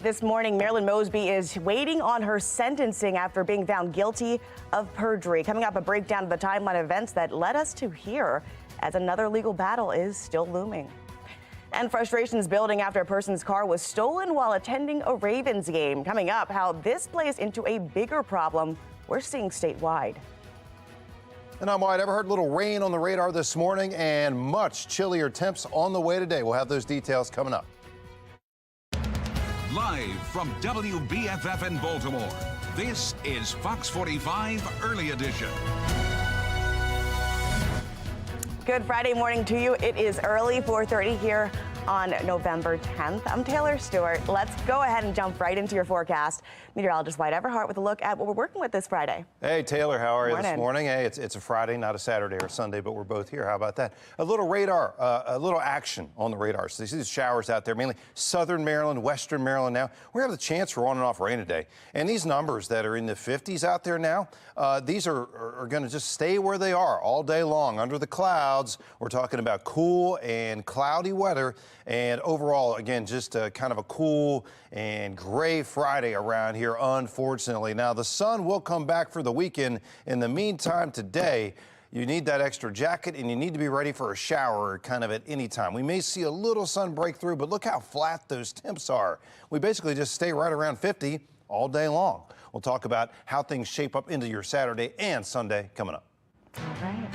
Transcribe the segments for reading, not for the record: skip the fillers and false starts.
This morning, Marilyn Mosby is waiting on her sentencing after being found guilty of perjury. Coming up, a breakdown of the timeline of events that led us to here as another legal battle is still looming. And frustrations building after a person's car was stolen while attending a Ravens game. Coming up, how this plays into a bigger problem we're seeing statewide. And I'm Wyatt. Ever heard a little rain on the radar this morning and much chillier temps on the way today. We'll have those details coming up. Live from WBFF in Baltimore, this is Fox 45 Early Edition. Good Friday morning to you. It is early 4:30 here on November 10th. I'm Taylor Stewart. Let's go ahead and jump right into your forecast. Meteorologist Wyatt Everhart with a look at what we're working with this Friday. Hey, Taylor, how are you this morning? Hey, it's a Friday, not a Saturday or Sunday, but we're both here. How about that? A little radar, a little action on the radar. So you see these showers out there, mainly southern Maryland, western Maryland now. We have the chance for on and off rain today. And these numbers that are in the 50s out there now, these are going to just stay where they are all day long under the clouds. We're talking about cool and cloudy weather. And overall, again, just kind of a cool and gray Friday around here, unfortunately. Now, the sun will come back for the weekend. In the meantime, today, you need that extra jacket and you need to be ready for a shower kind of at any time. We may see a little sun break through, but look how flat those temps are. We basically just stay right around 50 all day long. We'll talk about how things shape up into your Saturday and Sunday coming up. All right.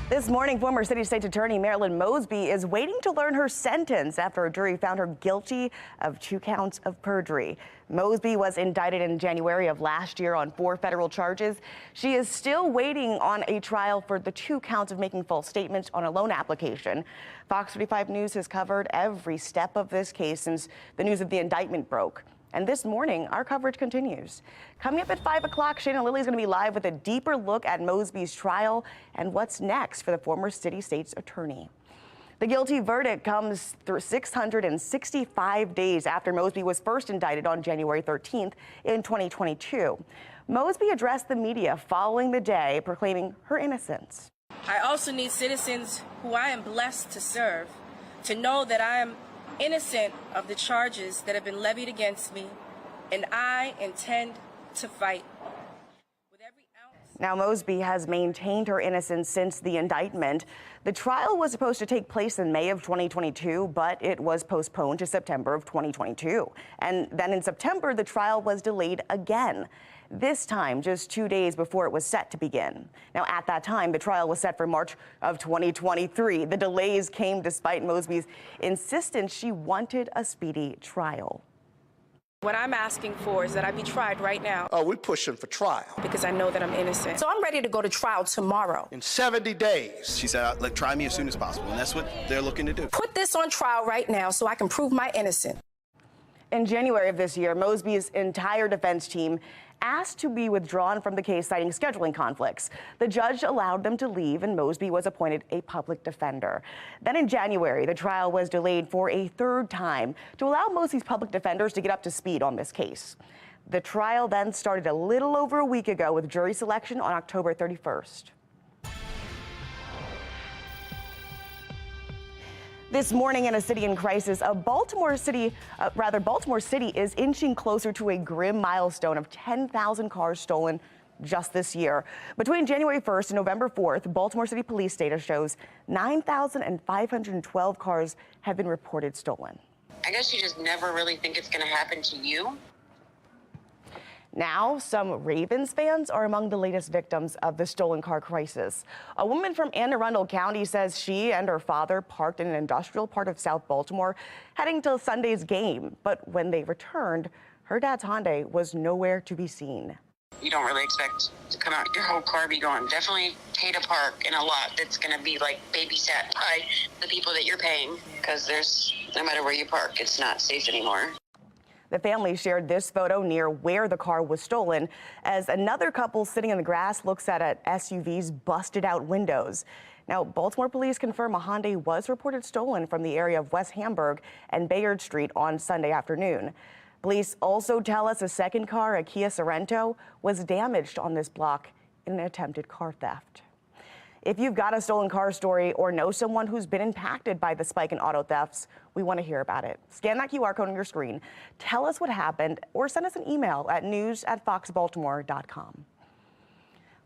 This morning, former City State's Attorney Marilyn Mosby is waiting to learn her sentence after a jury found her guilty of 2 counts of perjury. Mosby was indicted in January of last year on 4 federal charges. She is still waiting on a trial for the 2 counts of making false statements on a loan application. Fox 45 News has covered every step of this case since the news of the indictment broke. And this morning, our coverage continues. Coming up at 5 o'clock, Shana Lilly is going to be live with a deeper look at Mosby's trial and what's next for the former City State's attorney. The guilty verdict comes through 665 days after Mosby was first indicted on January 13th in 2022. Mosby addressed the media following the day, proclaiming her innocence. I also need citizens who I am blessed to serve to know that I am innocent of the charges that have been levied against me, and I intend to fight. With every ounce. Now, Mosby has maintained her innocence since the indictment. The trial was supposed to take place in May of 2022, but it was postponed to September of 2022. And then in September, the trial was delayed again. This time, just 2 days before it was set to begin. Now, at that time, the trial was set for March of 2023. The delays came despite Mosby's insistence she wanted a speedy trial. What I'm asking for is that I be tried right now. Oh, we're pushing for trial. Because I know that I'm innocent. So I'm ready to go to trial tomorrow. In 70 days. She said, like, try me as soon as possible, and that's what they're looking to do. Put this on trial right now so I can prove my innocence. In January of this year, Mosby's entire defense team asked to be withdrawn from the case, citing scheduling conflicts. The judge allowed them to leave, and Mosby was appointed a public defender. Then in January, the trial was delayed for a 3rd time to allow Mosby's public defenders to get up to speed on this case. The trial then started a little over a week ago with jury selection on October 31st. This morning in a city in crisis, Baltimore City is inching closer to a grim milestone of 10,000 cars stolen just this year. Between January 1st and November 4th, Baltimore City police data shows 9,512 cars have been reported stolen. I guess you just never really think it's going to happen to you. Now, some Ravens fans are among the latest victims of the stolen car crisis. A woman from Anne Arundel County says she and her father parked in an industrial part of South Baltimore heading to Sunday's game. But when they returned, her dad's Hyundai was nowhere to be seen. You don't really expect to come out your whole car be gone. Definitely pay to park in a lot that's going to be like babysat by the people that you're paying, because there's no matter where you park, it's not safe anymore. The family shared this photo near where the car was stolen as another couple sitting in the grass looks at an SUV's busted out windows. Now, Baltimore police confirm a Hyundai was reported stolen from the area of West Hamburg and Bayard Street on Sunday afternoon. Police also tell us a second car, a Kia Sorento, was damaged on this block in an attempted car theft. If you've got a stolen car story or know someone who's been impacted by the spike in auto thefts, we want to hear about it. Scan that QR code on your screen, tell us what happened, or send us an email at news@foxbaltimore.com.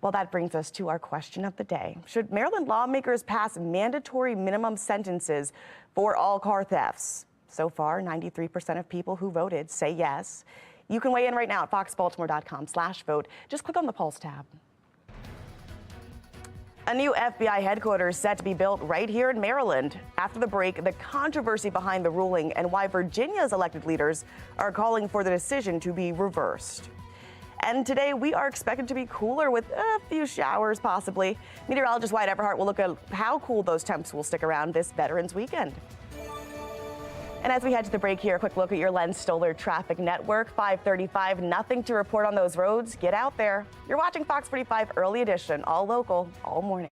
Well, that brings us to our question of the day. Should Maryland lawmakers pass mandatory minimum sentences for all car thefts? So far, 93% of people who voted say yes. You can weigh in right now at foxbaltimore.com/vote. Just click on the Pulse tab. A new FBI headquarters set to be built right here in Maryland. After the break, the controversy behind the ruling and why Virginia's elected leaders are calling for the decision to be reversed. And today we are expected to be cooler with a few showers possibly. Meteorologist Wyatt Everhart will look at how cool those temps will stick around this Veterans Weekend. And as we head to the break here, a quick look at your Lens Stoller traffic network. 535, nothing to report on those roads. Get out there. You're watching Fox 45 Early Edition, all local, all morning.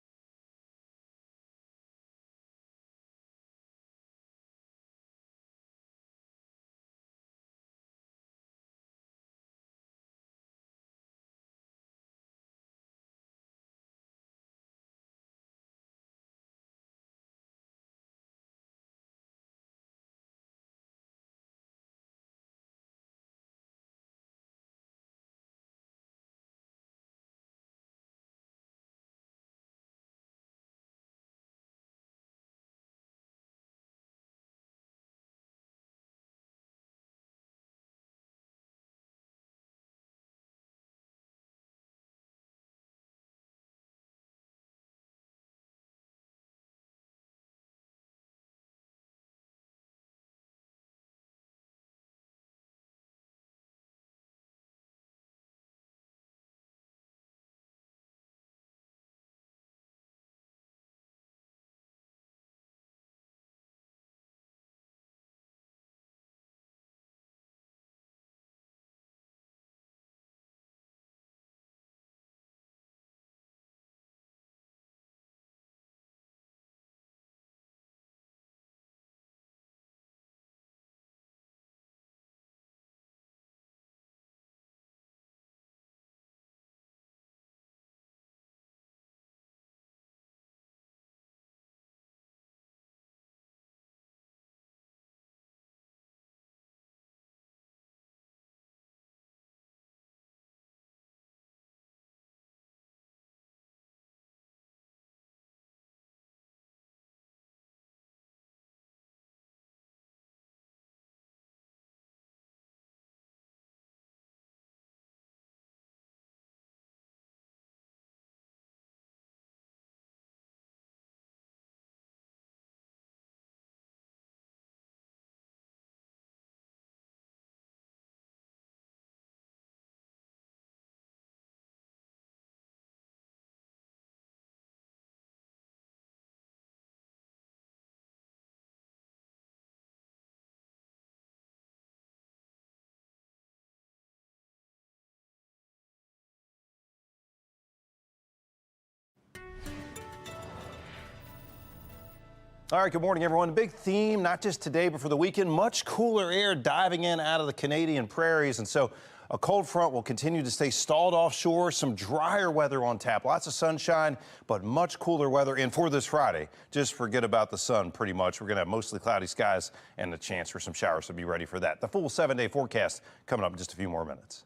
All right, good morning, everyone. Big theme, not just today, but for the weekend, much cooler air diving in out of the Canadian prairies. And so a cold front will continue to stay stalled offshore, some drier weather on tap, lots of sunshine, but much cooler weather. And for this Friday, just forget about the sun pretty much. We're going to have mostly cloudy skies and a chance for some showers, so be ready for that. The full 7-day forecast coming up in just a few more minutes.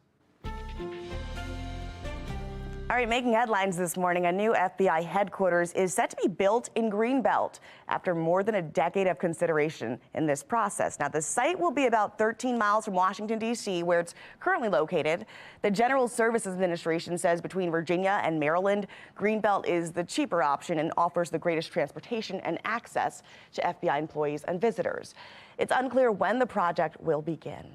All right, making headlines this morning, a new FBI headquarters is set to be built in Greenbelt after more than a decade of consideration in this process. Now, the site will be about 13 miles from Washington, D.C., where it's currently located. The General Services Administration says between Virginia and Maryland, Greenbelt is the cheaper option and offers the greatest transportation and access to FBI employees and visitors. It's unclear when the project will begin.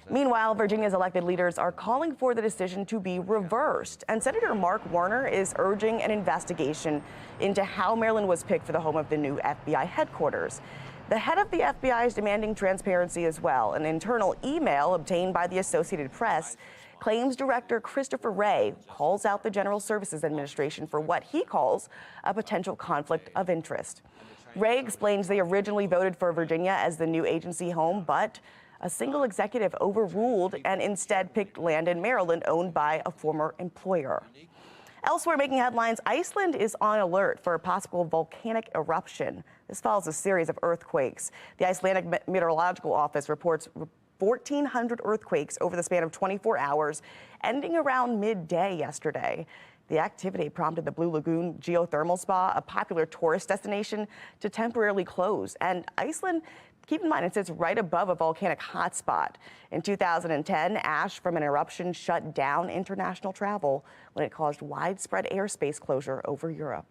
Meanwhile, Virginia's elected leaders are calling for the decision to be reversed, and Senator Mark Warner is urging an investigation into how Maryland was picked for the home of the new FBI headquarters. The head of the FBI is demanding transparency as well. An internal email obtained by the Associated Press claims Director Christopher Wray calls out the General Services Administration for what he calls a potential conflict of interest. Wray explains they originally voted for Virginia as the new agency home, but a single executive overruled and instead picked land in Maryland owned by a former employer. Elsewhere making headlines, Iceland is on alert for a possible volcanic eruption. This follows a series of earthquakes. The Icelandic Meteorological Office reports 1,400 earthquakes over the span of 24 hours, ending around midday yesterday. The activity prompted the Blue Lagoon geothermal spa, a popular tourist destination, to temporarily close. And Iceland, keep in mind, it sits right above a volcanic hotspot. In 2010, ash from an eruption shut down international travel when it caused widespread airspace closure over Europe.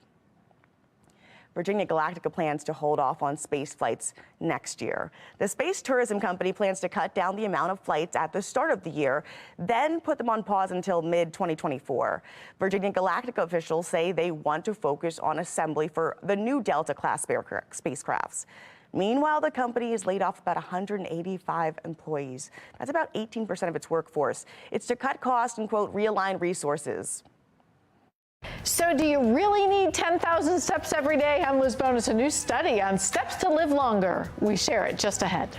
Virginia Galactica plans to hold off on space flights next year. The space tourism company plans to cut down the amount of flights at the start of the year, then put them on pause until mid-2024. Virginia Galactica officials say they want to focus on assembly for the new Delta-class spacecrafts. Meanwhile, the company has laid off about 185 employees. That's about 18% of its workforce. It's to cut costs and, quote, realign resources. So do you really need 10,000 steps every day? I'm Liz Bonus, a new study on steps to live longer. We share it just ahead.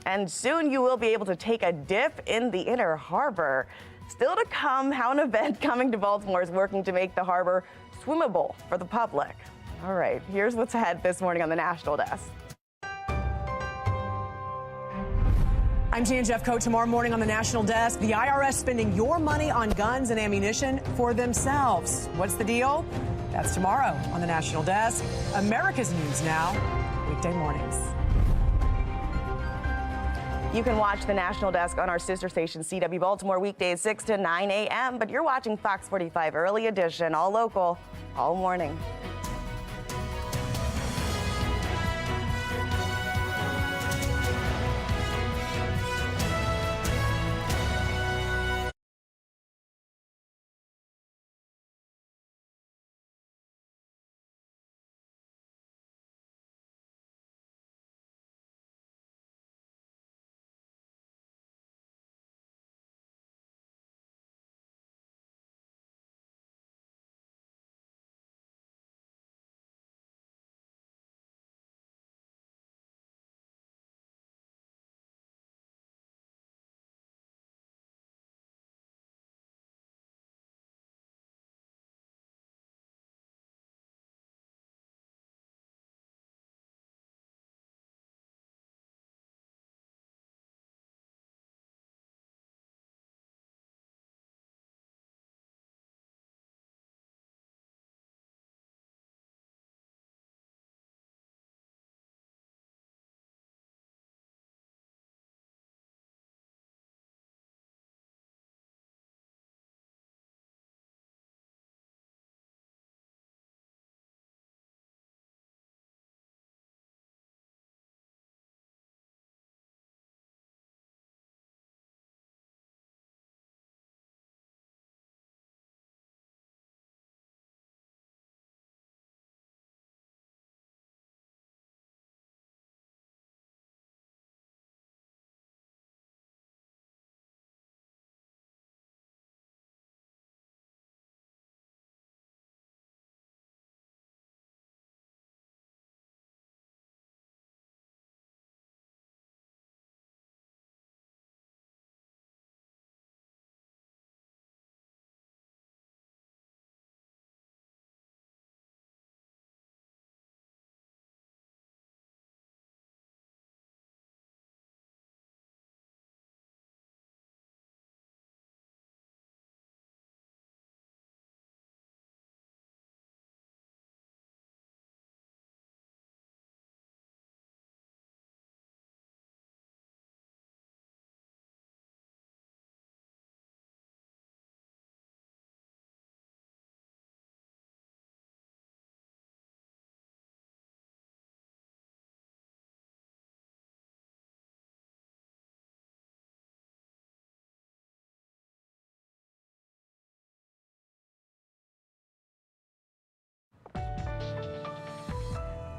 And soon you will be able to take a dip in the Inner Harbor. Still to come, how an event coming to Baltimore is working to make the harbor swimmable for the public. All right, here's what's ahead this morning on the National Desk. I'm Jan Jeff Coat. Tomorrow morning on the National Desk, the IRS spending your money on guns and ammunition for themselves. What's the deal? That's tomorrow on the National Desk. America's News Now, weekday mornings. You can watch the National Desk on our sister station, CW Baltimore, weekdays 6 to 9 a.m. But you're watching Fox 45 Early Edition, all local, all morning.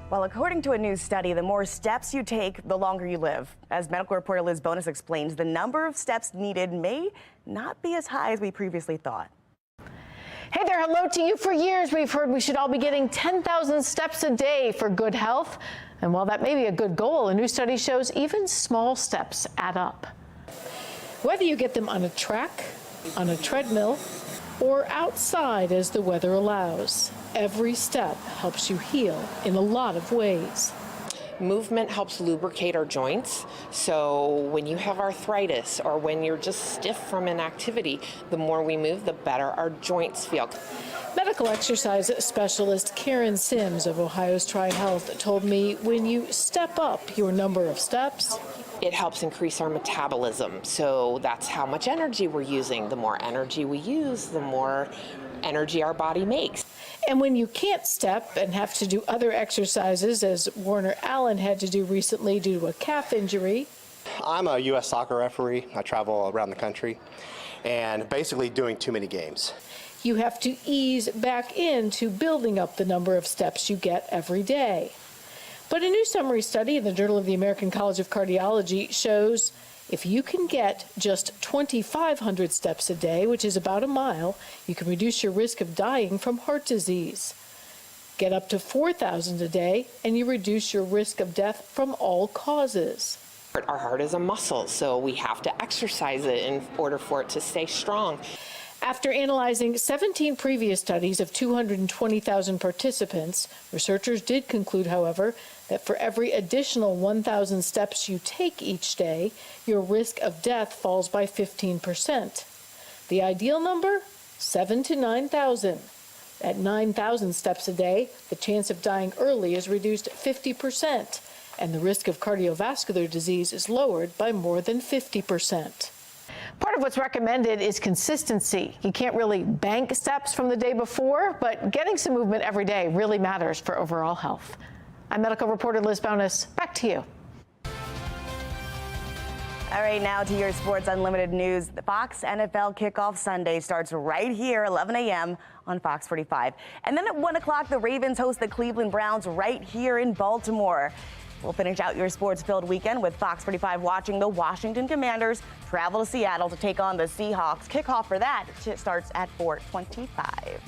Well, according to a new study, the more steps you take, the longer you live. As medical reporter Liz Bonus explains, the number of steps needed may not be as high as we previously thought. Hey there, hello to you. For years, we've heard we should all be getting 10,000 steps a day for good health. And while that may be a good goal, a new study shows even small steps add up. Whether you get them on a track, on a treadmill, or outside as the weather allows. Every step helps you heal in a lot of ways. Movement helps lubricate our joints, so when you have arthritis or when you're just stiff from inactivity, the more we move, the better our joints feel. Medical exercise specialist Karen Sims of Ohio's Tri-Health told me when you step up your number of steps, it helps increase our metabolism, so that's how much energy we're using. The more energy we use, the more energy our body makes. And when you can't step and have to do other exercises, as Warner Allen had to do recently due to a calf injury. I'm a U.S. soccer referee. I travel around the country and basically doing too many games. You have to ease back into building up the number of steps you get every day. But a new summary study in the Journal of the American College of Cardiology shows if you can get just 2,500 steps a day, which is about a mile, you can reduce your risk of dying from heart disease. Get up to 4,000 a day, and you reduce your risk of death from all causes. Our heart is a muscle, so we have to exercise it in order for it to stay strong. After analyzing 17 previous studies of 220,000 participants, researchers did conclude, however, that for every additional 1,000 steps you take each day, your risk of death falls by 15%. The ideal number? 7,000 to 9,000. At 9,000 steps a day, the chance of dying early is reduced 50%, and the risk of cardiovascular disease is lowered by more than 50%. Part of what's recommended is consistency. You can't really bank steps from the day before, but getting some movement every day really matters for overall health. I'm medical reporter Liz Bonus. Back to you. All right, now to your Sports Unlimited news. The Fox NFL Kickoff Sunday starts right here, 11 a.m. on Fox 45. And then at 1 o'clock, the Ravens host the Cleveland Browns right here in Baltimore. We'll finish out your sports-filled weekend with Fox 45 watching the Washington Commanders travel to Seattle to take on the Seahawks. Kickoff for that starts at 4:25.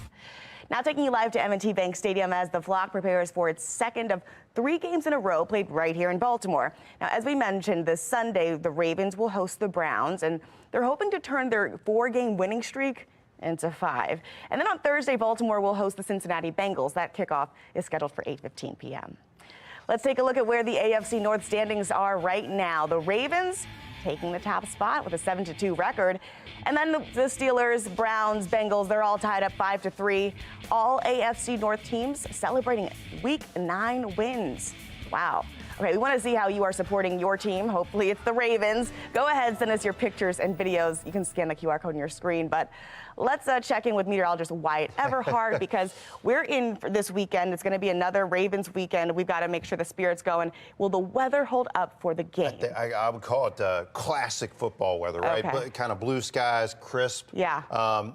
Now taking you live to M&T Bank Stadium as the Flock prepares for its second of 3 games in a row played right here in Baltimore. Now, as we mentioned, this Sunday, the Ravens will host the Browns, and they're hoping to turn their 4-game winning streak into 5. And then on Thursday, Baltimore will host the Cincinnati Bengals. That kickoff is scheduled for 8:15 p.m. Let's take a look at where the AFC North standings are right now. The Ravens taking the top spot with a 7-2 record. And then the Steelers, Browns, Bengals, they're all tied up 5-3. All AFC North teams celebrating Week 9 wins. Wow. Okay, we want to see how you are supporting your team. Hopefully it's the Ravens. Go ahead, send us your pictures and videos. You can scan the QR code on your screen. But let's check in with meteorologist Wyatt Everhart because we're in for this weekend. It's going to be another Ravens weekend. We've got to make sure the spirit's going. Will the weather hold up for the game? I would call it classic football weather, right? Okay. Kind of blue skies, crisp. Yeah.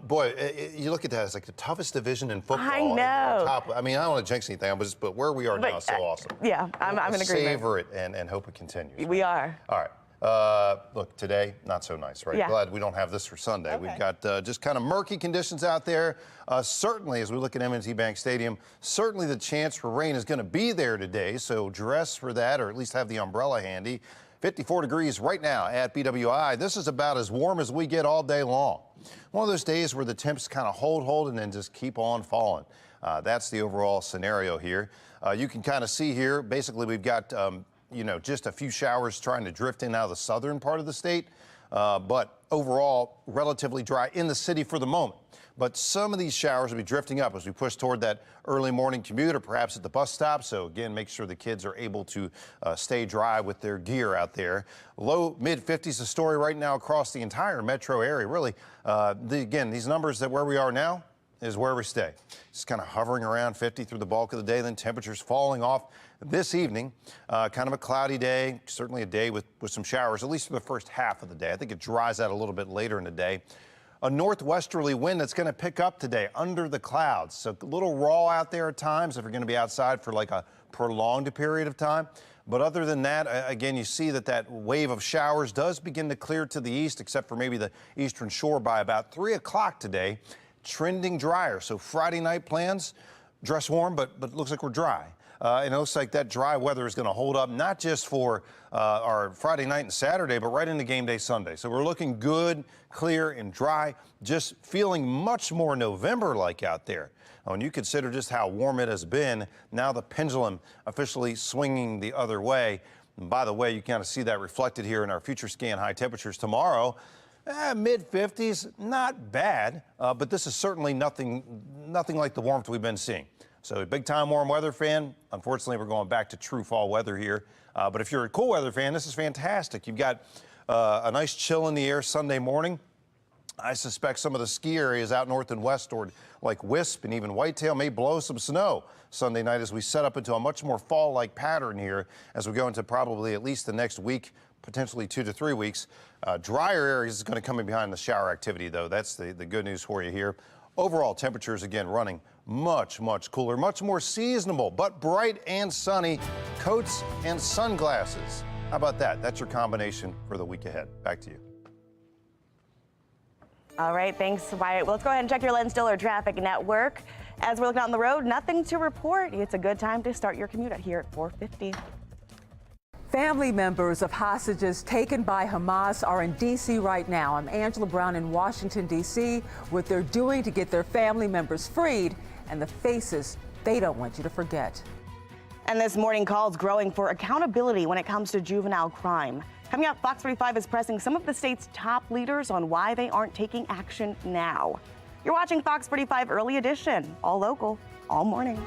Boy, you look at that, it's like the toughest division in football. I know. I mean, I don't want to jinx anything, but where we are now is so awesome. Yeah, I'm in agreement. Savor it and hope it continues. We are. All right. Look, today, not so nice, right? Yeah. Glad we don't have this for Sunday. Okay. We've got just kind of murky conditions out there. Certainly, as we look at M&T Bank Stadium, certainly the chance for rain is going to be there today, so dress for that or at least have the umbrella handy. 54 degrees right now at BWI. This is about as warm as we get all day long. One of those days where the temps kind of hold and then just keep on falling. That's the overall scenario here. You can kind of see here, basically we've got just a few showers trying to drift in out of the southern part of the state, but overall relatively dry in the city for the moment. But some of these showers will be drifting up as we push toward that early morning commute or perhaps at the bus stop. So again, make sure the kids are able to stay dry with their gear out there. Low mid-50s, the story right now across the entire metro area. Really, again, these numbers that where we are now is where we stay. Just kind of hovering around 50 through the bulk of the day, then temperatures falling off this evening. Kind of a cloudy day, certainly a day with some showers, at least for the first half of the day. I think it dries out a little bit later in the day. A northwesterly wind that's going to pick up today under the clouds. So a little raw out there at times if you're going to be outside for like a prolonged period of time. But other than that, again, you see that wave of showers does begin to clear to the east, except for maybe the eastern shore by about 3 o'clock today. Trending drier. So Friday night plans, dress warm, but looks like we're dry. And it looks like that dry weather is going to hold up, not just for our Friday night and Saturday, but right into game day Sunday. So we're looking good, clear, and dry, just feeling much more November-like out there. When you consider just how warm it has been, now the pendulum officially swinging the other way. And by the way, you kind of see that reflected here in our future scan high temperatures tomorrow. Mid-50s, not bad, but this is certainly nothing like the warmth we've been seeing. So a big-time warm weather fan, unfortunately, we're going back to true fall weather here. But if you're a cool weather fan, this is fantastic. You've got a nice chill in the air Sunday morning. I suspect some of the ski areas out north and west, toward like Wisp and even Whitetail, may blow some snow Sunday night as we set up into a much more fall-like pattern here as we go into probably at least the next week, potentially 2 to 3 weeks. Drier areas is going to come in behind the shower activity, though. That's the good news for you here. Overall temperatures, again, running much cooler, much more seasonable, but bright and sunny. Coats and sunglasses. How about that? That's your combination for the week ahead. Back to you. All right, thanks, Wyatt. Well, let's go ahead and check your Lens Diller traffic network. As we're looking out on the road, nothing to report. It's a good time to start your commute out here at 450. Family members of hostages taken by Hamas are in D.C. right now. I'm Angela Brown in Washington, D.C., what they're doing to get their family members freed and the faces they don't want you to forget. And this morning, calls growing for accountability when it comes to juvenile crime. Coming up, Fox 45 is pressing some of the state's top leaders on why they aren't taking action now. You're watching Fox 45 Early Edition, all local, all morning.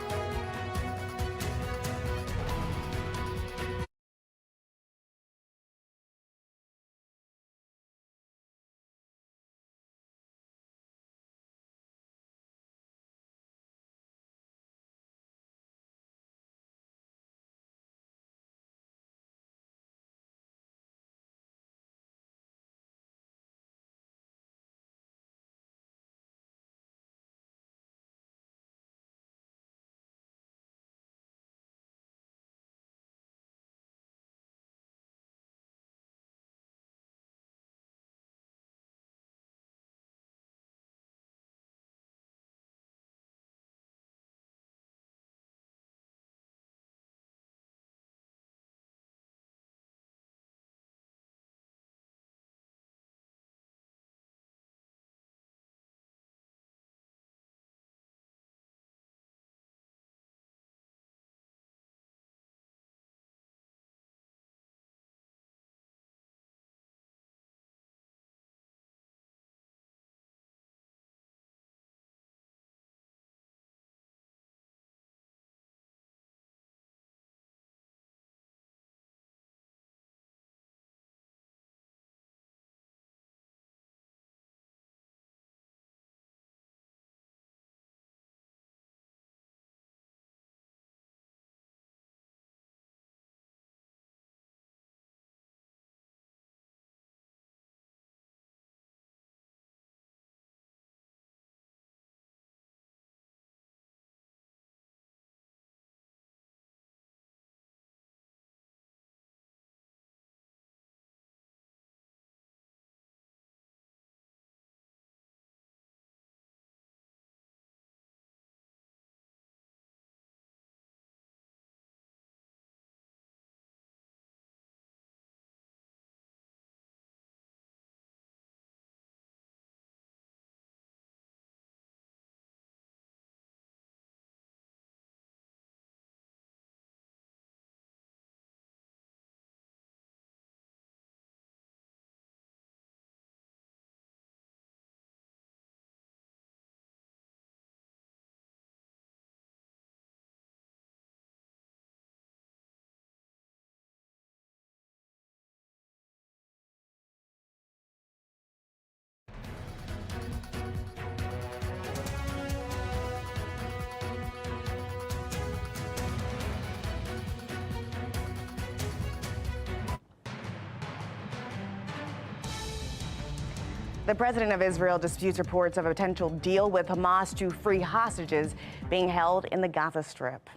The president of Israel disputes reports of a potential deal with Hamas to free hostages being held in the Gaza Strip.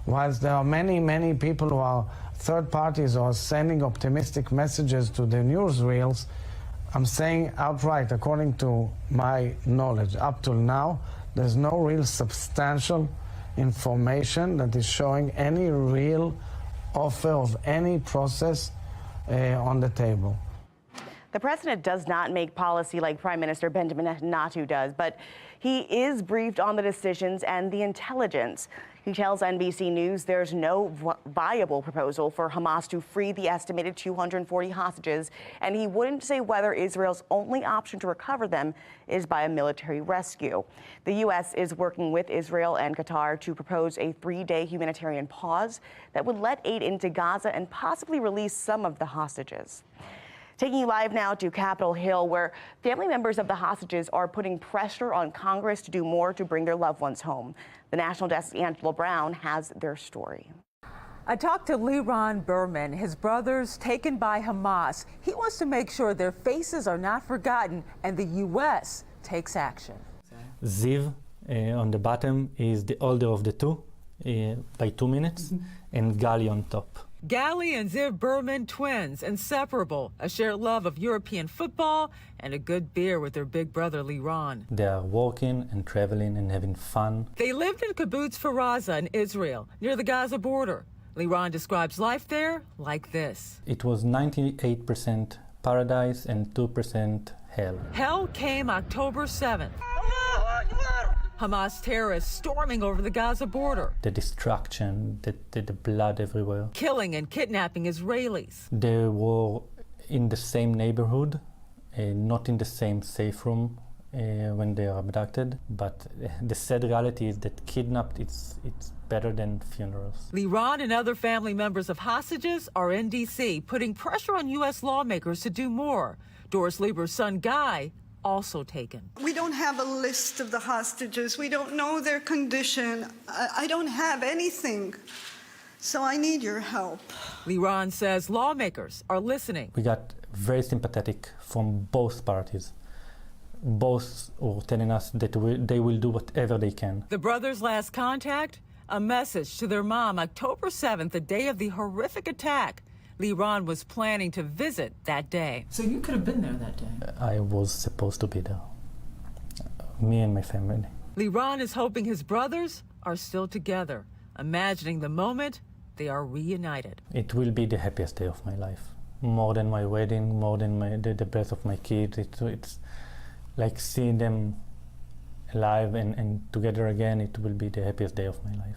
Whilst there are many people who are third parties or sending optimistic messages to the newsreels, I'm saying outright, according to my knowledge, up till now, there's no real substantial information that is showing any real offer of any process on the table. The president does not make policy like Prime Minister Benjamin Netanyahu does, but he is briefed on the decisions and the intelligence. He tells NBC News there's no viable proposal for Hamas to free the estimated 240 hostages, and he wouldn't say whether Israel's only option to recover them is by a military rescue. The U.S. is working with Israel and Qatar to propose a 3-day humanitarian pause that would let aid into Gaza and possibly release some of the hostages. Taking you live now to Capitol Hill, where family members of the hostages are putting pressure on Congress to do more to bring their loved ones home. The National Desk's Angela Brown has their story. I talked to Liron Berman, his brothers taken by Hamas. He wants to make sure their faces are not forgotten and the U.S. takes action. Ziv on the bottom is the older of the two by 2 minutes, and Gali on top. Gali and Ziv Berman, twins, inseparable, a shared love of European football and a good beer with their big brother Liron. They are working and traveling and having fun. They lived in Kibbutz Faraza in Israel, near the Gaza border. Liron describes life there like this. It was 98% paradise and 2% hell. Hell came October 7th. Hamas terrorists storming over the Gaza border. The destruction, the blood everywhere. Killing and kidnapping Israelis. They were in the same neighborhood, not in the same safe room when they are abducted. But the sad reality is that kidnapped, it's better than funerals. Liron and other family members of hostages are in D.C., putting pressure on U.S. lawmakers to do more. Doris Lieber's son, Guy, also taken. We don't have a list of the hostages. We don't know their condition. I don't have anything. So I need your help. Liron says lawmakers are listening. We got very sympathetic from both parties. Both were telling us that they will do whatever they can. The brothers' last contact? A message to their mom, October 7th, the day of the horrific attack. Liron was planning to visit that day. So you could have been there that day? I was supposed to be there. Me and my family. Liron is hoping his brothers are still together, imagining the moment they are reunited. It will be the happiest day of my life. More than my wedding, more than the birth of my kids. It's like seeing them alive and together again. It will be the happiest day of my life.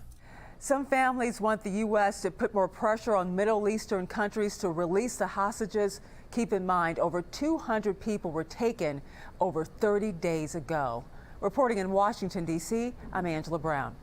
Some families want the U.S. to put more pressure on Middle Eastern countries to release the hostages. Keep in mind, over 200 people were taken over 30 days ago. Reporting in Washington, D.C., I'm Angela Brown.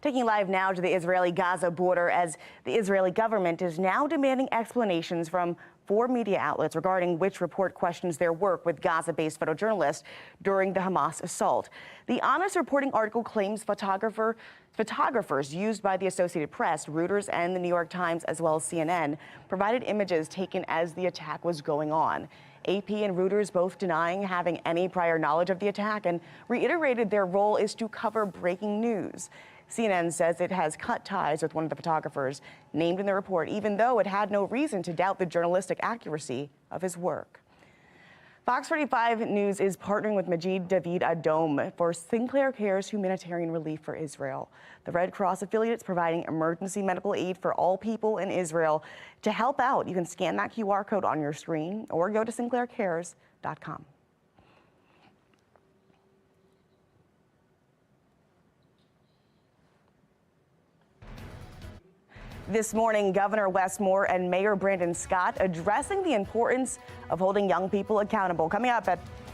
Taking live now to the Israeli-Gaza border, as the Israeli government is now demanding explanations from 4 media outlets regarding which report questions their work with Gaza-based photojournalists during the Hamas assault. The Honest Reporting article claims photographers used by the Associated Press, Reuters, and the New York Times, as well as CNN, provided images taken as the attack was going on. AP and Reuters both denying having any prior knowledge of the attack and reiterated their role is to cover breaking news. CNN says it has cut ties with one of the photographers named in the report, even though it had no reason to doubt the journalistic accuracy of his work. FOX45 News is partnering with Majid David Adom for Sinclair Care's humanitarian relief for Israel. The Red Cross affiliate is providing emergency medical aid for all people in Israel. To help out, you can scan that QR code on your screen or go to sinclaircares.com. This morning, Governor Wes Moore and Mayor Brandon Scott addressing the importance of holding young people accountable. Coming up,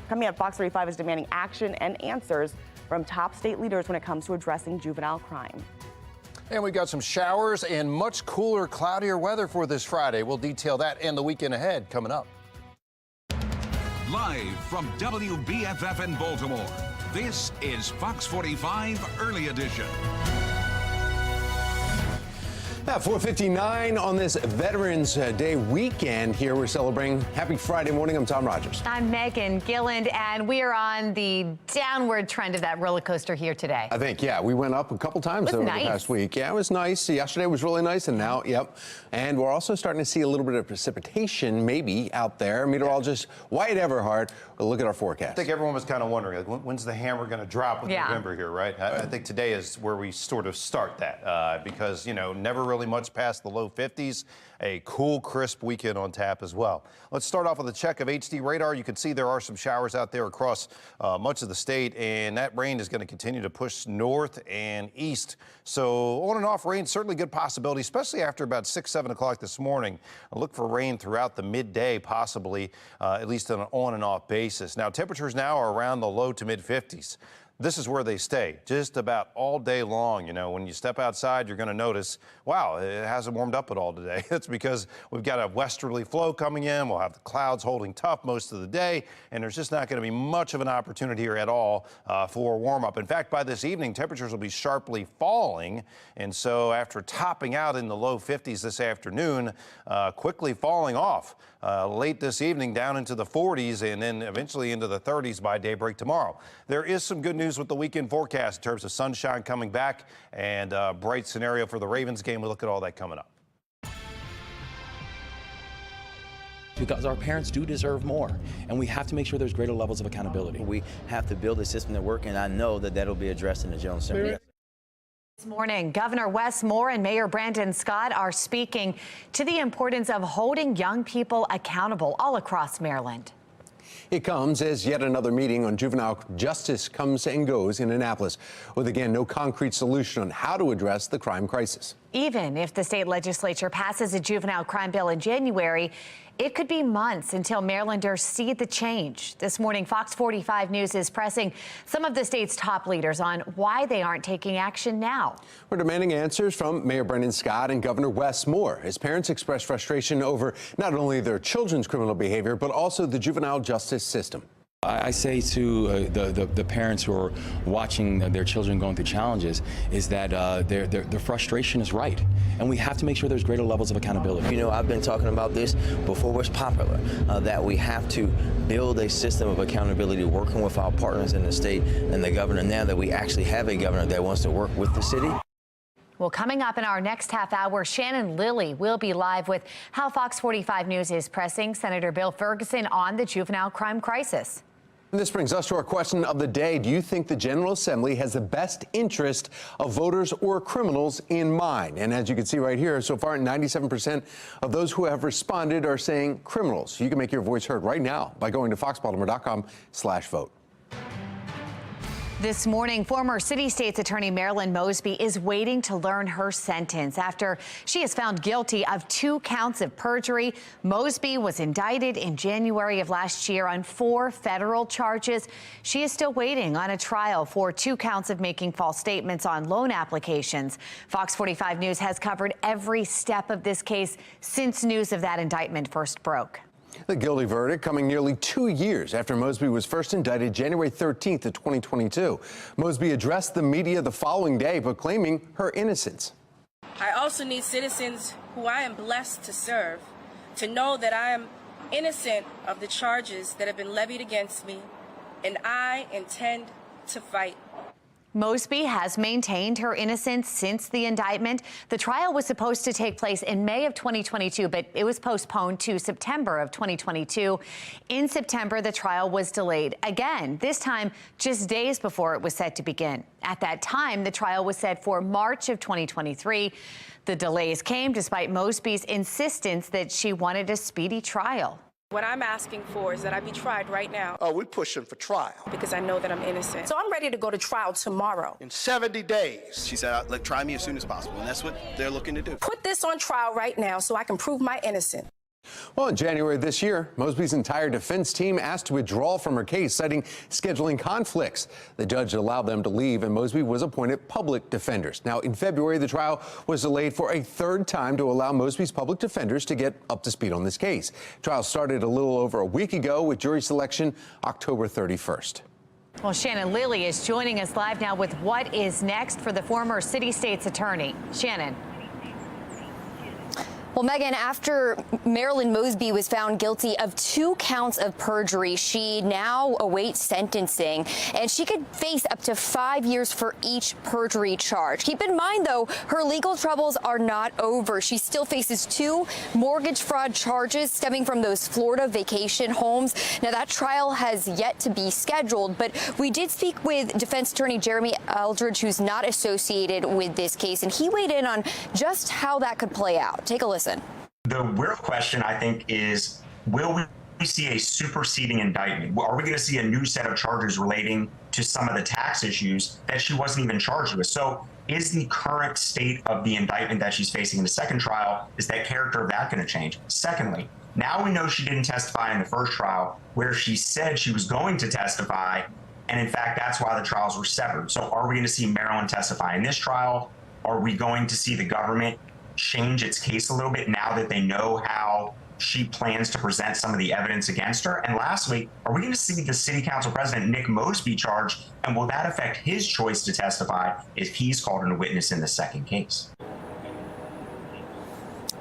FOX45 is demanding action and answers from top state leaders when it comes to addressing juvenile crime. And we've got some showers and much cooler, cloudier weather for this Friday. We'll detail that and the weekend ahead coming up. Live from WBFF in Baltimore, this is Fox 45 Early Edition. At 4:59 on this Veterans Day weekend here, we're celebrating Happy Friday morning. I'm Tom Rogers. I'm Megan Gilland, and we are on the downward trend of that roller coaster here today. I think, yeah, we went up a couple times over the past week. Yeah, it was nice. Yesterday was really nice, and now, yep. And we're also starting to see a little bit of precipitation maybe out there. Meteorologist Wyatt Everhart will look at our forecast. I think everyone was kind of wondering, like, when's the hammer going to drop with November here, right? I think today is where we sort of start that because, you know, never really much past the low 50s. A cool, crisp weekend on tap as well. Let's start off with a check of HD radar. You can see there are some showers out there across much of the state, and that rain is going to continue to push north and east. So on and off rain, certainly good possibility, especially after about 6, 7 o'clock this morning. Look for rain throughout the midday, possibly, at least on an on and off basis. Now, temperatures now are around the low to mid 50s. This is where they stay just about all day long. You know, when you step outside, you're going to notice, wow, it hasn't warmed up at all today. That's because we've got a westerly flow coming in. We'll have the clouds holding tough most of the day, and there's just not going to be much of an opportunity here at all for warm up. In fact, by this evening, temperatures will be sharply falling. And so after topping out in the low 50s this afternoon, quickly falling off late this evening down into the 40s and then eventually into the 30s by daybreak tomorrow. There is some good news with the weekend forecast in terms of sunshine coming back and a bright scenario for the Ravens game. We'll look at all that coming up. Because our parents do deserve more, and we have to make sure there's greater levels of accountability. We have to build a system that works, and I know that that'll be addressed in the General Assembly. This morning, Governor Wes Moore and Mayor Brandon Scott are speaking to the importance of holding young people accountable all across Maryland. It comes as yet another meeting on juvenile justice comes and goes in Annapolis, with again no concrete solution on how to address the crime crisis. Even if the state legislature passes a juvenile crime bill in January, it could be months until Marylanders see the change. This morning, Fox 45 News is pressing some of the state's top leaders on why they aren't taking action now. We're demanding answers from Mayor Brandon Scott and Governor Wes Moore as parents express frustration over not only their children's criminal behavior, but also the juvenile justice system. I say to the parents who are watching their children going through challenges is that their frustration is right, and we have to make sure there's greater levels of accountability. You know, I've been talking about this before it was popular, that we have to build a system of accountability, working with our partners in the state and the governor, now that we actually have a governor that wants to work with the city. Well, coming up in our next half hour, Shannon Lilly will be live with how Fox 45 News is pressing Senator Bill Ferguson on the juvenile crime crisis. And this brings us to our question of the day. Do you think the General Assembly has the best interest of voters or criminals in mind? And as you can see right here, so far, 97% of those who have responded are saying criminals. You can make your voice heard right now by going to foxbaltimore.com/vote. This morning, former City State's Attorney Marilyn Mosby is waiting to learn her sentence after she is found guilty of 2 counts of perjury. Mosby was indicted in January of last year on 4 federal charges. She is still waiting on a trial for 2 counts of making false statements on loan applications. Fox 45 News has covered every step of this case since news of that indictment first broke. The guilty verdict coming nearly 2 years after Mosby was first indicted January 13th of 2022. Mosby addressed the media the following day, proclaiming her innocence. I also need citizens who I am blessed to serve to know that I am innocent of the charges that have been levied against me, and I intend to fight. Mosby has maintained her innocence since the indictment. The trial was supposed to take place in May of 2022, but it was postponed to September of 2022. In September, the trial was delayed again, this time just days before it was set to begin. At that time, the trial was set for March of 2023. The delays came despite Mosby's insistence that she wanted a speedy trial. What I'm asking for is that I be tried right now. Oh, we're pushing for trial. Because I know that I'm innocent. So I'm ready to go to trial tomorrow. In 70 days. She said, "Look, try me as soon as possible," and that's what they're looking to do. Put this on trial right now so I can prove my innocence. Well, in January this year, Mosby's entire defense team asked to withdraw from her case, citing scheduling conflicts. The judge allowed them to leave, and Mosby was appointed public defenders. Now, in February, the trial was delayed for a 3rd time to allow Mosby's public defenders to get up to speed on this case. Trial started a little over a week ago with jury selection October 31st. Well, Shannon Lilly is joining us live now with what is next for the former City State's attorney. Shannon. Well, Megan, after Marilyn Mosby was found guilty of 2 counts of perjury, she now awaits sentencing, and she could face up to 5 years for each perjury charge. Keep in mind, though, her legal troubles are not over. She still faces 2 mortgage fraud charges stemming from those Florida vacation homes. Now, that trial has yet to be scheduled, but we did speak with defense attorney Jeremy Eldridge, who's not associated with this case, and he weighed in on just how that could play out. Take a listen. The real question, I think, is will we see a superseding indictment? Are we going to see a new set of charges relating to some of the tax issues that she wasn't even charged with? So is the current state of the indictment that she's facing in the second trial, is that character of that going to change? Secondly, now we know she didn't testify in the first trial where she said she was going to testify, and in fact, that's why the trials were severed. So are we going to see Marilyn testify in this trial? Are we going to see the government change its case a little bit now that they know how she plans to present some of the evidence against her? And lastly, are we going to see the city council president, Nick Mosby, charged? And will that affect his choice to testify if he's called in a witness in the second case?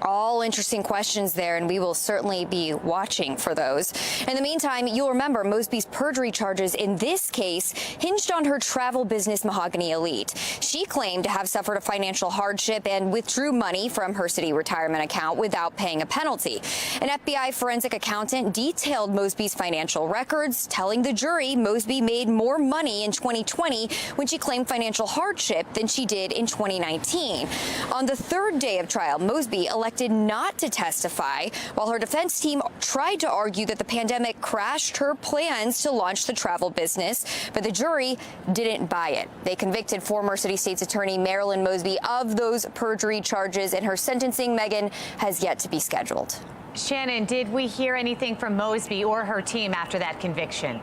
All interesting questions there, and we will certainly be watching for those. In the meantime, you'll remember Mosby's perjury charges in this case hinged on her travel business Mahogany Elite. She claimed to have suffered a financial hardship and withdrew money from her city retirement account without paying a penalty. An FBI forensic accountant detailed Mosby's financial records, telling the jury Mosby made more money in 2020 when she claimed financial hardship than she did in 2019. On the third day of trial, Mosby elected not to testify, while her defense team tried to argue that the pandemic crashed her plans to launch the travel business, but the jury didn't buy it. They convicted former City State's Attorney Marilyn Mosby of those perjury charges, and her sentencing, Megan, has yet to be scheduled. Shannon, did we hear anything from Mosby or her team after that conviction?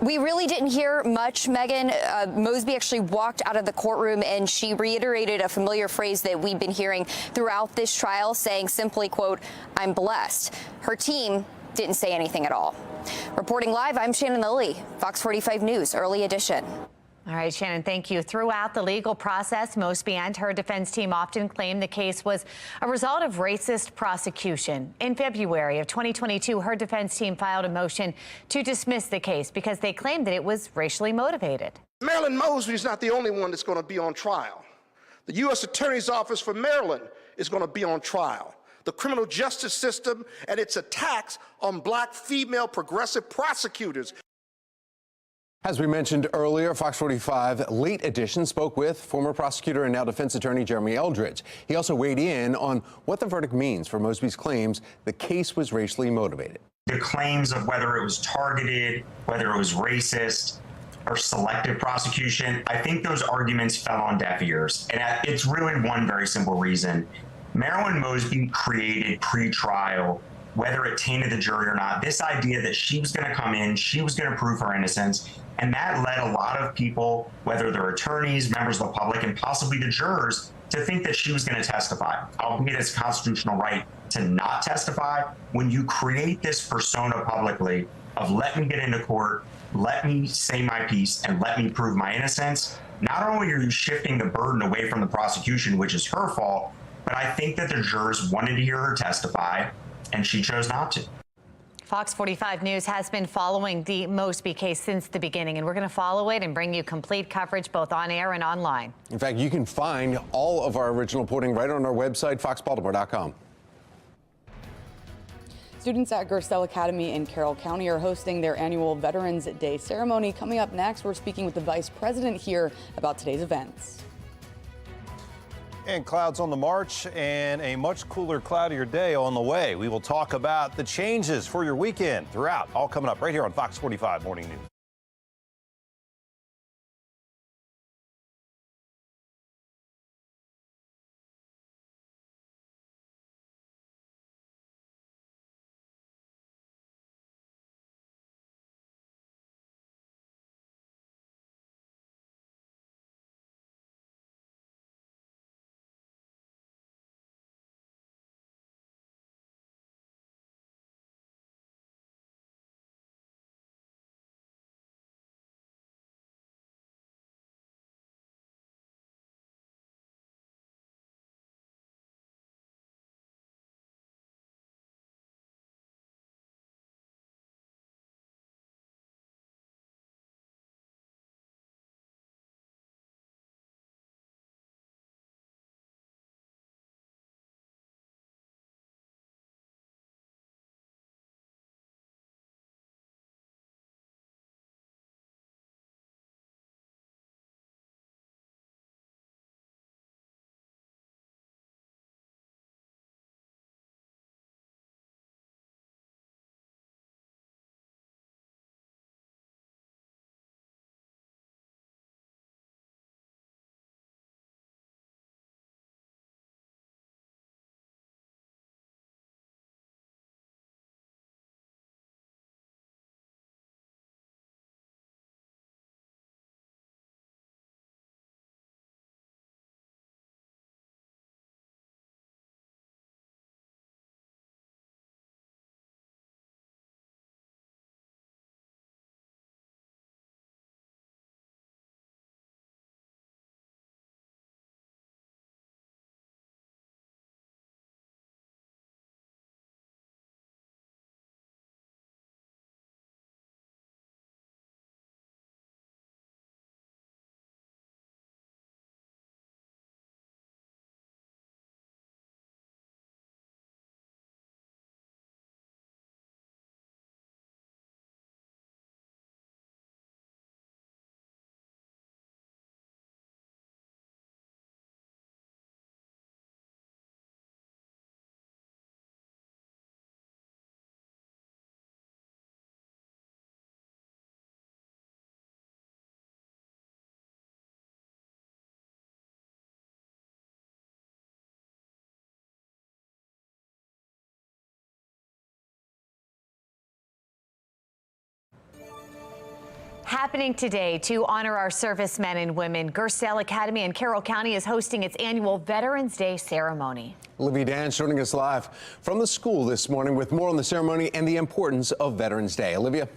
We really didn't hear much, Megan. Mosby actually walked out of the courtroom, and she reiterated a familiar phrase that we've been hearing throughout this trial, saying simply, quote, "I'm blessed." Her team didn't say anything at all. Reporting live, I'm Shannon Lilly, Fox 45 News, Early Edition. All right, Shannon, thank you. Throughout the legal process, Mosby and her defense team often claimed the case was a result of racist prosecution. In February of 2022, her defense team filed a motion to dismiss the case because they claimed that it was racially motivated. Marilyn Mosby is not the only one that's going to be on trial. The U.S. Attorney's Office for Maryland is going to be on trial. The criminal justice system and its attacks on black female progressive prosecutors. As we mentioned earlier, Fox 45 Late Edition spoke with former prosecutor and now defense attorney Jeremy Eldridge. He also weighed in on what the verdict means for Mosby's claims the case was racially motivated. The claims of whether it was targeted, whether it was racist, or selective prosecution, I think those arguments fell on deaf ears. And it's really one very simple reason. Marilyn Mosby created pre-trial, whether it tainted the jury or not, this idea that she was going to come in, she was going to prove her innocence. And that led a lot of people, whether they're attorneys, members of the public, and possibly the jurors, to think that she was going to testify. Albeit it's a constitutional right to not testify. When you create this persona publicly of let me get into court, let me say my piece, and let me prove my innocence, not only are you shifting the burden away from the prosecution, which is her fault, but I think that the jurors wanted to hear her testify, and she chose not to. Fox 45 News has been following the Mosby case since the beginning, and we're going to follow it and bring you complete coverage both on air and online. In fact, you can find all of our original reporting right on our website, foxbaltimore.com. Students at Gerstell Academy in Carroll County are hosting their annual Veterans Day ceremony. Coming up next, we're speaking with the Vice President here about today's events. And clouds on the march and a much cooler, cloudier day on the way. We will talk about the changes for your weekend throughout, all coming up right here on Fox 45 Morning News. Happening today to honor our servicemen and women, Gerstell Academy in Carroll County is hosting its annual Veterans Day ceremony. Olivia Dance joining us live from the school this morning with more on the ceremony and the importance of Veterans Day. Olivia.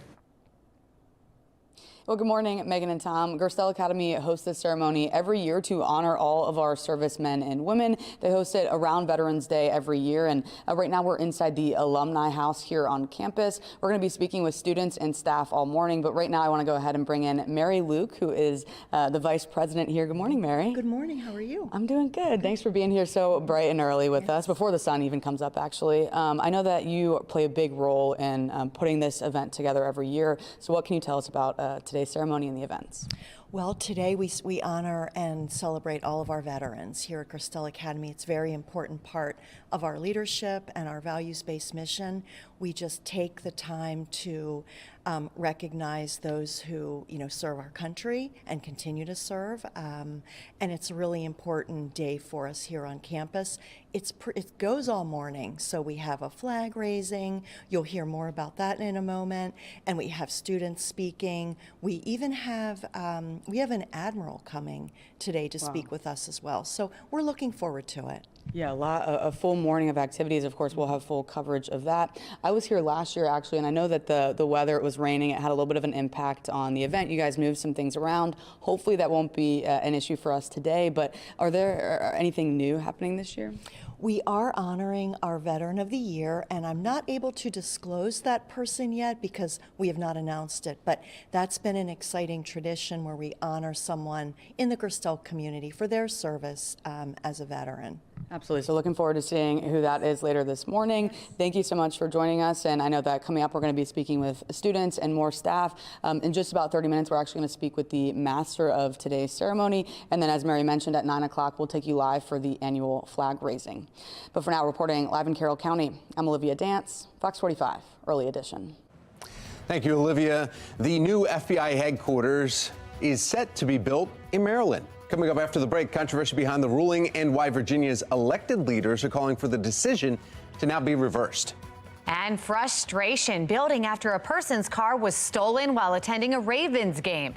Well, good morning, Megan and Tom. Gerstell Academy hosts this ceremony every year to honor all of our servicemen and women. They host it around Veterans Day every year, and right now we're inside the alumni house here on campus. We're going to be speaking with students and staff all morning, but right now I want to go ahead and bring in Mary Luke, who is the vice president here. Good morning, Mary. Good morning. How are you? I'm doing good. Thanks for being here so bright and early with us, before the sun even comes up, actually. I know that you play a big role in putting this event together every year, so what can you tell us about today's ceremony and the events? Well, today we honor and celebrate all of our veterans here at Gerstell Academy. It's a very important part of our leadership and our values-based mission. We just take the time to recognize those who serve our country and continue to serve, and it's a really important day for us here on campus. It goes all morning, so we have a flag raising. You'll hear more about that in a moment, and we have students speaking. We even have an admiral coming today to speak with us as well, so we're looking forward to it. Yeah, a full morning of activities. Of course, we'll have full coverage of that. I was here last year, actually, and I know that the weather, it was raining. It had a little bit of an impact on the event. You guys moved some things around. Hopefully that won't be an issue for us today, but are there anything new happening this year? We are honoring our Veteran of the Year, and I'm not able to disclose that person yet because we have not announced it, but that's been an exciting tradition where we honor someone in the Gerstell community for their service as a veteran. Absolutely. So looking forward to seeing who that is later this morning. Thank you so much for joining us. And I know that coming up, we're going to be speaking with students and more staff. In just about 30 minutes, we're actually going to speak with the master of today's ceremony. And then, as Mary mentioned, at 9 o'clock, we'll take you live for the annual flag raising. But for now, reporting live in Carroll County, I'm Olivia Dance, Fox 45, Early Edition. Thank you, Olivia. The new FBI headquarters is set to be built in Maryland. Coming up after the break, controversy behind the ruling and why Virginia's elected leaders are calling for the decision to now be reversed. And frustration building after a person's car was stolen while attending a Ravens game.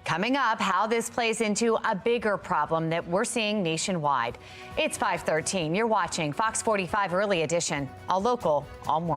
Coming up, how this plays into a bigger problem that we're seeing nationwide. It's 5:13. You're watching Fox 45 Early Edition, all local, all morning.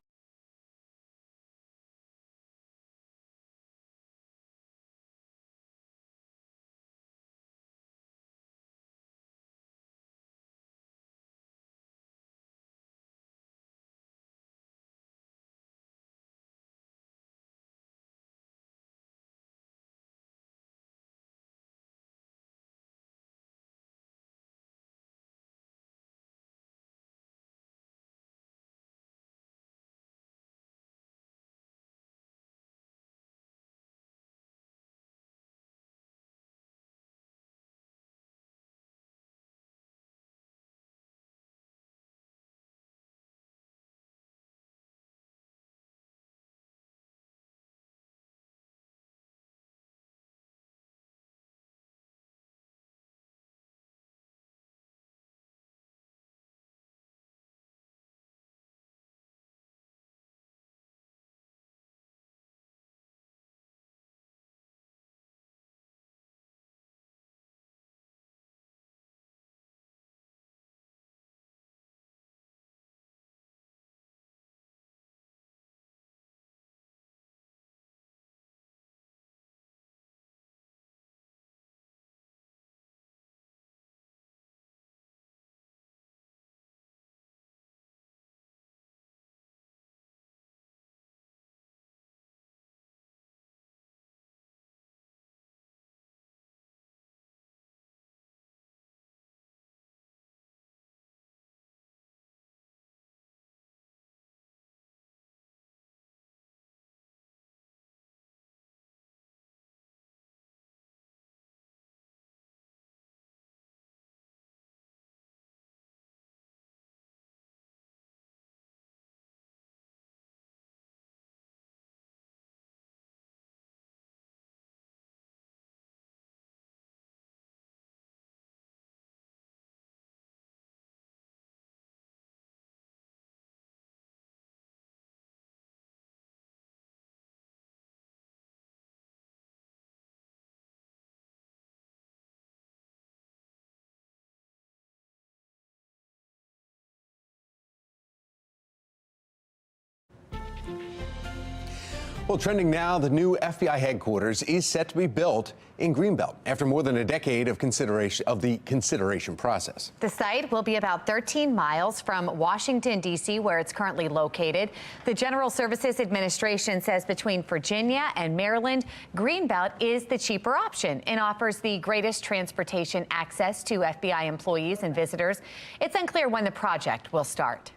Well, trending now, the new FBI headquarters is set to be built in greenbelt after more than a decade of the consideration process. The site will be about 13 miles from Washington, D.C., where it's currently located. The General Services Administration says between Virginia and Maryland, greenbelt is the cheaper option and offers the greatest transportation access to FBI employees and visitors. It's unclear when the project will start.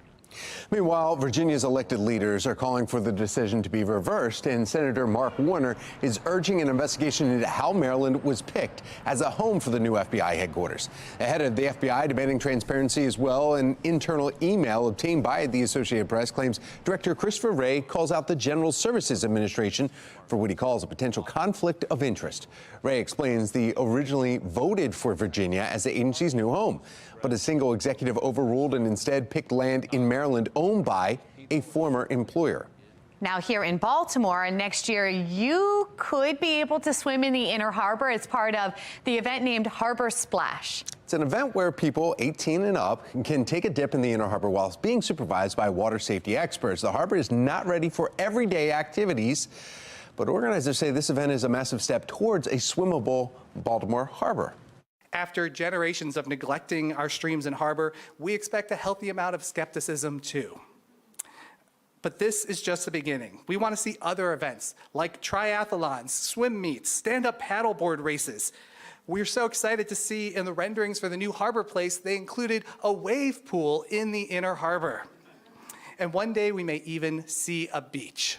Meanwhile, Virginia's elected leaders are calling for the decision to be reversed, and Senator Mark Warner is urging an investigation into how Maryland was picked as a home for the new FBI headquarters. Ahead of the FBI demanding transparency as well, an internal email obtained by the Associated Press claims Director Christopher Wray calls out the General Services Administration for what he calls a potential conflict of interest. Wray explains they originally voted for Virginia as the agency's new home, but a single executive overruled and instead picked land in Maryland owned by a former employer. Now here in Baltimore, next year you could be able to swim in the Inner Harbor as part of the event named Harbor Splash. It's an event where people 18 and up can take a dip in the Inner Harbor while being supervised by water safety experts. The harbor is not ready for everyday activities, but organizers say this event is a massive step towards a swimmable Baltimore harbor. After generations of neglecting our streams and harbor, we expect a healthy amount of skepticism too. But this is just the beginning. We want to see other events like triathlons, swim meets, stand-up paddleboard races. We're so excited to see in the renderings for the new harbor place, they included a wave pool in the Inner Harbor. And one day we may even see a beach.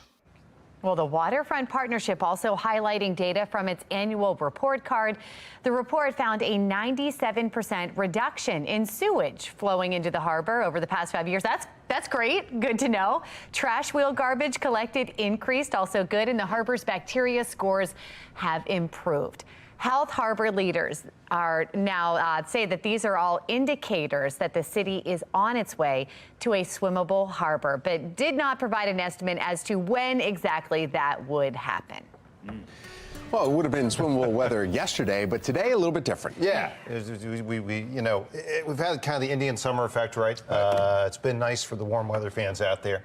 Well, the Waterfront Partnership also highlighting data from its annual report card. The report found a 97% reduction in sewage flowing into the harbor over the past 5 years. That's great. Good to know. Trash wheel garbage collected increased, also good, and the harbor's bacteria scores have improved. Health harbor leaders are now say that these are all indicators that the city is on its way to a swimmable harbor, but did not provide an estimate as to when exactly that would happen. Well, it would have been swimmable weather yesterday, but today a little bit different. Yeah, we've had kind of the Indian summer effect, right? It's been nice for the warm weather fans out there.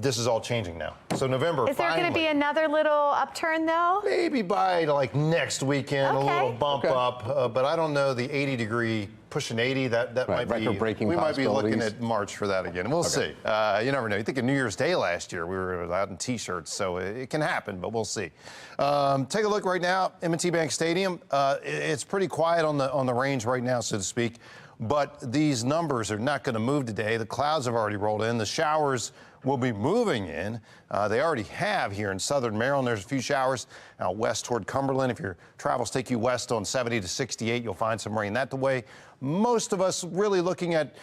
This is all changing now. So November, is there going to be another little upturn, though? Maybe by like next weekend, okay. A little bump up, but I don't know the 80-degree. Pushing 80, that might be record-breaking. We might be looking at March for that again. We'll see. You never know. You think of New Year's Day last year, we were out in T-shirts, so it can happen, but we'll see. Take a look right now, M&T Bank Stadium. It's pretty quiet on the range right now, so to speak. But these numbers are not going to move today. The clouds have already rolled in. The showers will be moving in. They already have here in southern Maryland. There's a few showers out west toward Cumberland. If your travels take you west on 70 to 68, you'll find some rain that way. Most of us really looking at,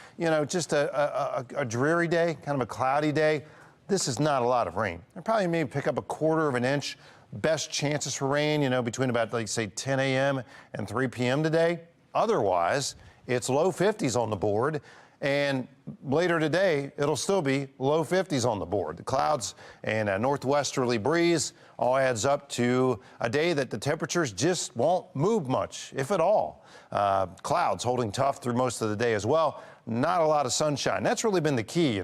just a dreary day, kind of a cloudy day. This is not a lot of rain. I'll probably maybe pick up a quarter of an inch. Best chances for rain, between about, like, say, 10 a.m. and 3 p.m. today. Otherwise, it's low 50s on the board. And later today, it'll still be low 50s on the board. The clouds and a northwesterly breeze all adds up to a day that the temperatures just won't move much, if at all. Clouds holding tough through most of the day as well. Not a lot of sunshine. That's really been the key,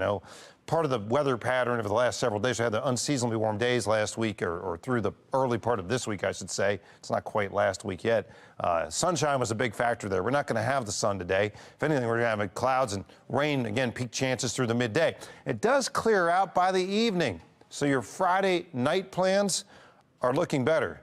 Part of the weather pattern over the last several days. We had the unseasonably warm days last week, or through the early part of this week, I should say. It's not quite last week yet. Sunshine was a big factor there. We're not going to have the sun today. If anything, we're going to have clouds and rain, again, peak chances through the midday. It does clear out by the evening, so your Friday night plans are looking better.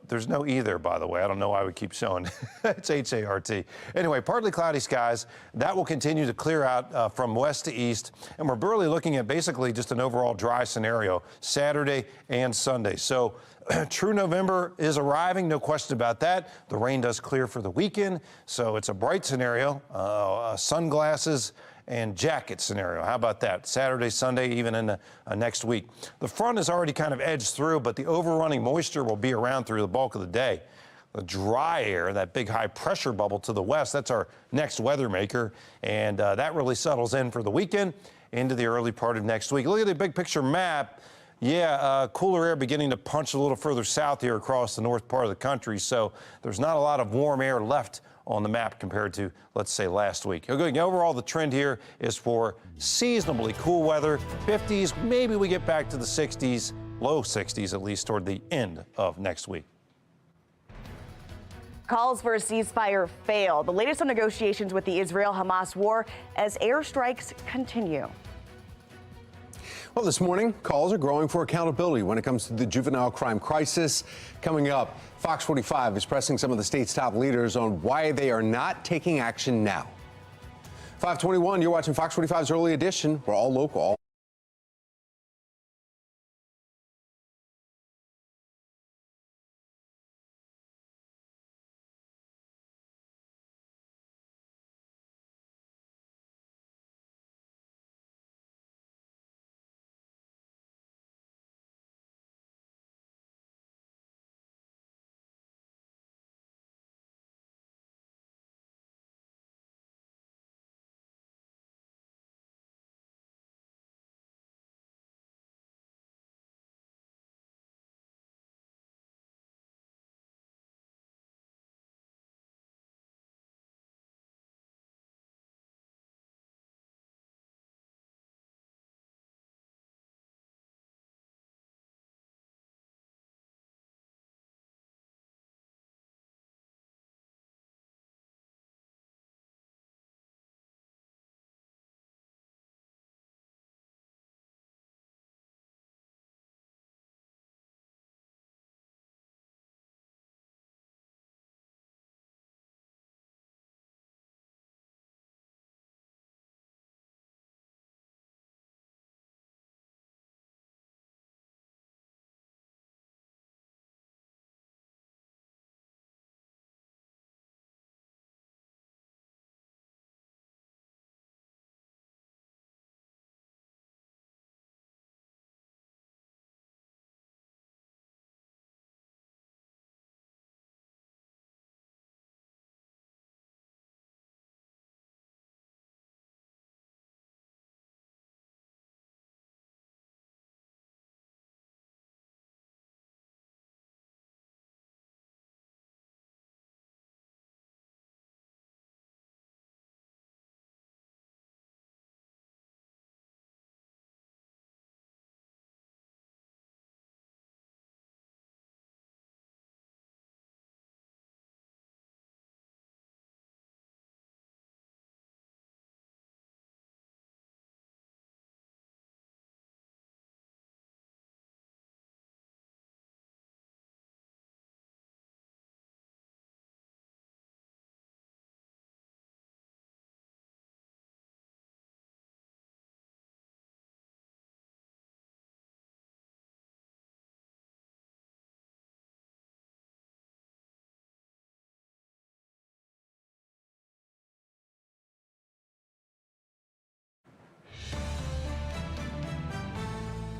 There's no E there, by the way. I don't know why we keep showing. It's H-A-R-T. Anyway, partly cloudy skies. That will continue to clear out from west to east. And we're barely looking at basically just an overall dry scenario Saturday and Sunday. So true November is arriving, no question about that. The rain does clear for the weekend. So it's a bright scenario. Sunglasses and jacket scenario. How about that? Saturday, Sunday, even in the next week. The front is already kind of edged through, but the overrunning moisture will be around through the bulk of the day. The dry air, that big high pressure bubble to the west, that's our next weather maker, and that really settles in for the weekend into the early part of next week. Look at the big picture map. Yeah, cooler air beginning to punch a little further south here across the north part of the country, so there's not a lot of warm air left on the map compared to, let's say, last week. Overall, the trend here is for seasonably cool weather, 50s, maybe we get back to the 60s low 60s, at least toward the end of next week. Calls for a ceasefire fail. The latest on negotiations with the Israel-Hamas war as airstrikes continue. Well, this morning, calls are growing for accountability when it comes to the juvenile crime crisis. Coming up, Fox 45 is pressing some of the state's top leaders on why they are not taking action now. 521, you're watching Fox 45's Early Edition. We're all local.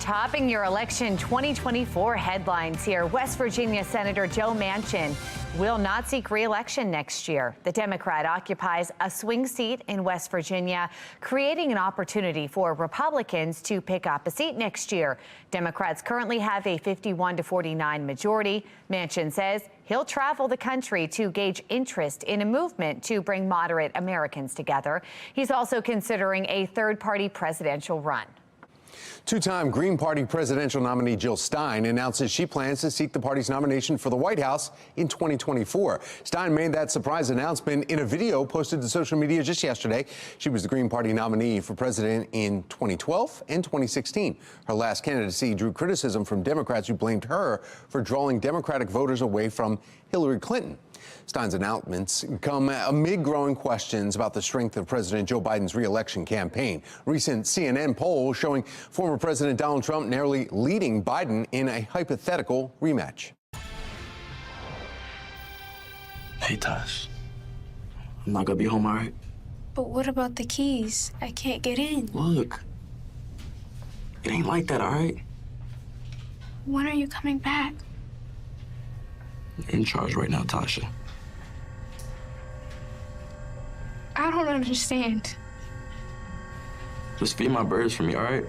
Topping your election 2024 headlines here, West Virginia Senator Joe Manchin will not seek re-election next year. The Democrat occupies a swing seat in West Virginia, creating an opportunity for Republicans to pick up a seat next year. Democrats currently have a 51-49 majority. Manchin says he'll travel the country to gauge interest in a movement to bring moderate Americans together. He's also considering a third-party presidential run. Two-time Green Party presidential nominee Jill Stein announces she plans to seek the party's nomination for the White House in 2024. Stein made that surprise announcement in a video posted to social media just yesterday. She was the Green Party nominee for president in 2012 and 2016. Her last candidacy drew criticism from Democrats who blamed her for drawing Democratic voters away from Hillary Clinton. Stein's announcements come amid growing questions about the strength of President Joe Biden's re-election campaign. Recent CNN poll showing former President Donald Trump narrowly leading Biden in a hypothetical rematch. Hey, Tosh. I'm not gonna be home, all right? But what about the keys? I can't get in. Look, it ain't like that, all right? When are you coming back? You're in charge right now, Tasha. I don't understand. Just feed my birds for me, all right?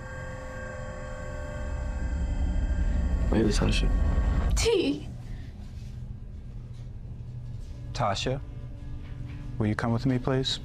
Later, Tasha. T. Tasha, will you come with me, please?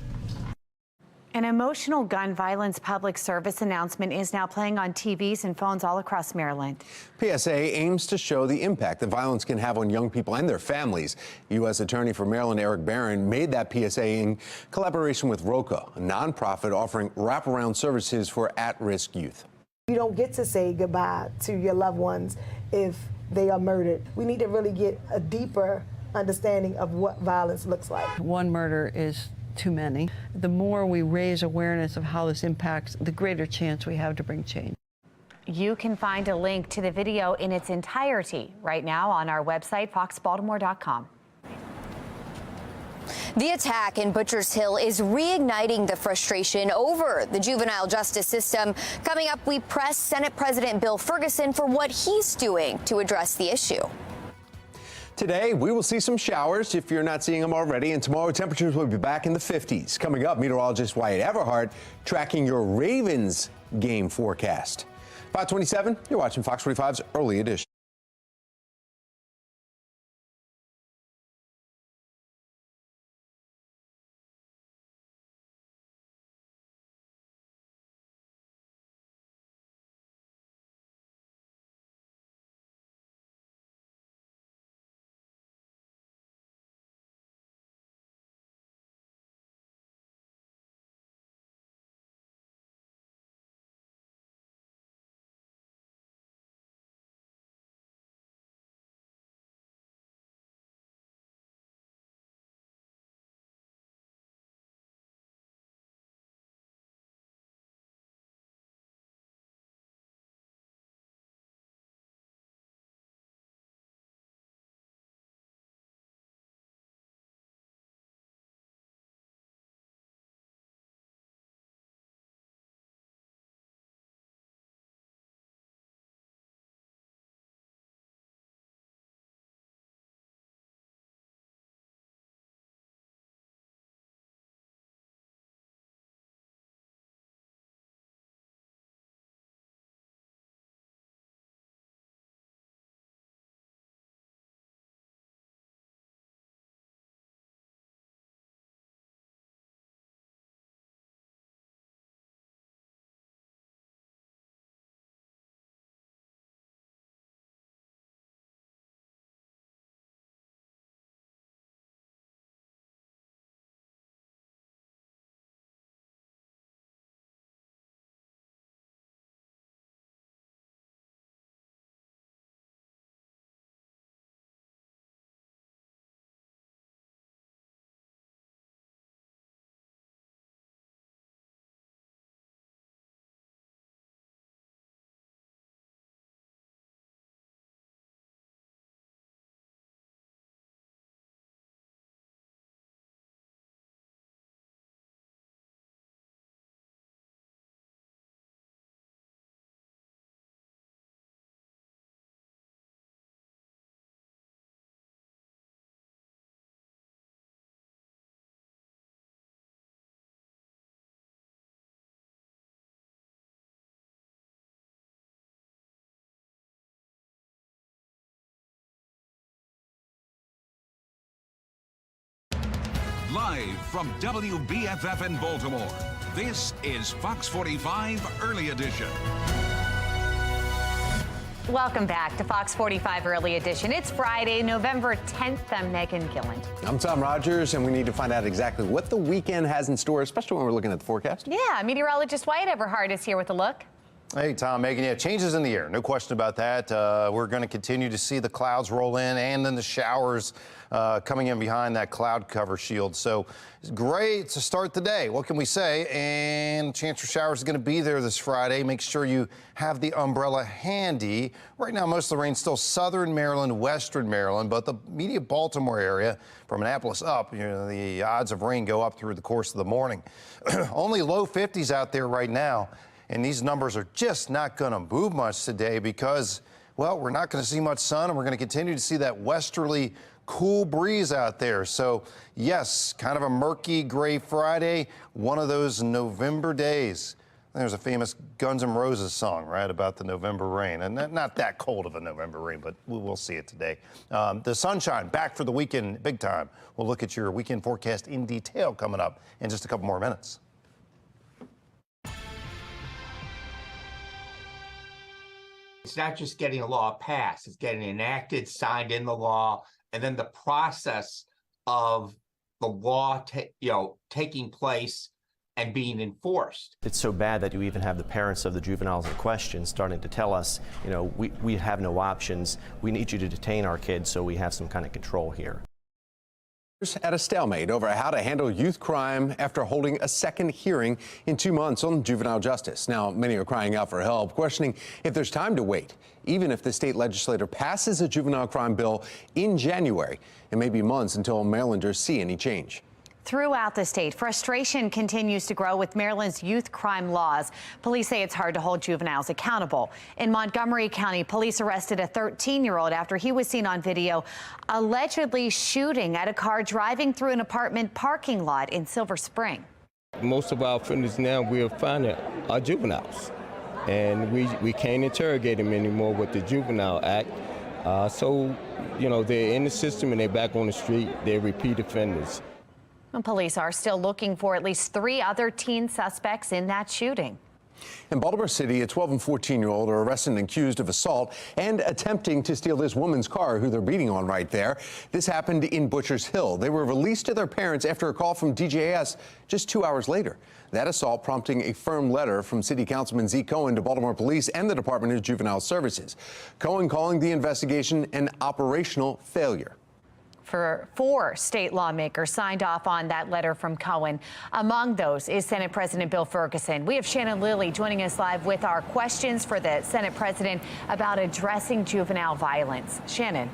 An emotional gun violence public service announcement is now playing on TVs and phones all across Maryland. PSA aims to show the impact that violence can have on young people and their families. U.S. Attorney for Maryland Eric Barron made that PSA in collaboration with ROCA, a nonprofit offering wraparound services for at-risk youth. You don't get to say goodbye to your loved ones if they are murdered. We need to really get a deeper understanding of what violence looks like. One murder is too many. The more we raise awareness of how this impacts, the greater chance we have to bring change. You can find a link to the video in its entirety right now on our website, foxbaltimore.com. The attack in Butchers Hill is reigniting the frustration over the juvenile justice system. Coming up, we press Senate President Bill Ferguson for what he's doing to address the issue. Today, we will see some showers if you're not seeing them already, and tomorrow temperatures will be back in the 50s. Coming up, meteorologist Wyatt Everhart tracking your Ravens game forecast. 527, you're watching Fox 45's Early Edition. Live from WBFF in Baltimore, this is Fox 45 Early Edition. Welcome back to Fox 45 Early Edition. It's Friday, November 10th. I'm Megan Gilland. I'm Tom Rogers, and we need to find out exactly what the weekend has in store, especially when we're looking at the forecast. Yeah, meteorologist Wyatt Everhart is here with a look. Hey, Tom, Megan, yeah, changes in the air, no question about that. We're going to continue to see the clouds roll in and then the showers coming in behind that cloud cover shield. So it's great to start the day. What can we say? And chance for showers is going to be there this Friday. Make sure you have the umbrella handy. Right now, most of the rain still southern Maryland, western Maryland, but the immediate Baltimore area from Annapolis up, you know, the odds of rain go up through the course of the morning. Only low 50s out there right now. And these numbers are just not going to move much today because, well, we're not going to see much sun, and we're going to continue to see that westerly cool breeze out there. So, yes, kind of a murky gray Friday, one of those November days. There's a famous Guns N' Roses song, right, about the November rain. And not that cold of a November rain, but we'll see it today. The sunshine back for the weekend big time. We'll look at your weekend forecast in detail coming up in just a couple more minutes. It's not just getting a law passed, it's getting enacted, signed in the law, and then the process of the law taking place and being enforced. It's so bad that you even have the parents of the juveniles in question starting to tell us, we have no options. We need you to detain our kids so we have some kind of control here. At a stalemate over how to handle youth crime after holding a second hearing in 2 months on juvenile justice. Now, many are crying out for help, questioning if there's time to wait, even if the state legislature passes a juvenile crime bill in January. It may be months until Marylanders see any change. Throughout the state, frustration continues to grow with Maryland's youth crime laws. Police say it's hard to hold juveniles accountable. In Montgomery County, police arrested a 13-year-old after he was seen on video allegedly shooting at a car driving through an apartment parking lot in Silver Spring. Most of our offenders now we're finding are juveniles, and we can't interrogate them anymore with the Juvenile Act. So, they're in the system and they're back on the street. They're repeat offenders. Police are still looking for at least 3 other teen suspects in that shooting. In Baltimore City, a 12 and 14-year-old are arrested and accused of assault and attempting to steal this woman's car, who they're beating on right there. This happened in Butchers Hill. They were released to their parents after a call from DJS just 2 hours later. That assault prompting a firm letter from City Councilman Zeke Cohen to Baltimore Police and the Department of Juvenile Services. Cohen calling the investigation an operational failure. 4 state lawmakers signed off on that letter from Cohen. Among those is Senate President Bill Ferguson. We have Shannon Lilly joining us live with our questions for the Senate President about addressing juvenile violence. Shannon.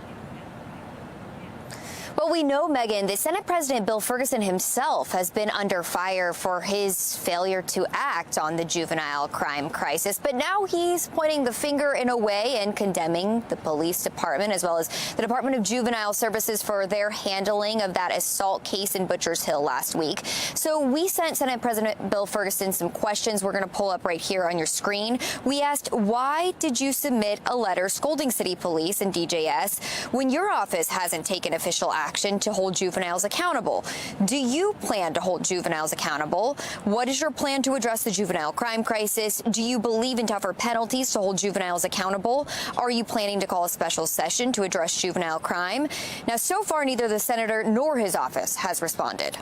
Well, we know, Megan, that Senate President Bill Ferguson himself has been under fire for his failure to act on the juvenile crime crisis. But now he's pointing the finger in a way and condemning the police department as well as the Department of Juvenile Services for their handling of that assault case in Butchers Hill last week. So we sent Senate President Bill Ferguson some questions we're going to pull up right here on your screen. We asked, why did you submit a letter scolding city police and DJS when your office hasn't taken official action to hold juveniles accountable? Do you plan to hold juveniles accountable? What is your plan to address the juvenile crime crisis? Do you believe in tougher penalties to hold juveniles accountable? Are you planning to call a special session to address juvenile crime? Now, so far, neither the senator nor his office has responded.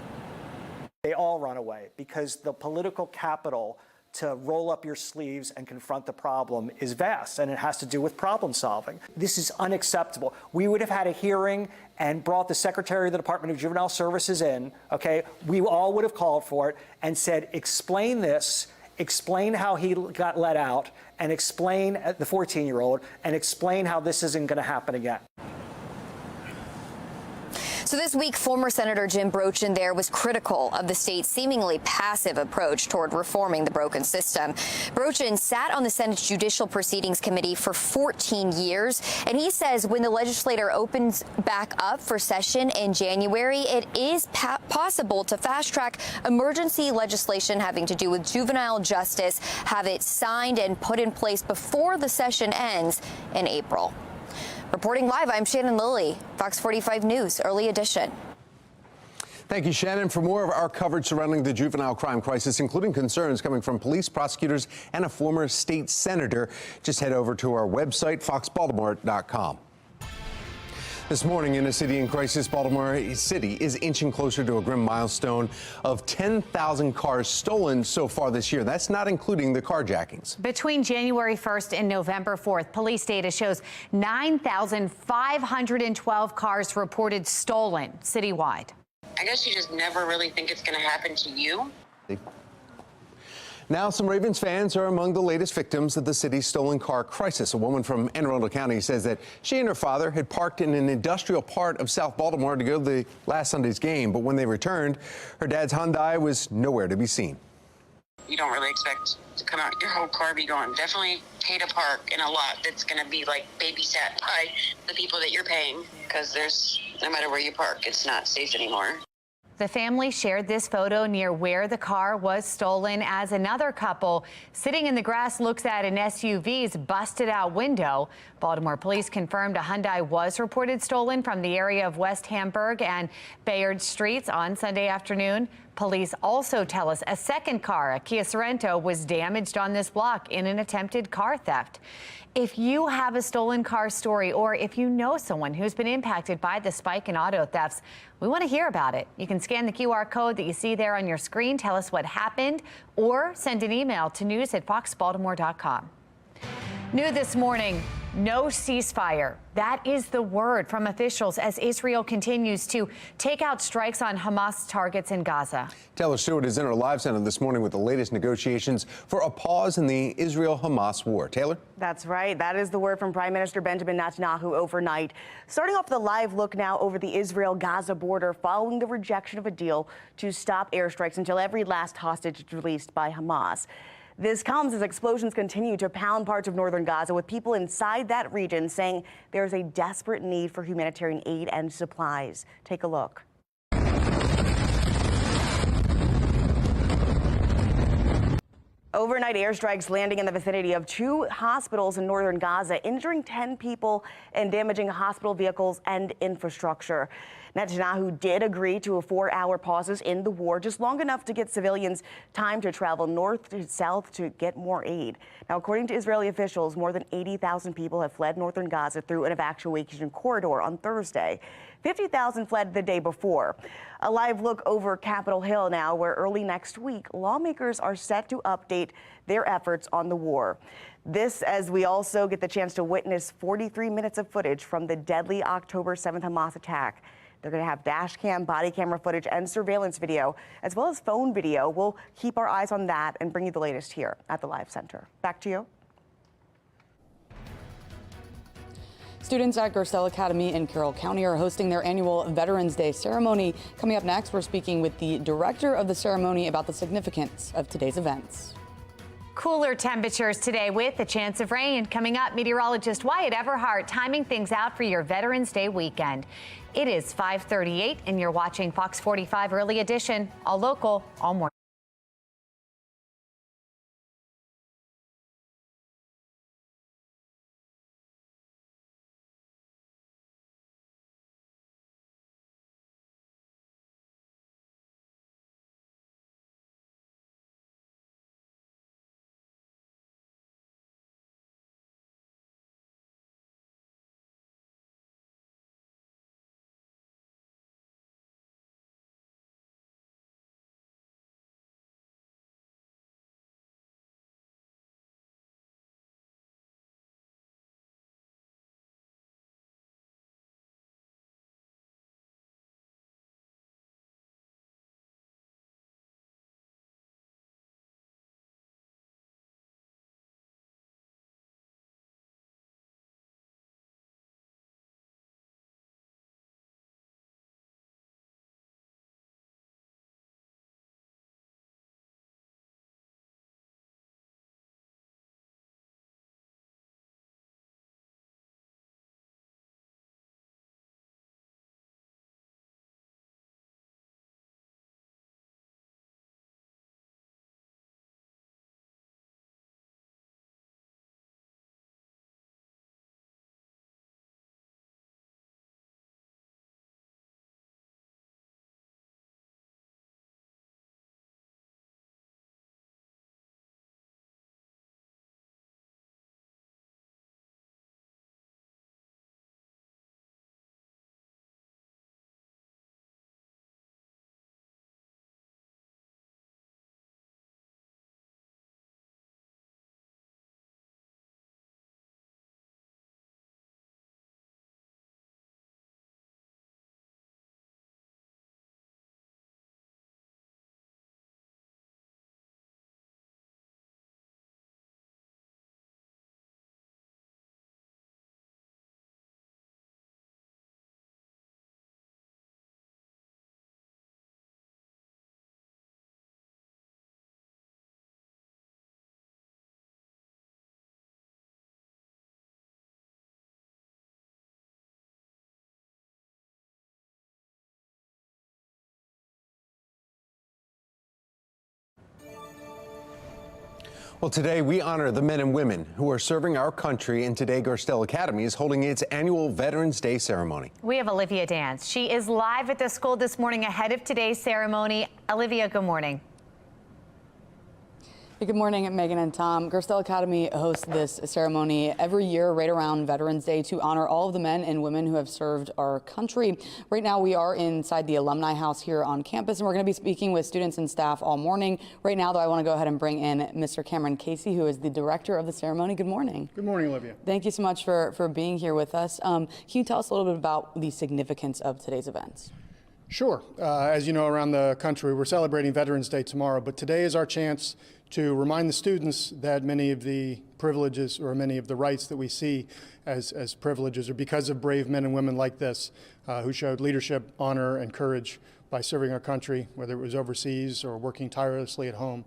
They all run away because the political capital to roll up your sleeves and confront the problem is vast, and it has to do with problem solving. This is unacceptable. We would have had a hearing and brought the Secretary of the Department of Juvenile Services in, okay? We all would have called for it and said, explain this, explain how he got let out, and explain the 14-year-old, and explain how this isn't going to happen again. So this week, former Senator Jim Brochin there was critical of the state's seemingly passive approach toward reforming the broken system. Brochin sat on the Senate's Judicial Proceedings Committee for 14 years, and he says when the legislature opens back up for session in January, it is possible to fast-track emergency legislation having to do with juvenile justice, have it signed and put in place before the session ends in April. Reporting live, I'm Shannon Lilly, Fox 45 News, Early Edition. Thank you, Shannon. For more of our coverage surrounding the juvenile crime crisis, including concerns coming from police, prosecutors, and a former state senator, just head over to our website, foxbaltimore.com. This morning in a city in crisis, Baltimore City is inching closer to a grim milestone of 10,000 cars stolen so far this year. That's not including the carjackings. Between January 1st and November 4th, police data shows 9,512 cars reported stolen citywide. I guess you just never really think it's going to happen to you. Now, some Ravens fans are among the latest victims of the city's stolen car crisis. A woman from Anne Arundel County says that she and her father had parked in an industrial part of South Baltimore to go to the last Sunday's game. But when they returned, her dad's Hyundai was nowhere to be seen. You don't really expect to come out your whole car be gone. Definitely pay to park in a lot that's going to be like babysat by the people that you're paying, because there's no matter where you park, it's not safe anymore. The family shared this photo near where the car was stolen as another couple sitting in the grass looks at an SUV's busted out window. Baltimore police confirmed a Hyundai was reported stolen from the area of West Hamburg and Bayard Streets on Sunday afternoon. Police also tell us a second car, a Kia Sorento, was damaged on this block in an attempted car theft. If you have a stolen car story, or if you know someone who's been impacted by the spike in auto thefts, we want to hear about it. You can scan the QR code that you see there on your screen, tell us what happened, or send an email to news@foxbaltimore.com. New this morning, no ceasefire. That is the word from officials as Israel continues to take out strikes on Hamas targets in Gaza. Taylor Stewart is in our live center this morning with the latest negotiations for a pause in the Israel-Hamas war. Taylor? That's right. That is the word from Prime Minister Benjamin Netanyahu overnight. Starting off the live look now over the Israel-Gaza border following the rejection of a deal to stop airstrikes until every last hostage is released by Hamas. This comes as explosions continue to pound parts of northern Gaza, with people inside that region saying there's a desperate need for humanitarian aid and supplies. Take a look. Overnight airstrikes landing in the vicinity of 2 hospitals in northern Gaza, injuring 10 people and damaging hospital vehicles and infrastructure. Netanyahu did agree to a 4-hour pauses in the war, just long enough to get civilians time to travel north to south to get more aid. Now, according to Israeli officials, more than 80,000 people have fled northern Gaza through an evacuation corridor on Thursday. 50,000 fled the day before. A live look over Capitol Hill now, where early next week, lawmakers are set to update their efforts on the war. This as we also get the chance to witness 43 minutes of footage from the deadly October 7th Hamas attack. They're going to have dash cam, body camera footage, and surveillance video, as well as phone video. We'll keep our eyes on that and bring you the latest here at the Live Center. Back to you. Students at Gerstell Academy in Carroll County are hosting their annual Veterans Day ceremony. Coming up next, we're speaking with the director of the ceremony about the significance of today's events. Cooler temperatures today with a chance of rain. Coming up, meteorologist Wyatt Everhart timing things out for your Veterans Day weekend. It is 5:38 and you're watching Fox 45 Early Edition, all local, all morning. Well, today we honor the men and women who are serving our country, and today Gerstell Academy is holding its annual Veterans Day ceremony. We have Olivia Dance. She is live at the school this morning ahead of today's ceremony. Olivia, good morning. Good morning, Megan and Tom. Gerstell Academy hosts this ceremony every year right around Veterans Day to honor all of the men and women who have served our country. Right now we are inside the Alumni House here on campus, and we're going to be speaking with students and staff all morning. Right now, though, I want to go ahead and bring in Mr. Cameron Casey, who is the director of the ceremony. Good morning. Good morning, Olivia. Thank you so much for being here with us. Can you tell us a little bit about the significance of today's events? Sure. As you know, around the country, we're celebrating Veterans Day tomorrow, but today is our chance to remind the students that many of the privileges or many of the rights that we see as privileges are because of brave men and women like this who showed leadership, honor, and courage by serving our country, whether it was overseas or working tirelessly at home.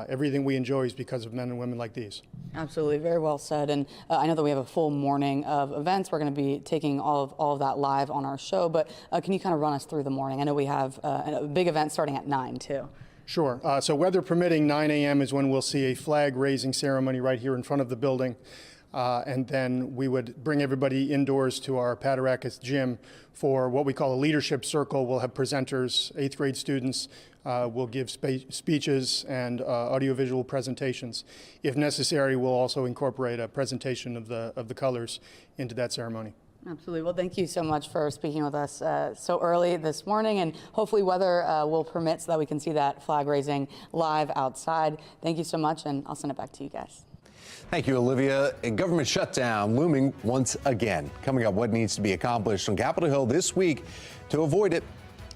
Everything we enjoy is because of men and women like these. Absolutely, very well said. And I know that we have a full morning of events. We're going to be taking all of that live on our show, but can you kind of run us through the morning? I know we have a big event starting at 9 too. Sure. So weather permitting, 9 a.m. is when we'll see a flag raising ceremony right here in front of the building. And then we would bring everybody indoors to our Pataracus gym for what we call a leadership circle. We'll have presenters, 8th grade students. We'll give speeches and audiovisual presentations. If necessary, we'll also incorporate a presentation of the colors into that ceremony. Absolutely. Well, thank you so much for speaking with us so early this morning, and hopefully weather will permit so that we can see that flag raising live outside. Thank you so much, and I'll send it back to you guys. Thank you, Olivia. A government shutdown looming once again. Coming up, what needs to be accomplished on Capitol Hill this week to avoid it.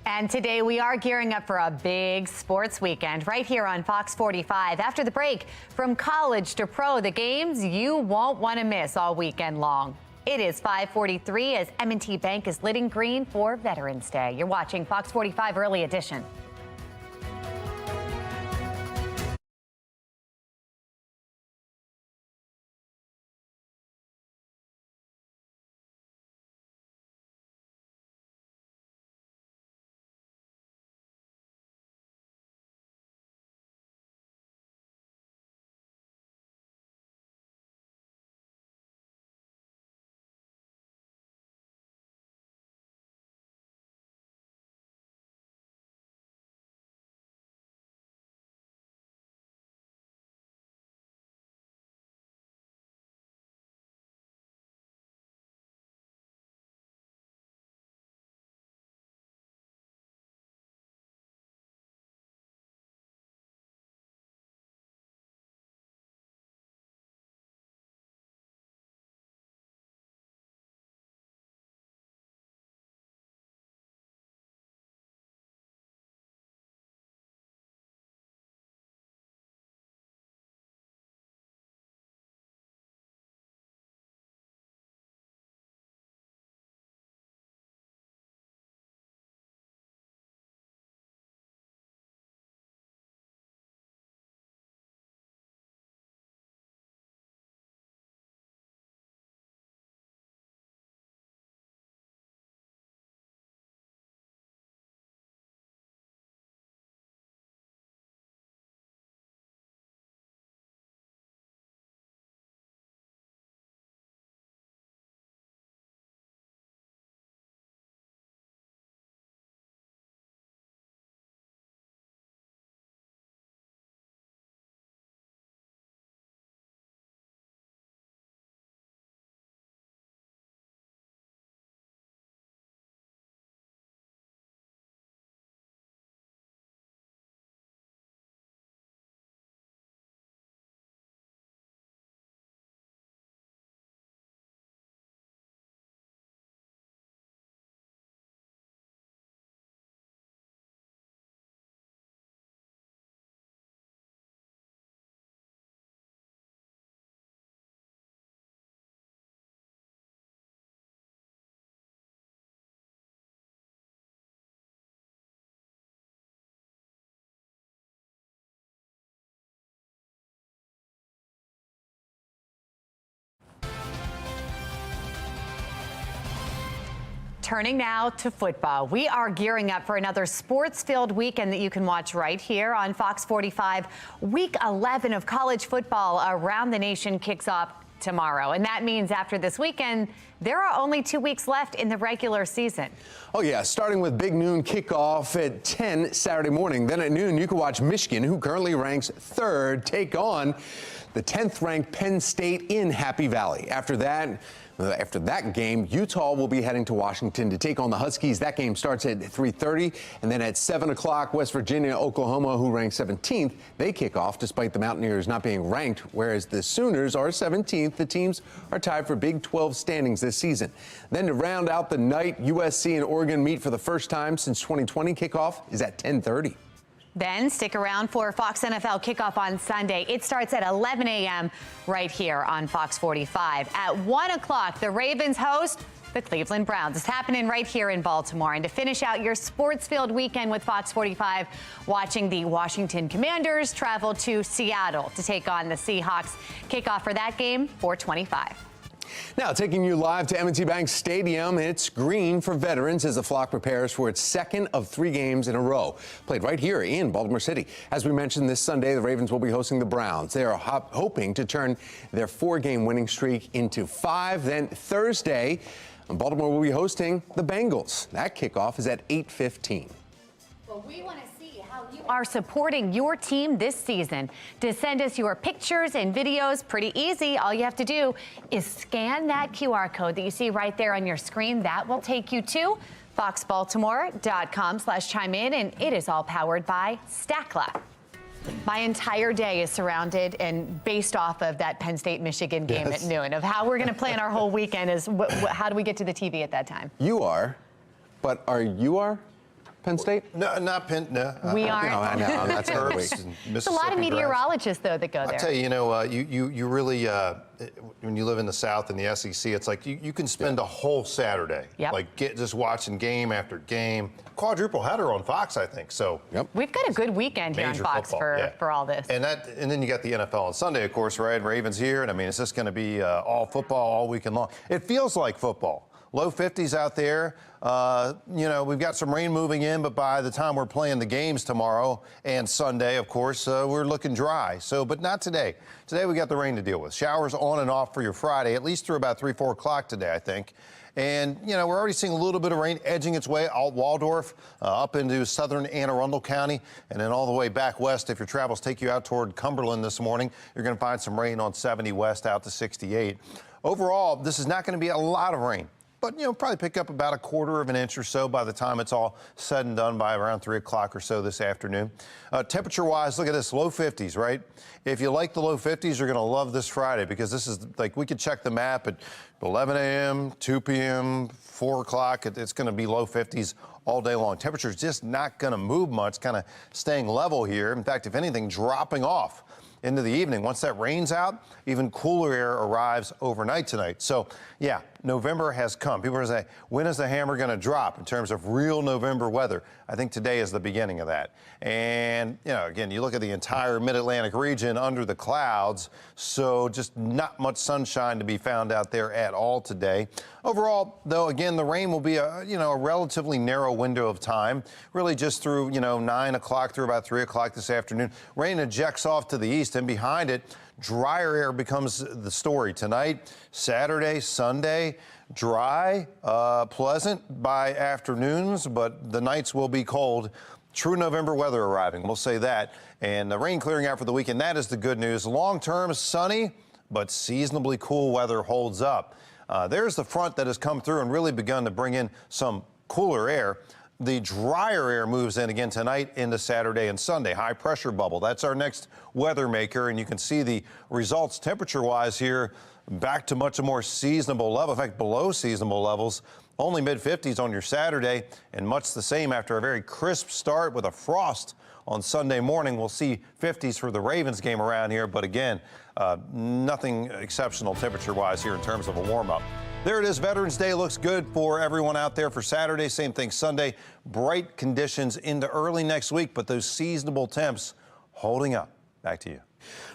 And today we are gearing up for a big sports weekend right here on Fox 45. After the break, from college to pro, the games you won't want to miss all weekend long. It is 5:43 as M&T Bank is lit in green for Veterans Day. You're watching Fox 45 Early Edition. Turning now to football. We are gearing up for another sports-filled weekend that you can watch right here on Fox 45. Week 11 of college football around the nation kicks off tomorrow. And that means after this weekend, there are only 2 weeks left in the regular season. Oh, yeah, starting with big noon kickoff at 10 Saturday morning. Then at noon, you can watch Michigan, who currently ranks 3rd, take on the 10th-ranked Penn State in Happy Valley. After that game, Utah will be heading to Washington to take on the Huskies. That game starts at 3:30, and then at 7 o'clock, West Virginia, Oklahoma, who ranks 17th, they kick off despite the Mountaineers not being ranked, whereas the Sooners are 17th. The teams are tied for Big 12 standings this season. Then to round out the night, USC and Oregon meet for the first time since 2020. Kickoff is at 10:30. Then stick around for Fox NFL kickoff on Sunday. It starts at 11 a.m. right here on Fox 45. At 1 o'clock, the Ravens host the Cleveland Browns. It's happening right here in Baltimore. And to finish out your sports-filled weekend with Fox 45, watching the Washington Commanders travel to Seattle to take on the Seahawks. Kickoff for that game, 4:25. Now, taking you live to M&T Bank Stadium, it's green for veterans as the Flock prepares for its second of 3 games in a row, played right here in Baltimore City. As we mentioned, this Sunday, the Ravens will be hosting the Browns. They are hoping to turn their 4-game winning streak into 5. Then Thursday, Baltimore will be hosting the Bengals. That kickoff is at 8:15. Well, we want to see how you are supporting your team this season. To send us your pictures and videos, pretty easy. All you have to do is scan that QR code that you see right there on your screen. That will take you to foxbaltimore.com/chime in, and it is all powered by Stackla. My entire day is surrounded and based off of that Penn State-Michigan game at noon, of how we're going to plan our whole weekend is how do we get to the TV at that time? You are, but are Penn State? No, not Penn. No, we aren't. No, I know. That's every week. It's a lot of meteorologists, though, that go there. I tell you, you really, when you live in the South and the SEC, it's like you can spend a whole Saturday, just watching game after game. Quadruple header on Fox, I think. So we've got a good weekend here on Fox for all this. And then you got the NFL on Sunday, of course, right? Ravens here, and I mean, it's just going to be all football all weekend long. It feels like football. Low 50s out there. We've got some rain moving in, but by the time we're playing the games tomorrow and Sunday, of course, we're looking dry. But not today. Today we got the rain to deal with. Showers on and off for your Friday, at least through about 3-4 o'clock today, I think. And, we're already seeing a little bit of rain edging its way out Waldorf, up into southern Anne Arundel County, and then all the way back west. If your travels take you out toward Cumberland this morning, you're going to find some rain on 70 west out to 68. Overall, this is not going to be a lot of rain. But, probably pick up about 1/4 of an inch or so by the time it's all said and done by around 3 o'clock or so this afternoon. Temperature-wise, look at this, low 50s, right? If you like the low 50s, you're going to love this Friday because this is like we could check the map at 11 a.m., 2 p.m., 4 o'clock. It's going to be low 50s all day long. Temperature's just not going to move much, kind of staying level here. In fact, if anything, dropping off into the evening. Once that rain's out, even cooler air arrives overnight tonight. So, yeah, November has come. People are saying, when is the hammer going to drop in terms of real November weather? I think today is the beginning of that. And, again, you look at the entire mid-Atlantic region under the clouds, so just not much sunshine to be found out there at all today. Overall, though, again, the rain will be a relatively narrow window of time, really just through, 9 o'clock through about 3 o'clock this afternoon. Rain ejects off to the east, and behind it, drier air becomes the story tonight, Saturday, Sunday. Dry, pleasant by afternoons, but the nights will be cold. True November weather arriving, we'll say that. And the rain clearing out for the weekend, that is the good news. Long-term, sunny, but seasonably cool weather holds up. There's the front that has come through and really begun to bring in some cooler air. The drier air moves in again tonight into Saturday and Sunday. High pressure bubble, that's our next weather maker, and you can see the results temperature-wise here back to much more seasonable level. In fact, below seasonable levels. Only mid-50s on your Saturday, and much the same after a very crisp start with a frost on Sunday morning. We'll see 50s for the Ravens game around here, but again, nothing exceptional temperature-wise here in terms of a warm-up. There it is. Veterans Day looks good for everyone out there for Saturday. Same thing Sunday. Bright conditions into early next week, but those seasonable temps holding up. Back to you.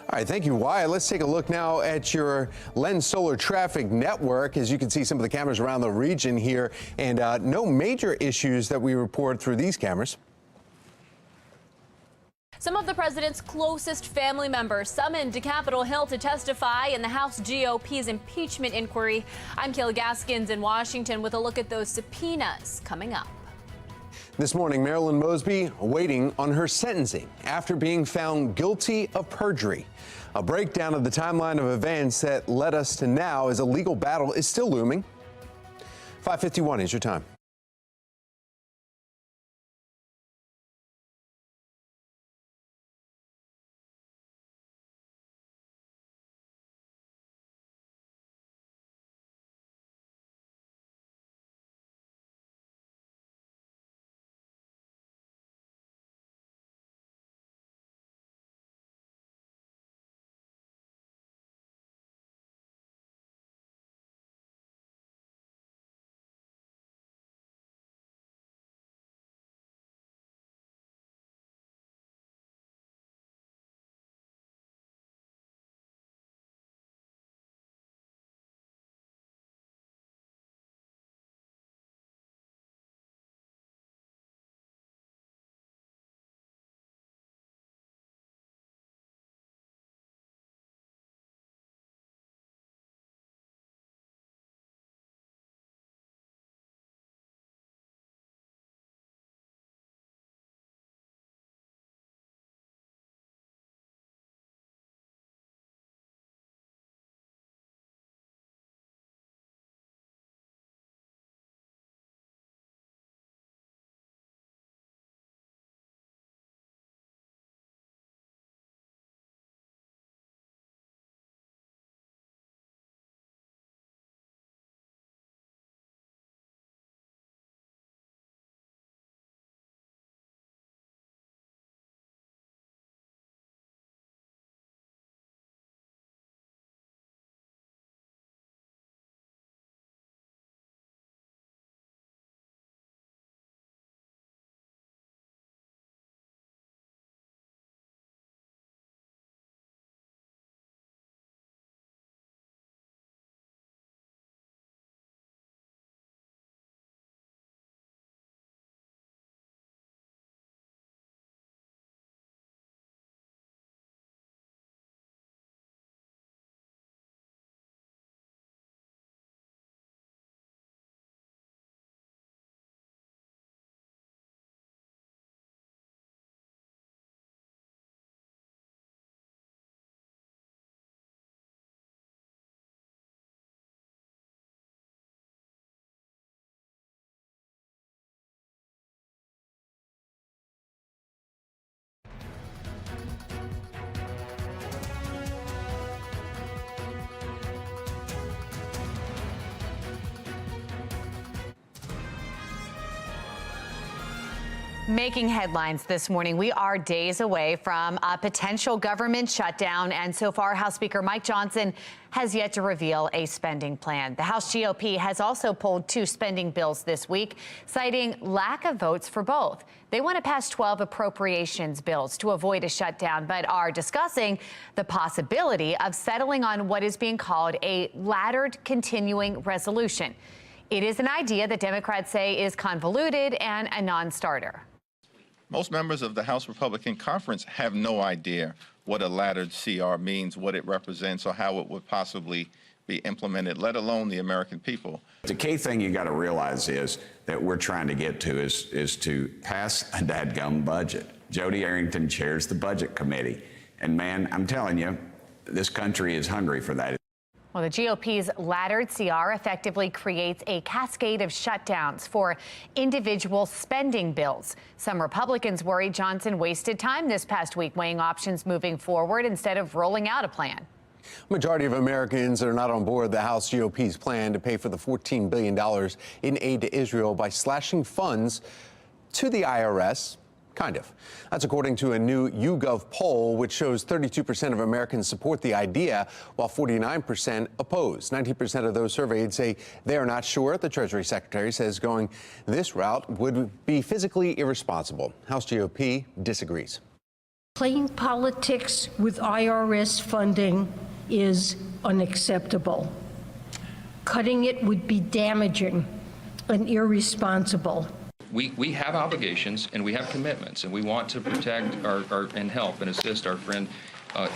All right, thank you, Wyatt. Let's take a look now at your Lens Solar Traffic Network. As you can see, some of the cameras around the region here, and no major issues that we report through these cameras. Some of the president's closest family members summoned to Capitol Hill to testify in the House GOP's impeachment inquiry. I'm Kayla Gaskins in Washington with a look at those subpoenas coming up. This morning, Marilyn Mosby waiting on her sentencing after being found guilty of perjury. A breakdown of the timeline of events that led us to now as a legal battle is still looming. 5:51 is your time. Making headlines this morning, we are days away from a potential government shutdown, and so far House Speaker Mike Johnson has yet to reveal a spending plan. The House GOP has also pulled 2 spending bills this week, citing lack of votes for both. They want to pass 12 appropriations bills to avoid a shutdown, but are discussing the possibility of settling on what is being called a laddered continuing resolution. It is an idea that Democrats say is convoluted and a non-starter. Most members of the House Republican Conference have no idea what a laddered CR means, what it represents, or how it would possibly be implemented, let alone the American people. The key thing you got to realize is that we're trying to get to is to pass a dadgum budget. Jody Arrington chairs the Budget Committee. And man, I'm telling you, this country is hungry for that. Well, the GOP's laddered CR effectively creates a cascade of shutdowns for individual spending bills. Some Republicans worry Johnson wasted time this past week weighing options moving forward instead of rolling out a plan. Majority of Americans are not on board the House GOP's plan to pay for the $14 billion in aid to Israel by slashing funds to the IRS. Kind of. That's according to a new YouGov poll, which shows 32% of Americans support the idea, while 49% oppose. 19% of those surveyed say they are not sure. The Treasury Secretary says going this route would be physically irresponsible. House GOP disagrees. Playing politics with IRS funding is unacceptable. Cutting it would be damaging and irresponsible. We have obligations and we have commitments, and we want to protect and help and assist our friend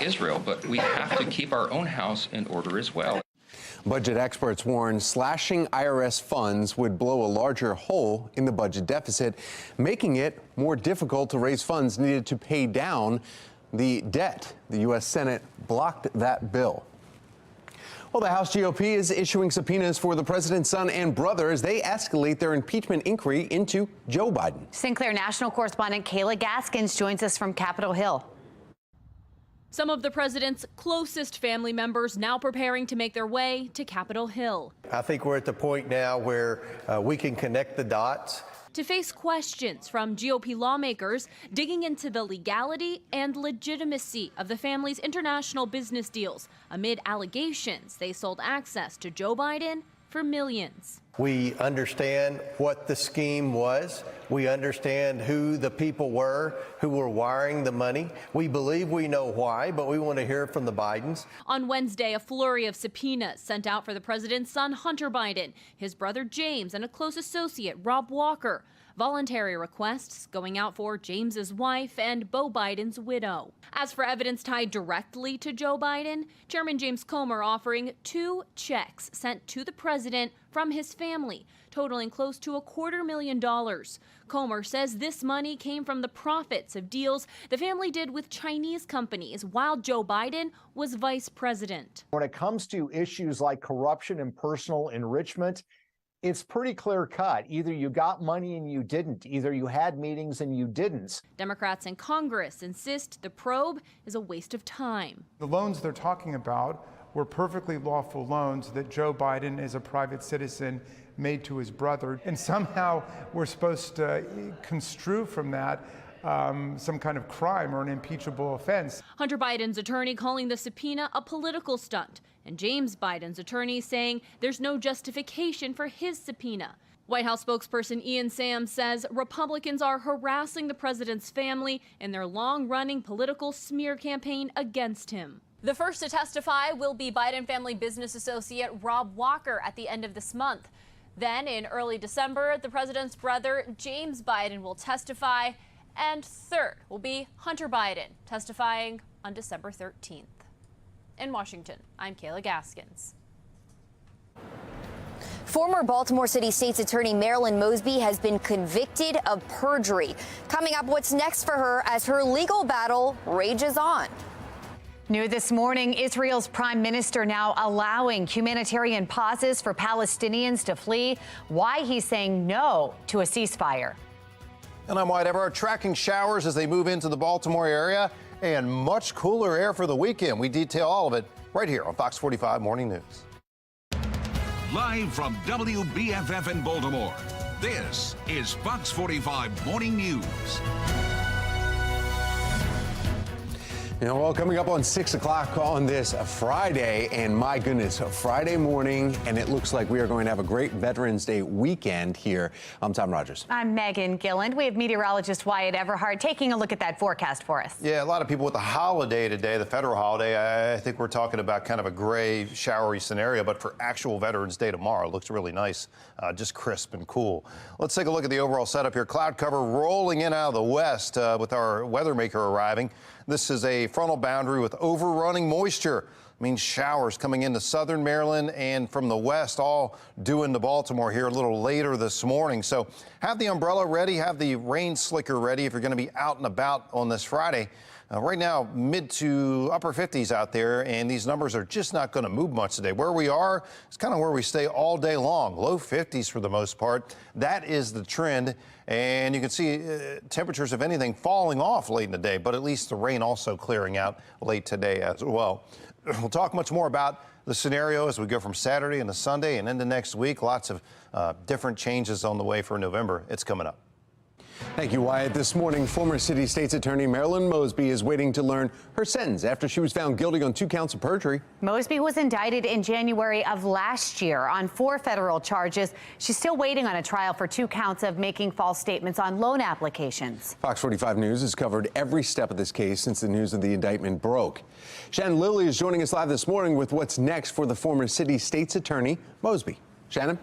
Israel, but we have to keep our own house in order as well. Budget experts warn slashing IRS funds would blow a larger hole in the budget deficit, making it more difficult to raise funds needed to pay down the debt. The U.S. Senate blocked that bill. Well, the House GOP is issuing subpoenas for the president's son and brother as they escalate their impeachment inquiry into Joe Biden. Sinclair national correspondent Kayla Gaskins joins us from Capitol Hill. Some of the president's closest family members now preparing to make their way to Capitol Hill. I think we're at the point now where we can connect the dots. To face questions from GOP lawmakers digging into the legality and legitimacy of the family's international business deals amid allegations they sold access to Joe Biden for millions. We understand what the scheme was. We understand who the people were who were wiring the money. We believe we know why, but we want to hear from the Bidens. On Wednesday, a flurry of subpoenas sent out for the president's son, Hunter Biden, his brother James, and a close associate, Rob Walker. Voluntary requests going out for James's wife and Beau Biden's widow. As for evidence tied directly to Joe Biden, Chairman James Comer offering 2 checks sent to the president from his family, totaling close to $250,000. Comer says this money came from the profits of deals the family did with Chinese companies while Joe Biden was vice president. When it comes to issues like corruption and personal enrichment, it's pretty clear cut. Either you got money and you didn't. Either you had meetings and you didn't. Democrats in Congress insist the probe is a waste of time. The loans they're talking about were perfectly lawful loans that Joe Biden, as a private citizen, made to his brother. And somehow we're supposed to construe from that some kind of crime or an impeachable offense. Hunter Biden's attorney calling the subpoena a political stunt, and James Biden's attorney saying there's no justification for his subpoena. White House spokesperson Ian Sams says Republicans are harassing the president's family in their long-running political smear campaign against him. The first to testify will be Biden family business associate Rob Walker at the end of this month. Then in early December, the president's brother James Biden will testify. And third will be Hunter Biden, testifying on December 13th. In Washington, I'm Kayla Gaskins. Former Baltimore City State's Attorney Marilyn Mosby has been convicted of perjury. Coming up, what's next for her as her legal battle rages on. New this morning, Israel's prime minister now allowing humanitarian pauses for Palestinians to flee. Why he's saying no to a ceasefire. And I'm Wyatt Everett. Tracking showers as they move into the Baltimore area and much cooler air for the weekend. We detail all of it right here on Fox 45 Morning News. Live from WBFF in Baltimore, this is Fox 45 Morning News. You know, well, coming up on 6 o'clock on this Friday, and my goodness, Friday morning, and it looks like we are going to have a great Veterans Day weekend here. I'm Tom Rogers. I'm Megan Gilland. We have meteorologist Wyatt Everhart taking a look at that forecast for us. Yeah, a lot of people with the holiday today, the federal holiday. I think we're talking about kind of a gray, showery scenario, but for actual Veterans Day tomorrow, it looks really nice, just crisp and cool. Let's take a look at the overall setup here. Cloud cover rolling in out of the west with our weather maker arriving. This is a frontal boundary with overrunning moisture. Means showers coming into southern Maryland and from the west, all due into Baltimore here a little later this morning. So have the umbrella ready, have the rain slicker ready if you're going to be out and about on this Friday. Right now, mid to upper 50s out there, and these numbers are just not going to move much today. Where we are is kind of where we stay all day long, low 50s for the most part. That is the trend, and you can see temperatures, if anything, falling off late in the day, but at least the rain also clearing out late today as well. We'll talk much more about the scenario as we go from Saturday into Sunday and into next week. Lots of different changes on the way for November. It's coming up. Thank you, Wyatt. This morning, former city state's attorney Marilyn Mosby is waiting to learn her sentence after she was found guilty on 2 counts of perjury. Mosby was indicted in January of last year on 4 federal charges. She's still waiting on a trial for 2 counts of making false statements on loan applications. Fox 45 News has covered every step of this case since the news of the indictment broke. Shannon Lilly is joining us live this morning with what's next for the former city state's attorney Mosby. Shannon?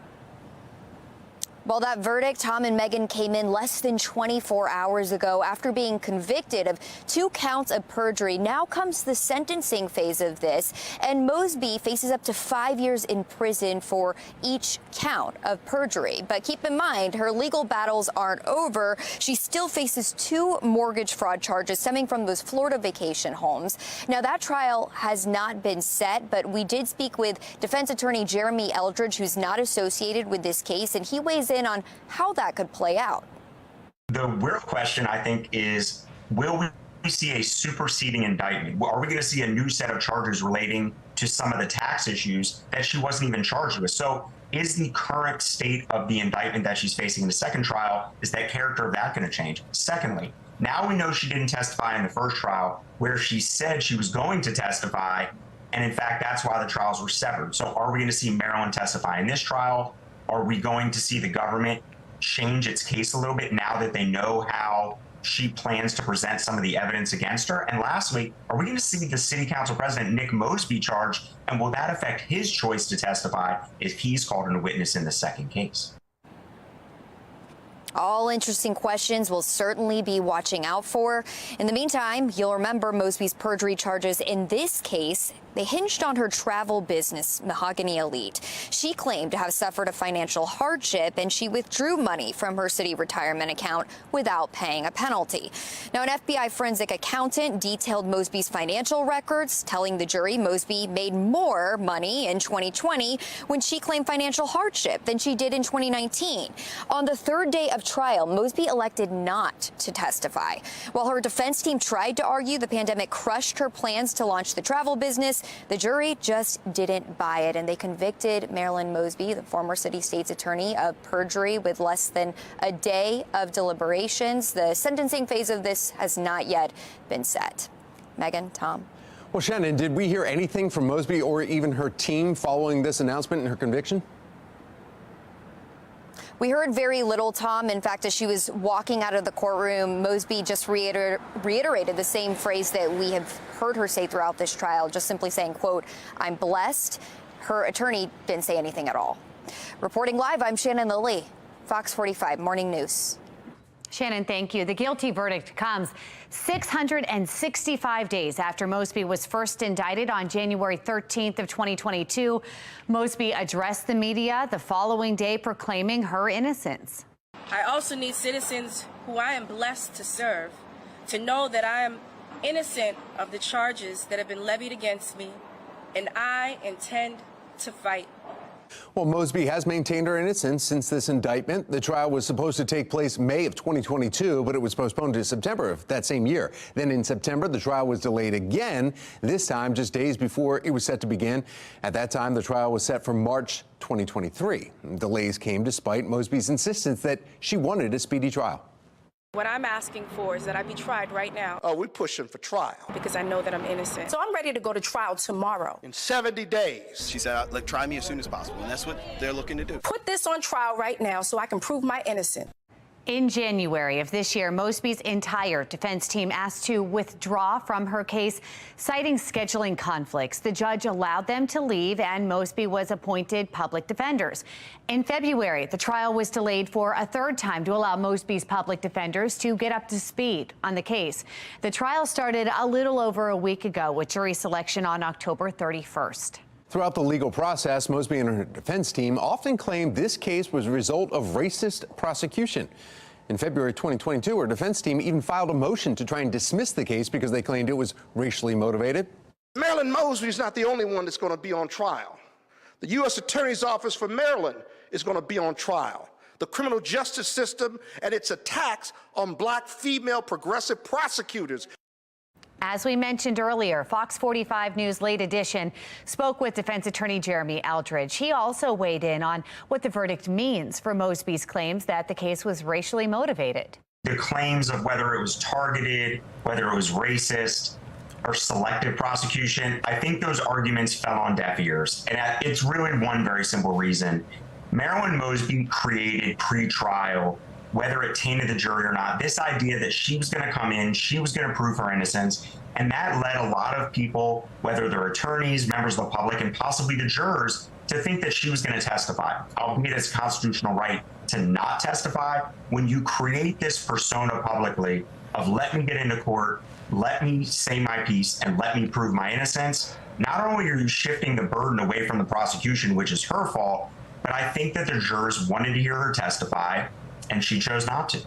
Well, that verdict, Tom and Megan, came in less than 24 hours ago after being convicted of 2 counts of perjury. Now comes the sentencing phase of this, and Mosby faces up to 5 years in prison for each count of perjury. But keep in mind, her legal battles aren't over. She still faces 2 mortgage fraud charges stemming from those Florida vacation homes. Now, that trial has not been set, but we did speak with defense attorney Jeremy Eldridge, who's not associated with this case, and he weighs in on how that could play out. The real question, I think, is will we see a superseding indictment? Are we going to see a new set of charges relating to some of the tax issues that she wasn't even charged with? So is the current state of the indictment that she's facing in the second trial, is that character of that going to change? Secondly, now we know she didn't testify in the first trial where she said she was going to testify, and in fact, that's why the trials were severed. So are we going to see Marilyn testify in this trial? Are we going to see the government change its case a little bit now that they know how she plans to present some of the evidence against her? And lastly, are we going to see the city council president, Nick Mosby, charged? And will that affect his choice to testify if he's called in a witness in the second case? All interesting questions we'll certainly be watching out for. In the meantime, you'll remember Mosby's perjury charges in this case. They hinged on her travel business, Mahogany Elite. She claimed to have suffered a financial hardship, and she withdrew money from her city retirement account without paying a penalty. Now, an FBI forensic accountant detailed Mosby's financial records, telling the jury Mosby made more money in 2020 when she claimed financial hardship than she did in 2019. On the 3rd day of trial, Mosby elected not to testify. While her defense team tried to argue the pandemic crushed her plans to launch the travel business, the jury just didn't buy it, and they convicted Marilyn Mosby, the former city state's attorney, of perjury with less than a day of deliberations. The sentencing phase of this has not yet been set. Megan, Tom. Well, Shannon, did we hear anything from Mosby or even her team following this announcement and her conviction? We heard very little, Tom. In fact, as she was walking out of the courtroom, Mosby just reiterated the same phrase that we have heard her say throughout this trial, just simply saying, quote, "I'm blessed." Her attorney didn't say anything at all. Reporting live, I'm Shannon Lilly, Fox 45 Morning News. Shannon, thank you. The guilty verdict comes 665 days after Mosby was first indicted on January 13th of 2022. Mosby addressed the media the following day proclaiming her innocence. I also need citizens who I am blessed to serve to know that I am innocent of the charges that have been levied against me, and I intend to fight. Well, Mosby has maintained her innocence since this indictment. The trial was supposed to take place May of 2022, but it was postponed to September of that same year. Then in September, the trial was delayed again, this time just days before it was set to begin. At that time, the trial was set for March 2023. Delays came despite Mosby's insistence that she wanted a speedy trial. What I'm asking for is that I be tried right now. Oh, we're pushing for trial. Because I know that I'm innocent. So I'm ready to go to trial tomorrow. In 70 days. She said, like, try me as soon as possible, and that's what they're looking to do. Put this on trial right now so I can prove my innocence. In January of this year, Mosby's entire defense team asked to withdraw from her case, citing scheduling conflicts. The judge allowed them to leave, and Mosby was appointed public defenders. In February, the trial was delayed for a 3rd time to allow Mosby's public defenders to get up to speed on the case. The trial started a little over a week ago with jury selection on October 31st. Throughout the legal process, Mosby and her defense team often claimed this case was a result of racist prosecution. In February 2022, her defense team even filed a motion to try and dismiss the case because they claimed it was racially motivated. Marilyn Mosby is not the only one that's going to be on trial. The U.S. Attorney's Office for Maryland is going to be on trial. The criminal justice system and its attacks on black female progressive prosecutors. As we mentioned earlier, Fox 45 News Late Edition spoke with defense attorney Jeremy Eldridge. He also weighed in on what the verdict means for Mosby's claims that the case was racially motivated. the claims of whether it was targeted, whether it was racist or selective prosecution, I think those arguments fell on deaf ears. And it's really one very simple reason. Marilyn Mosby created pre-trial, whether it tainted the jury or not, this idea that she was going to come in, she was going to prove her innocence. And that led a lot of people, whether they're attorneys, members of the public, and possibly the jurors, to think that she was going to testify. Albeit it's a constitutional right to not testify. When you create this persona publicly of let me get into court, let me say my piece, and let me prove my innocence, not only are you shifting the burden away from the prosecution, which is her fault, but I think that the jurors wanted to hear her testify, and she chose not to.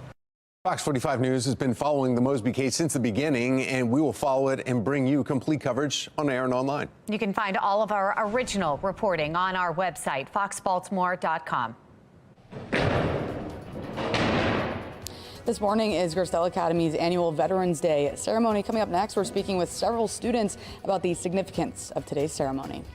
Fox 45 News has been following the Mosby case since the beginning, and we will follow it and bring you complete coverage on air and online. You can find all of our original reporting on our website, foxbaltimore.com. This morning is Gerstell Academy's annual Veterans Day ceremony. Coming up next, we're speaking with several students about the significance of today's ceremony.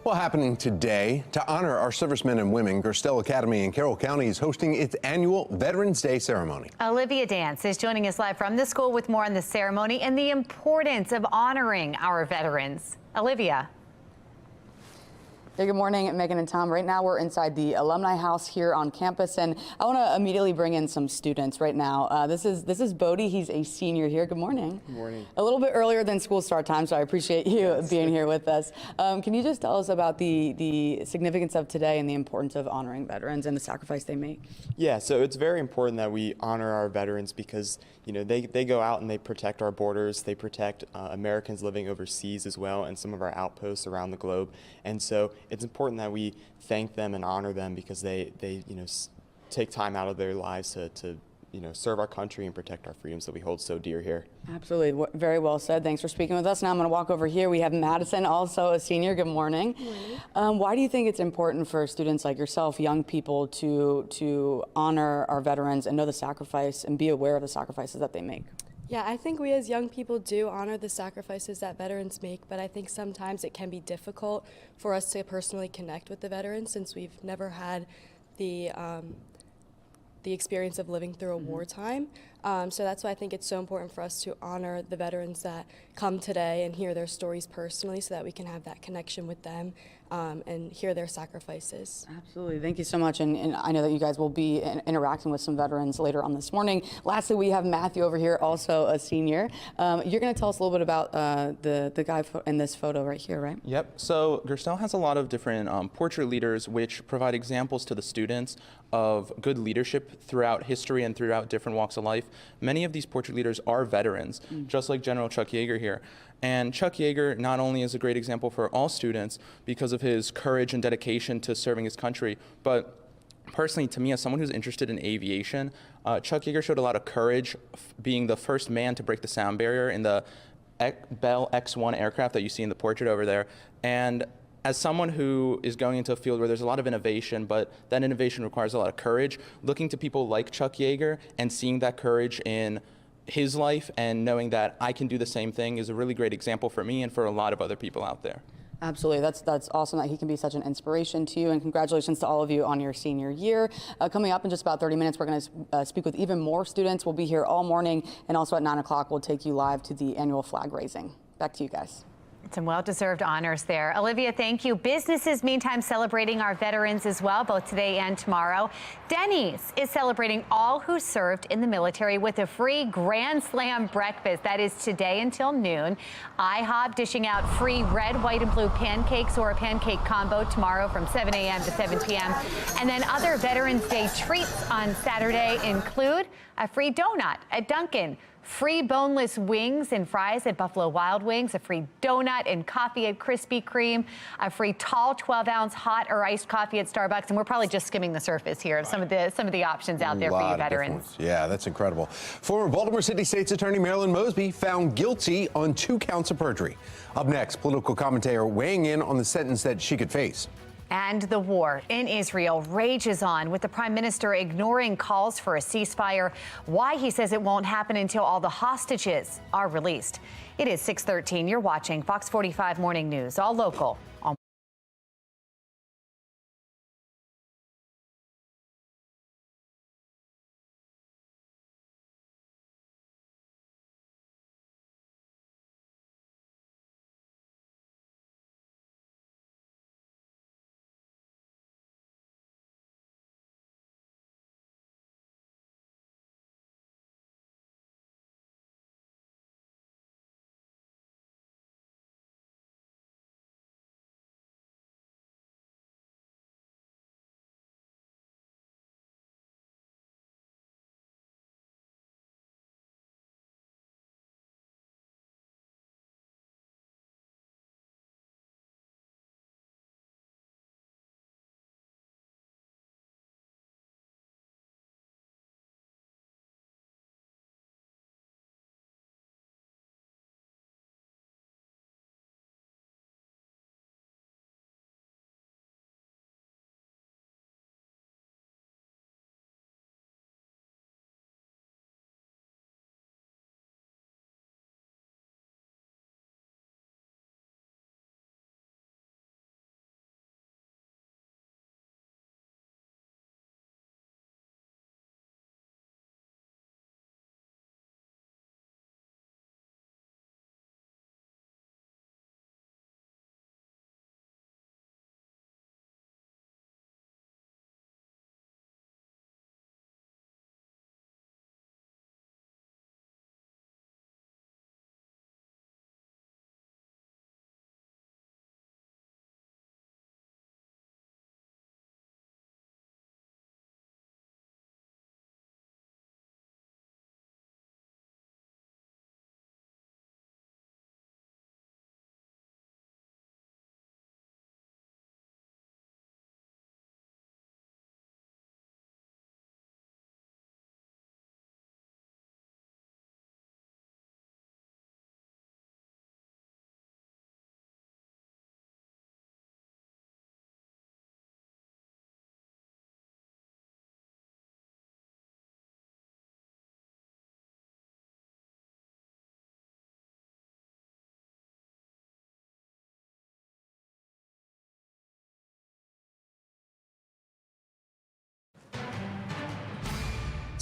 Well, happening today, to honor our servicemen and women, Gerstell Academy in Carroll County is hosting its annual Veterans Day ceremony. Olivia Dance is joining us live from the school with more on the ceremony and the importance of honoring our veterans. Olivia. Hey, good morning, Megan and Tom. Right now we're inside the Alumni House here on campus, and I want to immediately bring in some students right now. This is Bodie. He's a senior here. Good morning. Good morning. A little bit earlier than school start time, so I appreciate you being here with us. Can you just tell us about the significance of today and the importance of honoring veterans and the sacrifice they make? Yeah, so it's very important that we honor our veterans because, you know, they go out and they protect our borders. They protect Americans living overseas as well and some of our outposts around the globe. And so it's important that we thank them and honor them because they you know, take time out of their lives to serve our country and protect our freedoms that we hold so dear here. Absolutely. Very well said. Thanks for speaking with us. Now I'm going to walk over here. We have Madison, also a senior. Good morning. Good morning. Why do you think it's important for students like yourself, young people, to honor our veterans and know the sacrifice and be aware of the sacrifices that they make? Yeah, I think we as young people do honor the sacrifices that veterans make, but I think sometimes it can be difficult for us to personally connect with the veterans since we've never had the experience of living through a wartime. So that's why I think it's so important for us to honor the veterans that come today and hear their stories personally so that we can have that connection with them and hear their sacrifices. Absolutely. Thank you so much. And I know that you guys will be interacting with some veterans later on this morning. Lastly, we have Matthew over here, also a senior. You're going to tell us a little bit about the guy in this photo right here, right? Yep. So Gerstell has a lot of different portrait leaders which provide examples to the students of good leadership throughout history and throughout different walks of life. Many of these portrait leaders are veterans, just like General Chuck Yeager here. And Chuck Yeager not only is a great example for all students because of his courage and dedication to serving his country, but personally, to me, as someone who's interested in aviation, Chuck Yeager showed a lot of courage being the first man to break the sound barrier in the Bell X-1 aircraft that you see in the portrait over there. And as someone who is going into a field where there's a lot of innovation, but that innovation requires a lot of courage, looking to people like Chuck Yeager and seeing that courage in his life and knowing that I can do the same thing is a really great example for me and for a lot of other people out there. Absolutely. That's awesome that he can be such an inspiration to you, and congratulations to all of you on your senior year. Coming up in just about 30 minutes, we're going to speak with even more students. We'll be here all morning, and also at 9 o'clock, we'll take you live to the annual flag raising. Back to you guys. Some well-deserved honors there. Olivia, thank you. Businesses, meantime, celebrating our veterans as well, both today and tomorrow. Denny's is celebrating all who served in the military with a free Grand Slam breakfast. That is today until noon. IHOP dishing out free red, white, and blue pancakes or a pancake combo tomorrow from 7 a.m. to 7 p.m. And then other Veterans Day treats on Saturday include a free donut at Dunkin', free boneless wings and fries at Buffalo Wild Wings, a free donut and coffee at Krispy Kreme, a free tall 12-ounce hot or iced coffee at Starbucks, and we're probably just skimming the surface here of some of the options out there for you veterans. Yeah, that's incredible. Former Baltimore City State's Attorney Marilyn Mosby found guilty on 2 counts of perjury. Up next, political commentator weighing in on the sentence that she could face. And the war in Israel rages on, with the prime minister ignoring calls for a ceasefire. Why he says it won't happen until all the hostages are released. It is 6:13. You're watching Fox 45 Morning News, all local.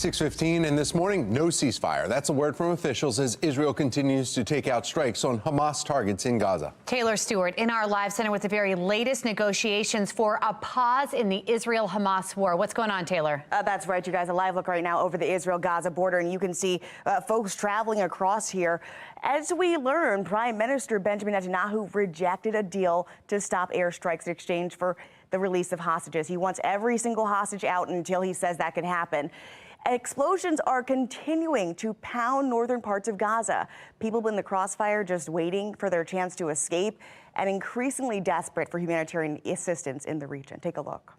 6:15, and this morning, no ceasefire. That's a word from officials as Israel continues to take out strikes on Hamas targets in Gaza. Taylor Stewart in our live center with the very latest negotiations for a pause in the Israel-Hamas war. What's going on, Taylor? That's right, you guys. A live look right now over the Israel-Gaza border, and you can see folks traveling across here. As we learn, Prime Minister Benjamin Netanyahu rejected a deal to stop airstrikes in exchange for the release of hostages. He wants every single hostage out until he says that can happen. Explosions are continuing to pound northern parts of Gaza. People in the crossfire just waiting for their chance to escape and increasingly desperate for humanitarian assistance in the region. Take a look.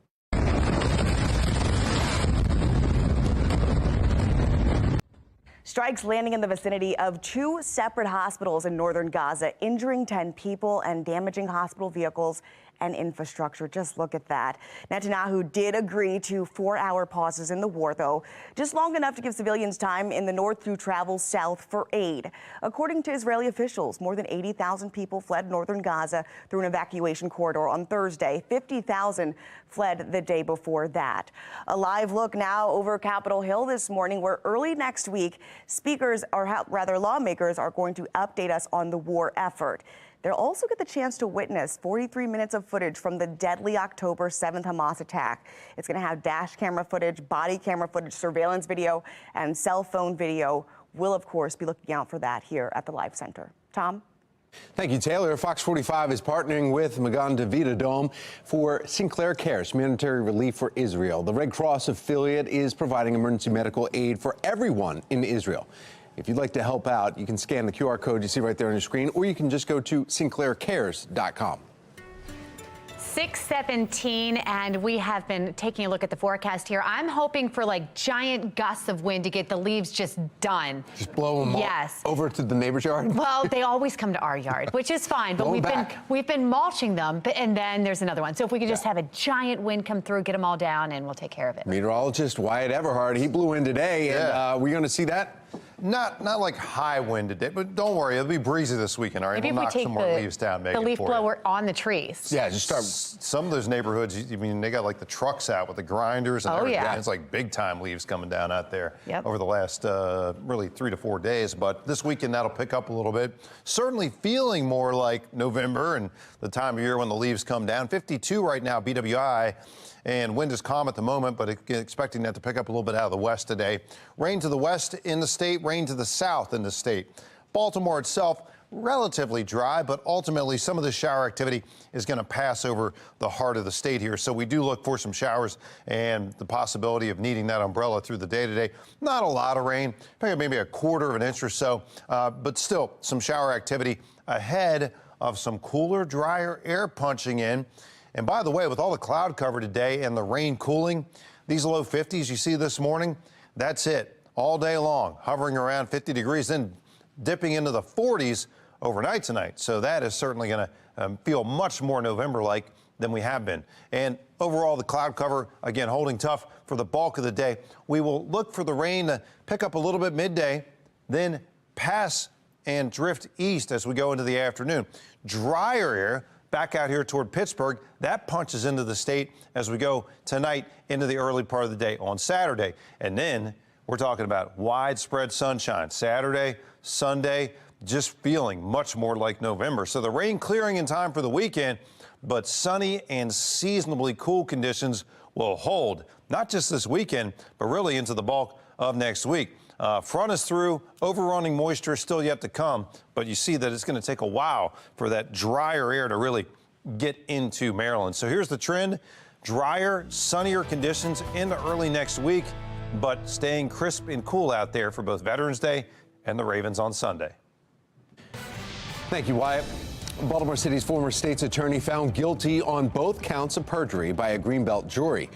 Strikes landing in the vicinity of 2 separate hospitals in northern Gaza, injuring 10 people and damaging hospital vehicles and infrastructure. Just look at that. Netanyahu did agree to 4-hour pauses in the war, though, just long enough to give civilians time in the north to travel south for aid. According to Israeli officials, more than 80,000 people fled northern Gaza through an evacuation corridor on Thursday. 50,000 fled the day before that. A live look now over Capitol Hill this morning, where early next week, lawmakers are going to update us on the war effort. They'll also get the chance to witness 43 minutes of footage from the deadly October 7th Hamas attack. It's going to have dash camera footage, body camera footage, surveillance video, and cell phone video. We'll, of course, be looking out for that here at the Live Center. Tom? Thank you, Taylor. Fox 45 is partnering with Magen David Adom for Sinclair Cares, humanitarian relief for Israel. The Red Cross affiliate is providing emergency medical aid for everyone in Israel. If you'd like to help out, you can scan the QR code you see right there on your screen, or you can just go to sinclaircares.com. 6:17, and we have been taking a look at the forecast here. I'm hoping for like giant gusts of wind to get the leaves just done. Just blow them over to the neighbor's yard? Well, they always come to our yard, which is fine, but we've been mulching them, and then there's another one. So if we could just have a giant wind come through, get them all down, and we'll take care of it. Meteorologist Wyatt Everhard, he blew in today, and we're going to see that? Not like high wind today, but don't worry, it'll be breezy this weekend. All right, Maybe we'll if knock we take some more leaves down, the leaf blower on the trees. Yeah, just start. Some of those neighborhoods, I mean, they got like the trucks out with the grinders and everything. Yeah. It's like big time leaves coming down out there over the last really 3 to 4 days. But this weekend that'll pick up a little bit. Certainly feeling more like November and the time of year when the leaves come down. 52 right now, BWI. And wind is calm at the moment, but expecting that to pick up a little bit out of the west today. Rain to the west in the state, rain to the south in the state. Baltimore itself, relatively dry, but ultimately some of the shower activity is going to pass over the heart of the state here. So we do look for some showers and the possibility of needing that umbrella through the day today. Not a lot of rain, maybe a quarter of an inch or so, but still some shower activity ahead of some cooler, drier air punching in. And by the way, with all the cloud cover today and the rain cooling, these low 50s you see this morning, that's it all day long, hovering around 50 degrees, then dipping into the 40s overnight tonight. So that is certainly going to feel much more November-like than we have been. And overall, the cloud cover, again, holding tough for the bulk of the day. We will look for the rain to pick up a little bit midday, then pass and drift east as we go into the afternoon. Drier air back out here toward Pittsburgh, that punches into the state as we go tonight into the early part of the day on Saturday. And then we're talking about widespread sunshine. Saturday, Sunday, just feeling much more like November. So the rain clearing in time for the weekend, but sunny and seasonably cool conditions will hold, not just this weekend, but really into the bulk of next week. Front is through, overrunning moisture still yet to come, but you see that it's going to take a while for that drier air to really get into Maryland. So here's the trend: drier, sunnier conditions into early next week, but staying crisp and cool out there for both Veterans Day and the Ravens on Sunday. Thank you, Wyatt. Baltimore City's former state's attorney found guilty on both counts of perjury by a greenbelt jury.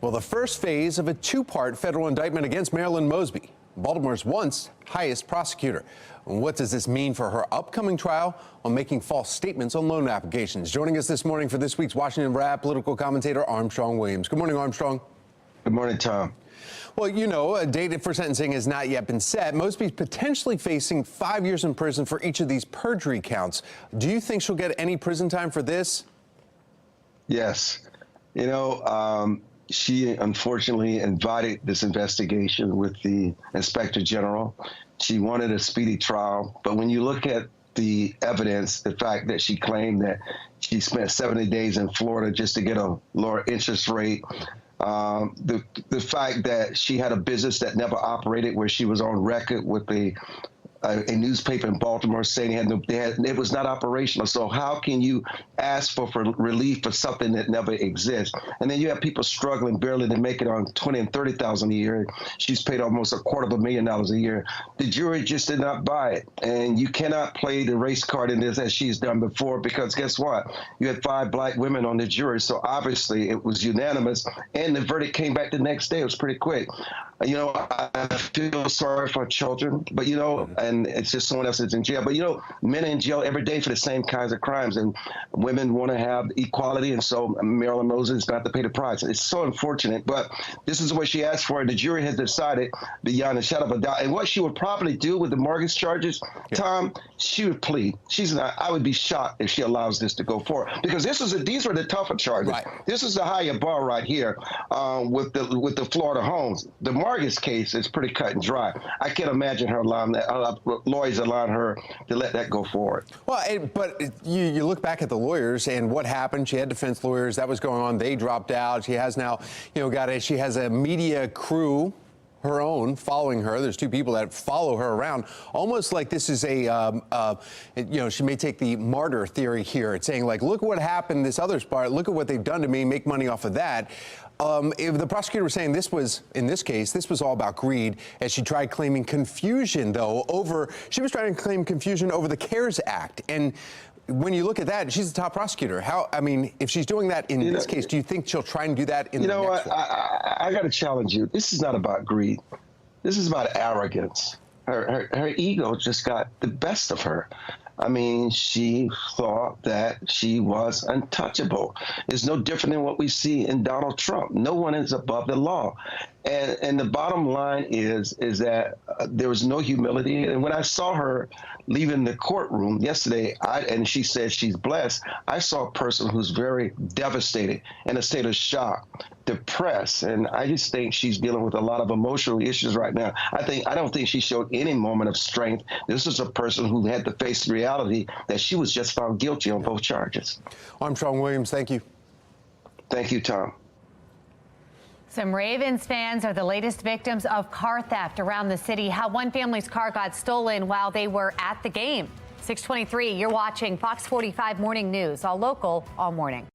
Well, the first phase of a 2-part federal indictment against Marilyn Mosby, Baltimore's once highest prosecutor. What does this mean for her upcoming trial on making false statements on loan applications? Joining us this morning for this week's Washington Wrap, political commentator Armstrong Williams. Good morning, Armstrong. Good morning, Tom. Well, you know, a date for sentencing has not yet been set. Mosby's potentially facing 5 years in prison for each of these perjury counts. Do you think she'll get any prison time for this? Yes. You know, she unfortunately invited this investigation with the Inspector General. She wanted a speedy trial, but when you look at the evidence, the fact that she claimed that she spent 70 days in Florida just to get a lower interest rate, the fact that she had a business that never operated, where she was on record with a newspaper in Baltimore saying it was not operational. So how can you ask for relief for something that never exists? And then you have people struggling barely to make it on $20,000 and $30,000 a year. She's paid almost $250,000 a year. The jury just did not buy it. And you cannot play the race card in this as she's done before, because guess what? You had 5 black women on the jury. So obviously it was unanimous, and the verdict came back the next day. It was pretty quick. You know, I feel sorry for children, but you know, and it's just someone else that's in jail. But you know, men are in jail every day for the same kinds of crimes, and women want to have equality, and so Marilyn Mosby is going to have to pay the price. It's so unfortunate, but this is what she asked for, and the jury has decided beyond a shadow of a doubt. And what she would probably do with the mortgage charges, Tom, she would plead. She's not. I would be shocked if she allows this to go forward, because these were the tougher charges. Right. This is the higher bar right here with the Florida homes. The mortgage case is pretty cut and dry. I can't imagine her allowing that, lawyers allowing her to let that go forward. Well, but you look back at the lawyers and what happened. She had defense lawyers. That was going on. They dropped out. She has now, she has a media crew, her own, following her. There's 2 people that follow her around, almost like this is she may take the martyr theory here. It's saying, like, look what happened, this other part, look at what they've done to me, make money off of that. If the prosecutor was saying in this case, this was all about greed, as she tried claiming confusion, she was trying to claim confusion over the CARES Act. And when you look at that, she's the top prosecutor. If she's doing that in this case, do you think she'll try and do that in the next one? I got to challenge you. This is not about greed. This is about arrogance. Her ego just got the best of her. I mean, she thought that she was untouchable. It's no different than what we see in Donald Trump. No one is above the law. And the bottom line is that there was no humility. And when I saw her leaving the courtroom yesterday, and she said she's blessed, I saw a person who's very devastated, in a state of shock, depressed. And I just think she's dealing with a lot of emotional issues right now. I don't think she showed any moment of strength. This is a person who had to face the reality that she was just found guilty on both charges. Armstrong Williams, thank you. Thank you, Tom. Some Ravens fans are the latest victims of car theft around the city. How one family's car got stolen while they were at the game. 6:23, you're watching Fox 45 Morning News, all local, all morning.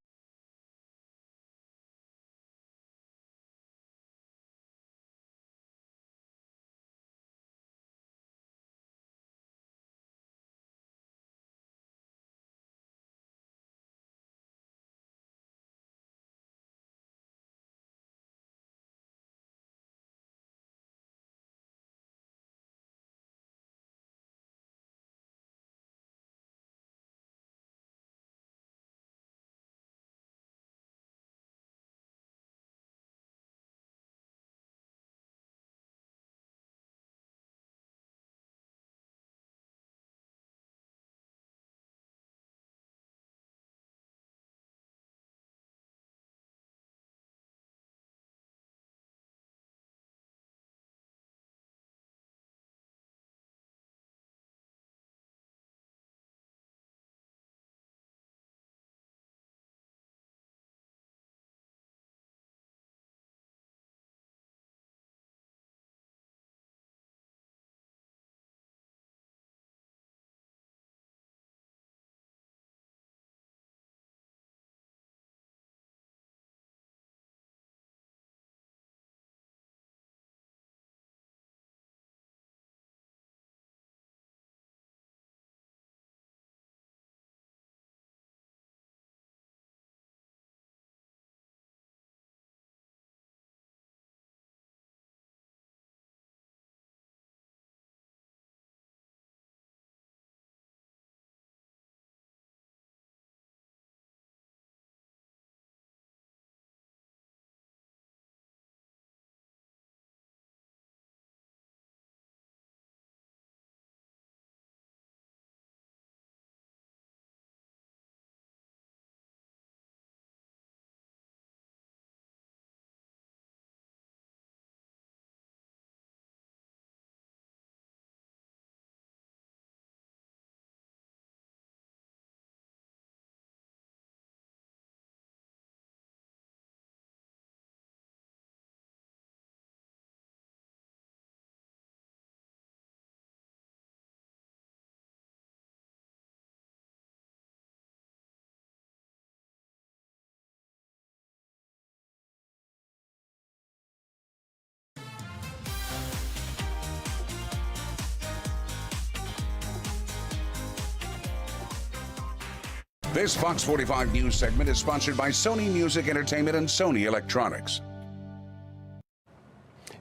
This Fox 45 News segment is sponsored by Sony Music Entertainment and Sony Electronics.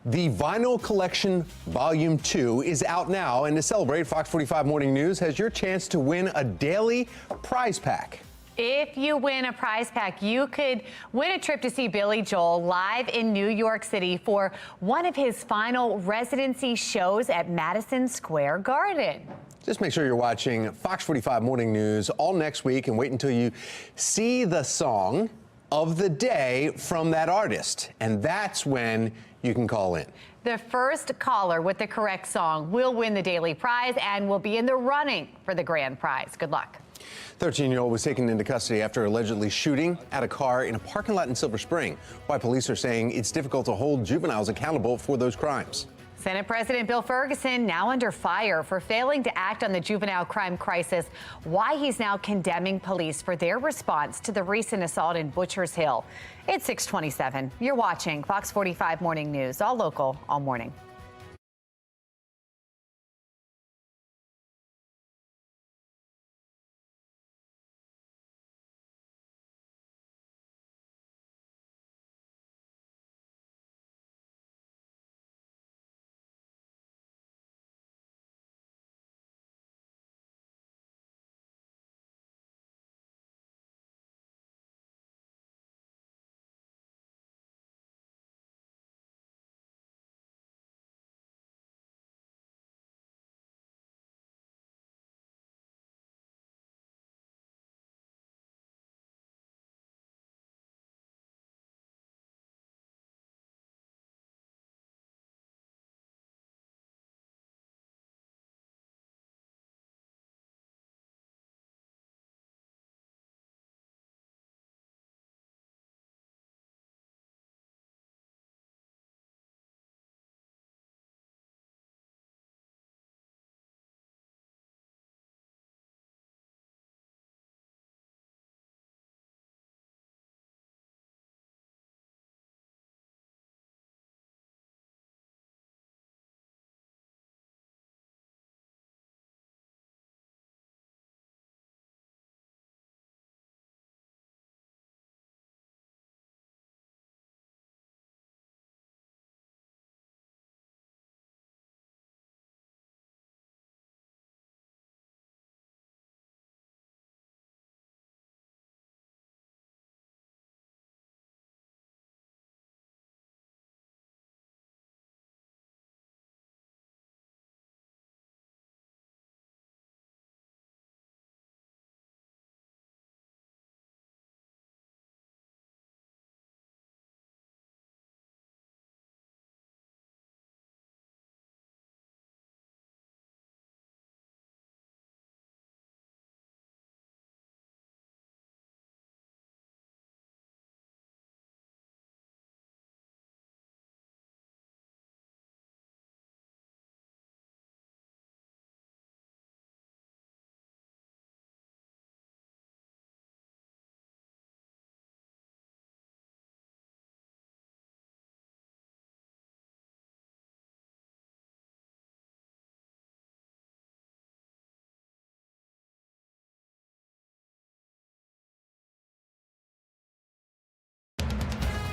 The Vinyl Collection Volume 2 is out now, and to celebrate, Fox 45 Morning News has your chance to win a daily prize pack. If you win a prize pack, you could win a trip to see Billy Joel live in New York City for one of his final residency shows at Madison Square Garden. Just make sure you're watching Fox 45 Morning News all next week and wait until you see the song of the day from that artist. And that's when you can call in. The first caller with the correct song will win the daily prize and will be in the running for the grand prize. Good luck. 13-year-old was taken into custody after allegedly shooting at a car in a parking lot in Silver Spring. Why police are saying it's difficult to hold juveniles accountable for those crimes. Senate President Bill Ferguson now under fire for failing to act on the juvenile crime crisis. Why he's now condemning police for their response to the recent assault in Butchers Hill. It's 6:27. You're watching Fox 45 Morning News, all local, all morning.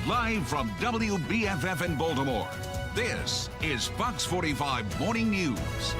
Live from WBFF in Baltimore, this is Fox 45 Morning News.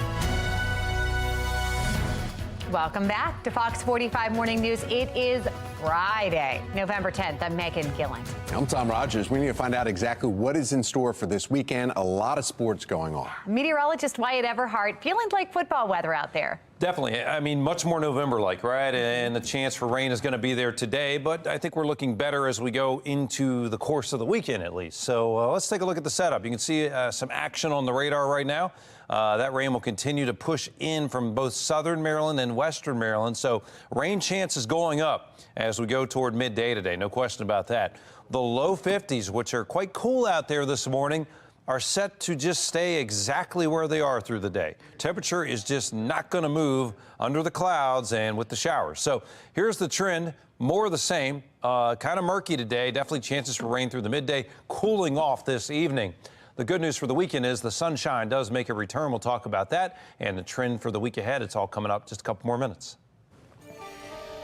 Welcome back to Fox 45 Morning News. It is Friday, November 10th. I'm Megan Gilland. I'm Tom Rogers. We need to find out exactly what is in store for this weekend. A lot of sports going on. Meteorologist Wyatt Everhart, feeling like football weather out there. Definitely. I mean, much more November-like, right? And the chance for rain is going to be there today, but I think we're looking better as we go into the course of the weekend, at least. So let's take a look at the setup. You can see some action on the radar right now. That rain will continue to push in from both southern Maryland and western Maryland. So rain chances going up as we go toward midday today. No question about that. The low 50s, which are quite cool out there this morning, are set to just stay exactly where they are through the day. Temperature is just not going to move under the clouds and with the showers. So here's the trend. More of the same. Kind of murky today. Definitely chances for rain through the midday. Cooling off this evening. The good news for the weekend is the sunshine does make a return. We'll talk about that and the trend for the week ahead. It's all coming up just a couple more minutes.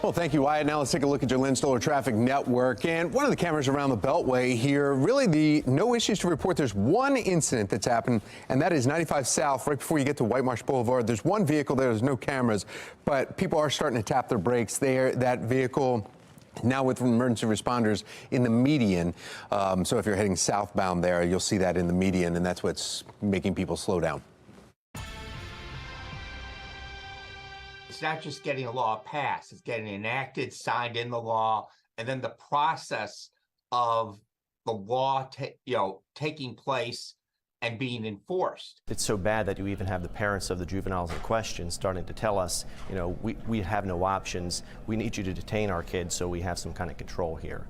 Well, thank you, Wyatt. Now let's take a look at your Lynn Stoller Traffic Network. And one of the cameras around the Beltway here, really no issues to report. There's one incident that's happened, and that is 95 South, right before you get to White Marsh Boulevard. There's one vehicle there. There's no cameras, but people are starting to tap their brakes there. That vehicle now with emergency responders in the median. So if you're heading southbound there, you'll see that in the median, and that's what's making people slow down. It's not just getting a law passed, it's getting enacted, signed in the law, and then the process of the law taking place and being enforced. It's so bad that you even have the parents of the juveniles in question starting to tell us, we have no options. We need you to detain our kids so we have some kind of control here.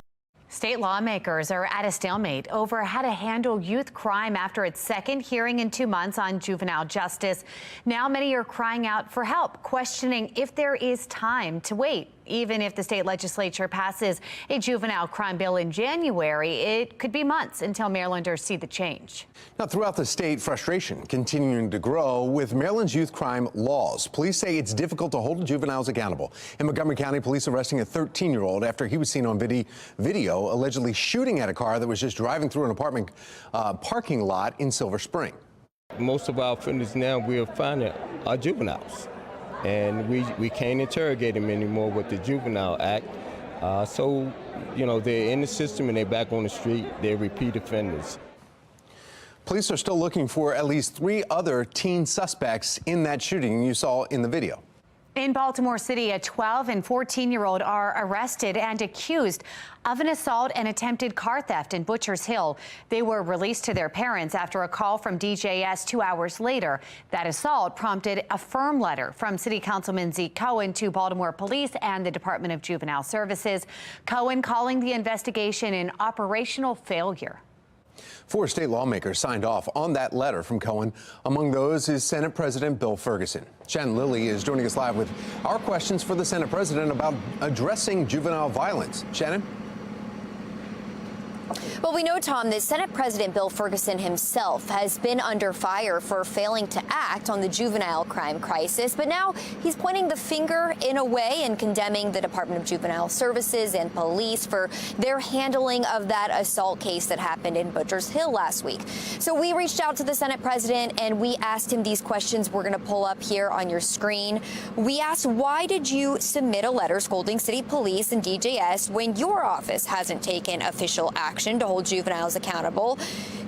State lawmakers are at a stalemate over how to handle youth crime after its second hearing in 2 months on juvenile justice. Now many are crying out for help, questioning if there is time to wait. Even if the state legislature passes a juvenile crime bill in January, it could be months until Marylanders see the change. Now, throughout the state, frustration continuing to grow with Maryland's youth crime laws. Police say it's difficult to hold juveniles accountable. In Montgomery County, police arresting a 13-year-old after he was seen on video allegedly shooting at a car that was just driving through an apartment parking lot in Silver Spring. Most of our offenders now we are finding are juveniles. And we can't interrogate them anymore with the Juvenile Act. So, they're in the system and they're back on the street. They're repeat offenders. Police are still looking for at least 3 other teen suspects in that shooting you saw in the video. In Baltimore City, a 12 and 14-year-old are arrested and accused of an assault and attempted car theft in Butchers Hill. They were released to their parents after a call from DJS 2 hours later. That assault prompted a firm letter from City Councilman Zeke Cohen to Baltimore Police and the Department of Juvenile Services. Cohen calling the investigation an operational failure. 4 state lawmakers signed off on that letter from Cohen. Among those is Senate President Bill Ferguson. Shannon Lilly is joining us live with our questions for the Senate President about addressing juvenile violence. Shannon? Well, we know, Tom, that Senate President Bill Ferguson himself has been under fire for failing to act on the juvenile crime crisis. But now he's pointing the finger in a way and condemning the Department of Juvenile Services and police for their handling of that assault case that happened in Butchers Hill last week. So we reached out to the Senate President and we asked him these questions we're going to pull up here on your screen. We asked, why did you submit a letter scolding city police and DJS when your office hasn't taken official action to hold juveniles accountable?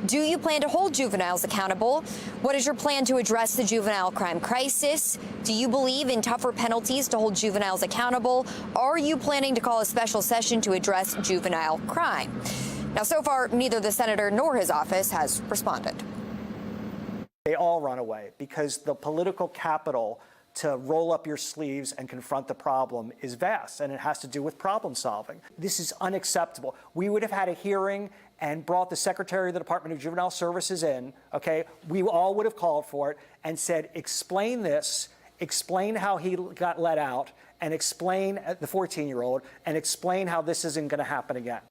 Do you plan to hold juveniles accountable? What is your plan to address the juvenile crime crisis? Do you believe in tougher penalties to hold juveniles accountable? Are you planning to call a special session to address juvenile crime? Now, so far, neither the senator nor his office has responded. They all run away because the political capital to roll up your sleeves and confront the problem is vast, and it has to do with problem solving. This is unacceptable. We would have had a hearing and brought the Secretary of the Department of Juvenile Services in, okay? We all would have called for it and said, explain this, explain how he got let out, and explain the 14-year-old, and explain how this isn't going to happen again.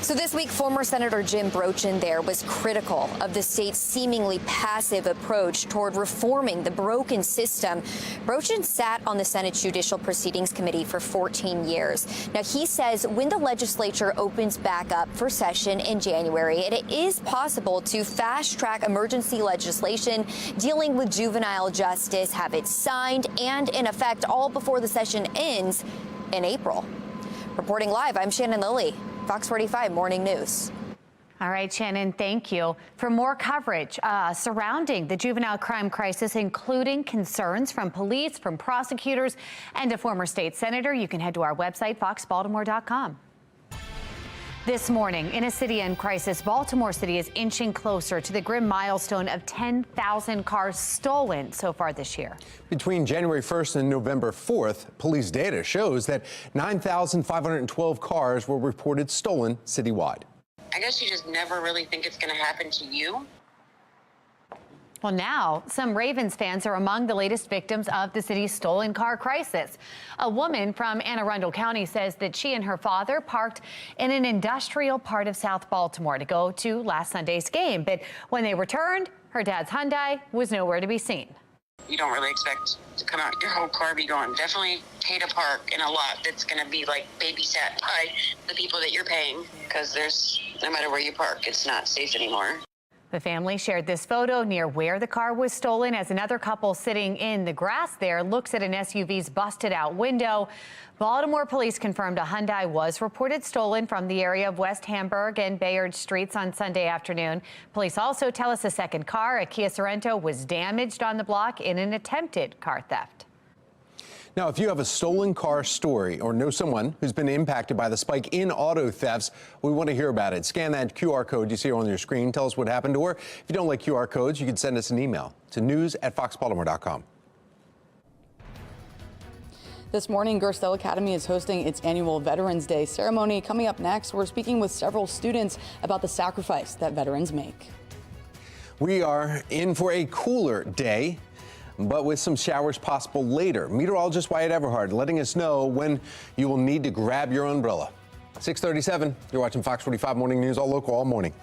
So this week, former Senator Jim Brochin there was critical of the state's seemingly passive approach toward reforming the broken system. Brochin sat on the Senate Judicial Proceedings Committee for 14 years. Now, he says when the legislature opens back up for session in January, it is possible to fast-track emergency legislation dealing with juvenile justice, have it signed and in effect all before the session ends in April. Reporting live, I'm Shannon Lilly, Fox 45 Morning News. All right, Shannon, thank you. For more coverage surrounding the juvenile crime crisis, including concerns from police, from prosecutors, and a former state senator, you can head to our website, foxbaltimore.com. This morning, in a city in crisis, Baltimore City is inching closer to the grim milestone of 10,000 cars stolen so far this year. Between January 1st and November 4th, police data shows that 9,512 cars were reported stolen citywide. I guess you just never really think it's going to happen to you. Well, now some Ravens fans are among the latest victims of the city's stolen car crisis. A woman from Anne Arundel County says that she and her father parked in an industrial part of South Baltimore to go to last Sunday's game. But when they returned, her dad's Hyundai was nowhere to be seen. you don't really expect to come out your whole car be gone. Definitely pay to park in a lot that's going to be like babysat by the people that you're paying, because there's, no matter where you park, it's not safe anymore. The family shared this photo near where the car was stolen as another couple sitting in the grass there looks at an SUV's busted out window. Baltimore police confirmed a Hyundai was reported stolen from the area of West Hamburg and Bayard Streets on Sunday afternoon. Police also tell us a second car, a Kia Sorento, was damaged on the block in an attempted car theft. Now, if you have a stolen car story or know someone who's been impacted by the spike in auto thefts, we want to hear about it. Scan that QR code you see on your screen. Tell us what happened to her. If you don't like QR codes, you can send us an email to news@foxbaltimore.com. This morning, Gerstell Academy is hosting its annual Veterans Day ceremony. Coming up next, we're speaking with several students about the sacrifice that veterans make. We are in for a cooler day, but with some showers possible later. Meteorologist Wyatt Everhard letting us know when you will need to grab your umbrella. 6:37, you're watching Fox 45 Morning News, all local, all morning.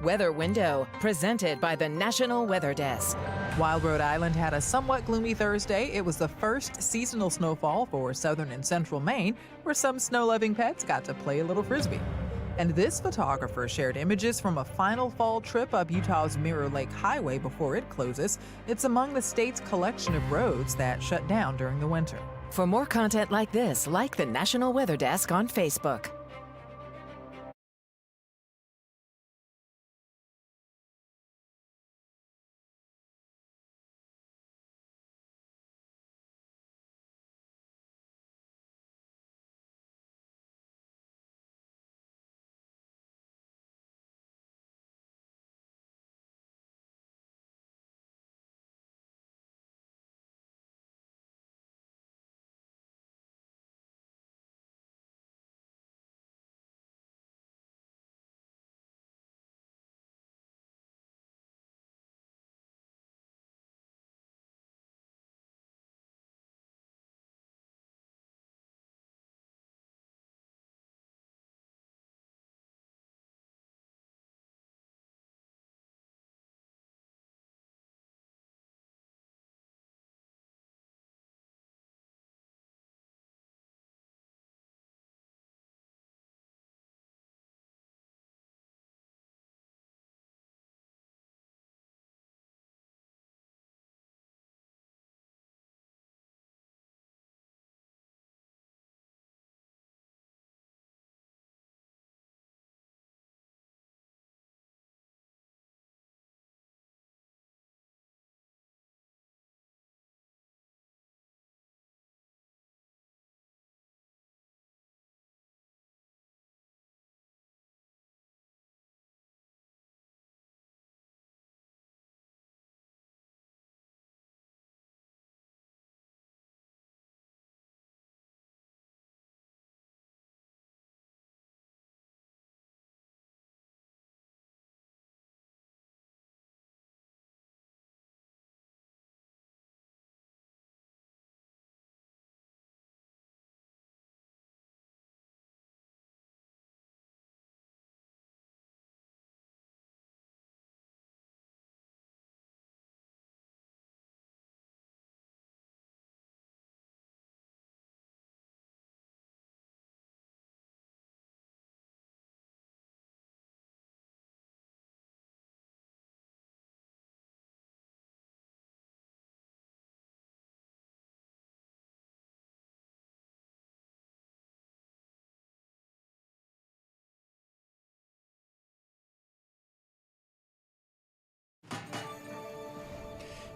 Weather Window, presented by the National Weather Desk. While Rhode Island had a somewhat gloomy Thursday, it was the first seasonal snowfall for southern and central Maine, where some snow-loving pets got to play a little frisbee. And this photographer shared images from a final fall trip up Utah's Mirror Lake Highway before it closes. It's among the state's collection of roads that shut down during the winter. For more content like this, like the National Weather Desk on Facebook.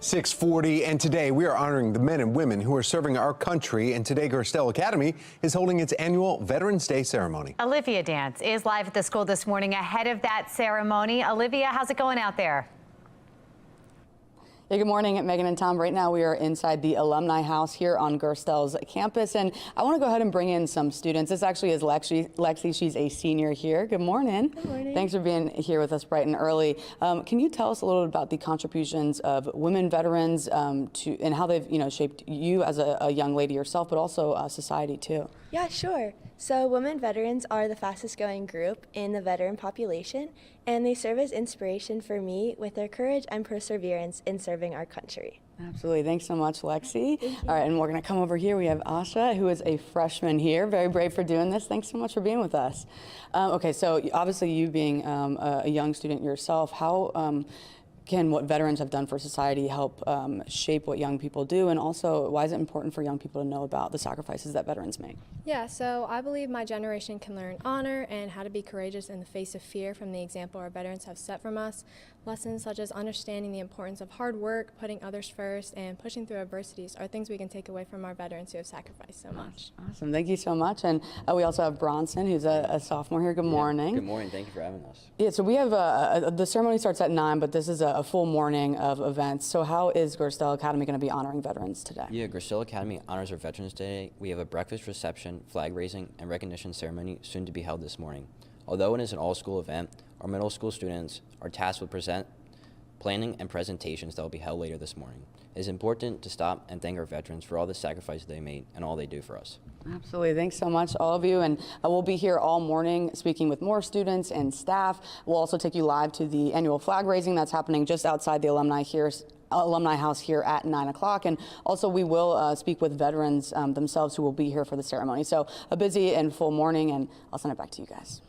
.640, and today we are honoring the men and women who are serving our country, and today Gerstell Academy is holding its annual Veterans Day ceremony. Olivia Dance is live at the school this morning ahead of that ceremony. Olivia, how's it going out there? Hey, good morning, Megan and Tom. Right now we are inside the Alumni House here on Gerstell's campus, and I want to go ahead and bring in some students. This actually is Lexi. She's a senior here. Good morning. Good morning. Thanks for being here with us bright and early. Can you tell us a little bit about the contributions of women veterans and how they've shaped you as a young lady yourself, but also society too? Yeah, sure. So women veterans are the fastest growing group in the veteran population, and they serve as inspiration for me with their courage and perseverance in serving our country. Absolutely. Thanks so much, Lexi. All right, and we're going to come over here. We have Asha, who is a freshman here. Very brave for doing this. Thanks so much for being with us. Okay, so obviously you being a young student yourself, how can what veterans have done for society help shape what young people do? And also, why is it important for young people to know about the sacrifices that veterans make? Yeah, so I believe my generation can learn honor and how to be courageous in the face of fear from the example our veterans have set from us. Lessons such as understanding the importance of hard work, putting others first, and pushing through adversities are things we can take away from our veterans who have sacrificed so much. Awesome. Thank you so much. And we also have Bronson, who's a sophomore here. Good morning. Good morning. Thank you for having us. Yeah, so we have the ceremony starts at 9, but this is a full morning of events. So how is Gerstell Academy going to be honoring veterans today? Yeah, Gerstell Academy honors our Veterans Day. We have a breakfast reception, flag raising, and recognition ceremony soon to be held this morning. Although it is an all-school event, our middle school students are tasked with planning and presentations that will be held later this morning. It is important to stop and thank our veterans for all the sacrifices they made and all they do for us. Absolutely. Thanks so much, all of you. And we'll be here all morning speaking with more students and staff. We'll also take you live to the annual flag raising that's happening just outside the Alumni House here at 9 o'clock. And also we will speak with veterans themselves who will be here for the ceremony. So a busy and full morning, and I'll send it back to you guys.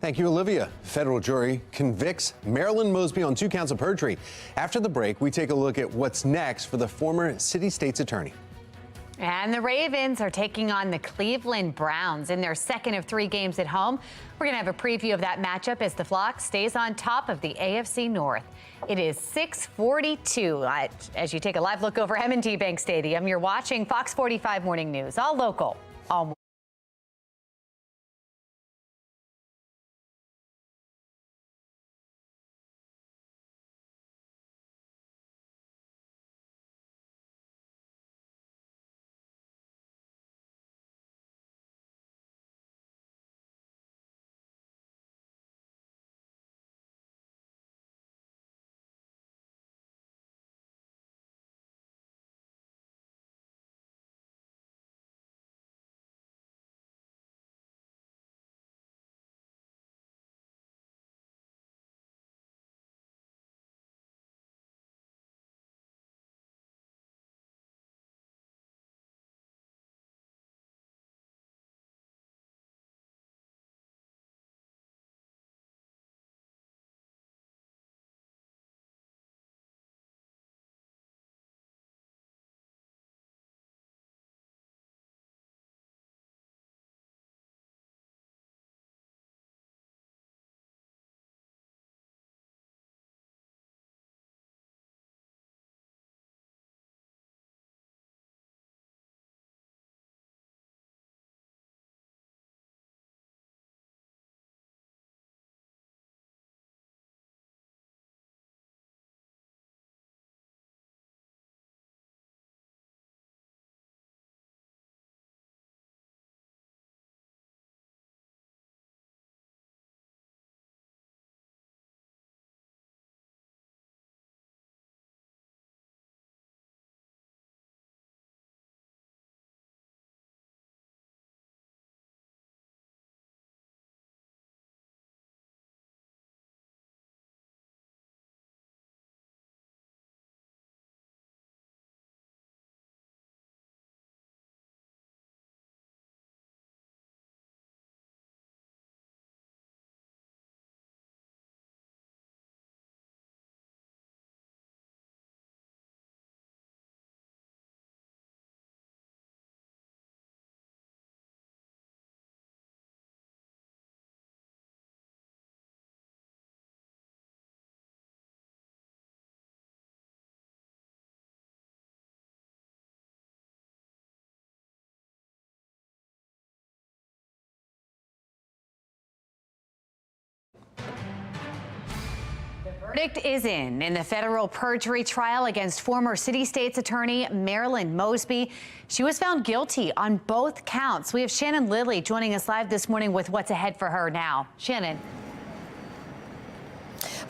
Thank you, Olivia. Federal jury convicts Marilyn Mosby on 2 counts of perjury. After the break, we take a look at what's next for the former city state's attorney. And the Ravens are taking on the Cleveland Browns in their second of 3 games at home. We're going to have a preview of that matchup as the Flock stays on top of the AFC North. It is 6:42 as you take a live look over M&T Bank Stadium. You're watching Fox 45 Morning News, all local, all morning. Verdict is in the federal perjury trial against former city state's attorney Marilyn Mosby. She was found guilty on both counts. We have Shannon Lilly joining us live this morning with what's ahead for her now. Shannon.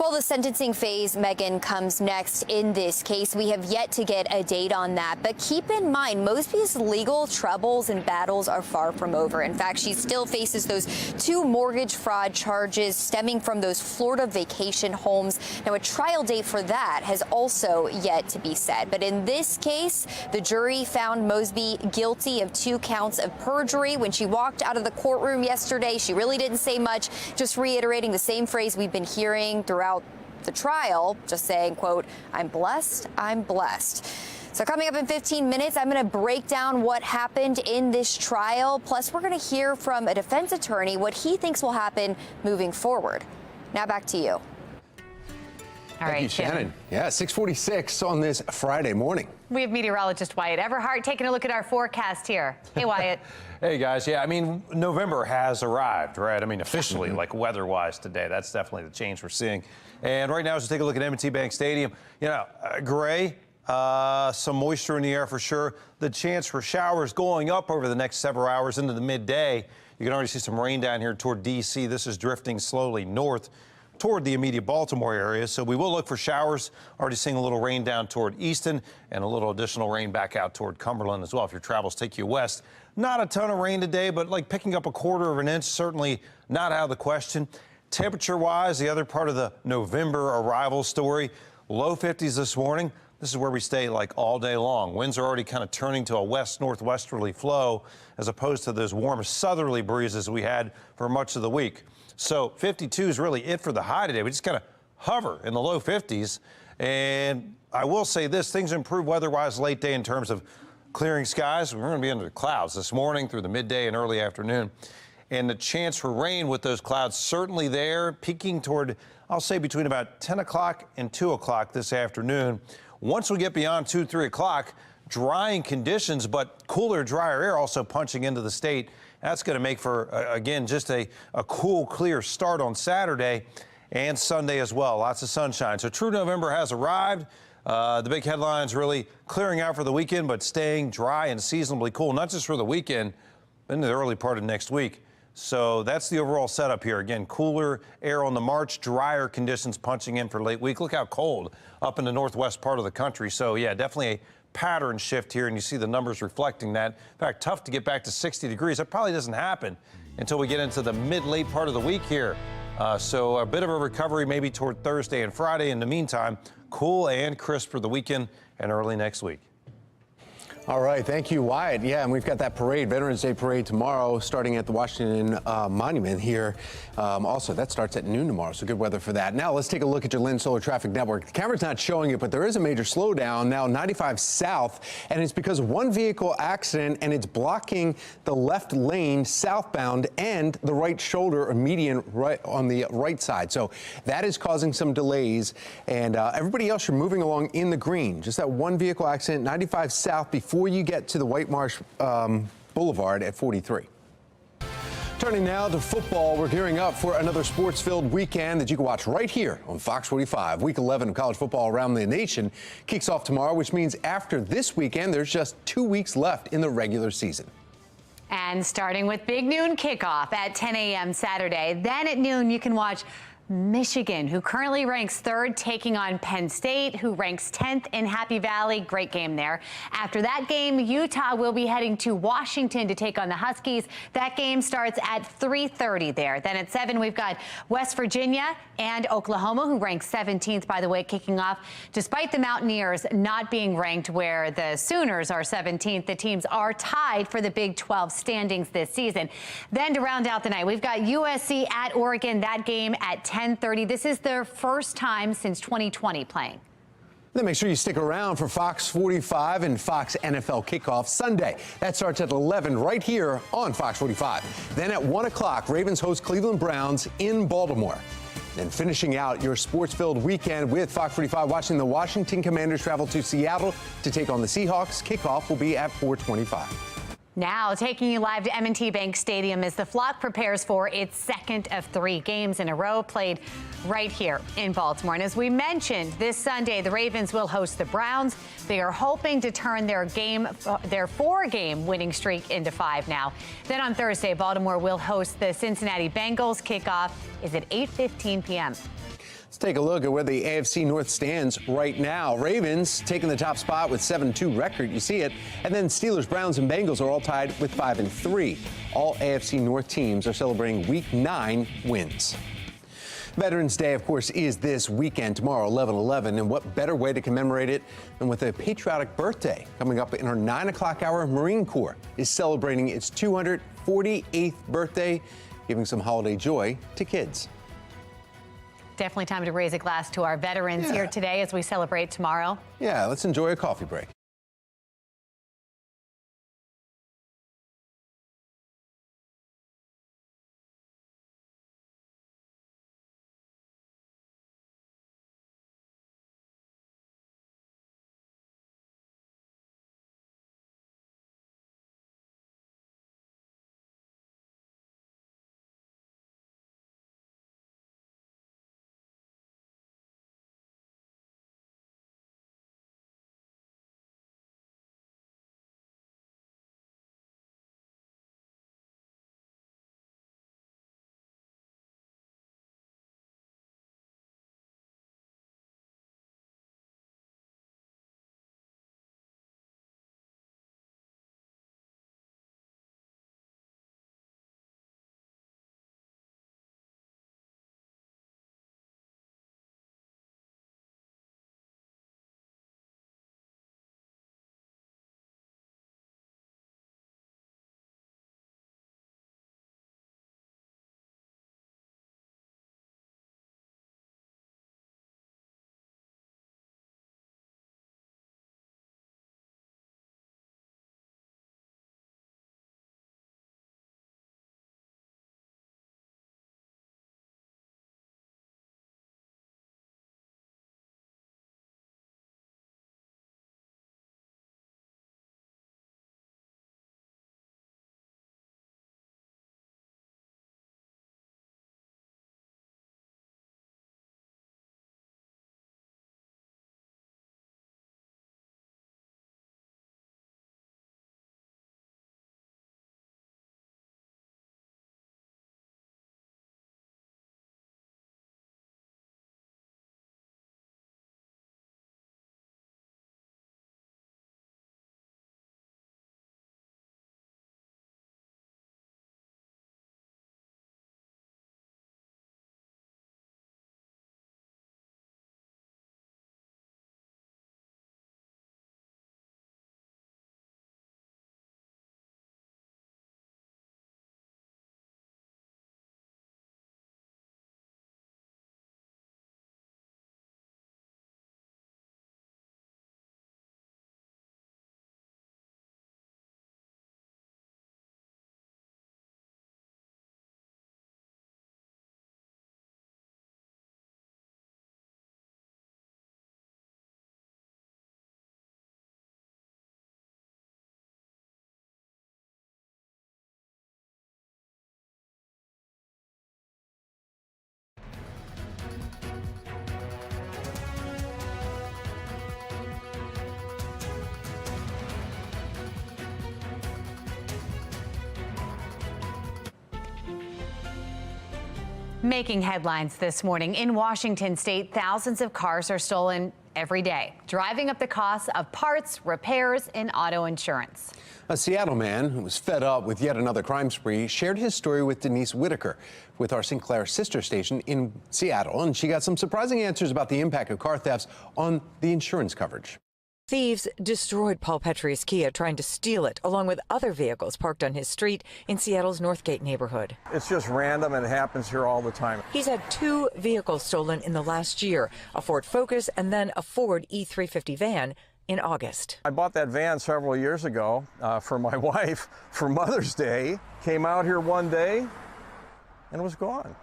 Well, the sentencing phase, Megan, comes next in this case. We have yet to get a date on that. But keep in mind, Mosby's legal troubles and battles are far from over. In fact, she still faces those 2 mortgage fraud charges stemming from those Florida vacation homes. Now, a trial date for that has also yet to be set. But in this case, the jury found Mosby guilty of 2 counts of perjury. When she walked out of the courtroom yesterday, she really didn't say much, just reiterating the same phrase we've been hearing throughout the trial, just saying, quote, "I'm blessed, I'm blessed." So coming up in 15 minutes, I'm going to break down what happened in this trial. Plus, we're going to hear from a defense attorney what he thinks will happen moving forward. Now back to you. Thank you, Shannon. Yeah, 6:46 on this Friday morning. We have meteorologist Wyatt Everhart taking a look at our forecast here. Hey, Wyatt. Hey, guys. Yeah, I mean, November has arrived, right? I mean, officially, like weather-wise today. That's definitely the change we're seeing. And right now, as we take a look at M&T Bank Stadium, you know, gray, some moisture in the air for sure. The chance for showers going up over the next several hours into the midday. You can already see some rain down here toward D.C. This is drifting slowly north toward the immediate Baltimore area. So we will look for showers. Already seeing a little rain down toward Easton and a little additional rain back out toward Cumberland as well if your travels take you west. Not a ton of rain today, but like picking up a 1/4 of an inch, certainly not out of the question. Temperature-wise, the other part of the November arrival story, low 50s this morning. This is where we stay like all day long. Winds are already kind of turning to a west-northwesterly flow as opposed to those warm southerly breezes we had for much of the week. So 52 is really it for the high today. We just kind of hover in the low 50s. And I will say this, things improve weather-wise late day in terms of clearing skies. We're going to be under the clouds this morning through the midday and early afternoon. And the chance for rain with those clouds certainly there, peaking toward, I'll say, between about 10 o'clock and 2 o'clock this afternoon. Once we get beyond 2, 3 o'clock, drying conditions, but cooler, drier air also punching into the state. That's going to make for, again, just a cool, clear start on Saturday and Sunday as well. Lots of sunshine. So true November has arrived. The big headlines really clearing out for the weekend, but staying dry and seasonably cool, not just for the weekend, but into the early part of next week. So that's the overall setup here. Again, cooler air on the march, drier conditions punching in for late week. Look how cold up in the northwest part of the country. So, yeah, definitely a pattern shift here, and you see the numbers reflecting that. In fact, tough to get back to 60 degrees. That probably doesn't happen until we get into the mid-late part of the week here. So a bit of a recovery maybe toward Thursday and Friday. In the meantime, cool and crisp for the weekend and early next week. All right, thank you, Wyatt. Yeah, and we've got that parade, Veterans Day parade tomorrow, starting at the Washington Monument here. Also, that starts at noon tomorrow, so good weather for that. Now, let's take a look at your Lynn Solar Traffic Network. The camera's not showing it, but there is a major slowdown now, 95 south, and it's because of one vehicle accident, and it's blocking the left lane southbound and the right shoulder or median right on the right side. So that is causing some delays, and everybody else, you're moving along in the green. Just that one vehicle accident, 95 south before you get to the White Marsh Boulevard at 43. Turning now to football, we're gearing up for another sports-filled weekend that you can watch right here on Fox 45. Week 11 of college football around the nation kicks off tomorrow, which means after this weekend, there's just 2 weeks left in the regular season. And starting with big noon kickoff at 10 a.m. Saturday. Then at noon, you can watch Michigan, who currently ranks 3rd, taking on Penn State, who ranks 10th in Happy Valley. Great game there. After that game, Utah will be heading to Washington to take on the Huskies. That game starts at 3:30 there. Then at 7, we've got West Virginia and Oklahoma, who ranks 17th, by the way, kicking off. Despite the Mountaineers not being ranked where the Sooners are 17th, the teams are tied for the Big 12 standings this season. Then to round out the night, we've got USC at Oregon. That game at 10:30. This is their first time since 2020 playing. Then make sure you stick around for Fox 45 and Fox NFL Kickoff Sunday. That starts at 11 right here on Fox 45. Then at 1 o'clock, Ravens host Cleveland Browns in Baltimore. Then finishing out your sports-filled weekend with Fox 45, watching the Washington Commanders travel to Seattle to take on the Seahawks. Kickoff will be at 4:25. Now taking you live to M&T Bank Stadium as the Flock prepares for its second of 3 games in a row played right here in Baltimore. And as we mentioned, this Sunday, the Ravens will host the Browns. They are hoping to turn their 4-game winning streak into 5 now. Then on Thursday, Baltimore will host the Cincinnati Bengals. Kickoff is at 8:15 p.m. Let's take a look at where the AFC North stands right now. Ravens taking the top spot with 7-2 record. You see it. And then Steelers, Browns, and Bengals are all tied with 5-3. All AFC North teams are celebrating Week 9 wins. Veterans Day, of course, is this weekend, tomorrow, 11/11. And what better way to commemorate it than with a patriotic birthday? Coming up in our 9 o'clock hour, Marine Corps is celebrating its 248th birthday, giving some holiday joy to kids. Definitely time to raise a glass to our veterans here today as we celebrate tomorrow. Yeah, let's enjoy a coffee break. Making headlines this morning in Washington state, thousands of cars are stolen every day, driving up the costs of parts, repairs, and auto insurance. A Seattle man who was fed up with yet another crime spree shared his story with Denise Whitaker with our St. Clair sister station in Seattle, and she got some surprising answers about the impact of car thefts on the insurance coverage. Thieves destroyed Paul Petrie's Kia trying to steal it, along with other vehicles parked on his street in Seattle's Northgate neighborhood. It's just random and it happens here all the time. He's had 2 vehicles stolen in the last year, a Ford Focus and then a Ford E350 van in August. I bought that van several years ago for my wife for Mother's Day. Came out here one day and it was gone.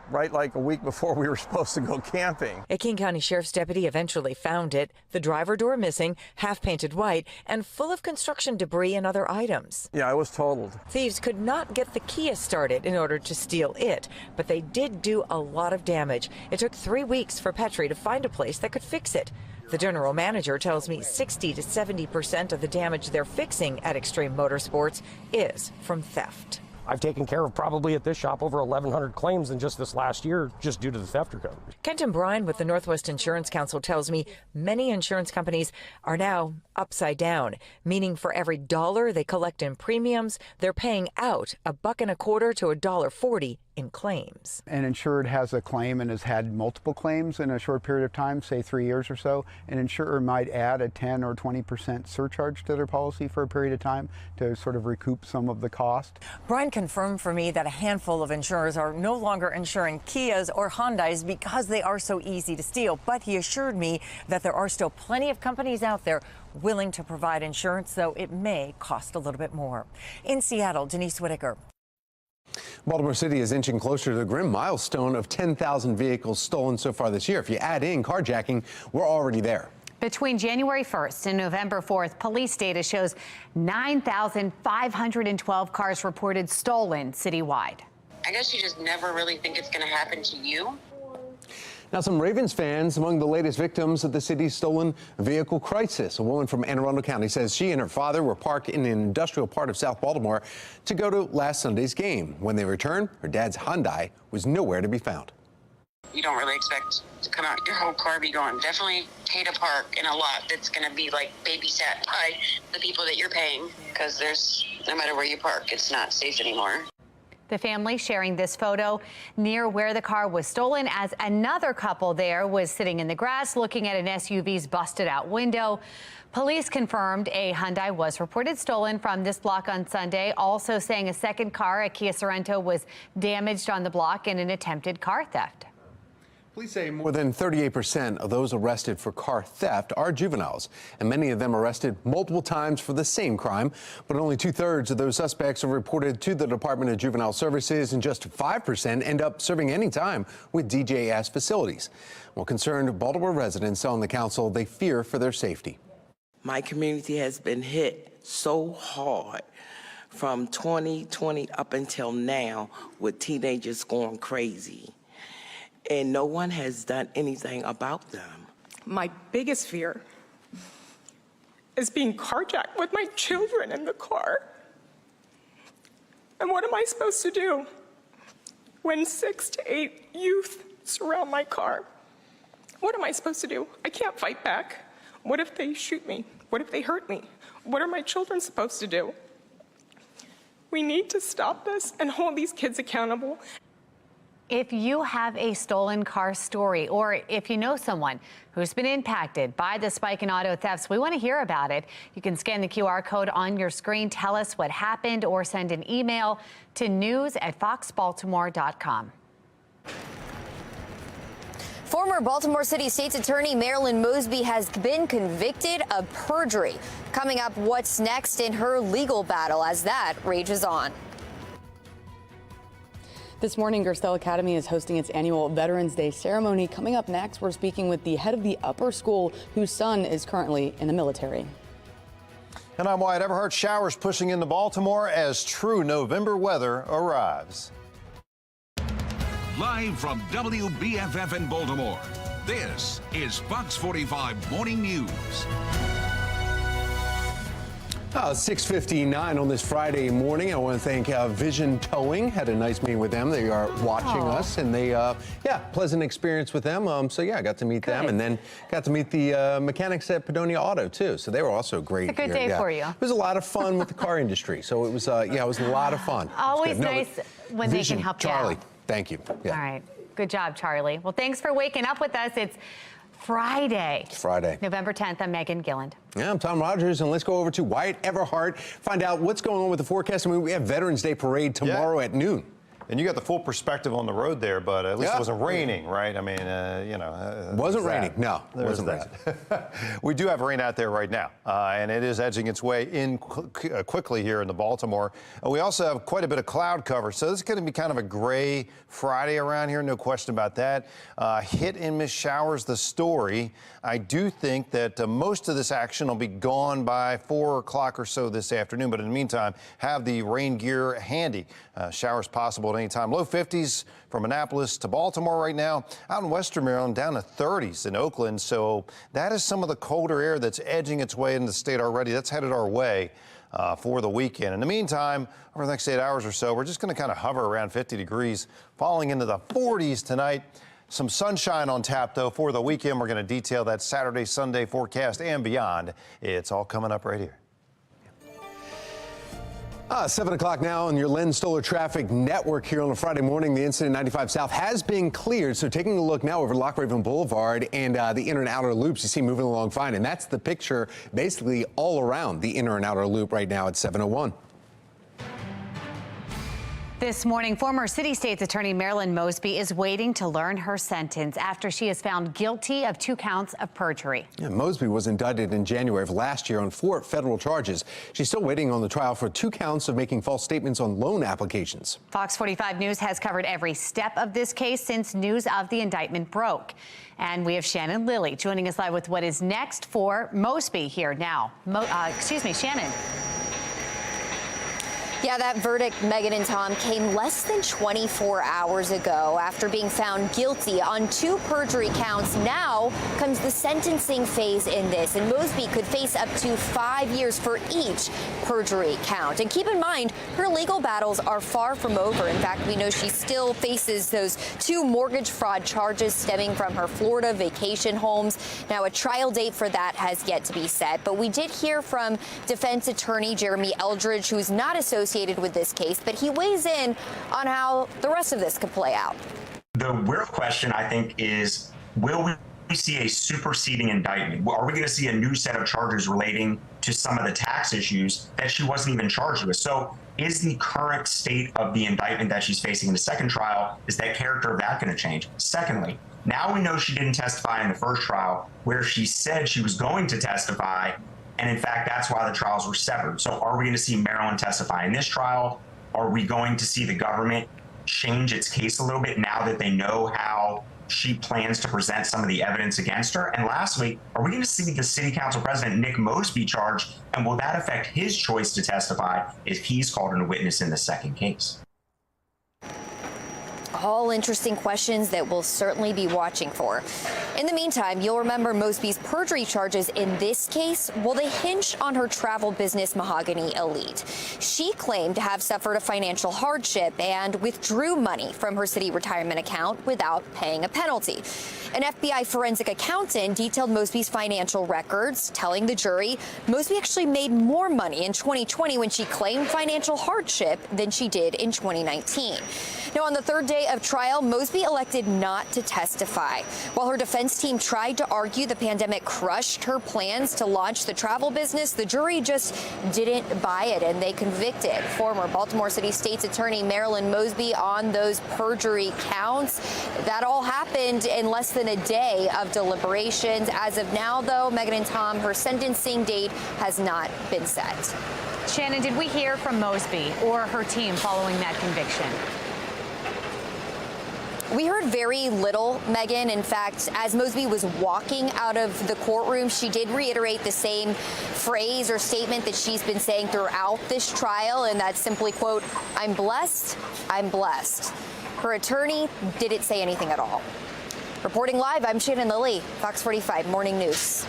Right like a week before we were supposed to go camping. A King County Sheriff's deputy eventually found it, the driver door missing, half painted white, and full of construction debris and other items. Yeah, I was totaled. Thieves could not get the Kia started in order to steal it, but they did do a lot of damage. It took 3 weeks for Petrie to find a place that could fix it. The general manager tells me 60 to 70% of the damage they're fixing at Extreme Motorsports is from theft. I've taken care of probably at this shop over 1,100 claims in just this last year, just due to the theft recovery. Kenton Bryan with the Northwest Insurance Council tells me many insurance companies are now upside down, meaning for every dollar they collect in premiums, they're paying out $1.25 to $1.40 in claims. An insured has a claim and has had multiple claims in a short period of time, say 3 years or so. An insurer might add a 10 or 20% surcharge to their policy for a period of time to sort of recoup some of the cost. Brian confirmed for me that a handful of insurers are no longer insuring Kias or Hyundais because they are so easy to steal. But he assured me that there are still plenty of companies out there willing to provide insurance, though it may cost a little bit more. In Seattle, Denise Whitaker. Baltimore City is inching closer to the grim milestone of 10,000 vehicles stolen so far this year. If you add in carjacking, we're already there. Between January 1st and November 4th, police data shows 9,512 cars reported stolen citywide. I guess you just never really think it's going to happen to you. Now, some Ravens fans among the latest victims of the city's stolen vehicle crisis. A woman from Anne Arundel County says she and her father were parked in an industrial part of South Baltimore to go to last Sunday's game. When they returned, her dad's Hyundai was nowhere to be found. You don't really expect to come out, your whole car be gone. Definitely pay to park in a lot that's going to be like babysat by the people that you're paying, because there's, no matter where you park, it's not safe anymore. The family sharing this photo near where the car was stolen as another couple there was sitting in the grass looking at an SUV's busted out window. Police confirmed a Hyundai was reported stolen from this block on Sunday, also saying a second car, a Kia Sorento, was damaged on the block in an attempted car theft. Police say more than 38% of those arrested for car theft are juveniles, and many of them arrested multiple times for the same crime. But only 2/3 of those suspects are reported to the Department of Juvenile Services, and just 5% end up serving any time with DJS facilities. Well, concerned Baltimore residents telling the council they fear for their safety. My community has been hit so hard from 2020 up until now with teenagers going crazy. And no one has done anything about them. My biggest fear is being carjacked with my children in the car. And what am I supposed to do when 6 to 8 youth surround my car? What am I supposed to do? I can't fight back. What if they shoot me? What if they hurt me? What are my children supposed to do? We need to stop this and hold these kids accountable. If you have a stolen car story, or if you know someone who's been impacted by the spike in auto thefts, we want to hear about it. You can scan the QR code on your screen, tell us what happened, or send an email to news@foxbaltimore.com. Former Baltimore City State's Attorney Marilyn Mosby has been convicted of perjury. Coming up, what's next in her legal battle as that rages on. This morning, Gerstell Academy is hosting its annual Veterans Day ceremony. Coming up next, we're speaking with the head of the upper school, whose son is currently in the military. And I'm Wyatt Everhart. Showers pushing into Baltimore as true November weather arrives. Live from WBFF in Baltimore, this is Fox 45 Morning News. 6:59 on this Friday morning. I want to thank Vision Towing. Had a nice meeting with them. They are watching us, and they, pleasant experience with them. I got to meet them, and then got to meet the mechanics at Padonia Auto too. So they were also great. It's a good day for you. It was a lot of fun with the car industry. So it was, it was a lot of fun. Always nice when they can help you Charlie, out. thank you. Yeah. All right. Good job, Charlie. Well, thanks for waking up with us. It's Friday. It's Friday. November 10th. I'm Megan Gilland. Yeah, I'm Tom Rogers, and let's go over to Wyatt Everhart, find out what's going on with the forecast. I mean, we have Veterans Day Parade tomorrow at noon. And you got the full perspective on the road there, but at least it wasn't raining, right? I mean, wasn't raining. No, it wasn't that. We do have rain out there right now, and it is edging its way in quickly here in the Baltimore. We also have quite a bit of cloud cover, so this is going to be kind of a gray Friday around here, no question about that. Hit and miss showers, the story. I do think that most of this action will be gone by 4 o'clock or so this afternoon, but in the meantime, have the rain gear handy. Showers possible at any time. Low 50s from Annapolis to Baltimore right now. Out in Western Maryland, down to 30s in Oakland. So that is some of the colder air that's edging its way into the state already. That's headed our way. for the weekend. In the meantime, over the next 8 hours or so, we're just going to kind of hover around 50 degrees, falling into the 40s tonight. Some sunshine on tap, though, for the weekend. We're going to detail that Saturday, Sunday forecast and beyond. It's all coming up right here. 7 o'clock now on your Len Stoller Traffic Network here on a Friday morning. The incident 95 South has been cleared. So taking a look now over Loch Raven Boulevard and the inner and outer loops, you see moving along fine. And that's the picture basically all around the inner and outer loop right now at 7:01. This morning, former City State's Attorney Marilyn Mosby is waiting to learn her sentence after she is found guilty of 2 counts of perjury. Yeah, Mosby was indicted in January of last year on 4 federal charges. She's still waiting on the trial for 2 counts of making false statements on loan applications. Fox 45 News has covered every step of this case since news of the indictment broke. And we have Shannon Lilly joining us live with what is next for Mosby here now. Shannon. Yeah, that verdict, Megan and Tom, came less than 24 hours ago after being found guilty on 2 perjury counts. Now comes the sentencing phase in this, and Mosby could face up to 5 years for each perjury count. And keep in mind, her legal battles are far from over. In fact, we know she still faces those 2 mortgage fraud charges stemming from her Florida vacation homes. Now, a trial date for that has yet to be set, but we did hear from defense attorney Jeremy Eldridge, who's not associated with this case, but he weighs in on how the rest of this could play out. The real question, I think, is will we see a superseding indictment? Are we going to see a new set of charges relating to some of the tax issues that she wasn't even charged with? So is the current state of the indictment that she's facing in the second trial, is that character of that going to change? Secondly, now we know she didn't testify in the first trial where she said she was going to testify. And in fact, that's why the trials were severed. So are we going to see Marilyn testify in this trial? Are we going to see the government change its case a little bit now that they know how she plans to present some of the evidence against her? And lastly, are we going to see the city council president, Nick Mosby, charged? And will that affect his choice to testify if he's called in a witness in the second case? All interesting questions that we'll certainly be watching for. In the meantime, you'll remember Mosby's perjury charges in this case, well, they hinge on her travel business Mahogany Elite. She claimed to have suffered a financial hardship and withdrew money from her city retirement account without paying a penalty. An FBI forensic accountant detailed Mosby's financial records, telling the jury Mosby actually made more money in 2020 when she claimed financial hardship than she did in 2019. Now, on the 3rd day of trial, Mosby elected not to testify. While her defense team tried to argue the pandemic crushed her plans to launch the travel business, the jury just didn't buy it, and they convicted former Baltimore City State's Attorney Marilyn Mosby on those perjury counts. That all happened in less than a day of deliberations. As of now, though, Megan and Tom, her sentencing date has not been set. Shannon, did we hear from Mosby or her team following that conviction? We heard very little, Megan. In fact, as Mosby was walking out of the courtroom, she did reiterate the same phrase or statement that she's been saying throughout this trial, and that's simply, quote, "I'm blessed, I'm blessed." Her attorney didn't say anything at all. Reporting live, I'm Shannon Lilly, Fox 45 Morning News.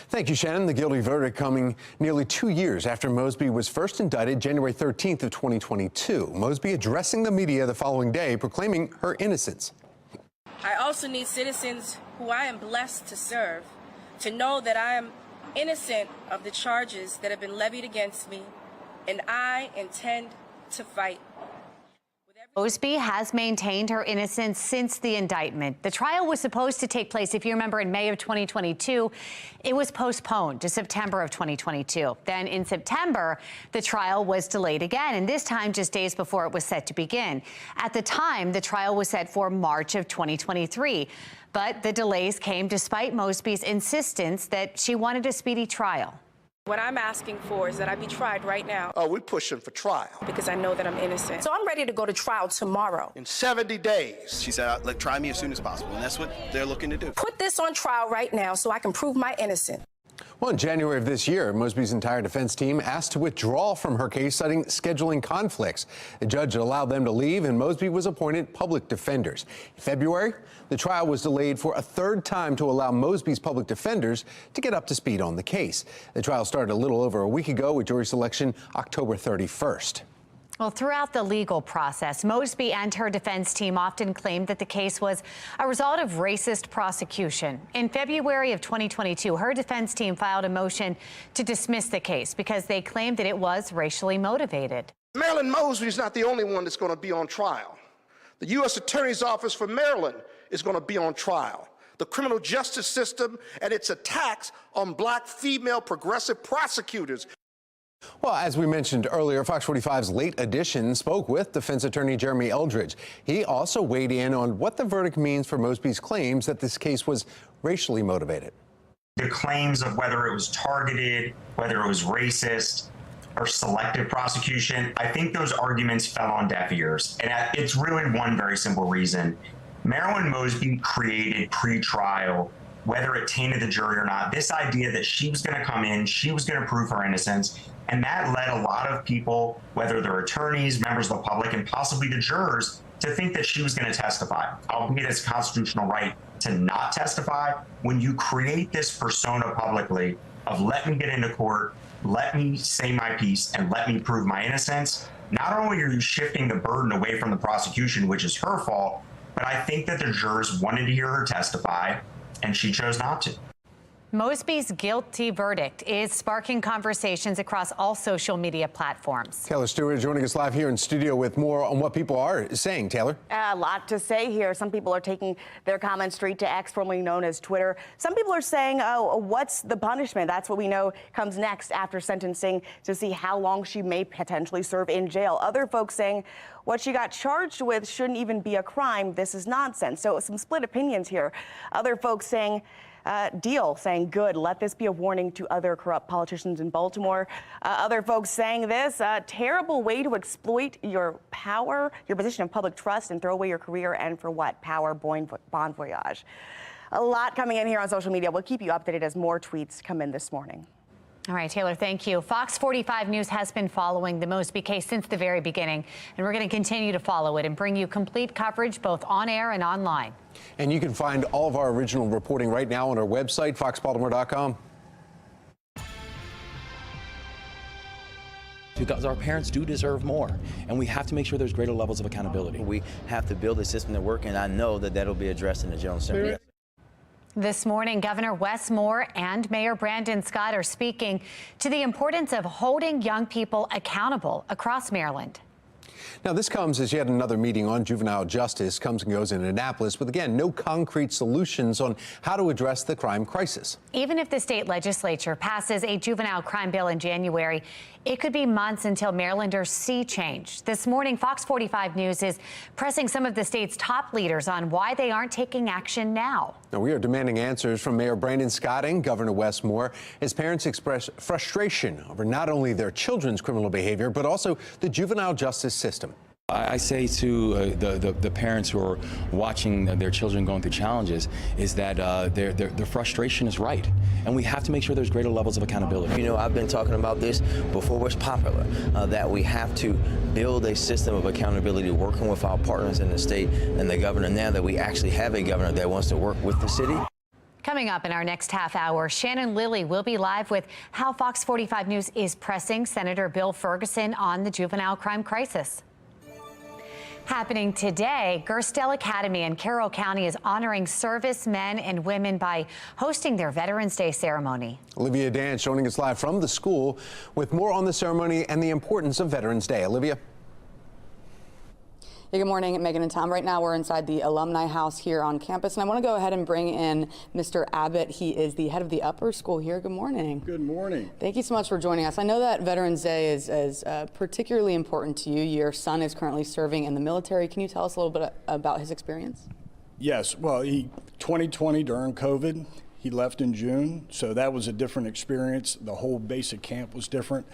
Thank you, Shannon. The guilty verdict coming nearly 2 years after Mosby was first indicted January 13th of 2022. Mosby addressing the media the following day, proclaiming her innocence. I also need citizens who I am blessed to serve to know that I am innocent of the charges that have been levied against me, and I intend to fight. Mosby has maintained her innocence since the indictment. The trial was supposed to take place, if you remember, in May of 2022. It was postponed to September of 2022. Then in September, the trial was delayed again, and this time just days before it was set to begin. At the time, the trial was set for March of 2023. But the delays came despite Mosby's insistence that she wanted a speedy trial. What I'm asking for is that I be tried right now. Oh, we're pushing for trial. Because I know that I'm innocent. So I'm ready to go to trial tomorrow. In 70 days. She said, "Look, try me as soon as possible," and that's what they're looking to do. Put this on trial right now so I can prove my innocence. Well, in January of this year, Mosby's entire defense team asked to withdraw from her case, citing scheduling conflicts. The judge allowed them to leave, and Mosby was appointed public defenders. In February, the trial was delayed for a third time to allow Mosby's public defenders to get up to speed on the case. The trial started a little over a week ago with jury selection October 31st. Well, throughout the legal process, Mosby and her defense team often claimed that the case was a result of racist prosecution. In February of 2022, her defense team filed a motion to dismiss the case because they claimed that it was racially motivated. Marilyn Mosby is not the only one that's going to be on trial. The U.S. Attorney's Office for Maryland is going to be on trial. The criminal justice system and its attacks on black female progressive prosecutors. Well, as we mentioned earlier, Fox 45's Late Edition spoke with defense attorney Jeremy Eldridge. He also weighed in on what the verdict means for Mosby's claims that this case was racially motivated. The claims of whether it was targeted, whether it was racist, or selective prosecution, I think those arguments fell on deaf ears. And it's really one very simple reason. Marilyn Mosby created pre-trial, whether it tainted the jury or not, this idea that she was going to come in, she was going to prove her innocence. And that led a lot of people, whether they're attorneys, members of the public, and possibly the jurors, to think that she was going to testify. Albeit it's a constitutional right to not testify. When you create this persona publicly of let me get into court, let me say my piece, and let me prove my innocence, not only are you shifting the burden away from the prosecution, which is her fault, but I think that the jurors wanted to hear her testify, and she chose not to. Mosby's guilty verdict is sparking conversations across all social media platforms. Taylor Stewart joining us live here in studio with more on what people are saying. Taylor? A lot to say here. Some people are taking their comments straight to X, formerly known as Twitter. Some people are saying, oh, what's the punishment? That's what we know comes next after sentencing, to see how long she may potentially serve in jail. Other folks saying what she got charged with shouldn't even be a crime. This is nonsense. So some split opinions here. Other folks saying, deal, saying good, let this be a warning to other corrupt politicians in Baltimore. Other folks saying this, terrible way to exploit your power, your position of public trust, and throw away your career, and for what? Power, bon voyage. A lot coming in here on social media. We'll keep you updated as more tweets come in this morning. All right, Taylor, thank you. Fox 45 News has been following the Mosby case since the very beginning, and we're going to continue to follow it and bring you complete coverage both on air and online. And you can find all of our original reporting right now on our website, foxbaltimore.com. Because our parents do deserve more, and we have to make sure there's greater levels of accountability. We have to build a system that works, and I know that that'll be addressed in the General Assembly. This morning, Governor Wes Moore and Mayor Brandon Scott are speaking to the importance of holding young people accountable across Maryland. Now, this comes as yet another meeting on juvenile justice comes and goes in Annapolis, with, again, no concrete solutions on how to address the crime crisis. Even if the state legislature passes a juvenile crime bill in January, it could be months until Marylanders see change. This morning, Fox 45 News is pressing some of the state's top leaders on why they aren't taking action now. Now, we are demanding answers from Mayor Brandon Scott and Governor Wes Moore as parents express frustration over not only their children's criminal behavior, but also the juvenile justice system. I say to the parents who are watching their children going through challenges is that their frustration is right, and we have to make sure there's greater levels of accountability. You know, I've been talking about this before it was popular, that we have to build a system of accountability, working with our partners in the state and the governor, now that we actually have a governor that wants to work with the city. Coming up in our next half hour, Shannon Lilly will be live with how Fox 45 News is pressing Senator Bill Ferguson on the juvenile crime crisis. Happening today, Gerstell Academy in Carroll County is honoring servicemen and women by hosting their Veterans Day ceremony. Olivia Dance joining us live from the school with more on the ceremony and the importance of Veterans Day. Olivia. Hey, good morning, Megan and Tom. Right now we're inside the Alumni House here on campus, and I want to go ahead and bring in Mr. Abbott. He is the head of the upper school here. Good morning. Good morning. Thank you so much for joining us. I know that Veterans Day is particularly important to you. Your son is currently serving in the military. Can you tell us a little bit about his experience? Yes. Well, 2020 during COVID, he left in June, so that was a different experience. The whole basic camp was different,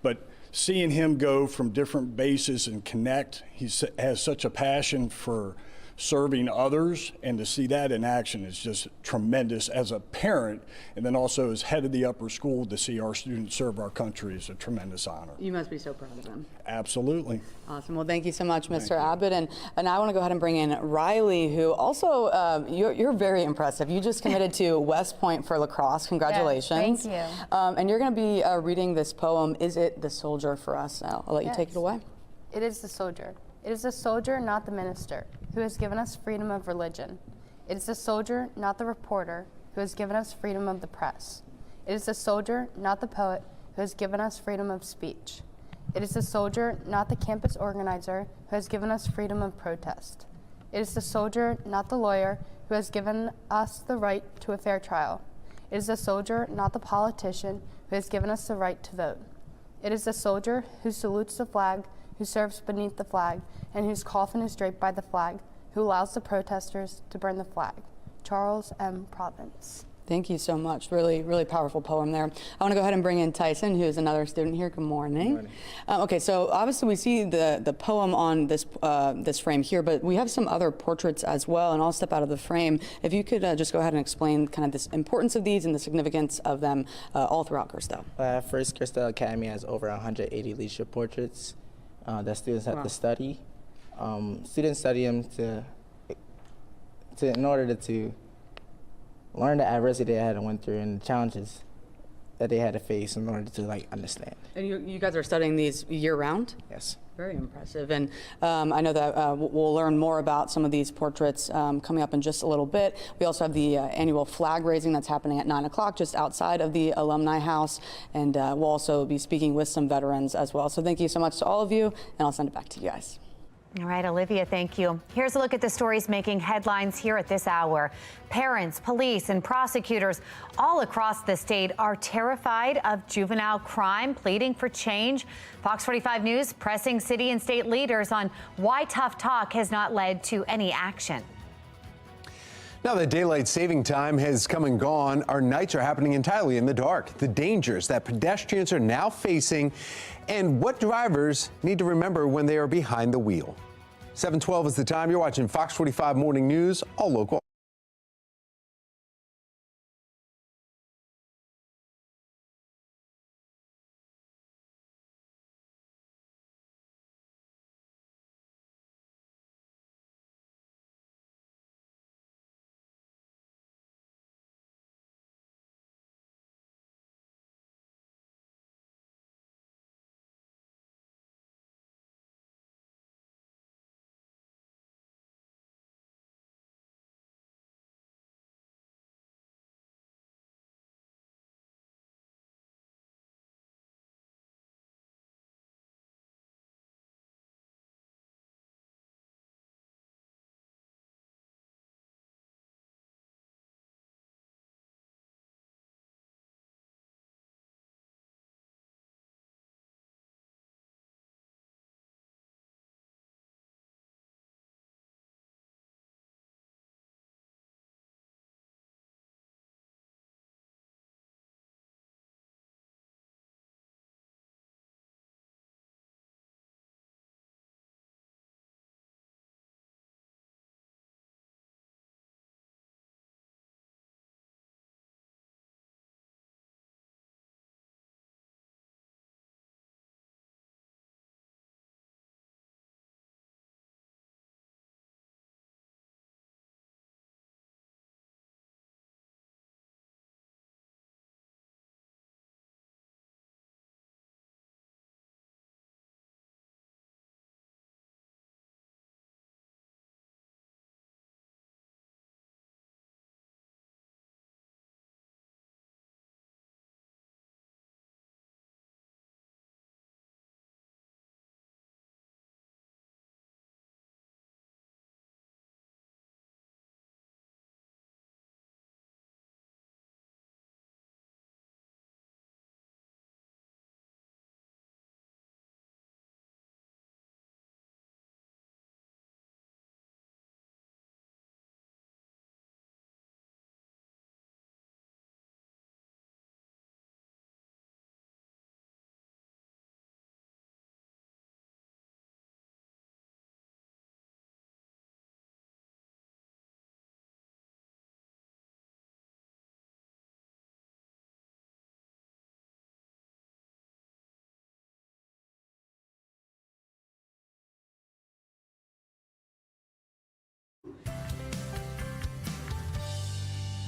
but seeing him go from different bases and connect, he has such a passion for serving others, and to see that in action is just tremendous as a parent, and then also as head of the upper school, to see our students serve our country is a tremendous honor. You must be so proud of them. Absolutely. Awesome. Well, thank you so much, Mr. Abbott. And I want to go ahead and bring in Riley, who also, you're very impressive. You just committed to West Point for lacrosse. Congratulations. Yes, thank you. And you're going to be reading this poem, Is It the Soldier, for us now. I'll let you take it away. It is the soldier. It is the soldier, not the minister, who has given us freedom of religion. It is the soldier, not the reporter, who has given us freedom of the press. It is the soldier, not the poet, who has given us freedom of speech. It is the soldier, not the campus organizer, who has given us freedom of protest. It is the soldier, not the lawyer, who has given us the right to a fair trial. It is the soldier, not the politician, who has given us the right to vote. It is the soldier who salutes the flag, who serves beneath the flag, and whose coffin is draped by the flag, who allows the protesters to burn the flag. Charles M. Province. Thank you so much. Really, really powerful poem there. I want to go ahead and bring in Tyson, who is another student here. Good morning. Good morning. Okay, so obviously we see the poem on this this frame here, but we have some other portraits as well, and I'll step out of the frame. If you could just go ahead and explain kind of this importance of these and the significance of them all throughout Gerstell. First, Gerstell Academy has over 180 leadership portraits that students have to study. Students study them in order to learn the adversity they had to went through and the challenges that they had to face in order to understand. And you guys are studying these year round? Yes. Very impressive. And I know that we'll learn more about some of these portraits coming up in just a little bit. We also have the annual flag raising that's happening at 9 o'clock just outside of the Alumni House. And we'll also be speaking with some veterans as well. So thank you so much to all of you, and I'll send it back to you guys. All right, Olivia, thank you. Here's a look at the stories making headlines here at this hour. Parents, police, and prosecutors all across the state are terrified of juvenile crime, pleading for change. Fox 45 News pressing city and state leaders on why tough talk has not led to any action. Now that daylight saving time has come and gone, our nights are happening entirely in the dark. The dangers that pedestrians are now facing and what drivers need to remember when they are behind the wheel. 7:12 is the time. You're watching Fox 45 Morning News, all local.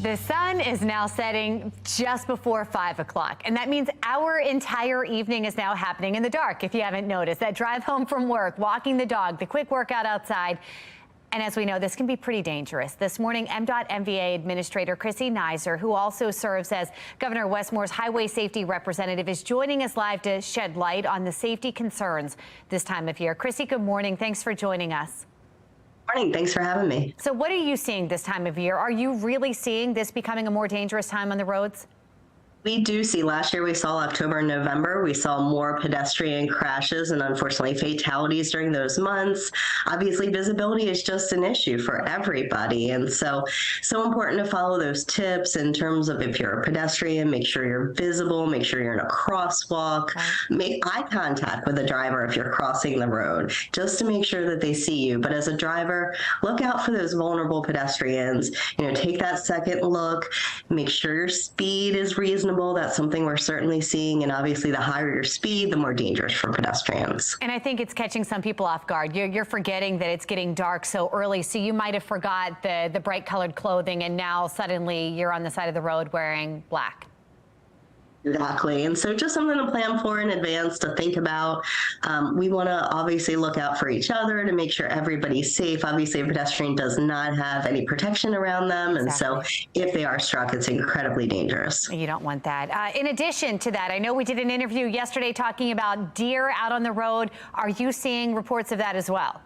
The sun is now setting just before 5 o'clock, and that means our entire evening is now happening in the dark. If you haven't noticed, that drive home from work, walking the dog, the quick workout outside. And as we know, this can be pretty dangerous. This morning, MDOT/MVA Administrator Chrissy Nizer, who also serves as Governor Westmore's highway safety representative, is joining us live to shed light on the safety concerns this time of year. Chrissy, good morning. Thanks for joining us. Morning. Thanks for having me. So what are you seeing this time of year? Are you really seeing this becoming a more dangerous time on the roads? We do see, last year we saw October and November, we saw more pedestrian crashes and unfortunately fatalities during those months. Obviously, visibility is just an issue for everybody. And so important to follow those tips in terms of if you're a pedestrian, make sure you're visible, make sure you're in a crosswalk, make eye contact with the driver if you're crossing the road, just to make sure that they see you. But as a driver, look out for those vulnerable pedestrians. Take that second look, make sure your speed is reasonable. That's something we're certainly seeing, and obviously the higher your speed, the more dangerous for pedestrians. And I think it's catching some people off guard. You're forgetting that it's getting dark so early, so you might have forgot the bright colored clothing, and now suddenly you're on the side of the road wearing black. Exactly. And so just something to plan for in advance, to think about. We want to obviously look out for each other to make sure everybody's safe. Obviously, a pedestrian does not have any protection around them. And so if they are struck, it's incredibly dangerous. You don't want that. In addition to that, I know we did an interview yesterday talking about deer out on the road. Are you seeing reports of that as well?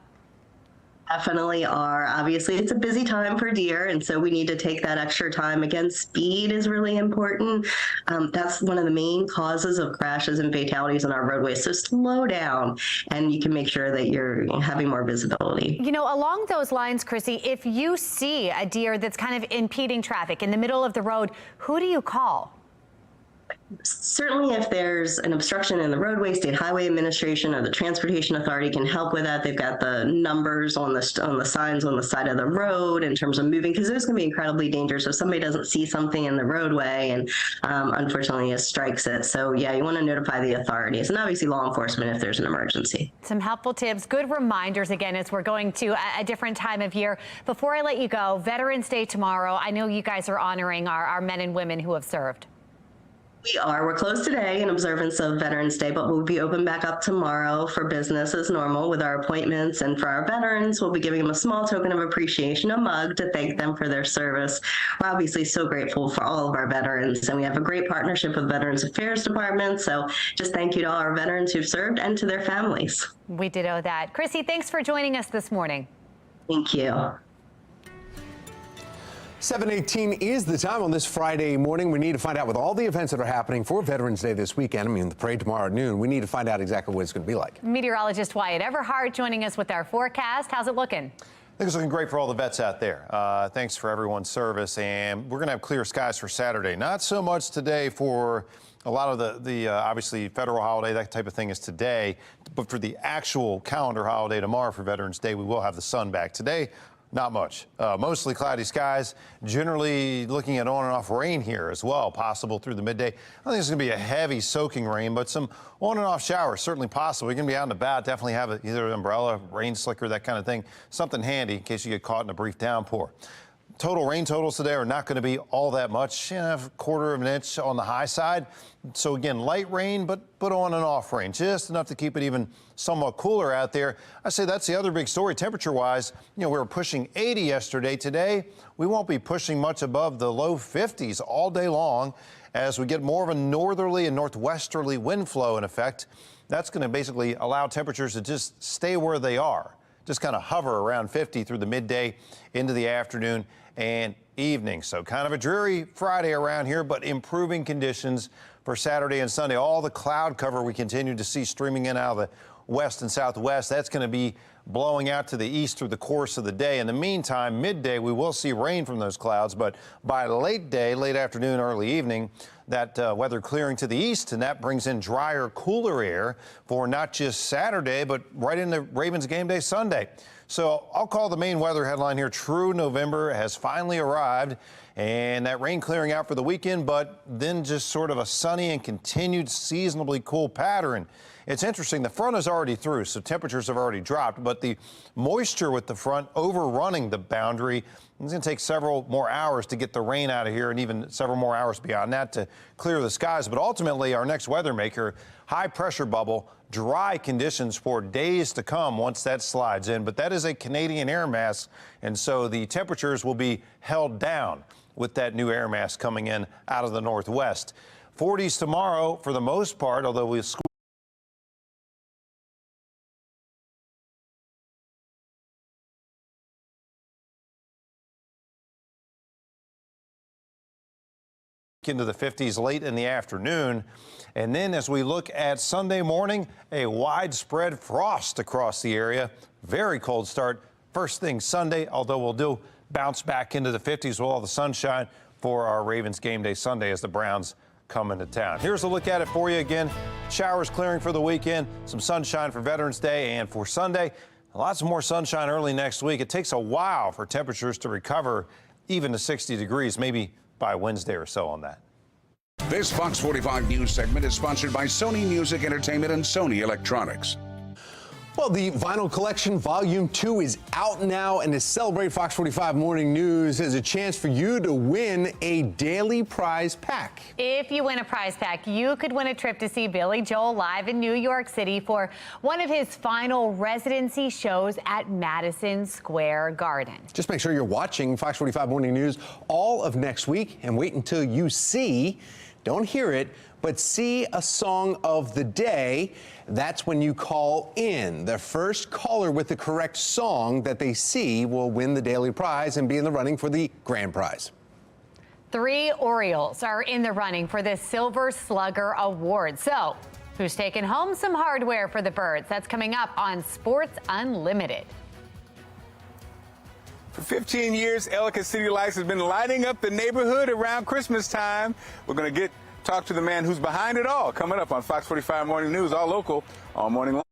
Definitely are. Obviously, it's a busy time for deer, and so we need to take that extra time. Again, speed is really important. That's one of the main causes of crashes and fatalities on our roadways. So slow down, and you can make sure that you're having more visibility. Along those lines, Chrissy, if you see a deer that's kind of impeding traffic in the middle of the road, who do you call? Certainly, if there's an obstruction in the roadway, State Highway Administration or the Transportation Authority can help with that. They've got the numbers on the signs on the side of the road in terms of moving, because those can be incredibly dangerous if somebody doesn't see something in the roadway and unfortunately it strikes it. So yeah, you want to notify the authorities and obviously law enforcement if there's an emergency. Some helpful tips, good reminders again as we're going to a different time of year. Before I let you go, Veterans Day tomorrow. I know you guys are honoring our men and women who have served. We are. We're closed today in observance of Veterans Day, but we'll be open back up tomorrow for business as normal with our appointments. And for our veterans, we'll be giving them a small token of appreciation, a mug, to thank them for their service. We're obviously so grateful for all of our veterans, and we have a great partnership with Veterans Affairs Department. So just thank you to all our veterans who've served and to their families. We ditto that. Chrissy, thanks for joining us this morning. Thank you. 7:18 is the time on this Friday morning. We need to find out with all the events that are happening for Veterans Day this weekend. The parade tomorrow at noon. We need to find out exactly what it's going to be like. Meteorologist Wyatt Everhart joining us with our forecast. How's it looking? I think it's looking great for all the vets out there. Thanks for everyone's service. And we're going to have clear skies for Saturday. Not so much today for a lot of the obviously federal holiday, that type of thing is today. But for the actual calendar holiday tomorrow for Veterans Day, we will have the sun back. Today, not much. Mostly cloudy skies. Generally looking at on and off rain here as well, possible through the midday. I don't think it's going to be a heavy soaking rain, but some on and off showers certainly possible. You're going to be out and about. Definitely have either an umbrella, rain slicker, that kind of thing. Something handy in case you get caught in a brief downpour. Total rain totals today are not going to be all that much, a quarter of an inch on the high side. So again, light rain, but on and off rain, just enough to keep it even somewhat cooler out there. I say that's the other big story temperature-wise. We were pushing 80 yesterday. Today, we won't be pushing much above the low 50s all day long as we get more of a northerly and northwesterly wind flow in effect. That's going to basically allow temperatures to just stay where they are, just kind of hover around 50 through the midday into the afternoon and evening. So kind of a dreary Friday around here, but improving conditions for Saturday and Sunday. All the cloud cover we continue to see streaming in out of the west and southwest, that's going to be blowing out to the east through the course of the day. In the meantime, midday, we will see rain from those clouds, but by late day, late afternoon, early evening, that weather clearing to the east, and that brings in drier, cooler air for not just Saturday, but right into Ravens game day Sunday. So I'll call the main weather headline here, true November has finally arrived, and that rain clearing out for the weekend, but then just sort of a sunny and continued seasonably cool pattern. It's interesting, the front is already through, so temperatures have already dropped, but the moisture with the front overrunning the boundary It's going to take several more hours to get the rain out of here and even several more hours beyond that to clear the skies. But ultimately, our next weather maker, high pressure bubble, dry conditions for days to come once that slides in. But that is a Canadian air mass, and so the temperatures will be held down with that new air mass coming in out of the northwest. 40s tomorrow for the most part, although we'll into the 50s late in the afternoon. And then as we look at Sunday morning, a widespread frost across the area. Very cold start first thing Sunday, although we'll bounce back into the 50s with all the sunshine for our Ravens game day Sunday as the Browns come into town. Here's a look at it for you again. Showers clearing for the weekend, some sunshine for Veterans Day and for Sunday. Lots more sunshine early next week. It takes a while for temperatures to recover even to 60 degrees, maybe by Wednesday or so on that. This Fox 45 news segment is sponsored by Sony Music Entertainment and Sony Electronics. Well, the Vinyl Collection Volume 2 is out now, and to celebrate Fox 45 Morning News, there's a chance for you to win a daily prize pack. If you win a prize pack, you could win a trip to see Billy Joel live in New York City for one of his final residency shows at Madison Square Garden. Just make sure you're watching Fox 45 Morning News all of next week, and wait until you see, don't hear it, but see a song of the day. That's when you call in. The first caller with the correct song that they see will win the daily prize and be in the running for the grand prize. 3 Orioles are in the running for the Silver Slugger Award. So, who's taking home some hardware for the Birds? That's coming up on Sports Unlimited. For 15 years, Ellicott City Lights has been lighting up the neighborhood around Christmas time. We're going to talk to the man who's behind it all, coming up on Fox 45 Morning News, all local, all morning long.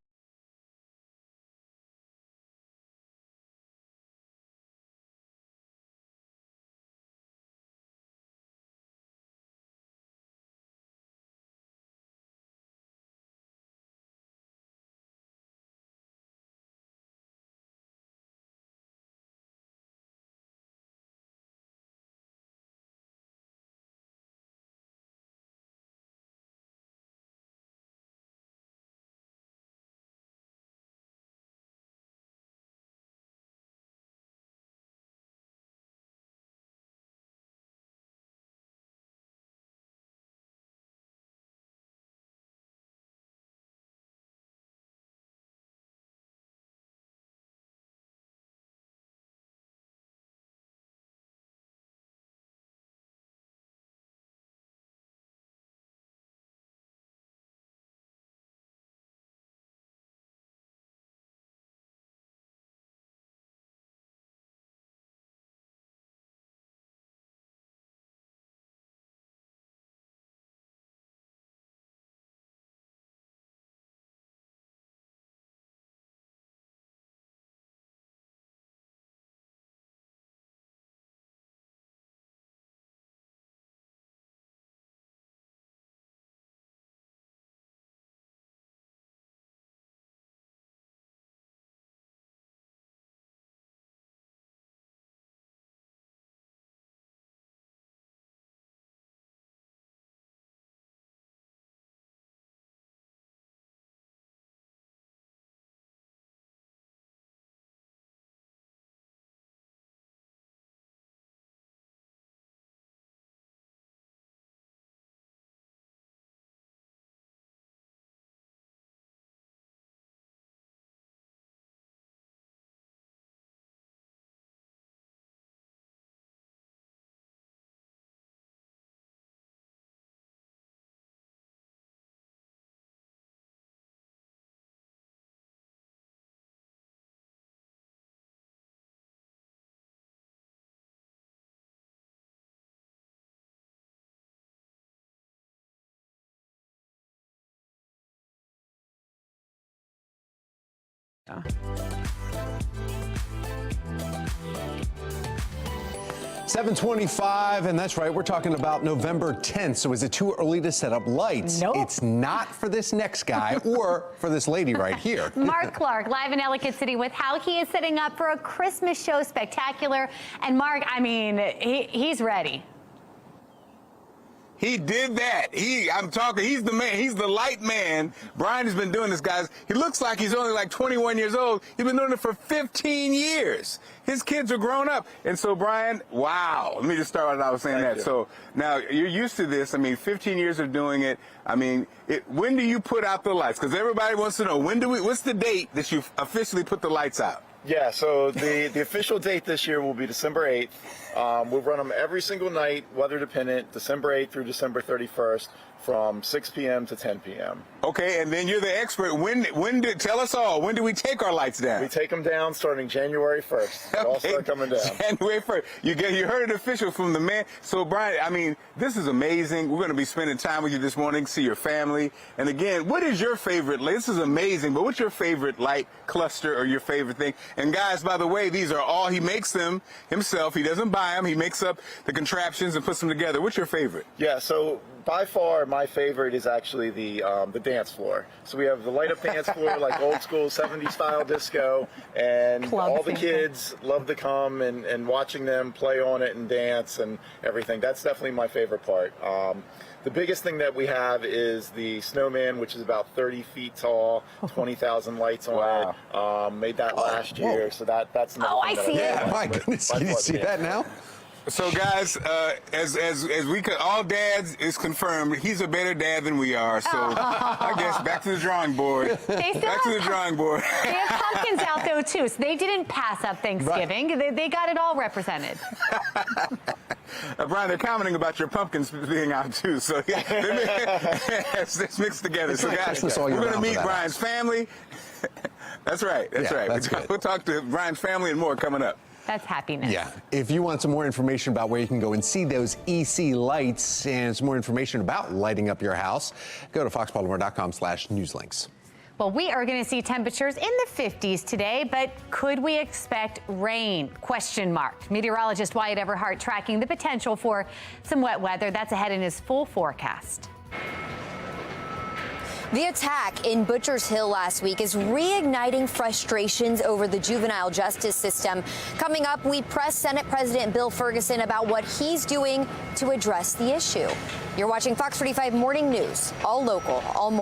7:25, and that's right, we're talking about November 10th. So is it too early to set up lights? Nope. It's not for this next guy or for this lady right here. Mark Clark, live in Ellicott City with how he is setting up for a Christmas show spectacular. And Mark, I mean, he's ready. He did that. He's the man. He's the light man. Brian has been doing this, guys. He looks like he's only like 21 years old. He's been doing it for 15 years. His kids are grown up. And so, Brian, wow. Let me just start with I was saying that. So now you're used to this. I mean, 15 years of doing it. I mean, when do you put out the lights? Because everybody wants to know, what's the date that you officially put the lights out? Yeah, so the official date this year will be December 8th. We'll run them every single night, weather dependent, December 8th through December 31st from 6 p.m. to 10 p.m. Okay, and then you're the expert. Tell us all, when do we take our lights down? We take them down starting January 1st. They all start coming down. January 1st. You heard it official from the man. So, Brian, I mean, this is amazing. We're going to be spending time with you this morning, see your family. And again, what is your favorite light? This is amazing, but what's your favorite light cluster or your favorite thing? And guys, by the way, these are all, he makes them himself. He doesn't buy them. He makes up the contraptions and puts them together. What's your favorite? Yeah, so by far my favorite is actually the dance floor. So we have the light up dance floor, like old school 70s style disco, and all the kids love to come and watching them play on it and dance and everything. That's definitely my favorite part. The biggest thing that we have is the snowman, which is about 30 feet tall, 20,000 lights on it. Made that last year, so that's another thing I see it. Yeah, my goodness, can you see that now? So, guys, as we could, all dads is confirmed. He's a better dad than we are. So, I guess back to the drawing board. Back to the drawing board. They have pumpkins out though too, so they didn't pass up Thanksgiving. Right. They got it all represented. Brian, they're commenting about your pumpkins being out too. So it's mixed together. So, guys, we're going to meet Brian's family. That's right. That's right. We'll talk to Brian's family and more coming up. That's happiness. Yeah. If you want some more information about where you can go and see those EC lights and some more information about lighting up your house, go to foxbaltimore.com/newslinks. Well, we are going to see temperatures in the 50s today, but could we expect rain? Question mark. Meteorologist Wyatt Everhart tracking the potential for some wet weather. That's ahead in his full forecast. The attack in Butchers Hill last week is reigniting frustrations over the juvenile justice system. Coming up, we press Senate President Bill Ferguson about what he's doing to address the issue. You're watching Fox 45 Morning News, all local, all morning.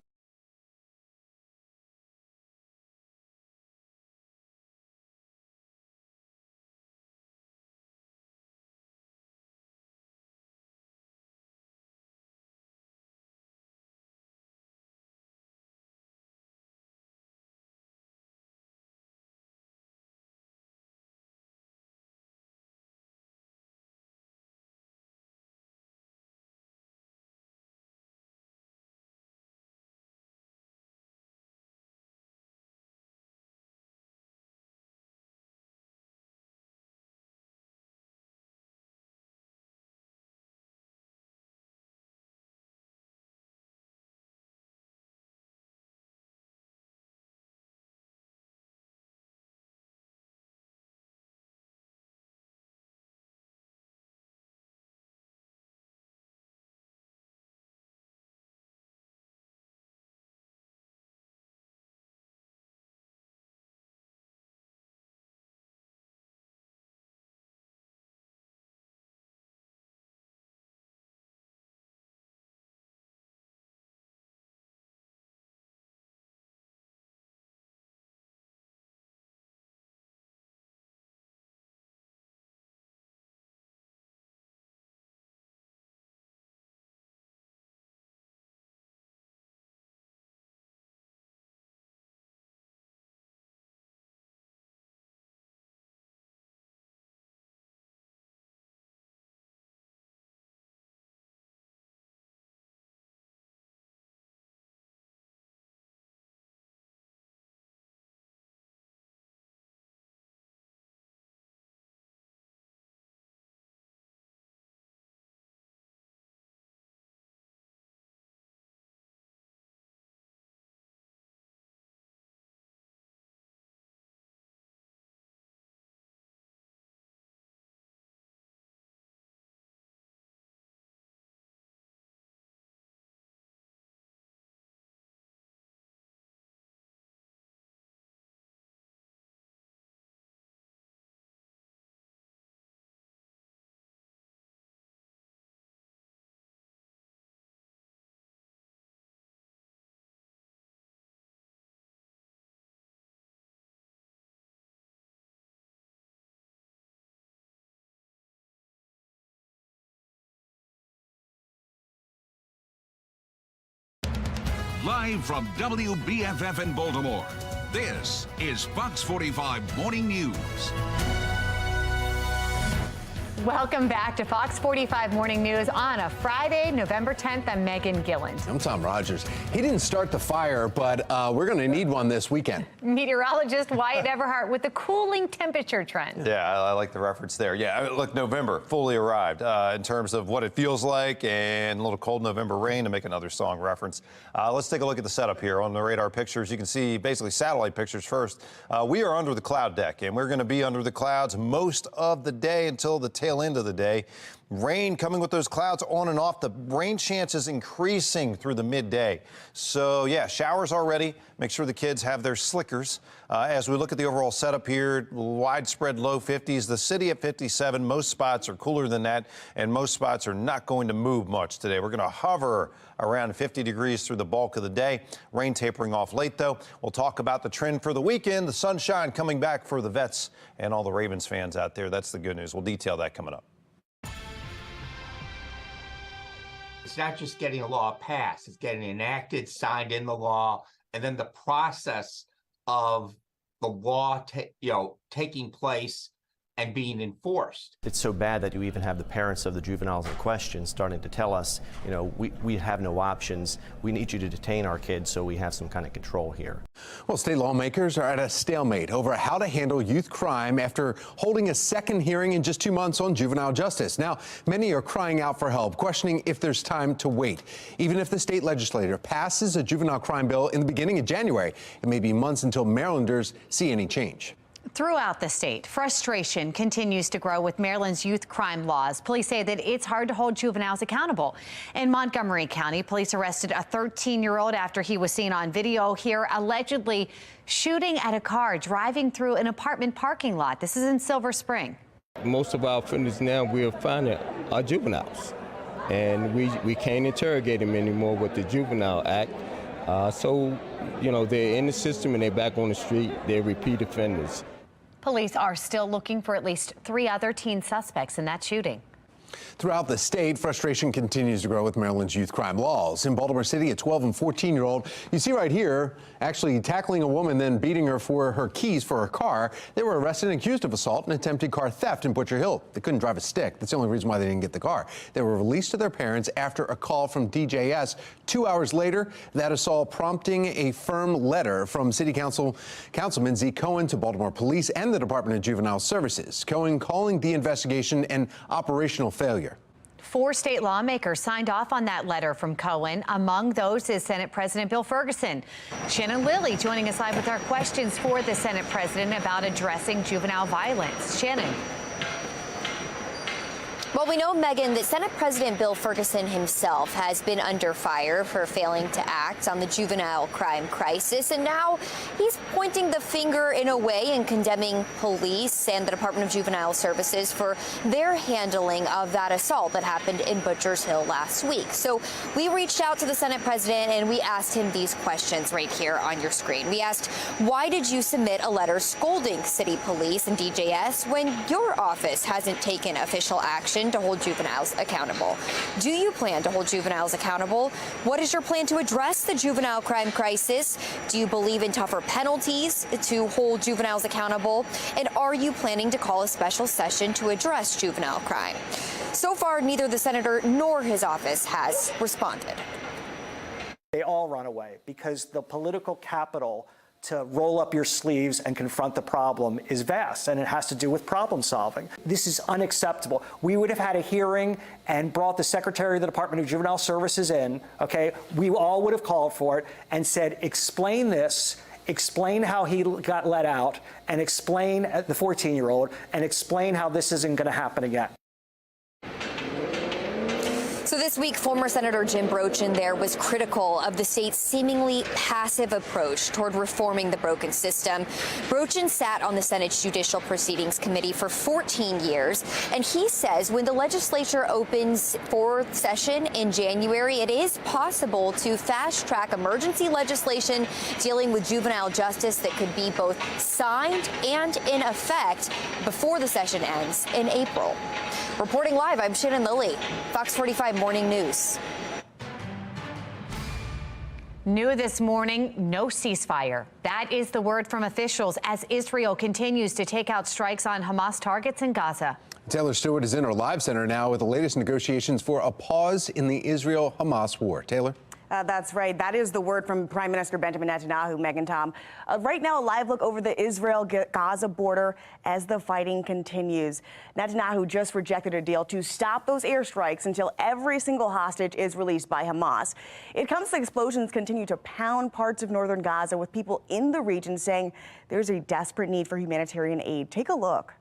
Live from WBFF in Baltimore, this is Fox 45 Morning News. Welcome back to Fox 45 Morning News on a Friday, November 10th. I'm Megan Gilland. I'm Tom Rogers. He didn't start the fire, but we're going to need one this weekend. Meteorologist Wyatt Everhart with the cooling temperature trend. Yeah, I like the reference there. Yeah, I mean, look, November fully arrived in terms of what it feels like, and a little cold November rain to make another song reference. Let's take a look at the setup here on the radar pictures. You can see basically satellite pictures first. We are under the cloud deck, and we're going to be under the clouds most of the day until the tail end of the day. Rain coming with those clouds on and off. The rain chances increasing through the midday. So yeah, showers already. Make sure the kids have their slickers. As we look at the overall setup here, widespread low 50s. The city at 57. Most spots are cooler than that, and most spots are not going to move much today. We're going to hover around 50 degrees through the bulk of the day. Rain tapering off late, though. We'll talk about the trend for the weekend. The sunshine coming back for the vets and all the Ravens fans out there. That's the good news. We'll detail that coming up. It's not just getting a law passed, it's getting enacted, signed in the law, and then the process of the law taking place and being enforced. It's so bad that you even have the parents of the juveniles in question starting to tell us, we have no options. We need you to detain our kids so we have some kind of control here. Well, state lawmakers are at a stalemate over how to handle youth crime after holding a second hearing in just 2 months on juvenile justice. Now, many are crying out for help, questioning if there's time to wait. Even if the state legislature passes a juvenile crime bill in the beginning of January, it may be months until Marylanders see any change. Throughout the state, frustration continues to grow with Maryland's youth crime laws. Police say that it's hard to hold juveniles accountable. In Montgomery County, police arrested a 13-year-old after he was seen on video here allegedly shooting at a car driving through an apartment parking lot. This is in Silver Spring. Most of our offenders now we're finding are juveniles, and we can't interrogate them anymore with the Juvenile Act. So, they're in the system and they're back on the street. They're repeat offenders. Police are still looking for at least 3 other teen suspects in that shooting. Throughout the state, frustration continues to grow with Maryland's youth crime laws. In Baltimore City, a 12 and 14-year-old, you see right here, actually tackling a woman, then beating her for her keys for her car. They were arrested and accused of assault and attempted car theft in Butcher Hill. They couldn't drive a stick. That's the only reason why they didn't get the car. They were released to their parents after a call from DJS. 2 hours later, that assault prompting a firm letter from City Councilman Z. Cohen to Baltimore Police and the Department of Juvenile Services. Cohen calling the investigation an operational failure. 4 state lawmakers signed off on that letter from Cohen. Among those is Senate President Bill Ferguson. Shannon Lilly joining us live with our questions for the Senate President about addressing juvenile violence. Shannon. Well, we know, Megan, that Senate President Bill Ferguson himself has been under fire for failing to act on the juvenile crime crisis. And now he's pointing the finger in a way and condemning police and the Department of Juvenile Services for their handling of that assault that happened in Butchers Hill last week. So we reached out to the Senate President and we asked him these questions right here on your screen. We asked, why did you submit a letter scolding city police and DJS when your office hasn't taken official action to hold juveniles accountable? Do you plan to hold juveniles accountable? What is your plan to address the juvenile crime crisis? Do you believe in tougher penalties to hold juveniles accountable? And are you planning to call a special session to address juvenile crime? So far, neither the senator nor his office has responded. They all run away because the political capital to roll up your sleeves and confront the problem is vast, and it has to do with problem solving. This is unacceptable. We would have had a hearing and brought the Secretary of the Department of Juvenile Services in, okay? We all would have called for it and said, explain this, explain how he got let out, and explain the 14-year-old, and explain how this isn't going to happen again. So this week, former Senator Jim Brochin there was critical of the state's seemingly passive approach toward reforming the broken system. Brochin sat on the Senate's Judicial Proceedings Committee for 14 years, and he says when the legislature opens for session in January, it is possible to fast-track emergency legislation dealing with juvenile justice that could be both signed and in effect before the session ends in April. Reporting live, I'm Shannon Lilly, Fox 45 Morning News. New this morning, no ceasefire. That is the word from officials as Israel continues to take out strikes on Hamas targets in Gaza. Taylor Stewart is in our live center now with the latest negotiations for a pause in the Israel-Hamas war. Taylor? That's right. That is the word from Prime Minister Benjamin Netanyahu, Megan Tom. Right now, a live look over the Israel-Gaza border as the fighting continues. Netanyahu just rejected a deal to stop those airstrikes until every single hostage is released by Hamas. It comes as explosions continue to pound parts of northern Gaza, with people in the region saying there's a desperate need for humanitarian aid. Take a look.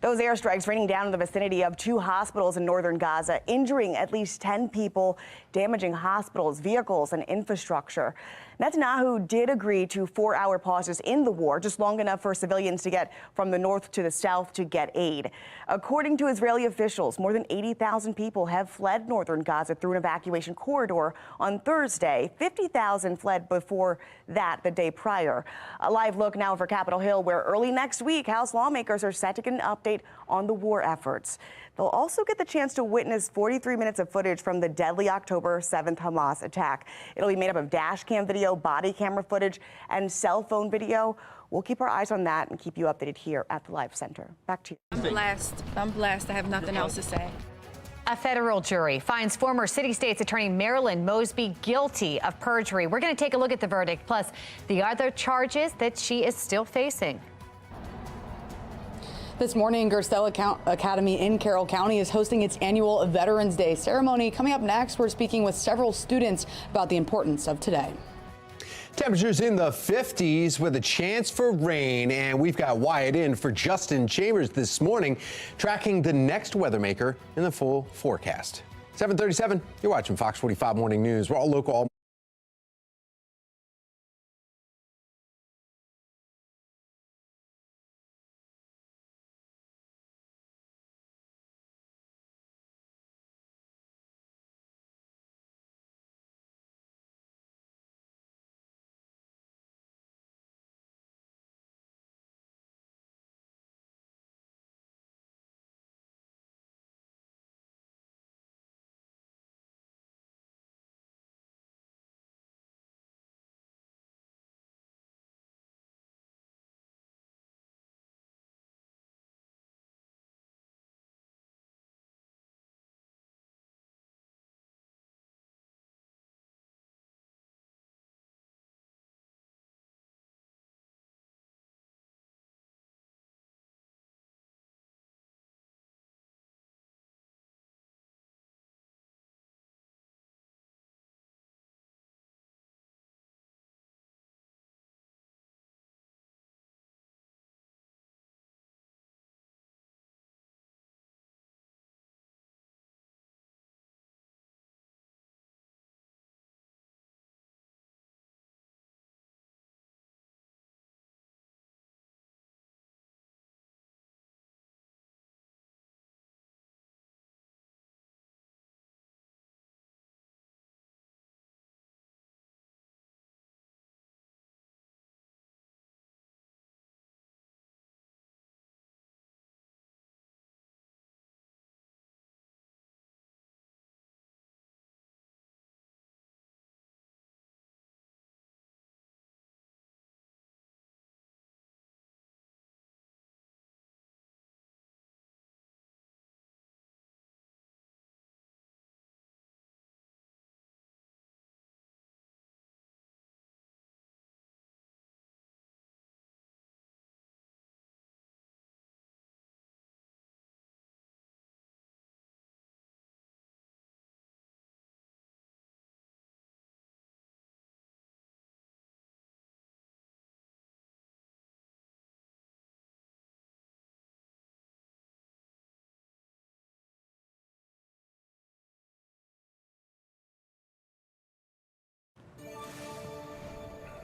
Those airstrikes raining down in the vicinity of 2 hospitals in northern Gaza, injuring at least 10 people, damaging hospitals, vehicles, and infrastructure. Netanyahu did agree to 4-hour pauses in the war, just long enough for civilians to get from the north to the south to get aid. According to Israeli officials, more than 80,000 people have fled northern Gaza through an evacuation corridor on Thursday. 50,000 fled before that the day prior. A live look now for Capitol Hill, where early next week, House lawmakers are set to get an update on the war efforts. They'll also get the chance to witness 43 minutes of footage from the deadly October 7th Hamas attack. It'll be made up of dash cam video, body camera footage, and cell phone video. We'll keep our eyes on that and keep you updated here at the Live Center. Back to you. I'm blessed. I have nothing else to say. A federal jury finds former City State's Attorney Marilyn Mosby guilty of perjury. We're going to take a look at the verdict, plus the other charges that she is still facing. This morning, Gerstell Academy in Carroll County is hosting its annual Veterans Day ceremony. Coming up next, we're speaking with several students about the importance of today. Temperatures in the 50s with a chance for rain, and we've got Wyatt in for Justin Chambers this morning, tracking the next weather maker in the full forecast. 7:37, you're watching Fox 45 Morning News. We're all local, all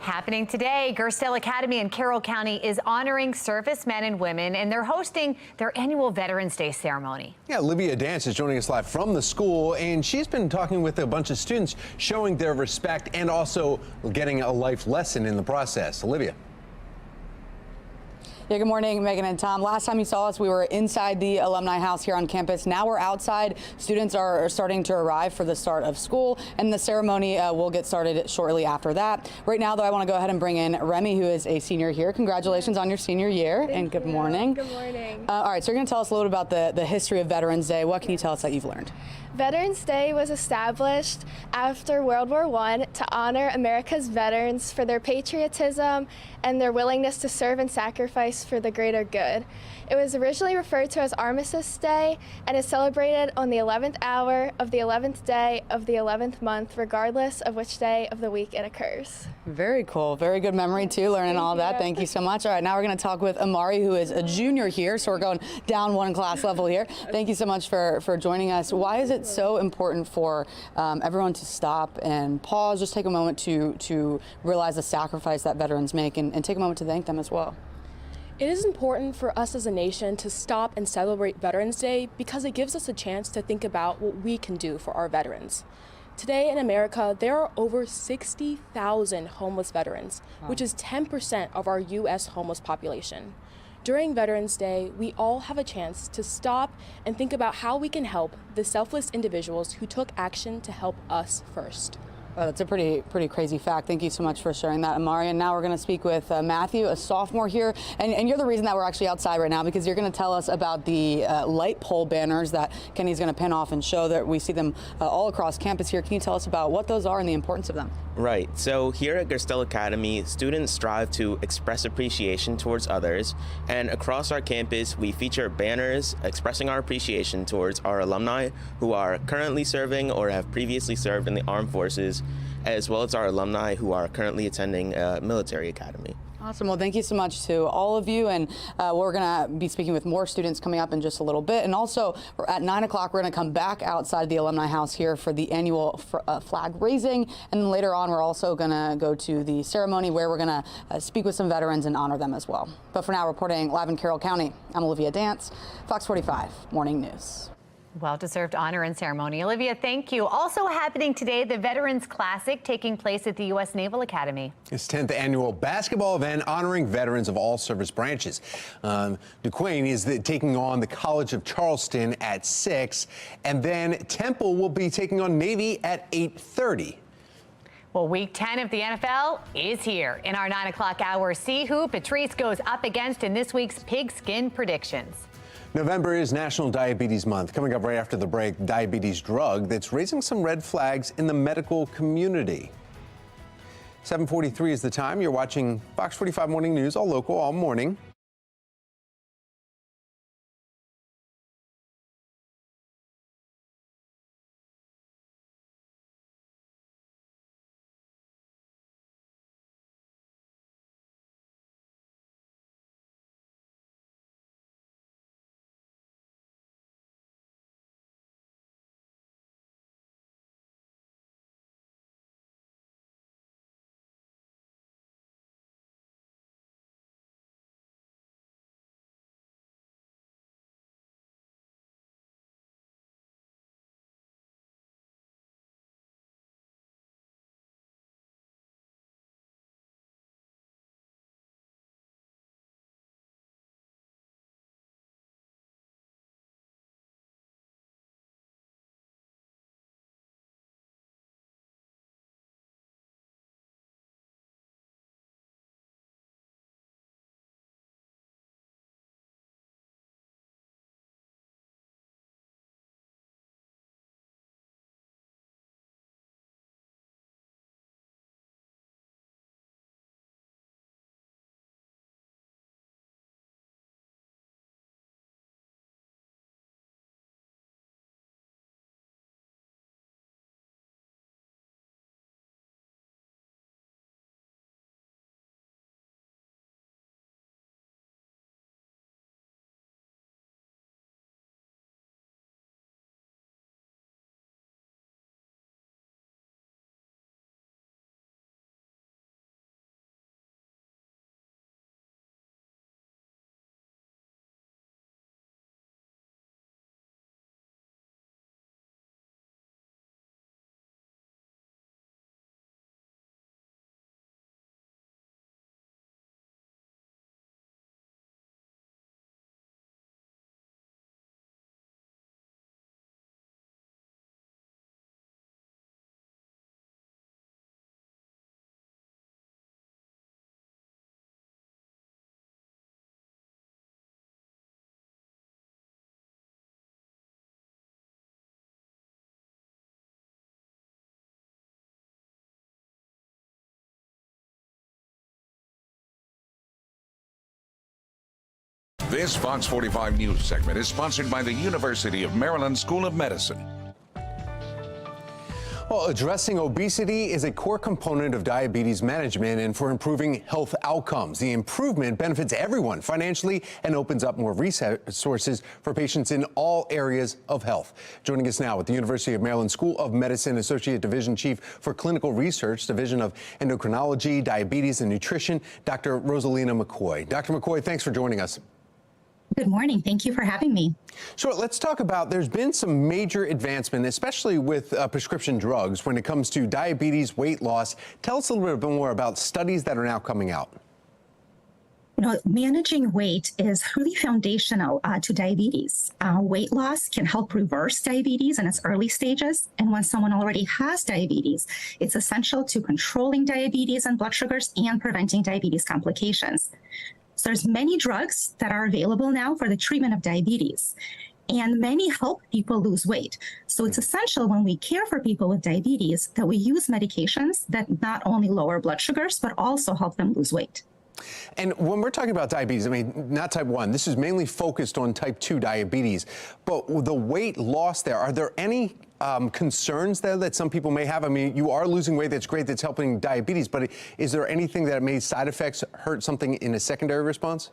Happening today, Gerstell Academy in Carroll County is honoring servicemen and women, and they're hosting their annual Veterans Day ceremony. Yeah, Olivia Dance is joining us live from the school, and she's been talking with a bunch of students, showing their respect and also getting a life lesson in the process. Olivia. Yeah, good morning, Megan and Tom. Last time you saw us, we were inside the alumni house here on campus. Now we're outside. Students are starting to arrive for the start of school, and the ceremony will get started shortly after that. Right now, though, I want to go ahead and bring in Remy, who is a senior here. Congratulations on your senior year, and good morning. Good morning. All right, so you're going to tell us a little bit about the history of Veterans Day. What can you tell us that you've learned? Veterans Day was established after World War I to honor America's veterans for their patriotism and their willingness to serve and sacrifice for the greater good. It was originally referred to as Armistice Day and is celebrated on the 11th hour of the 11th day of the 11th month, regardless of which day of the week it occurs. Very cool. Very good memory, too, learning all of that. Thank you so much. All right, now we're going to talk with Amari, who is a junior here, so we're going down one class level here. Thank you so much for joining us. Why is it so important for everyone to stop and pause, just take a moment to realize the sacrifice that veterans make and take a moment to thank them as well? It is important for us as a nation to stop and celebrate Veterans Day because it gives us a chance to think about what we can do for our veterans. Today in America, there are over 60,000 homeless veterans, which is 10% of our U.S. homeless population. During Veterans Day, we all have a chance to stop and think about how we can help the selfless individuals who took action to help us first. Oh, that's a pretty crazy fact. Thank you so much for sharing that, Amari. And now we're going to speak with Matthew, a sophomore here. And you're the reason that we're actually outside right now, because you're going to tell us about the light pole banners that Kenny's going to pin off and show that we see them all across campus here. Can you tell us about what those are and the importance of them? Right. So here at Gerstell Academy, students strive to express appreciation towards others. And across our campus, we feature banners expressing our appreciation towards our alumni who are currently serving or have previously served in the armed forces, as well as our alumni who are currently attending a military academy. Awesome. Well, thank you so much to all of you. And we're going to be speaking with more students coming up in just a little bit. And also at 9 o'clock, we're going to come back outside the alumni house here for the annual flag raising. And then later on, we're also going to go to the ceremony where we're going to speak with some veterans and honor them as well. But for now, reporting live in Carroll County, I'm Olivia Dance, Fox 45 Morning News. Well-deserved honor and ceremony. Olivia, thank you. Also happening today, the Veterans Classic taking place at the U.S. Naval Academy. Its 10th annual basketball event honoring veterans of all service branches. Duquesne is taking on the College of Charleston at 6, and then Temple will be taking on Navy at 8:30. Well, week 10 of the NFL is here. In our 9 o'clock hour, see who Patrice goes up against in this week's Pigskin Predictions. November is National Diabetes Month. Coming up right after the break, diabetes drug that's raising some red flags in the medical community. 7:43 is the time. You're watching Fox 45 Morning News, all local, all morning. This Fox 45 News segment is sponsored by the University of Maryland School of Medicine. Well, addressing obesity is a core component of diabetes management and for improving health outcomes. The improvement benefits everyone financially and opens up more resources for patients in all areas of health. Joining us now at the University of Maryland School of Medicine, Associate Division Chief for Clinical Research, Division of Endocrinology, Diabetes and Nutrition, Dr. Rosalina McCoy. Dr. McCoy, thanks for joining us. Good morning. Thank you for having me. So let's talk about, there's been some major advancement, especially with prescription drugs when it comes to diabetes, weight loss. Tell us a little bit more about studies that are now coming out. You know, managing weight is really foundational to diabetes. Weight loss can help reverse diabetes in its early stages. And when someone already has diabetes, it's essential to controlling diabetes and blood sugars and preventing diabetes complications. So there's many drugs that are available now for the treatment of diabetes, and many help people lose weight. So it's essential when we care for people with diabetes that we use medications that not only lower blood sugars, but also help them lose weight. And when we're talking about diabetes, I mean, not type 1, this is mainly focused on type 2 diabetes, but the weight loss there, are there any concerns there that some people may have? I mean, you are losing weight, that's great, that's helping diabetes, but is there anything that may side effects hurt something in a secondary response?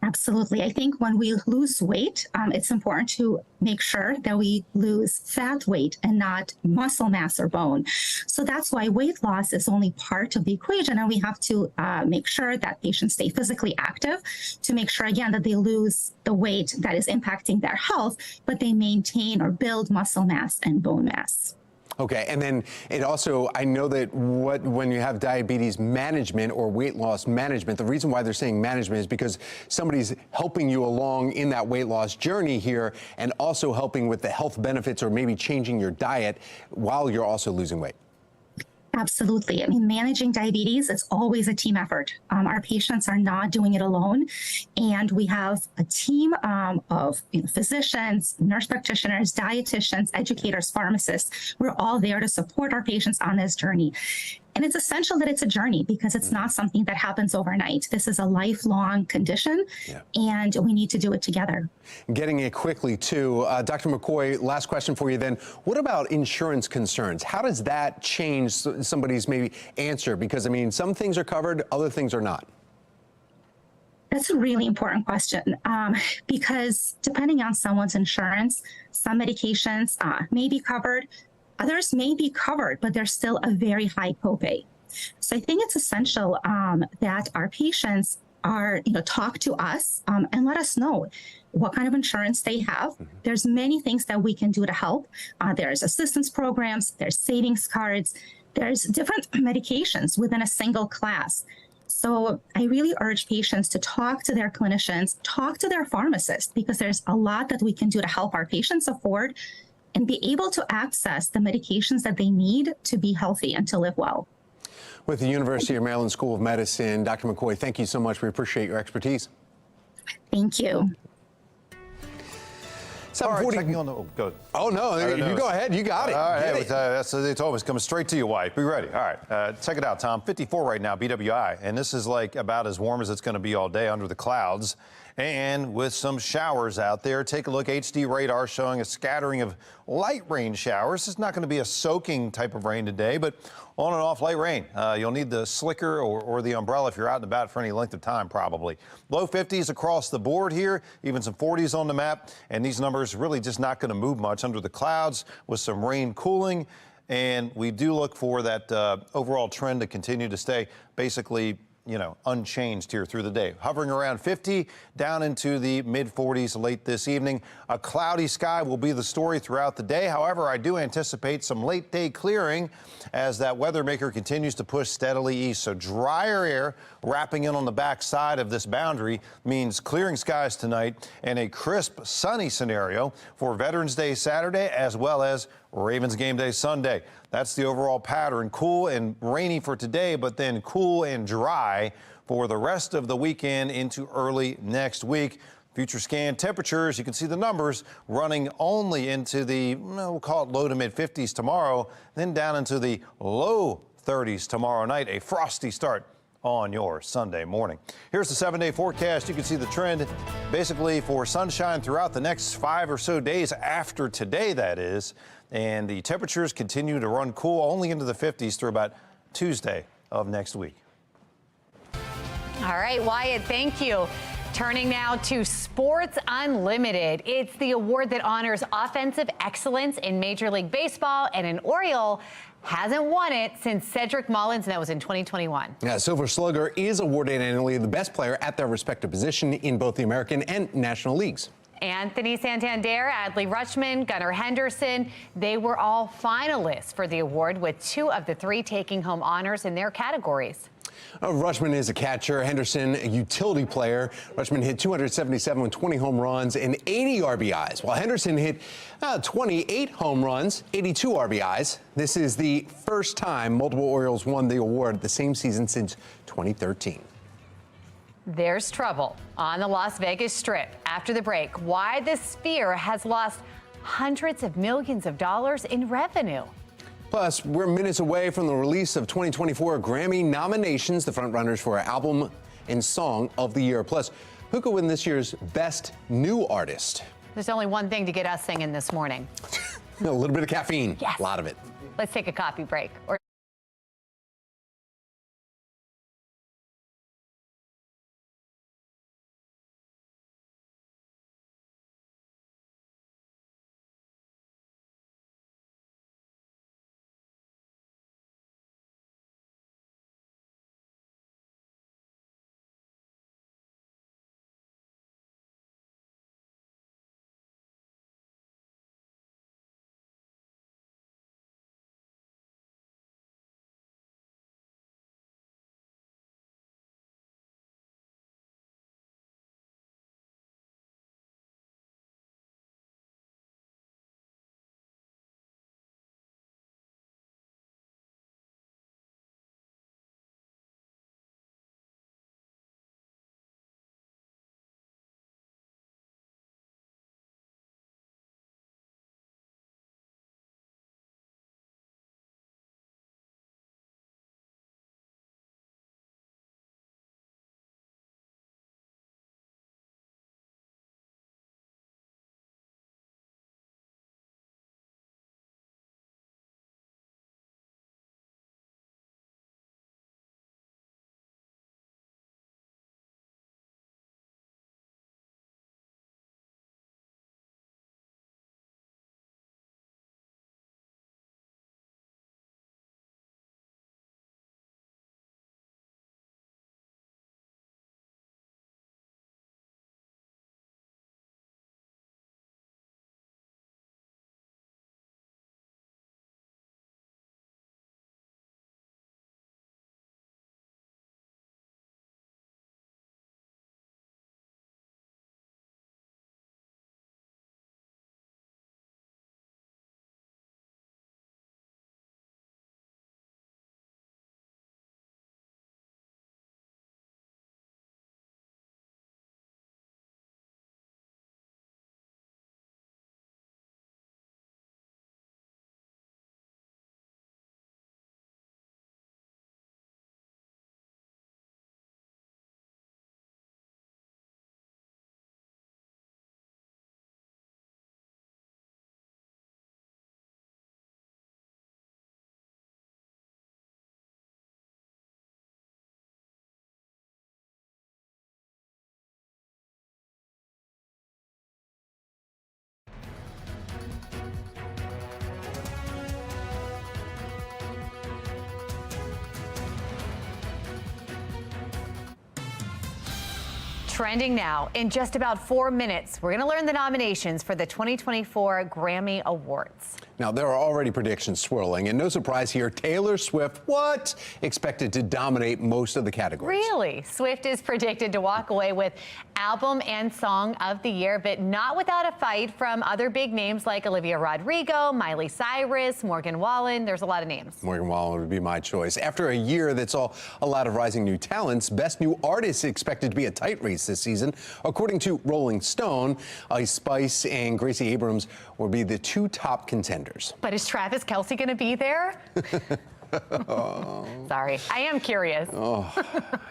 Absolutely. I think when we lose weight, it's important to make sure that we lose fat weight and not muscle mass or bone. So that's why weight loss is only part of the equation, and we have to make sure that patients stay physically active to make sure, again, that they lose the weight that is impacting their health, but they maintain or build muscle mass and bone mass. Okay, and then it also, I know that when you have diabetes management or weight loss management, the reason why they're saying management is because somebody's helping you along in that weight loss journey here and also helping with the health benefits or maybe changing your diet while you're also losing weight. Absolutely. I mean, managing diabetes is always a team effort. Our patients are not doing it alone. And we have a team of physicians, nurse practitioners, dietitians, educators, pharmacists. We're all there to support our patients on this journey. And it's essential that it's a journey because it's not something that happens overnight. This is a lifelong condition, and we need to do it together. Getting it quickly, too. Dr. McCoy, last question for you then. What about insurance concerns? How does that change somebody's maybe answer? Because, I mean, some things are covered, other things are not. That's a really important question because depending on someone's insurance, some medications may be covered. Others may be covered, but there's still a very high copay. So I think it's essential that our patients talk to us and let us know what kind of insurance they have. There's many things that we can do to help. There's assistance programs, there's savings cards, there's different medications within a single class. So I really urge patients to talk to their clinicians, talk to their pharmacists, because there's a lot that we can do to help our patients afford and be able to access the medications that they need to be healthy and to live well. With the University of Maryland School of Medicine, Dr. McCoy, thank you so much. We appreciate your expertise. Thank you. All right, checking on the, go. Oh, no, you go ahead. You got it. All right, that's what they told us. Coming straight to you, wife. Be ready. All right, check it out, Tom. 54 right now, BWI. And this is like about as warm as it's going to be all day under the clouds. And with some showers out there, take a look. HD radar showing a scattering of light rain showers. It's not going to be a soaking type of rain today, but on and off light rain. You'll need the slicker or the umbrella if you're out and about for any length of time, probably. Low 50s across the board here, even some 40s on the map. And these numbers really just not going to move much under the clouds with some rain cooling. And we do look for that overall trend to continue to stay basically unchanged here through the day. Hovering around 50, down into the mid-40s late this evening. A cloudy sky will be the story throughout the day. However, I do anticipate some late-day clearing as that weather maker continues to push steadily east. So drier air wrapping in on the back side of this boundary means clearing skies tonight and a crisp, sunny scenario for Veterans Day Saturday as well as Ravens game day Sunday. That's the overall pattern. Cool and rainy for today, but then cool and dry for the rest of the weekend into early next week. Future scan temperatures, you can see the numbers running only into the, we'll call it low to mid 50s tomorrow, then down into the low 30s tomorrow night. A frosty start on your Sunday morning. Here's the 7-day forecast. You can see the trend basically for sunshine throughout the next 5 or so days after today, that is. And the temperatures continue to run cool only into the 50s through about Tuesday of next week. All right, Wyatt, thank you. Turning now to Sports Unlimited. It's the award that honors offensive excellence in Major League Baseball, and an Oriole hasn't won it since Cedric Mullins, and that was in 2021. Yeah, Silver Slugger is awarded annually the best player at their respective position in both the American and National Leagues. Anthony Santander, Adley Rutschman, Gunnar Henderson, they were all finalists for the award, with 2 of the 3 taking home honors in their categories. Rutschman is a catcher, Henderson a utility player. Rutschman hit 277 with 20 home runs and 80 RBIs, while Henderson hit 28 home runs, 82 RBIs. This is the first time multiple Orioles won the award the same season since 2013. There's trouble on the Las Vegas Strip after the break. Why the Sphere has lost hundreds of millions of dollars in revenue. Plus, we're minutes away from the release of 2024 Grammy nominations, the frontrunners for Album and Song of the Year. Plus, who could win this year's Best New Artist? There's only one thing to get us singing this morning. A little bit of caffeine. Yes. A lot of it. Let's take a coffee break. Trending now. In just about 4 minutes, we're going to learn the nominations for the 2024 Grammy Awards. Now, there are already predictions swirling, and no surprise here, Taylor Swift, expected to dominate most of the categories. Really? Swift is predicted to walk away with Album and Song of the Year, but not without a fight from other big names like Olivia Rodrigo, Miley Cyrus, Morgan Wallen. There's a lot of names. Morgan Wallen would be my choice. After a year that saw a lot of rising new talents, Best New Artist expected to be a tight race this season. According to Rolling Stone, Ice Spice and Gracie Abrams will be the 2 top contenders. But is Travis Kelce going to be there? Sorry, I am curious. Oh,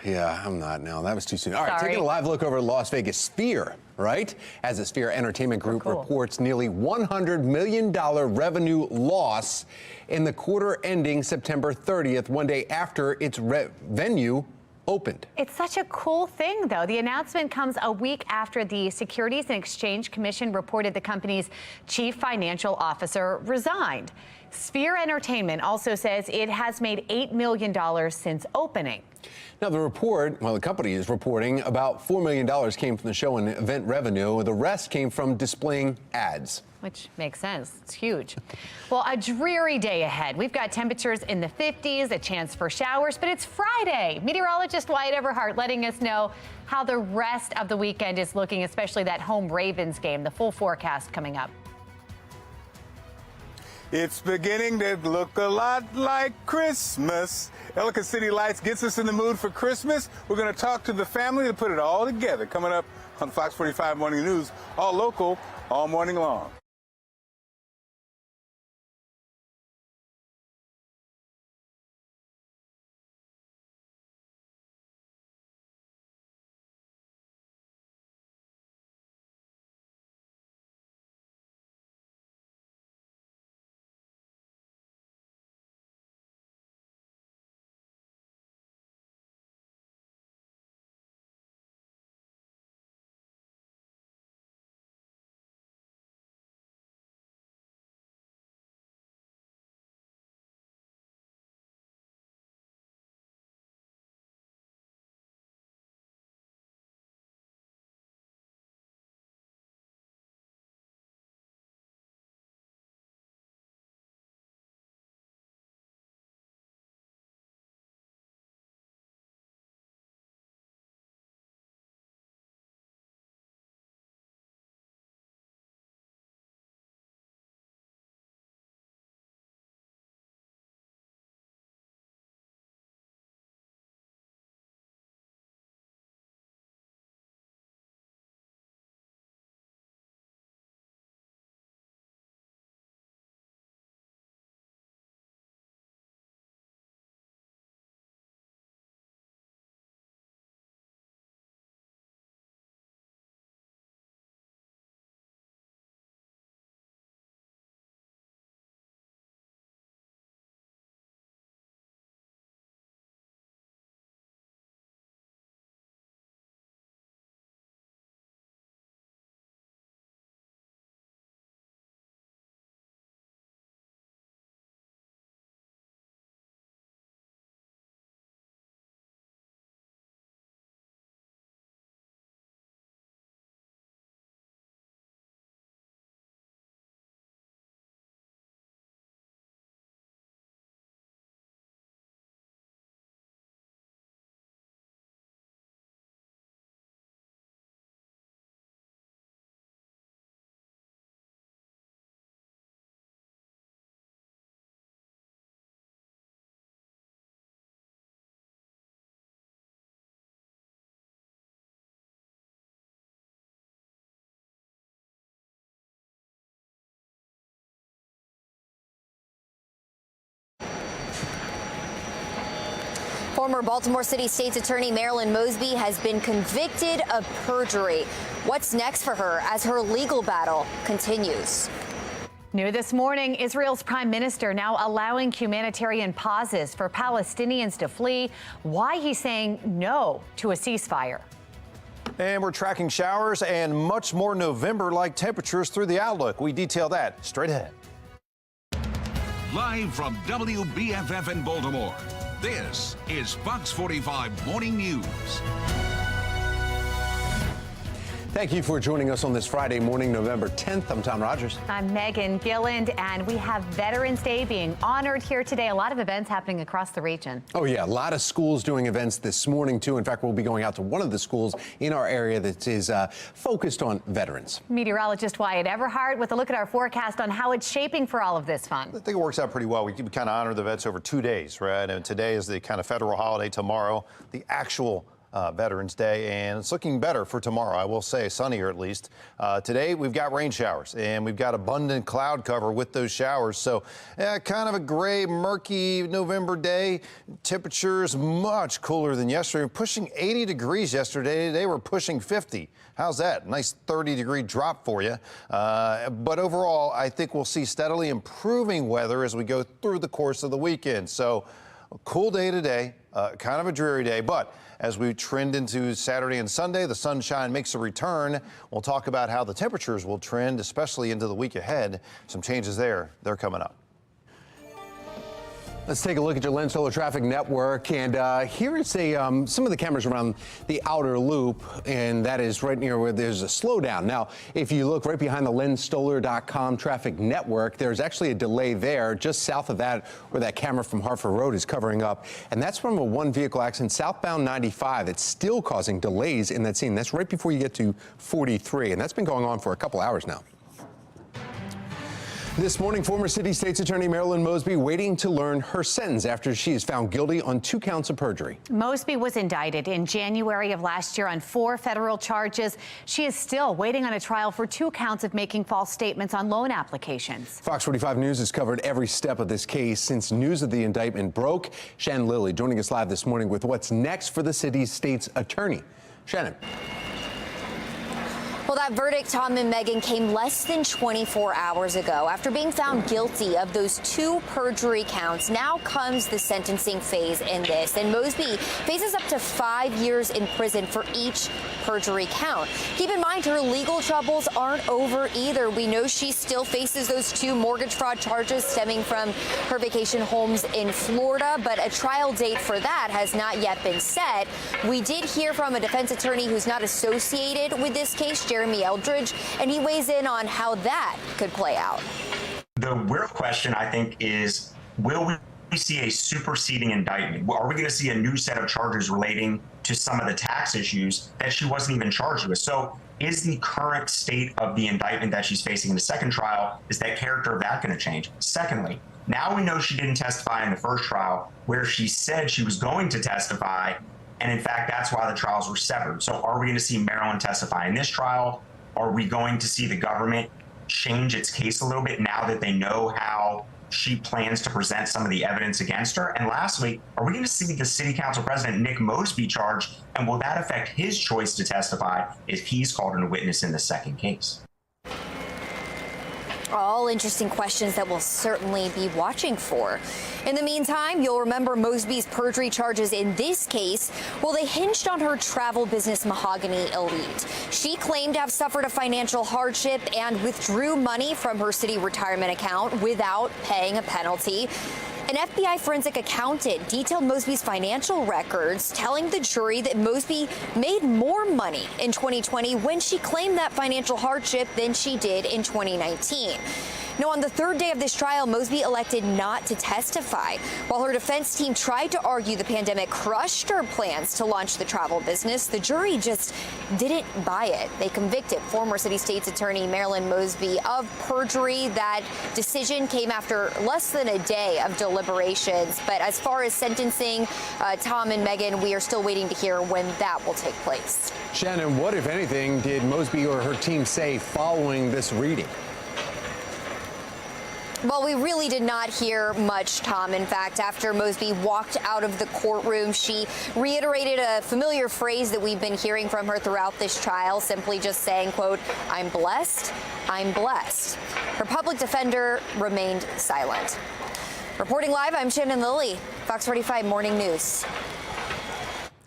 yeah, I'm not now. That was too soon. All right, Sorry. taking a live look over Las Vegas Sphere, right? As the Sphere Entertainment Group reports nearly $100 million revenue loss in the quarter ending September 30th, one day after its venue opened. It's such a cool thing, though. The announcement comes a week after the Securities and Exchange Commission reported the company's chief financial officer resigned. Sphere Entertainment also says it has made $8 million since opening. Now, the company is reporting about $4 million came from the show and event revenue. The rest came from displaying ads. Which makes sense. It's huge. Well, a dreary day ahead. We've got temperatures in the 50s, a chance for showers, but it's Friday. Meteorologist Wyatt Everhart letting us know how the rest of the weekend is looking, especially that home Ravens game. The full forecast coming up. It's beginning to look a lot like Christmas. Ellicott City Lights gets us in the mood for Christmas. We're going to talk to the family to put it all together. Coming up on Fox 45 Morning News, all local, all morning long. Former Baltimore City State's Attorney Marilyn Mosby has been convicted of perjury. What's next for her as her legal battle continues? New this morning, Israel's prime minister now allowing humanitarian pauses for Palestinians to flee. Why he's saying no to a ceasefire. And we're tracking showers and much more November-like temperatures through the outlook. We detail that straight ahead. Live from WBFF in Baltimore, this is Fox 45 Morning News. Thank you for joining us on this Friday morning, November 10th. I'm Tom Rogers. I'm Megan Gilland, and we have Veterans Day being honored here today. A lot of events happening across the region. Oh, yeah. A lot of schools doing events this morning, too. In fact, we'll be going out to one of the schools in our area that is focused on veterans. Meteorologist Wyatt Everhart with a look at our forecast on how it's shaping for all of this fun. I think it works out pretty well. We kind of honor the vets over 2 days, right? And today is the kind of federal holiday. Tomorrow, the actual Veterans Day, and it's looking better for tomorrow, I will say, sunnier at least. Today, we've got rain showers, and we've got abundant cloud cover with those showers. So kind of a gray, murky November day. Temperatures much cooler than yesterday, pushing 80 degrees yesterday. Today, we're pushing 50. How's that? Nice 30-degree drop for you. But overall, I think we'll see steadily improving weather as we go through the course of the weekend. So a cool day today, kind of a dreary day, but as we trend into Saturday and Sunday, the sunshine makes a return. We'll talk about how the temperatures will trend, especially into the week ahead. Some changes there. They're coming up. Let's take a look at your Lens Solar Traffic Network, and here is some of the cameras around the outer loop, and that is right near where there's a slowdown. Now, if you look right behind the lenssolar.com traffic network, there's actually a delay there just south of that where that camera from Hartford Road is covering up, and that's from a one-vehicle accident southbound 95 that's still causing delays in that scene. That's right before you get to 43, and that's been going on for a couple hours now. This morning, former City State's Attorney Marilyn Mosby waiting to learn her sentence after she is found guilty on 2 counts of perjury. Mosby was indicted in January of last year on 4 federal charges. She is still waiting on a trial for 2 counts of making false statements on loan applications. Fox 45 News has covered every step of this case since news of the indictment broke. Shannon Lilly joining us live this morning with what's next for the City State's Attorney. Shannon. Well, that verdict, Tom and Megan, came less than 24 hours ago. After being found guilty of those 2 perjury counts, now comes the sentencing phase in this. And Mosby faces up to 5 years in prison for each perjury count. Keep in mind, her legal troubles aren't over either. We know she still faces those 2 mortgage fraud charges stemming from her vacation homes in Florida, but a trial date for that has not yet been set. We did hear from a defense attorney who's not associated with this case, Jeremy Eldridge, and he weighs in on how that could play out. The real question, I think, is will we see a superseding indictment? Are we going to see a new set of charges relating to some of the tax issues that she wasn't even charged with? So is the current state of the indictment that she's facing in the second trial, is that character of that going to change? Secondly, now we know she didn't testify in the first trial where she said she was going to testify. And in fact, that's why the trials were severed. So are we going to see Marilyn testify in this trial? Are we going to see the government change its case a little bit now that they know how she plans to present some of the evidence against her? And lastly, are we going to see the City Council President Nick Mosby charged? And will that affect his choice to testify if he's called in a witness in the second case? All interesting questions that we'll certainly be watching for. In the meantime, you'll remember Mosby's perjury charges in this case. Well, they hinged on her travel business Mahogany Elite. She claimed to have suffered a financial hardship and withdrew money from her city retirement account without paying a penalty. An FBI forensic accountant detailed Mosby's financial records, telling the jury that Mosby made more money in 2020 when she claimed that financial hardship than she did in 2019. Now, on the 3rd day of this trial, Mosby elected not to testify. While her defense team tried to argue the pandemic crushed her plans to launch the travel business, the jury just didn't buy it. They convicted former City State's Attorney Marilyn Mosby of perjury. That decision came after less than a day of deliberations. But as far as sentencing, Tom and Megan, we are still waiting to hear when that will take place. Shannon, what, if anything, did Mosby or her team say following this reading? Well, we really did not hear much, Tom. In fact, after Mosby walked out of the courtroom, she reiterated a familiar phrase that we've been hearing from her throughout this trial, simply just saying, quote, "I'm blessed, I'm blessed." Her public defender remained silent. Reporting live, I'm Shannon Lilly, Fox 45 Morning News.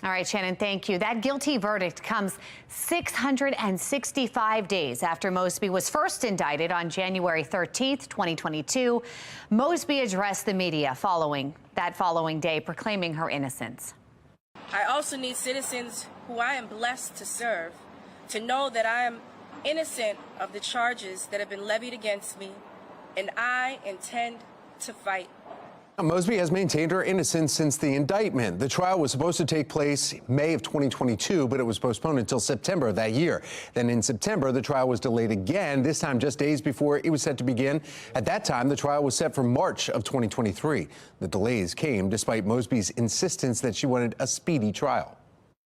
All right, Shannon, thank you. That guilty verdict comes 665 days after Mosby was first indicted on January 13th, 2022. Mosby addressed the media following day, proclaiming her innocence. I also need citizens who I am blessed to serve to know that I am innocent of the charges that have been levied against me, and I intend to fight. Mosby has maintained her innocence since the indictment. The trial was supposed to take place May of 2022, but it was postponed until September of that year. Then in September, the trial was delayed again, this time just days before it was set to begin. At that time, the trial was set for March of 2023. The delays came despite Mosby's insistence that she wanted a speedy trial.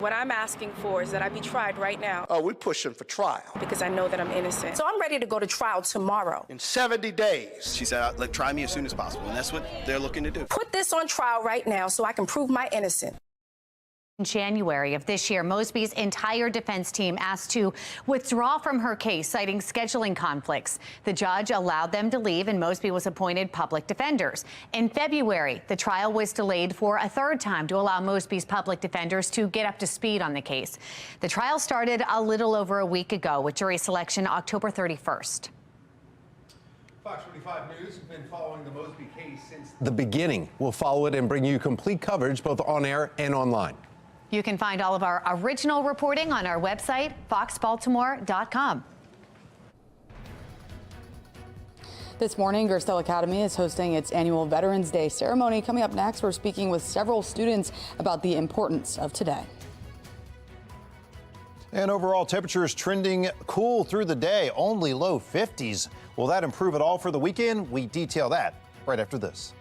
What I'm asking for is that I be tried right now. Oh, we're pushing for trial. Because I know that I'm innocent. So I'm ready to go to trial tomorrow. In 70 days. She said, like, try me as soon as possible, and that's what they're looking to do. Put this on trial right now so I can prove my innocence. In January of this year, Mosby's entire defense team asked to withdraw from her case, citing scheduling conflicts. The judge allowed them to leave, and Mosby was appointed public defenders. In February, the trial was delayed for a third time to allow Mosby's public defenders to get up to speed on the case. The trial started a little over a week ago, with jury selection October 31st. Fox 45 News has been following the Mosby case since the beginning. We'll follow it and bring you complete coverage both on air and online. You can find all of our original reporting on our website, foxbaltimore.com. This morning, Gerstell Academy is hosting its annual Veterans Day ceremony. Coming up next, we're speaking with several students about the importance of today. And overall temperatures trending cool through the day, only low 50s. Will that improve at all for the weekend? We detail that right after this.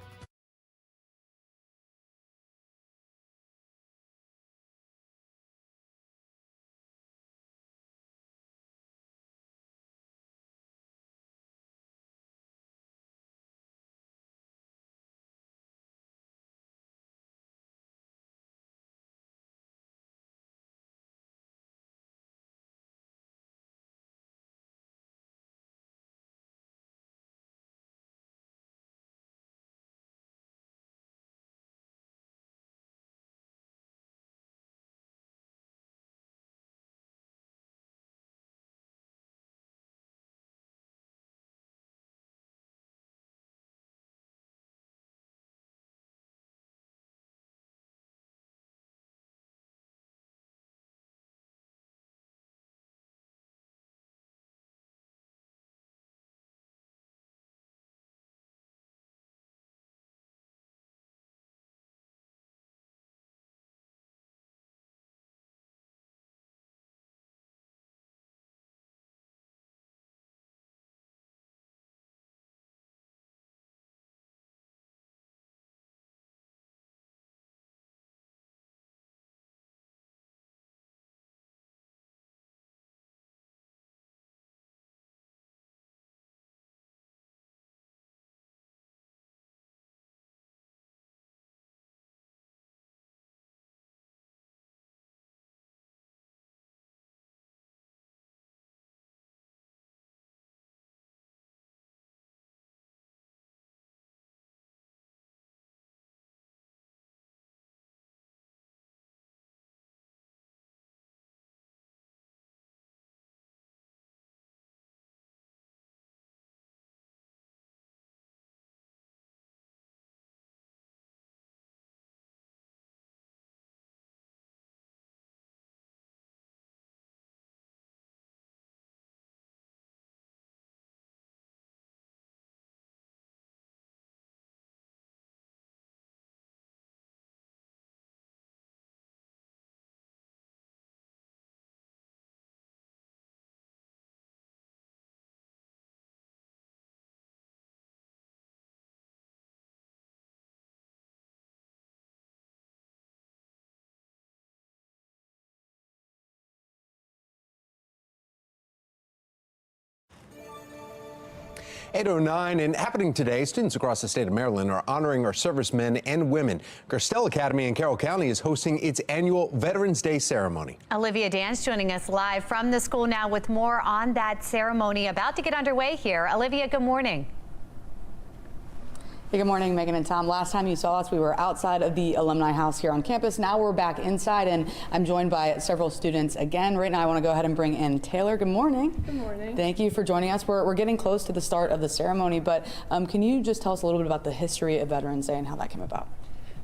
.09 and happening today, students across the state of Maryland are honoring our servicemen and women. Gerstell Academy in Carroll County is hosting its annual Veterans Day ceremony. Olivia Dance joining us live from the school now with more on that ceremony about to get underway here. Olivia, good morning. Hey, good morning, Megan and Tom. Last time you saw us, we were outside of the Alumni House here on campus. Now we're back inside, and I'm joined by several students again. Right now, I want to go ahead and bring in Taylor. Good morning. Good morning. Thank you for joining us. We're getting close to the start of the ceremony, but can you just tell us a little bit about the history of Veterans Day and how that came about?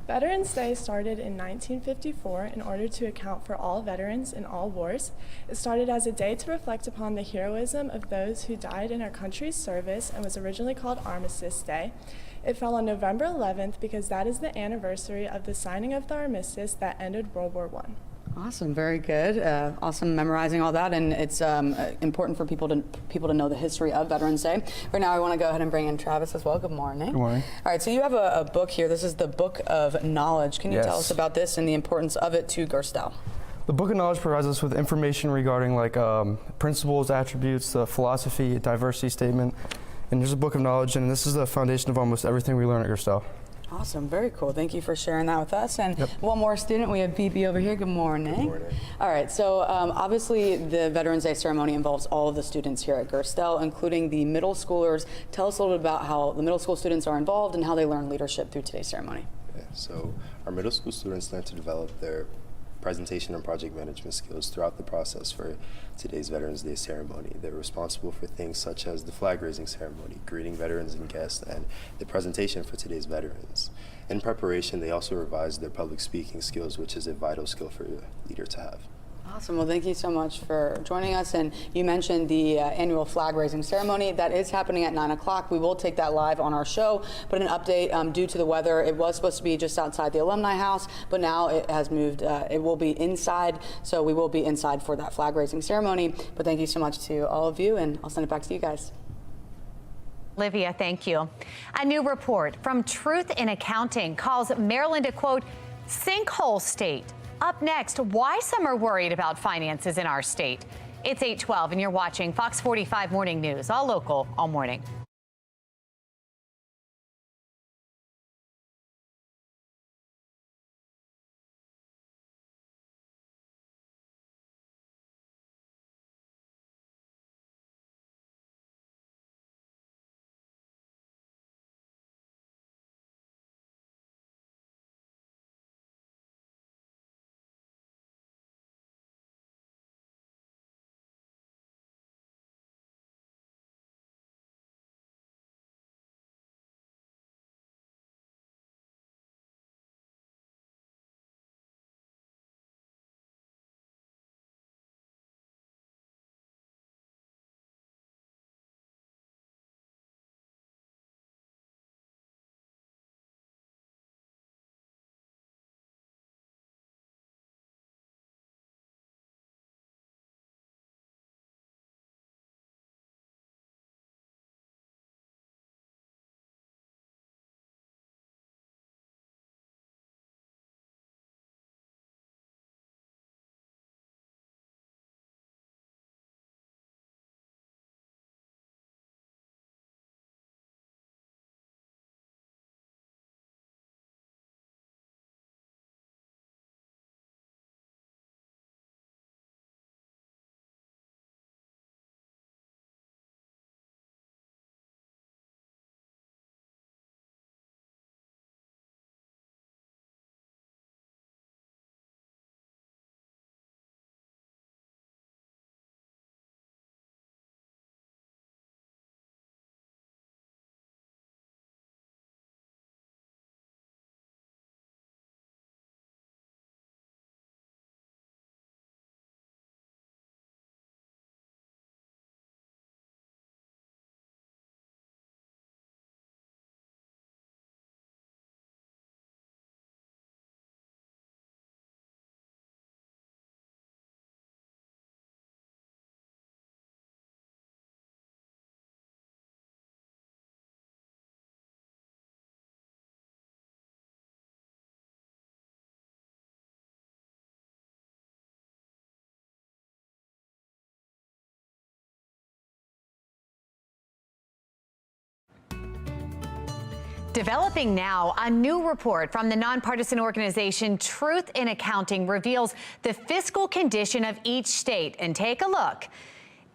Veterans Day started in 1954 in order to account for all veterans in all wars. It started as a day to reflect upon the heroism of those who died in our country's service and was originally called Armistice Day. It fell on November 11th because that is the anniversary of the signing of the armistice that ended World War I. Awesome, very good. Awesome memorizing all that, and it's important for people to know the history of Veterans Day. Right now, I want to go ahead and bring in Travis as well. Good morning. Good morning. All right, so you have a book here. This is the Book of Knowledge. Can you tell us about this and the importance of it to Gerstell? The Book of Knowledge provides us with information regarding like principles, attributes, the philosophy, diversity statement, and there's a Book of Knowledge, and this is the foundation of almost everything we learn at Gerstell. Awesome, very cool. Thank you for sharing that with us. And one more student, we have BB over here. Good morning. Good morning. All right, so obviously the Veterans Day ceremony involves all of the students here at Gerstell, including the middle schoolers. Tell us a little bit about how the middle school students are involved and how they learn leadership through today's ceremony. Yeah, so our middle school students learn to develop their presentation and project management skills throughout the process for today's Veterans Day ceremony. They're responsible for things such as the flag raising ceremony, greeting veterans and guests, and the presentation for today's veterans. In preparation, they also revise their public speaking skills, which is a vital skill for a leader to have. Awesome. Well, thank you so much for joining us. And you mentioned the annual flag raising ceremony. That is happening at 9 o'clock. We will take that live on our show. But an update, due to the weather, it was supposed to be just outside the Alumni House, but now it has moved. It will be inside. So we will be inside for that flag raising ceremony. But thank you so much to all of you, and I'll send it back to you guys. Olivia, thank you. A new report from Truth in Accounting calls Maryland a, quote, sinkhole state. Up next, why some are worried about finances in our state. It's 8:12 and you're watching Fox 45 Morning News, all local, all morning. Developing now, a new report from the nonpartisan organization Truth in Accounting reveals the fiscal condition of each state. And take a look.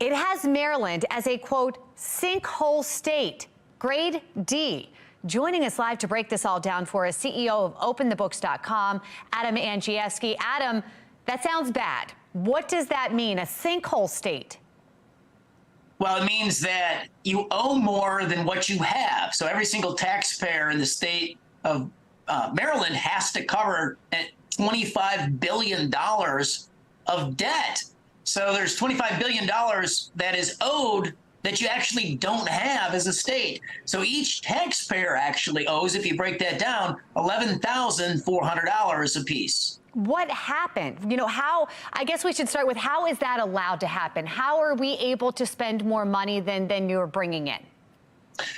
It has Maryland as a, quote, sinkhole state, grade D. Joining us live to break this all down for us, CEO of OpenTheBooks.com, Adam Andrzejewski. Adam, that sounds bad. What does that mean, a sinkhole state? Well, it means that you owe more than what you have. So every single taxpayer in the state of Maryland has to cover $25 billion of debt. So there's $25 billion that is owed that you actually don't have as a state. So each taxpayer actually owes, if you break that down, $11,400 apiece. What happened? You know, I guess we should start with, how is that allowed to happen? How are we able to spend more money than you're bringing in?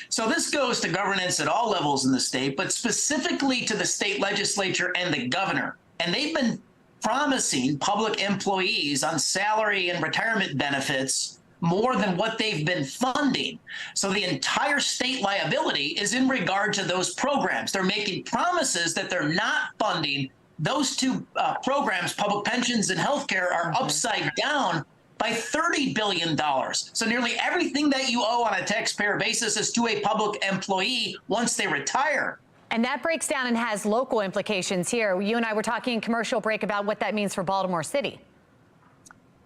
So this goes to governance at all levels in the state, but specifically to the state legislature and the governor. And they've been promising public employees on salary and retirement benefits more than what they've been funding. So the entire state liability is in regard to those programs. They're making promises that they're not funding. Those two programs, public pensions and healthcare, are upside down by $30 billion. So nearly everything that you owe on a taxpayer basis is to a public employee once they retire. And that breaks down and has local implications here. You and I were talking in commercial break about what that means for Baltimore City.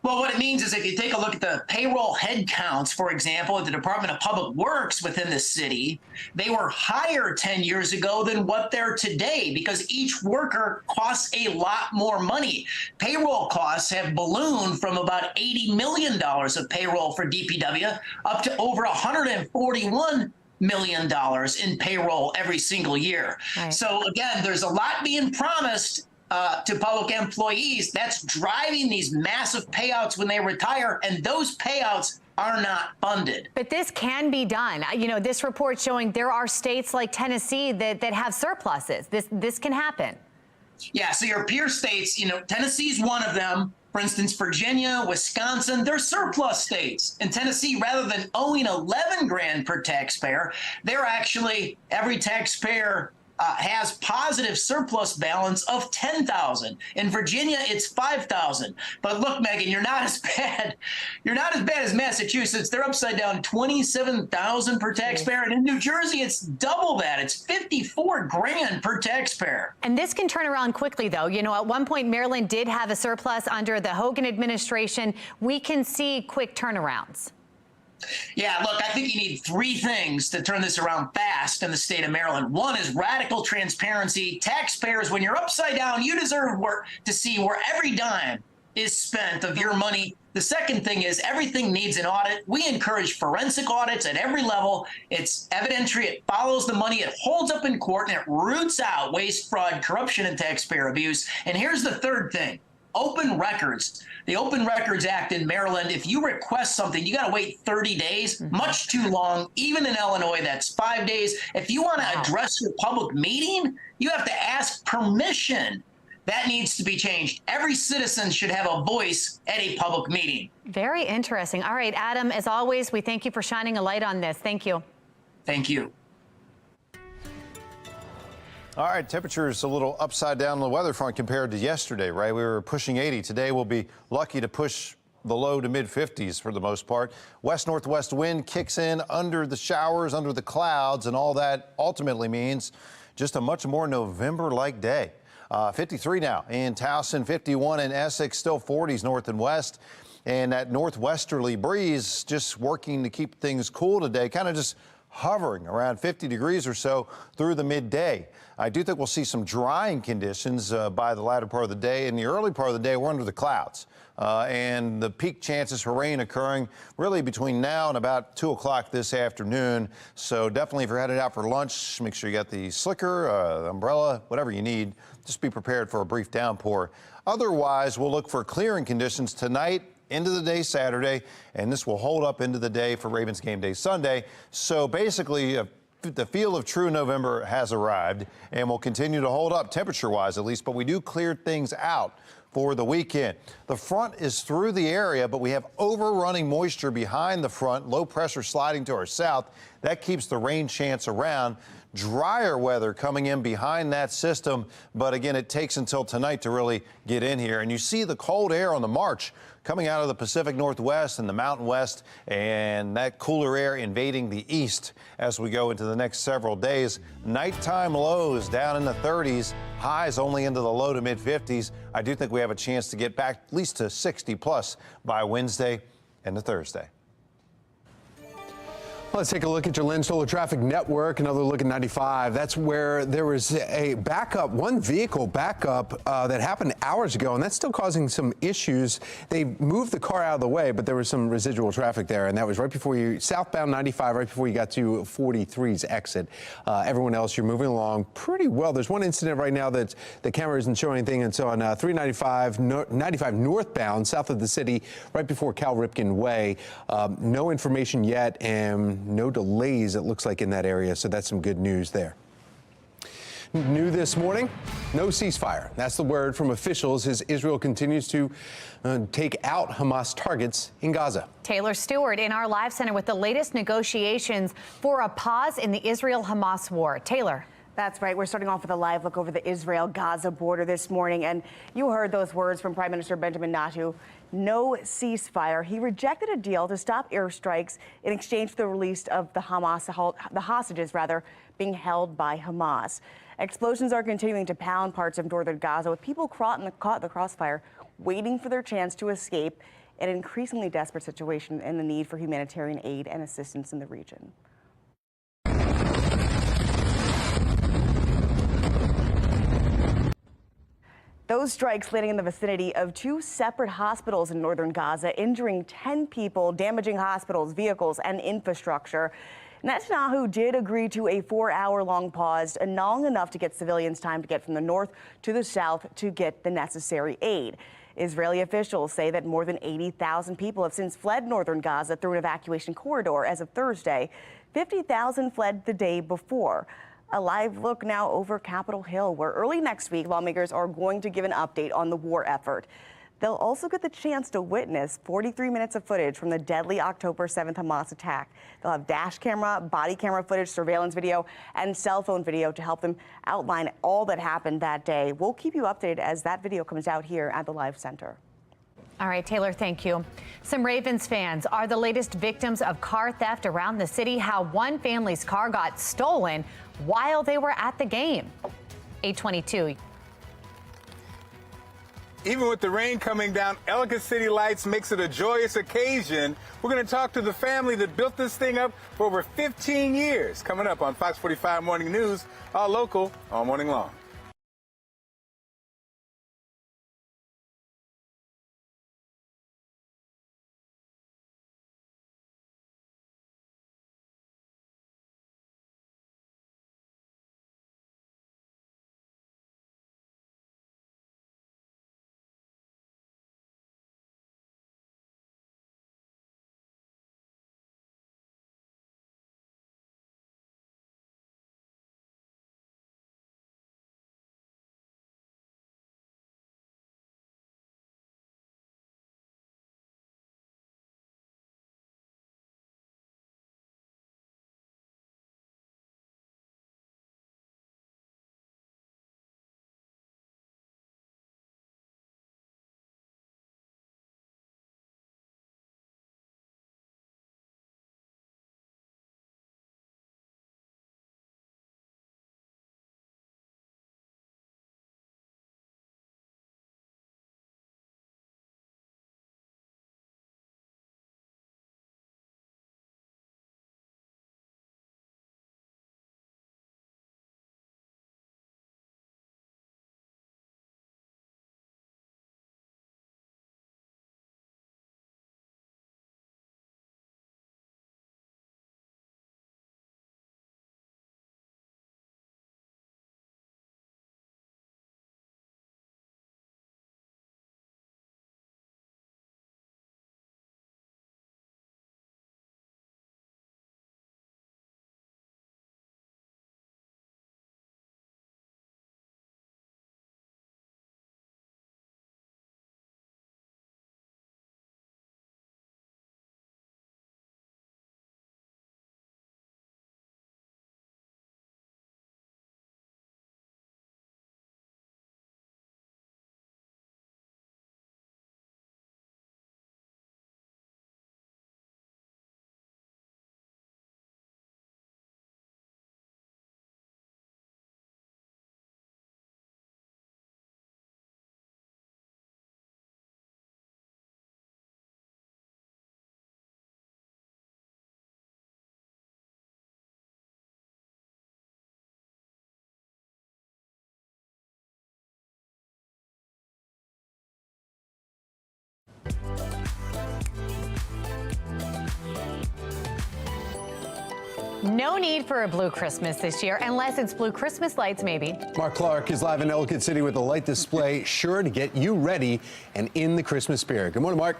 Well, what it means is if you take a look at the payroll head counts, for example, at the Department of Public Works within the city, they were higher 10 years ago than what they're today because each worker costs a lot more money. Payroll costs have ballooned from about $80 million of payroll for DPW up to over $141 million in payroll every single year. Right. So again, there's a lot being promised to public employees. That's driving these massive payouts when they retire, and those payouts are not funded. But this can be done. You know, this report showing there are states like Tennessee that have surpluses. This can happen. Yeah, so your peer states, you know, Tennessee's one of them. For instance, Virginia, Wisconsin, they're surplus states. In Tennessee, rather than owing 11 grand per taxpayer, they're actually, every taxpayer has positive surplus balance of 10,000. In Virginia, it's 5,000. But look, Megan, you're not as bad. You're not as bad as Massachusetts. They're upside down 27,000 per taxpayer. And in New Jersey, it's double that. It's 54 grand per taxpayer. And this can turn around quickly, though. You know, at one point, Maryland did have a surplus under the Hogan administration. We can see quick turnarounds. Yeah, look, I think you need three things to turn this around fast in the state of Maryland. One is radical transparency. Taxpayers, when you're upside down, you deserve to see where every dime is spent of your money. The second thing is everything needs an audit. We encourage forensic audits at every level. It's evidentiary. It follows the money. It holds up in court, and it roots out waste, fraud, corruption, and taxpayer abuse. And here's the third thing. Open records. The Open Records Act in Maryland, if you request something, you got to wait 30 days, much too long. Even in Illinois, that's 5 days. If you want to address your public meeting, you have to ask permission. That needs to be changed. Every citizen should have a voice at a public meeting. Very interesting. All right, Adam, as always, we thank you for shining a light on this. Thank you. Thank you. All right, temperatures a little upside down on the weather front compared to yesterday, right? We were pushing 80. Today we'll be lucky to push the low to mid 50s for the most part. West-northwest wind kicks in under the showers, under the clouds, and all that ultimately means just a much more November-like day. 53 now in Towson, 51 in Essex, still 40s north and west. And that northwesterly breeze just working to keep things cool today, kind of just hovering around 50 degrees or so through the midday. I do think we'll see some drying conditions by the latter part of the day. In the early part of the day, we're under the clouds. And the peak chances for rain occurring really between now and about 2 o'clock this afternoon. So definitely if you're headed out for lunch, make sure you got the slicker, the umbrella, whatever you need. Just be prepared for a brief downpour. Otherwise, we'll look for clearing conditions tonight into the day Saturday, and this will hold up into the day for Ravens game day Sunday. So basically, the feel of true November has arrived and will continue to hold up temperature-wise at least, but we do clear things out for the weekend. The front is through the area, but we have overrunning moisture behind the front, low pressure sliding to our south. That keeps the rain chance around. Drier weather coming in behind that system, but again, it takes until tonight to really get in here. And you see the cold air on the march coming out of the Pacific Northwest and the Mountain West, and that cooler air invading the east as we go into the next several days. Nighttime lows down in the 30s, highs only into the low to mid 50s. I do think we have a chance to get back at least to 60 plus by Wednesday and Thursday. Let's take a look at your Lynn Solar Traffic Network, another look at 95. That's where there was a backup, one vehicle backup that happened hours ago, and that's still causing some issues. They moved the car out of the way, but there was some residual traffic there, and that was right before you, southbound 95, right before you got to 43's exit. Everyone else, you're moving along pretty well. There's one incident right now that the camera isn't showing anything, and so on 395, 95 northbound, south of the city, right before Cal Ripken Way. No information yet, and no delays, it looks like, in that area, so that's some good news there. New this morning, no ceasefire. That's the word from officials as Israel continues to take out Hamas targets in Gaza. Taylor Stewart in our live center with the latest negotiations for a pause in the Israel-Hamas war. Taylor. That's right. We're starting off with a live look over the Israel-Gaza border this morning. And you heard those words from Prime Minister Benjamin Netanyahu. No ceasefire. He rejected a deal to stop airstrikes in exchange for the release of the hostages being held by Hamas. Explosions are continuing to pound parts of northern Gaza, with people caught in the crossfire, waiting for their chance to escape, an increasingly desperate situation and the need for humanitarian aid and assistance in the region. Those strikes landing in the vicinity of two separate hospitals in northern Gaza, injuring 10 people, damaging hospitals, vehicles, and infrastructure. Netanyahu did agree to a 4-hour-long pause, long enough to get civilians time to get from the north to the south to get the necessary aid. Israeli officials say that more than 80,000 people have since fled northern Gaza through an evacuation corridor as of Thursday. 50,000 fled the day before. A live look now over Capitol Hill, where early next week, lawmakers are going to give an update on the war effort. They'll also get the chance to witness 43 minutes of footage from the deadly October 7th Hamas attack. They'll have dash camera, body camera footage, surveillance video, and cell phone video to help them outline all that happened that day. We'll keep you updated as that video comes out here at the Live Center. All right, Taylor, thank you. Some Ravens fans are the latest victims of car theft around the city. How one family's car got stolen while they were at the game. 8:22. Even with the rain coming down, Ellicott City Lights makes it a joyous occasion. We're going to talk to the family that built this thing up for over 15 years. Coming up on Fox 45 Morning News, all local, all morning long. No need for a blue Christmas this year, unless it's blue Christmas lights, maybe. Mark Clark is live in Ellicott City with a light display sure to get you ready and in the Christmas spirit. Good morning, Mark.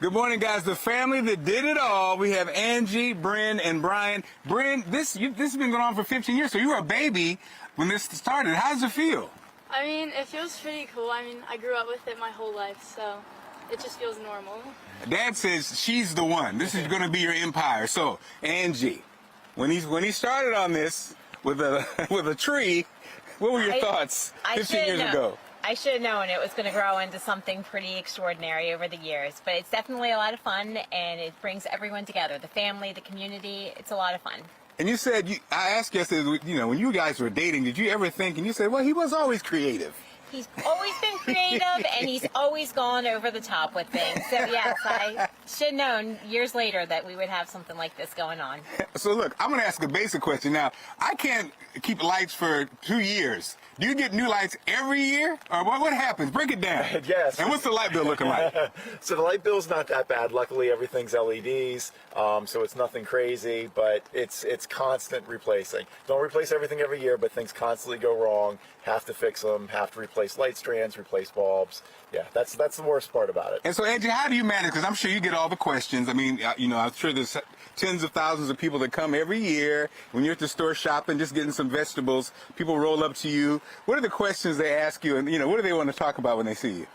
Good morning, guys. The family that did it all. We have Angie, Bryn, and Brian. Bryn, this has been going on for 15 years, so you were a baby when this started. How does it feel? I mean, it feels pretty cool. I mean, I grew up with it my whole life, so it just feels normal. Dad says she's the one. This is going to be your empire. So, Angie, when he started on this with a tree, what were your thoughts 15 years ago? I should have known it was going to grow into something pretty extraordinary over the years, but it's definitely a lot of fun, and it brings everyone together, the family, the community. It's a lot of fun. And you said, I asked yesterday, when you guys were dating, did you ever think, and you said, well, he was always creative. He's always been creative, and he's always gone over the top with things. So, yes, I should have known years later that we would have something like this going on. So, look, I'm going to ask a basic question. Now, I can't keep lights for 2 years. Do you get new lights every year? Or what happens? Break it down. Yes. And what's the light bill looking like? So the light bill's not that bad. Luckily, everything's LEDs, so it's nothing crazy, but it's constant replacing. Don't replace everything every year, but things constantly go wrong. Have to fix them, have to replace light strands, replace bulbs. Yeah, that's the worst part about it. And so, Angie, how do you manage? Because I'm sure you get all the questions. I mean, I'm sure there's tens of thousands of people that come every year. When you're at the store shopping, just getting some vegetables, people roll up to you. What are the questions they ask you, and what do they want to talk about when they see you?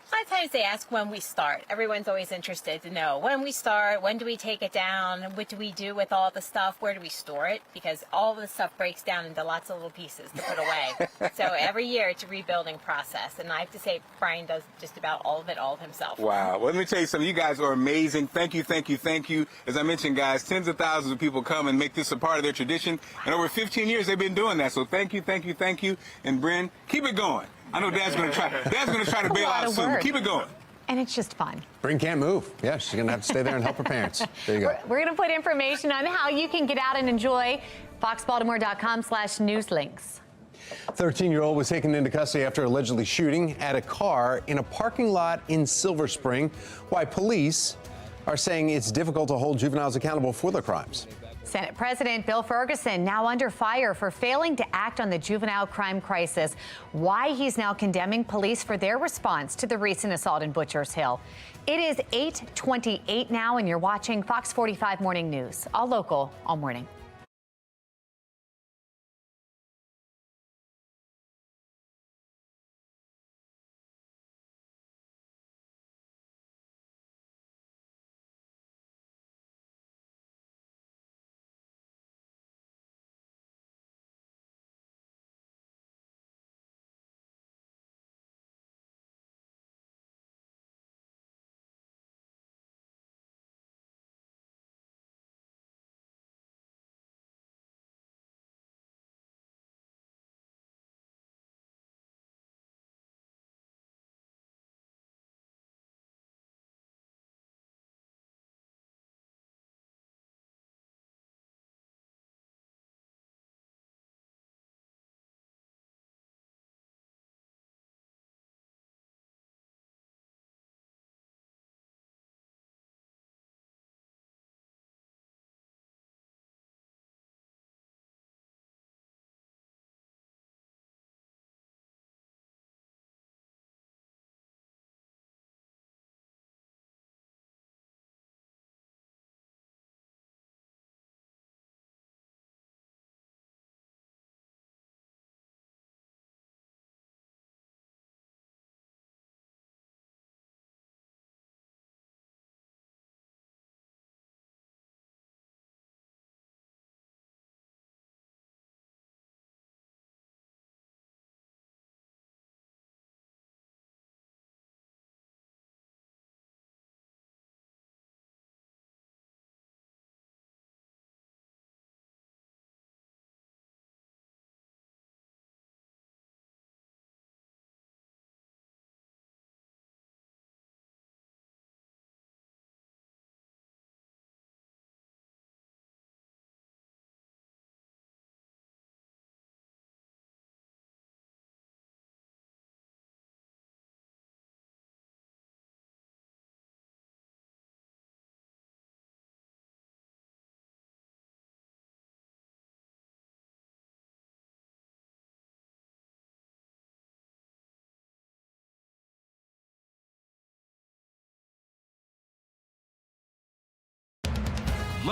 A lot of times they ask when we start. Everyone's always interested to know when we start, when do we take it down, what do we do with all the stuff, where do we store it? Because all of the stuff breaks down into lots of little pieces to put away. So every year it's a rebuilding process, and I have to say Brian does just about all of it all himself. Wow. Well, let me tell you something. You guys are amazing. Thank you, thank you, thank you. As I mentioned, guys, tens of thousands of people come and make this a part of their tradition, and over 15 years they've been doing that. So thank you, thank you, thank you. And Bryn, keep it going. I know Dad's going to try. Dad's going to try to bail out soon. Keep it going. And it's just fun. Bryn can't move. Yeah, she's going to have to stay there and help her parents. There you go. We're going to put information on how you can get out and enjoy foxbaltimore.com/newslinks. 13-year-old was taken into custody after allegedly shooting at a car in a parking lot in Silver Spring. Why police are saying it's difficult to hold juveniles accountable for their crimes. Senate President Bill Ferguson now under fire for failing to act on the juvenile crime crisis. Why he's now condemning police for their response to the recent assault in Butchers Hill. It is 8:28 now, and you're watching Fox 45 Morning News, all local, all morning.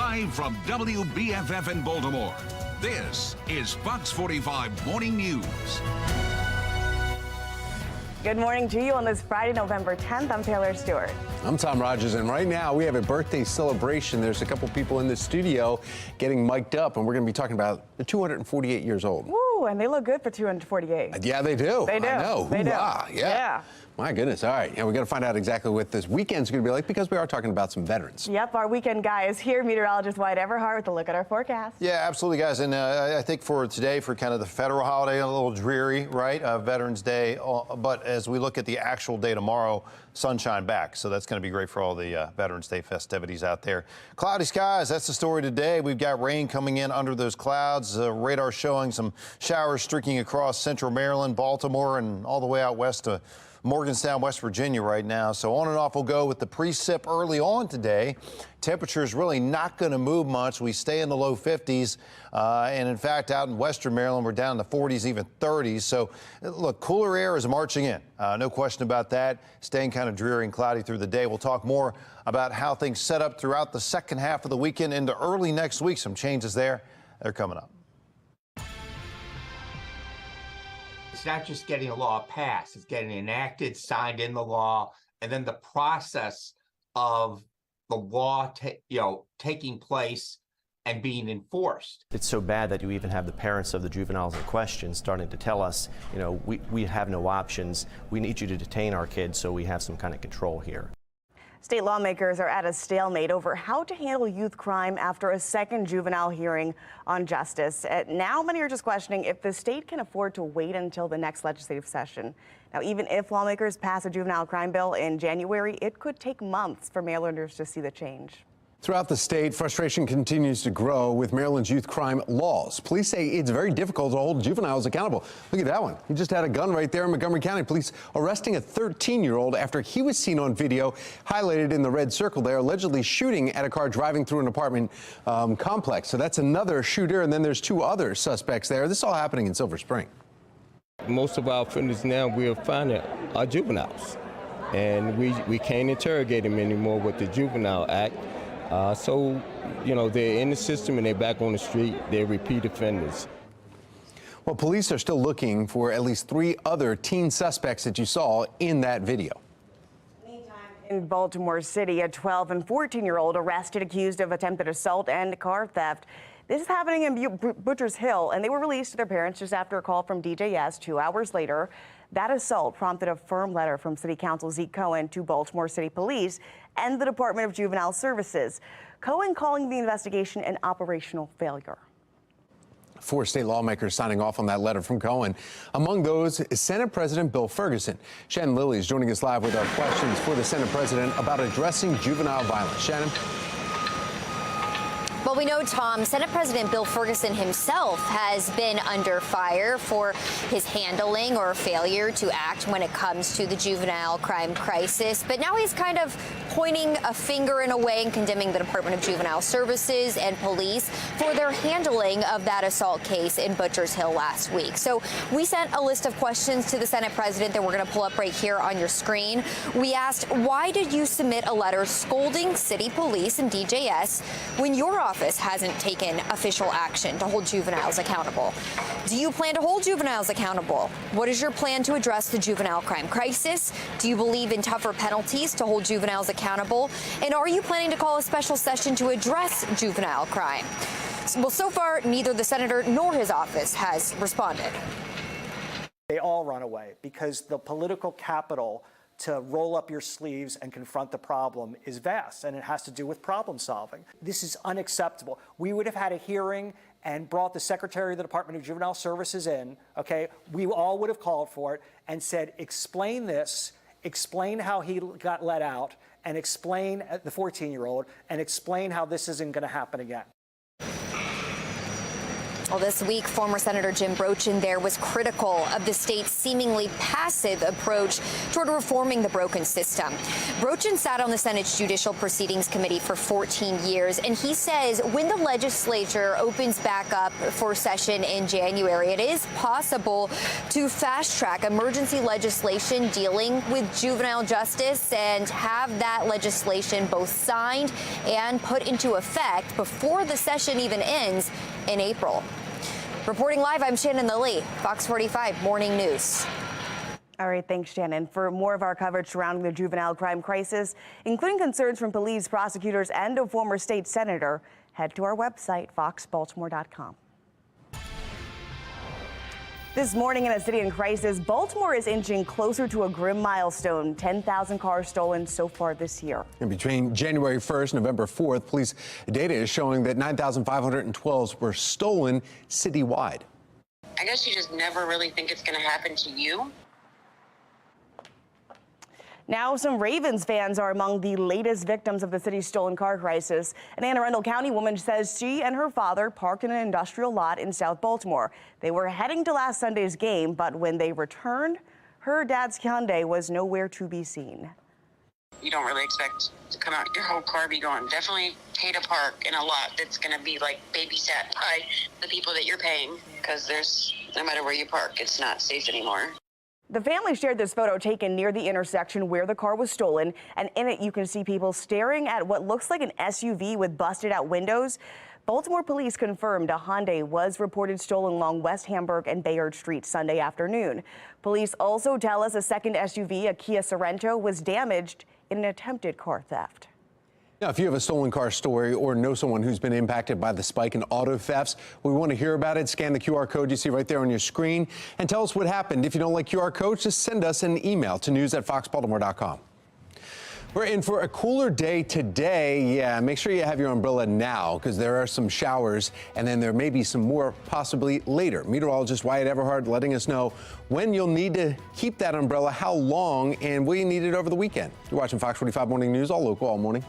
Live from WBFF in Baltimore, this is Fox 45 Morning News. Good morning to you on this Friday, November 10th. I'm Taylor Stewart. I'm Tom Rogers, and right now we have a birthday celebration. There's a couple people in the studio getting mic'd up, and we're going to be talking about the 248 years old. Woo, and they look good for 248. Yeah, they do. They do. I know. They do. Hoorah. Yeah. My goodness. All right. Yeah, we got to find out exactly what this weekend's going to be like because we are talking about some veterans. Yep, our weekend guy is here, meteorologist Wyatt Everhart, with a look at our forecast. Yeah, absolutely, guys. And I think for today, for kind of the federal holiday, a little dreary, right? Veterans Day. But as we look at the actual day tomorrow, sunshine back. So that's going to be great for all the Veterans Day festivities out there. Cloudy skies, that's the story today. We've got rain coming in under those clouds. Radar showing some showers streaking across central Maryland, Baltimore, and all the way out west to Morgantown, West Virginia right now. So on and off we'll go with the precip early on today. Temperatures really not going to move much. We stay in the low 50s. And in fact, out in western Maryland, we're down in the 40s, even 30s. So look, cooler air is marching in. No question about that. Staying kind of dreary and cloudy through the day. We'll talk more about how things set up throughout the second half of the weekend into early next week. Some changes there. They're coming up. It's not just getting a law passed, it's getting enacted, signed in the law, and then the process of the law taking place and being enforced. It's so bad that you even have the parents of the juveniles in question starting to tell us, we have no options. We need you to detain our kids so we have some kind of control here. State lawmakers are at a stalemate over how to handle youth crime after a second juvenile hearing on justice. Now many are just questioning if the state can afford to wait until the next legislative session. Now, even if lawmakers pass a juvenile crime bill in January, it could take months for Marylanders to see the change. Throughout the state, frustration continues to grow with Maryland's youth crime laws. Police say it's very difficult to hold juveniles accountable. Look at that one. He just had a gun right there in Montgomery County. Police arresting a 13-year-old after he was seen on video, highlighted in the red circle there, allegedly shooting at a car driving through an apartment complex. So that's another shooter, and then there's two other suspects there. This is all happening in Silver Spring. Most of our offenders now we're finding are juveniles, and we can't interrogate them anymore with the Juvenile Act. So, they're in the system and they're back on the street. They're repeat offenders. Well, police are still looking for at least 3 other teen suspects that you saw in that video. In Baltimore City, a 12 and 14-year-old arrested accused of attempted assault and car theft. This is happening in Butchers Hill, and they were released to their parents just after a call from DJS 2 hours later. That assault prompted a firm letter from City Council Zeke Cohen to Baltimore City Police and the Department of Juvenile Services. Cohen calling the investigation an operational failure. 4 state lawmakers signing off on that letter from Cohen. Among those is Senate President Bill Ferguson. Shannon Lilly is joining us live with our questions for the Senate President about addressing juvenile violence. Shannon? Well, we know, Tom, Senate President Bill Ferguson himself has been under fire for his handling or failure to act when it comes to the juvenile crime crisis. But now he's kind of pointing a finger in a way and condemning the Department of Juvenile Services and police for their handling of that assault case in Butchers Hill last week. So we sent a list of questions to the Senate President that we're going to pull up right here on your screen. We asked, why did you submit a letter scolding city police and DJS when your office hasn't taken official action to hold juveniles accountable? Do you plan to hold juveniles accountable? What is your plan to address the juvenile crime crisis? Do you believe in tougher penalties to hold juveniles accountable? And are you planning to call a special session to address juvenile crime? Well, so far, neither the senator nor his office has responded. They all run away because the political capital to roll up your sleeves and confront the problem is vast, and it has to do with problem solving. This is unacceptable. We would have had a hearing and brought the Secretary of the Department of Juvenile Services in, okay? We all would have called for it and said, explain this, explain how he got let out, and explain the 14-year-old, and explain how this isn't going to happen again. Well, this week, former Senator Jim Brochin there was critical of the state's seemingly passive approach toward reforming the broken system. Brochin sat on the Senate's Judicial Proceedings Committee for 14 years, and he says when the legislature opens back up for session in January, it is possible to fast-track emergency legislation dealing with juvenile justice and have that legislation both signed and put into effect before the session even ends in April. Reporting live, I'm Shannon Lilly, Fox 45 Morning News. All right, thanks, Shannon. For more of our coverage surrounding the juvenile crime crisis, including concerns from police, prosecutors, and a former state senator, head to our website, foxbaltimore.com. This morning in a city in crisis, Baltimore is inching closer to a grim milestone, 10,000 cars stolen so far this year. And between January 1st and November 4th, police data is showing that 9,512 were stolen citywide. I guess you just never really think it's going to happen to you. Now, some Ravens fans are among the latest victims of the city's stolen car crisis. An Anne Arundel County woman says she and her father parked in an industrial lot in South Baltimore. They were heading to last Sunday's game, but when they returned, her dad's Hyundai was nowhere to be seen. You don't really expect to come out your whole car be gone. Definitely pay to park in a lot that's going to be like babysat by the people that you're paying, because there's no matter where you park, it's not safe anymore. The family shared this photo taken near the intersection where the car was stolen, and in it you can see people staring at what looks like an SUV with busted out windows. Baltimore police confirmed a Hyundai was reported stolen along West Hamburg and Bayard Street Sunday afternoon. Police also tell us a second SUV, a Kia Sorento, was damaged in an attempted car theft. Now, if you have a stolen car story or know someone who's been impacted by the spike in auto thefts, we want to hear about it. Scan the QR code you see right there on your screen and tell us what happened. If you don't like QR codes, just send us an email to news@foxbaltimore.com. We're in for a cooler day today. Yeah, make sure you have your umbrella now because there are some showers and then there may be some more possibly later. Meteorologist Wyatt Everhard letting us know when you'll need to keep that umbrella, how long, and will you need it over the weekend. You're watching Fox 45 Morning News, all local, all morning.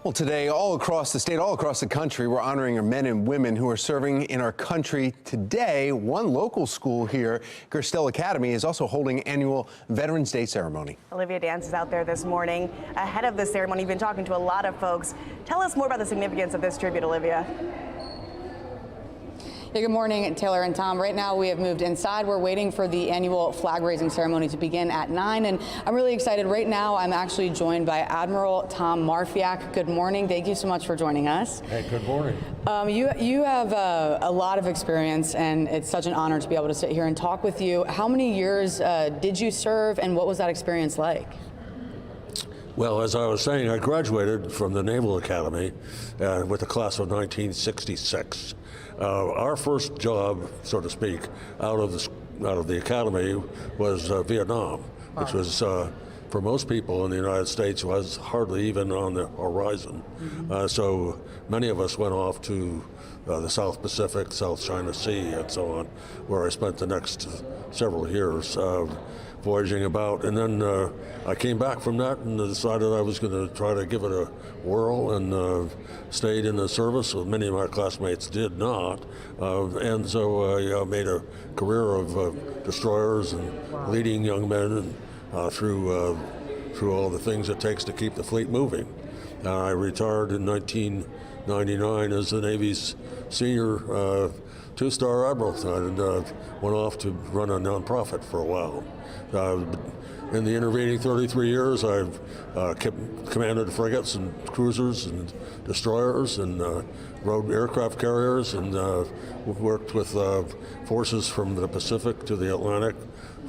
Well, today, all across the state, all across the country, we're honoring our men and women who are serving in our country today. One local school here, Gerstell Academy, is also holding annual Veterans Day ceremony. Olivia Dance is out there this morning ahead of the ceremony. You've been talking to a lot of folks. Tell us more about the significance of this tribute, Olivia. Yeah, good morning, Taylor and Tom. Right now we have moved inside. We're waiting for the annual flag raising ceremony to begin at 9, and I'm really excited. Right now I'm actually joined by Admiral Tom Marfiak. Good morning. Thank you so much for joining us. Hey, good morning. You have a lot of experience, and it's such an honor to be able to sit here and talk with you. How many years did you serve, and what was that experience like? Well, as I was saying, I graduated from the Naval Academy with the class of 1966. Our first job, so to speak, out of the academy was Vietnam, which was for most people in the United States was hardly even on the horizon. So many of us went off to the South Pacific, South China Sea, and so on, where I spent the next several years voyaging about. And then I came back from that and decided I was going to try to give it a whirl, and stayed in the service. Many of my classmates did not. And so I made a career of destroyers and leading young men through all the things it takes to keep the fleet moving. I retired in 1999 as the Navy's senior two-star admiral, and went off to run a nonprofit for a while. In the intervening 33 years, I've commanded frigates and cruisers and destroyers, and rode aircraft carriers, and worked with forces from the Pacific to the Atlantic,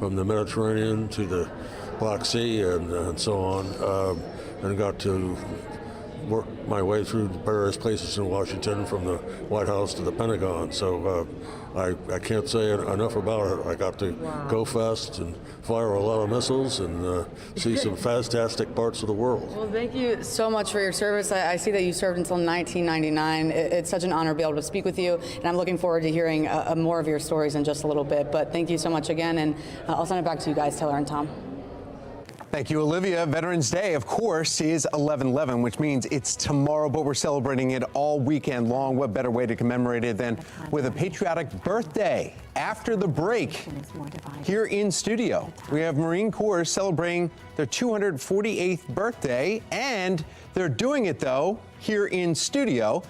from the Mediterranean to the Black Sea, and so on, and got to work my way through various places in Washington, from the White House to the Pentagon. So I can't say enough about it. I got to go fast and fire a lot of missiles and see some fantastic parts of the world. Well, thank you so much for your service. I see that you served until 1999. It's such an honor to be able to speak with you, and I'm looking forward to hearing more of your stories in just a little bit. But thank you so much again, and I'll send it back to you guys, Taylor and Tom. Thank you, Olivia. Veterans Day, of course, is 11/11, which means it's tomorrow, but we're celebrating it all weekend long. What better way to commemorate it than with a patriotic birthday? After the break, here in studio, we have Marine Corps celebrating their 248th birthday, and they're doing it, though, here in studio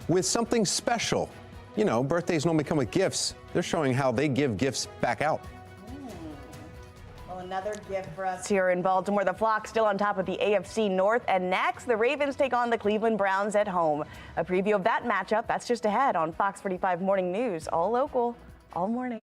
with something special. You know, birthdays normally come with gifts. They're showing how they give gifts back out. Another gift for us here in Baltimore. The Flock still on top of the AFC North, and next the Ravens take on the Cleveland Browns at home. A preview of that matchup, that's just ahead on Fox 45 Morning News, all local, all morning.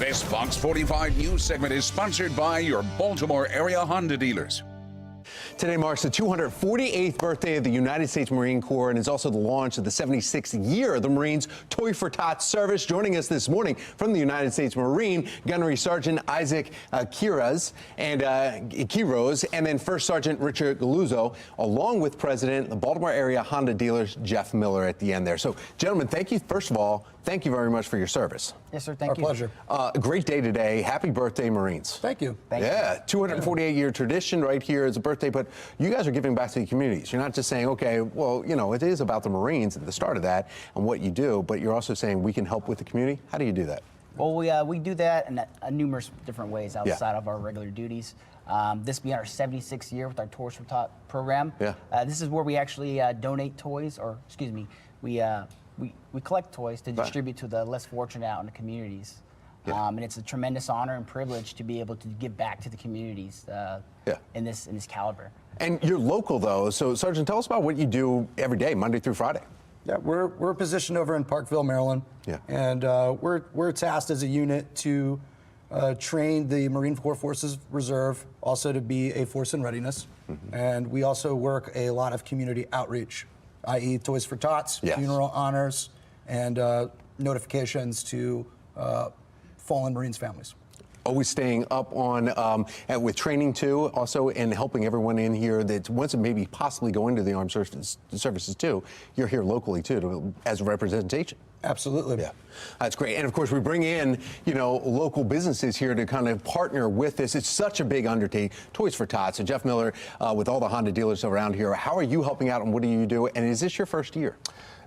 This Fox 45 news segment is sponsored by your Baltimore area Honda dealers. Today marks the 248th birthday of the United States Marine Corps and is also the launch of the 76th year of the Marines' Toy for Tots service. Joining us this morning from the United States Marine, Gunnery Sergeant Isaac Quiroz, and then First Sergeant Richard Galuzzo, along with President of the Baltimore area Honda dealers, Jeff Miller, at the end there. So, gentlemen, thank you. First of all, thank you very much for your service. Yes, sir. Thank you. Our pleasure. Great day today. Happy birthday, Marines. Thank you. Thank you. 248-year tradition right here as a birthday, but you guys are giving back to the communities. You're not just saying, okay, well, you know, it is about the Marines at the start of that and what you do, but you're also saying we can help with the community. How do you do that? Well, we do that in numerous different ways outside of our regular duties. This being our 76th year with our Toys for Tots program. Yeah. This is where we actually donate toys, or excuse me, we collect toys to distribute to the less fortunate out in the communities. Yeah. And it's a tremendous honor and privilege to be able to give back to the communities in this caliber. And you're local, though, so Sergeant, tell us about what you do every day, Monday through Friday. Yeah, we're positioned over in Parkville, Maryland. Yeah. And we're tasked as a unit to train the Marine Corps Forces Reserve, also to be a force in readiness. Mm-hmm. And we also work a lot of community outreach, i.e. Toys for Tots, funeral honors, and notifications to fallen Marines families. Always staying up on with training too, also, and helping everyone in here that wants to maybe possibly go into the armed services too. You're here locally too, as a representation. Absolutely. Yeah, that's great. And of course, we bring in, you know, local businesses here to kind of partner with this. It's such a big undertaking. Toys for Tots. So Jeff Miller, with all the Honda dealers around here, how are you helping out and what do you do? And is this your first year?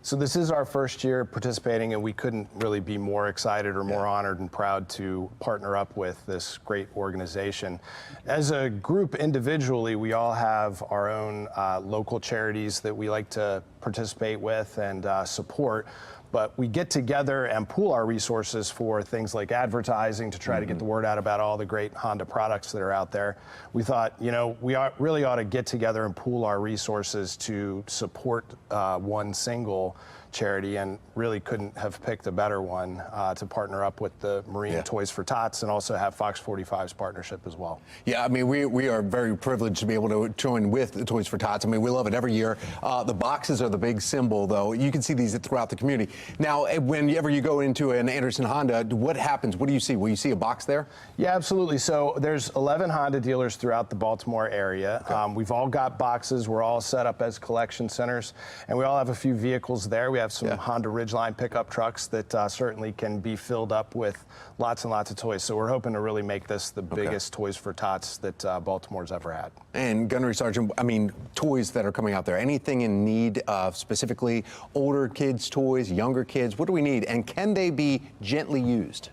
So this is our first year participating, and we couldn't really be more excited or more honored and proud to partner up with this great organization. As a group individually, we all have our own local charities that we like to participate with and support. But we get together and pool our resources for things like advertising to try to get the word out about all the great Honda products that are out there. We thought, you know, we really ought to get together and pool our resources to support one single charity, and really couldn't have picked a better one to partner up with the Marine Toys for Tots and also have Fox 45's partnership as well. Yeah, I mean, we are very privileged to be able to join with the Toys for Tots. I mean, we love it every year. The boxes are the big symbol, though. You can see these throughout the community. Now, whenever you go into an Anderson Honda, what happens? What do you see? Will you see a box there? Yeah, absolutely. So there's 11 Honda dealers throughout the Baltimore area. Okay. We've all got boxes. We're all set up as collection centers, and we all have a few vehicles there. We have some Honda Ridgeline pickup trucks that certainly can be filled up with lots and lots of toys. So we're hoping to really make this the biggest Toys for Tots that Baltimore's ever had. And Gunnery Sergeant, I mean, toys that are coming out there, anything in need of specifically older kids' toys, younger kids, what do we need? And can they be gently used?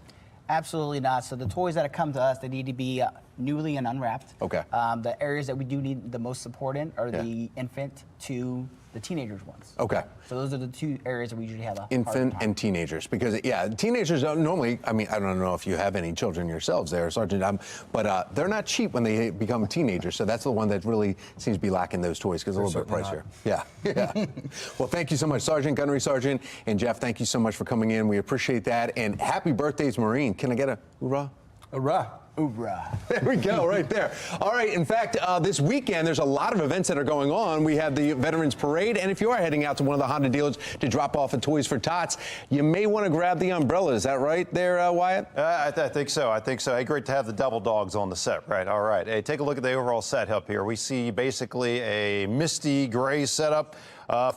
Absolutely not. So the toys that come to us, they need to be newly and unwrapped. Okay. The areas that we do need the most support in are the infant to the teenagers ones. Okay. So those are the two areas that we usually have a infant and teenagers, because teenagers don't normally, I mean, I don't know if you have any children yourselves there, Sergeant, but they're not cheap when they become teenagers, so that's the one that really seems to be lacking those toys, because it's a little bit pricier. Yeah. Well, thank you so much, Sergeant, Gunnery Sergeant, and Jeff, thank you so much for coming in. We appreciate that, and happy birthdays, Marine. Can I get a hoorah? Hoorah. Hoorah. There we go, right there. All right, in fact, this weekend, there's a lot of events that are going on. We have the Veterans Parade, and if you are heading out to one of the Honda dealers to drop off at Toys for Tots, you may want to grab the umbrella. Is that right there, Wyatt? I think so. Hey, great to have the double dogs on the set, right? All right. Hey, take a look at the overall setup here. We see basically a misty gray setup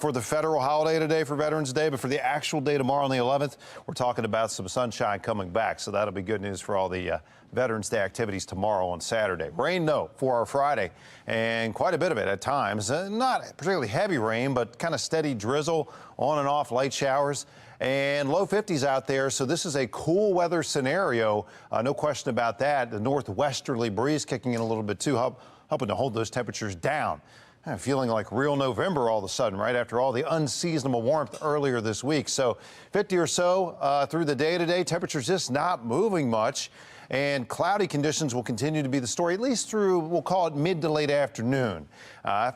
for the federal holiday today for Veterans Day, but for the actual day tomorrow on the 11th, we're talking about some sunshine coming back, so that'll be good news for all the Veterans Day activities tomorrow on Saturday. Rain, no, for our Friday, and quite a bit of it at times. Not particularly heavy rain, but kind of steady drizzle, on and off, light showers, and low 50s out there. So this is a cool weather scenario, no question about that. The northwesterly breeze kicking in a little bit too, helping to hold those temperatures down. Feeling like real November all of a sudden, right after all the unseasonable warmth earlier this week. So 50 or so through the day today. Temperatures just not moving much. And cloudy conditions will continue to be the story, at least through, we'll call it mid to late afternoon.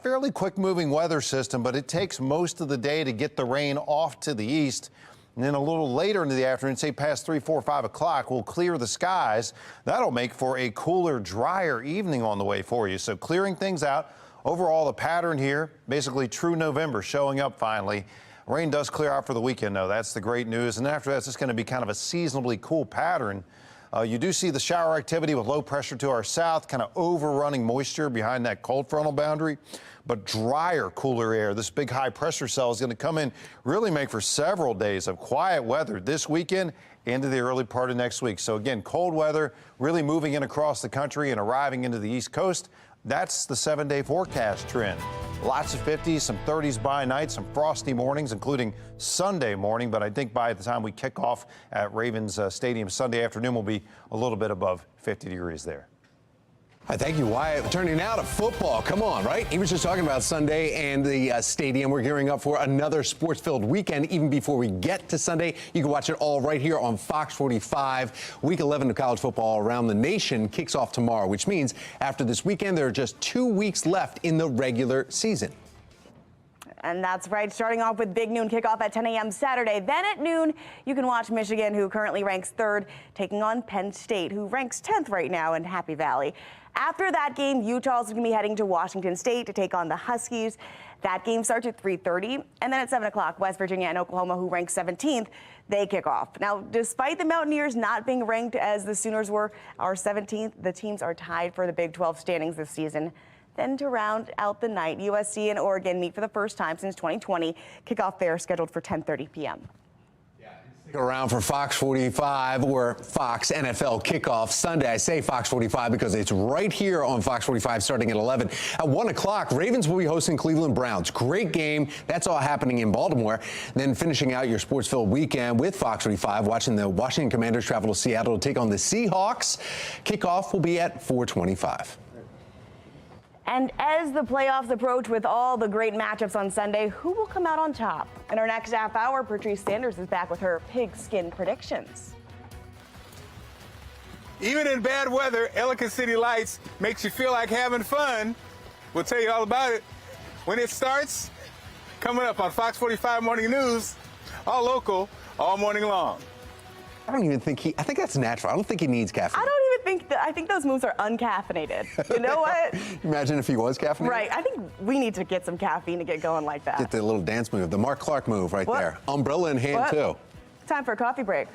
Fairly quick moving weather system, but it takes most of the day to get the rain off to the east. And then a little later into the afternoon, say past 3, 4, 5 o'clock, we'll clear the skies. That'll make for a cooler, drier evening on the way for you. So clearing things out. Overall, the pattern here, basically true November showing up finally. Rain does clear out for the weekend, though. That's the great news. And after that, it's just going to be kind of a seasonably cool pattern. You do see the shower activity with low pressure to our south, kind of overrunning moisture behind that cold frontal boundary, but drier, cooler air. This big high pressure cell is going to come in, really make for several days of quiet weather this weekend into the early part of next week. So again, cold weather really moving in across the country and arriving into the East Coast. That's the 7-day forecast trend. Lots of 50s, some 30s by night, some frosty mornings, including Sunday morning. But I think by the time we kick off at Ravens Stadium Sunday afternoon, we'll be a little bit above 50 degrees there. Thank you, Wyatt. Turning now to football. Come on, right? He was just talking about Sunday and the stadium. We're gearing up for another sports-filled weekend. Even before we get to Sunday, you can watch it all right here on Fox 45. Week 11 of college football around the nation kicks off tomorrow, which means after this weekend, there are just 2 weeks left in the regular season. And that's right, starting off with big noon kickoff at 10 a.m. Saturday. Then at noon, you can watch Michigan, who currently ranks 3rd, taking on Penn State, who ranks 10th right now in Happy Valley. After that game, Utah's going to be heading to Washington State to take on the Huskies. That game starts at 3:30. And then at 7 o'clock, West Virginia and Oklahoma, who rank 17th, they kick off. Now, despite the Mountaineers not being ranked as the Sooners are 17th, the teams are tied for the Big 12 standings this season. Then to round out the night, USC and Oregon meet for the first time since 2020. Kickoff there scheduled for 10:30 p.m. Stick around for Fox 45 or Fox NFL Kickoff Sunday. I say Fox 45 because it's right here on Fox 45 starting at 11. At 1 o'clock, Ravens will be hosting Cleveland Browns. Great game. That's all happening in Baltimore. Then finishing out your sports-filled weekend with Fox 45, watching the Washington Commanders travel to Seattle to take on the Seahawks. Kickoff will be at 4:25. And as the playoffs approach with all the great matchups on Sunday, who will come out on top? In our next half hour, Patrice Sanders is back with her pigskin predictions. Even in bad weather, Ellicott City Lights makes you feel like having fun. We'll tell you all about it when it starts, coming up on Fox 45 Morning News, all local, all morning long. I don't even think I think that's natural. I don't think he needs caffeine. I don't even think I think those moves are uncaffeinated. You know what? Imagine if he was caffeinated. Right. I think we need to get some caffeine to get going like that. Get the little dance move, the Mark Clark move right there. Umbrella in hand, too. Time for a coffee break.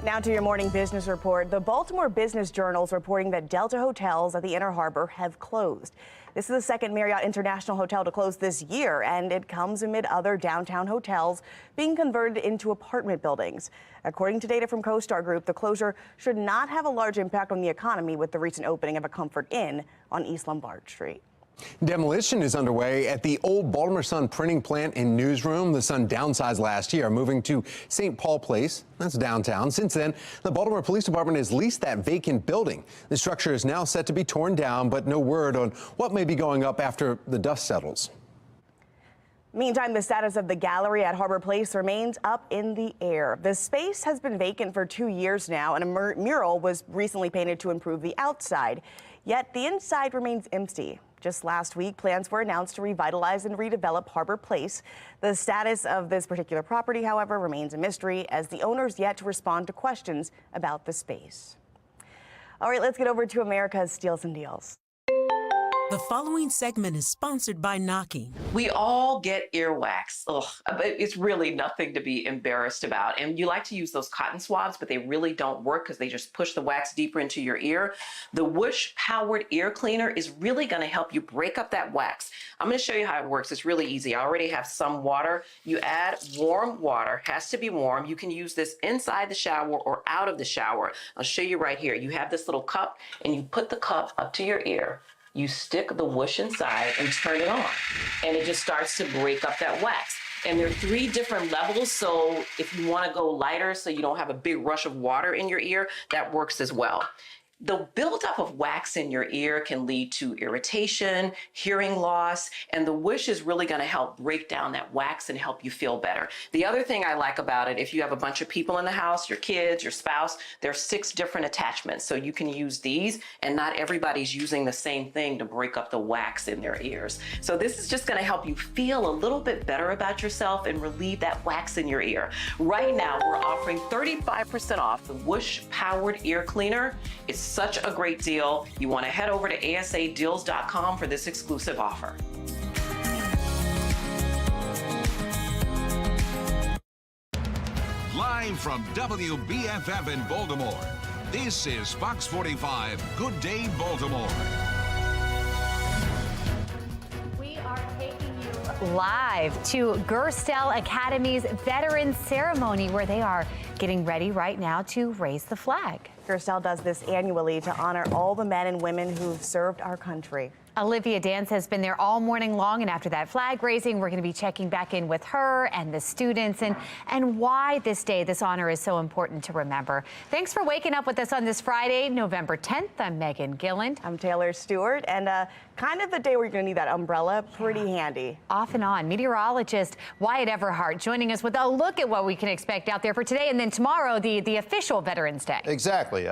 Now to your morning business report. The Baltimore Business Journal is reporting that Delta hotels at the Inner Harbor have closed. This is the second Marriott International hotel to close this year, and it comes amid other downtown hotels being converted into apartment buildings. According to data from CoStar Group, the closure should not have a large impact on the economy with the recent opening of a Comfort Inn on East Lombard Street. Demolition is underway at the old Baltimore Sun printing plant in Newsroom. The Sun downsized last year, moving to St. Paul Place. That's downtown. Since then, the Baltimore Police Department has leased that vacant building. The structure is now set to be torn down, but no word on what may be going up after the dust settles. Meantime, the status of the gallery at Harbor Place remains up in the air. The space has been vacant for 2 years now, and a mural was recently painted to improve the outside. Yet the inside remains empty. Just last week, plans were announced to revitalize and redevelop Harbor Place. The status of this particular property, however, remains a mystery as the owner's yet to respond to questions about the space. All right, let's get over to America's Steals and Deals. The following segment is sponsored by Knocking. We all get earwax. Ugh, but it's really nothing to be embarrassed about. And you like to use those cotton swabs, but they really don't work because they just push the wax deeper into your ear. The Whoosh Powered Ear Cleaner is really going to help you break up that wax. I'm going to show you how it works. It's really easy. I already have some water. You add warm water, has to be warm. You can use this inside the shower or out of the shower. I'll show you right here. You have this little cup and you put the cup up to your ear. You stick the whoosh inside and turn it on, and it just starts to break up that wax. And there are 3 different levels, so if you want to go lighter so you don't have a big rush of water in your ear, that works as well. The buildup of wax in your ear can lead to irritation, hearing loss, and the Whoosh is really going to help break down that wax and help you feel better. The other thing I like about it, if you have a bunch of people in the house, your kids, your spouse, there are 6 different attachments. So you can use these, and not everybody's using the same thing to break up the wax in their ears. So this is just going to help you feel a little bit better about yourself and relieve that wax in your ear. Right now, we're offering 35% off the Whoosh Powered Ear Cleaner. It's such a great deal. You want to head over to asadeals.com for this exclusive offer. Live from WBFF in Baltimore, this is Fox 45 Good Day Baltimore. We are taking you live to Gerstell Academy's Veterans Ceremony, where they are getting ready right now to raise the flag. Gerstell does this annually to honor all the men and women who've served our country. Olivia Dance has been there all morning long, and after that flag raising, we're going to be checking back in with her and the students and why this day, this honor is so important to remember. Thanks for waking up with us on this Friday, November 10th. I'm Megan Gilland. I'm Taylor Stewart, and kind of the day where you're going to need that umbrella, pretty handy. Off and on. Meteorologist Wyatt Everhart joining us with a look at what we can expect out there for today, and then tomorrow, the official Veterans Day. Exactly.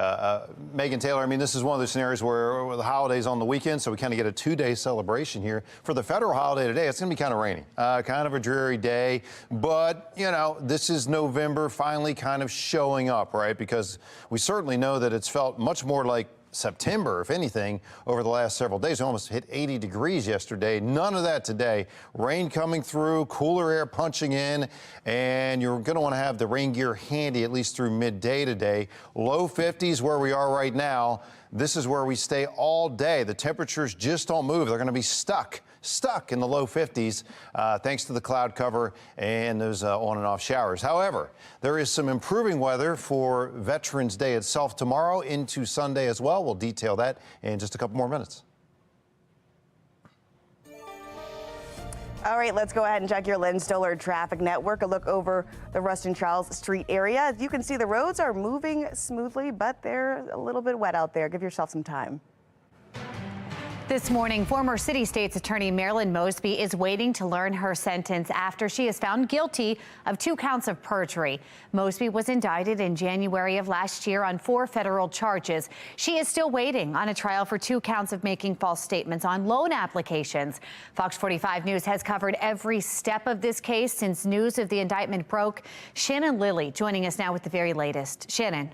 Megan, Taylor, I mean, this is one of those scenarios where the holiday's on the weekend, so we kind of get a 2-day celebration here. For the federal holiday today, it's going to be kind of rainy, kind of a dreary day, but, you know, this is November finally kind of showing up, right? Because we certainly know that it's felt much more like September, if anything, over the last several days. We almost hit 80 degrees yesterday. None of that today. Rain coming through, cooler air punching in, and you're going to want to have the rain gear handy at least through midday today. Low 50s where we are right now. This is where we stay all day. The temperatures just don't move. They're going to be stuck in the low 50s thanks to the cloud cover and those on and off showers. However, there is some improving weather for Veterans Day itself tomorrow into Sunday as well. We'll detail that in just a couple more minutes. All right, let's go ahead and check your Lynn Stoller traffic network. A look over the Ruston Charles Street area. As you can see, the roads are moving smoothly, but they're a little bit wet out there. Give yourself some time. This morning, former City State's Attorney Marilyn Mosby is waiting to learn her sentence after she is found guilty of 2 counts of perjury. Mosby was indicted in January of last year on 4 federal charges. She is still waiting on a trial for 2 counts of making false statements on loan applications. Fox 45 News has covered every step of this case since news of the indictment broke. Shannon Lilly joining us now with the very latest. Shannon.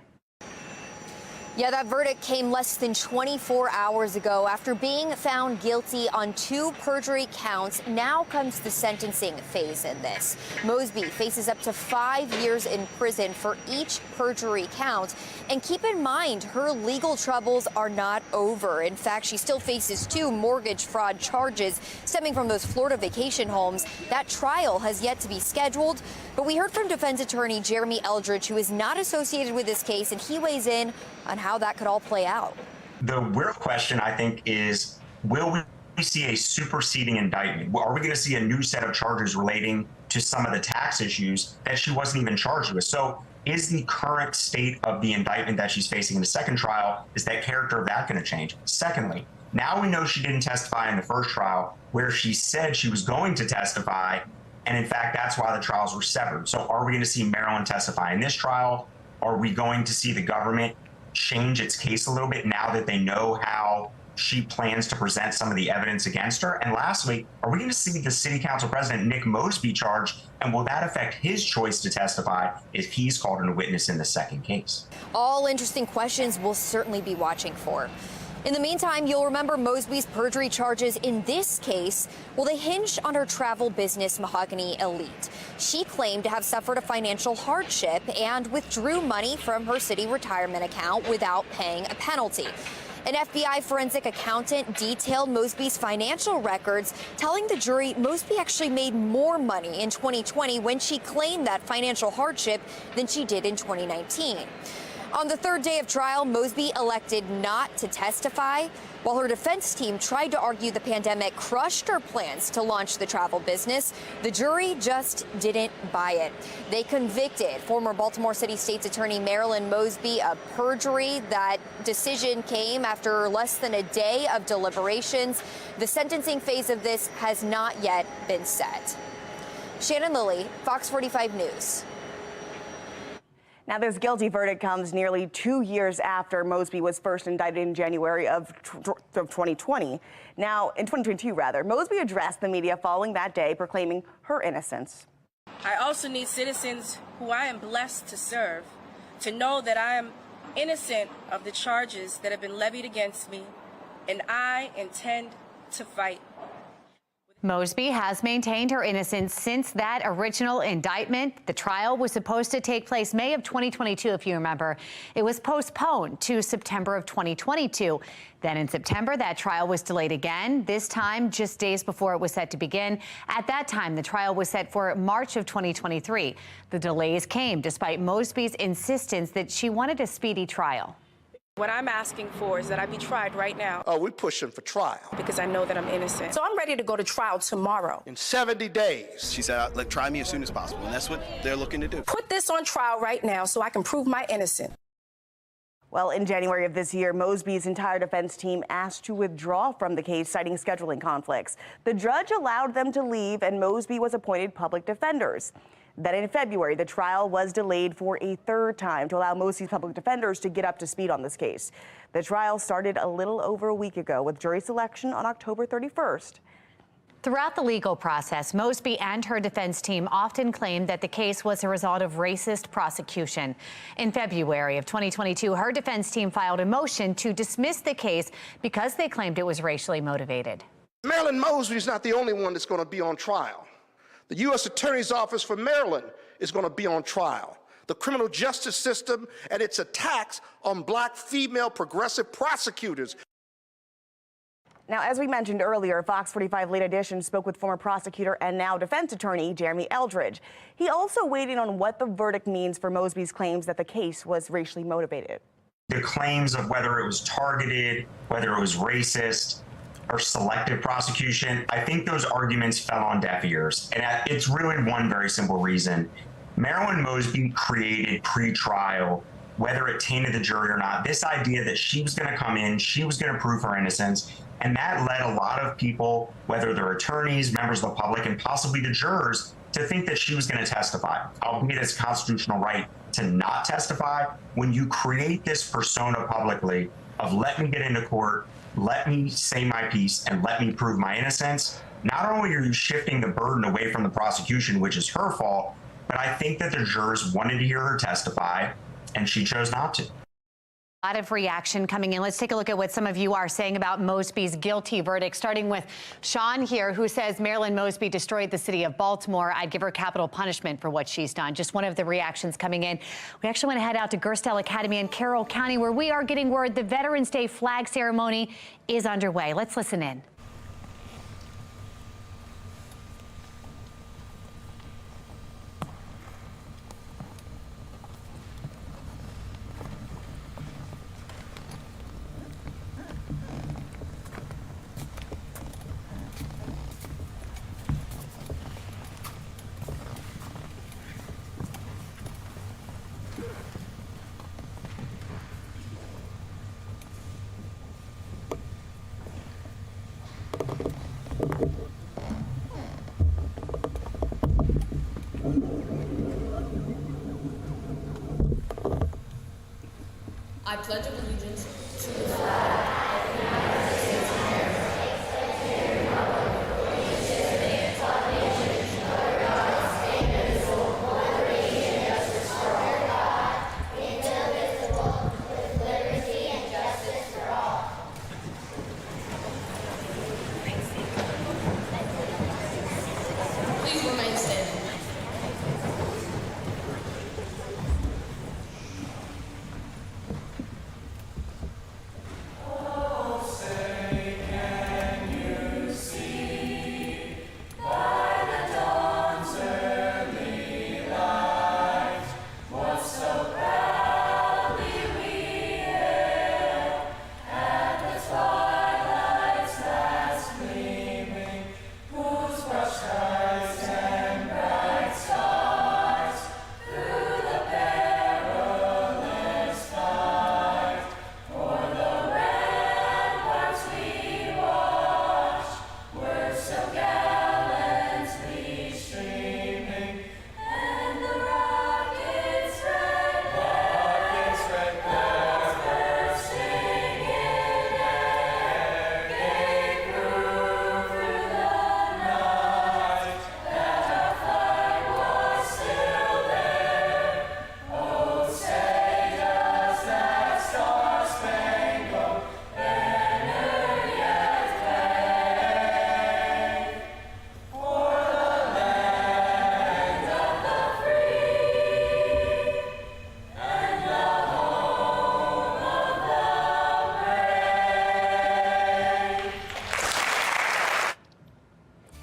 Yeah, that verdict came less than 24 hours ago. After being found guilty on 2 perjury counts, now comes the sentencing phase in this. Mosby faces up to 5 years in prison for each perjury count. And keep in mind, her legal troubles are not over. In fact, she still faces 2 mortgage fraud charges stemming from those Florida vacation homes. That trial has yet to be scheduled. But we heard from defense attorney Jeremy Eldridge, who is not associated with this case, and he weighs in on how that could all play out. The real question, I think, is will we see a superseding indictment? Are we going to see a new set of charges relating to some of the tax issues that she wasn't even charged with? So is the current state of the indictment that she's facing in the second trial, is that character of that going to change? Secondly, now we know she didn't testify in the first trial where she said she was going to testify. And in fact, that's why the trials were severed. So are we going to see Marilyn testify in this trial? Are we going to see the government change its case a little bit now that they know how she plans to present some of the evidence against her? And lastly, are we going to see the city council president, Nick Mosby, charged? And will that affect his choice to testify if he's called in a witness in the second case? All interesting questions we'll certainly be watching for. In the meantime, you'll remember Mosby's perjury charges in this case, well, they hinged on her travel business, Mahogany Elite. She claimed to have suffered a financial hardship and withdrew money from her city retirement account without paying a penalty. An FBI forensic accountant detailed Mosby's financial records, telling the jury Mosby actually made more money in 2020 when she claimed that financial hardship than she did in 2019. On the third day of trial, Mosby elected not to testify, while her defense team tried to argue the pandemic crushed her plans to launch the travel business. The jury just didn't buy it. They convicted former Baltimore City State's Attorney Marilyn Mosby of perjury. That decision came after less than a day of deliberations. The sentencing phase of this has not yet been set. Shannon Lilly, Fox 45 News. Now, this guilty verdict comes nearly 2 years after Mosby was first indicted in January of 2020. Now, in 2022, rather, Mosby addressed the media following that day, proclaiming her innocence. I also need citizens who I am blessed to serve to know that I am innocent of the charges that have been levied against me, and I intend to fight. Mosby has maintained her innocence since that original indictment. The trial was supposed to take place May of 2022, if you remember. It was postponed to September of 2022. Then in September, that trial was delayed again, this time just days before it was set to begin. At that time, the trial was set for March of 2023. The delays came despite Mosby's insistence that she wanted a speedy trial. What I'm asking for is that I be tried right now. Oh, we're pushing for trial. Because I know that I'm innocent. So I'm ready to go to trial tomorrow. In 70 days. She said, look, try me as soon as possible. And that's what they're looking to do. Put this on trial right now so I can prove my innocence. Well, in January of this year, Mosby's entire defense team asked to withdraw from the case, citing scheduling conflicts. The judge allowed them to leave, and Mosby was appointed public defenders. Then in February, the trial was delayed for a third time to allow Mosby's public defenders to get up to speed on this case. The trial started a little over a week ago with jury selection on October 31st. Throughout the legal process, Mosby and her defense team often claimed that the case was a result of racist prosecution. In February of 2022, her defense team filed a motion to dismiss the case because they claimed it was racially motivated. Marilyn Mosby is not the only one that's going to be on trial. The U.S. Attorney's Office for Maryland is going to be on trial. The criminal justice system and its attacks on black female progressive prosecutors. Now, as we mentioned earlier, Fox 45 Late Edition spoke with former prosecutor and now defense attorney Jeremy Eldridge. He also weighed in on what the verdict means for Mosby's claims that the case was racially motivated. The claims of whether it was targeted, whether it was racist, or selective prosecution, I think those arguments fell on deaf ears. And it's really one very simple reason. Marilyn Mosby created pre-trial, whether it tainted the jury or not, this idea that she was going to come in, she was going to prove her innocence. And that led a lot of people, whether they're attorneys, members of the public, and possibly the jurors, to think that she was going to testify. Albeit it's a constitutional right to not testify. When you create this persona publicly of let me get into court, let me say my piece, and let me prove my innocence, not only are you shifting the burden away from the prosecution, which is her fault, but I think that the jurors wanted to hear her testify, and she chose not to. A lot of reaction coming in. Let's take a look at what some of you are saying about Mosby's guilty verdict, starting with Sean here, who says Marilyn Mosby destroyed the city of Baltimore. I'd give her capital punishment for what she's done. Just one of the reactions coming in. We actually want to head out to Gerstell Academy in Carroll County, where we are getting word the Veterans Day flag ceremony is underway. Let's listen in. I pledge allegiance to the flag of the United States of America, and the republic for which it stands, one nation, under God, indivisible, with liberty and justice for all. Indivisible, with liberty and justice for all. Please remain standing.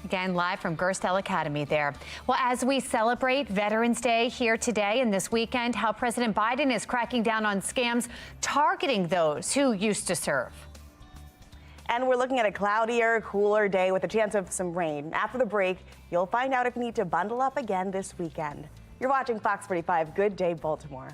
Again, live from Gerstell Academy there. Well, as we celebrate Veterans Day here today and this weekend, how President Biden is cracking down on scams targeting those who used to serve. And we're looking at a cloudier, cooler day with a chance of some rain. After the break, you'll find out if you need to bundle up again this weekend. You're watching Fox 45. Good day, Baltimore.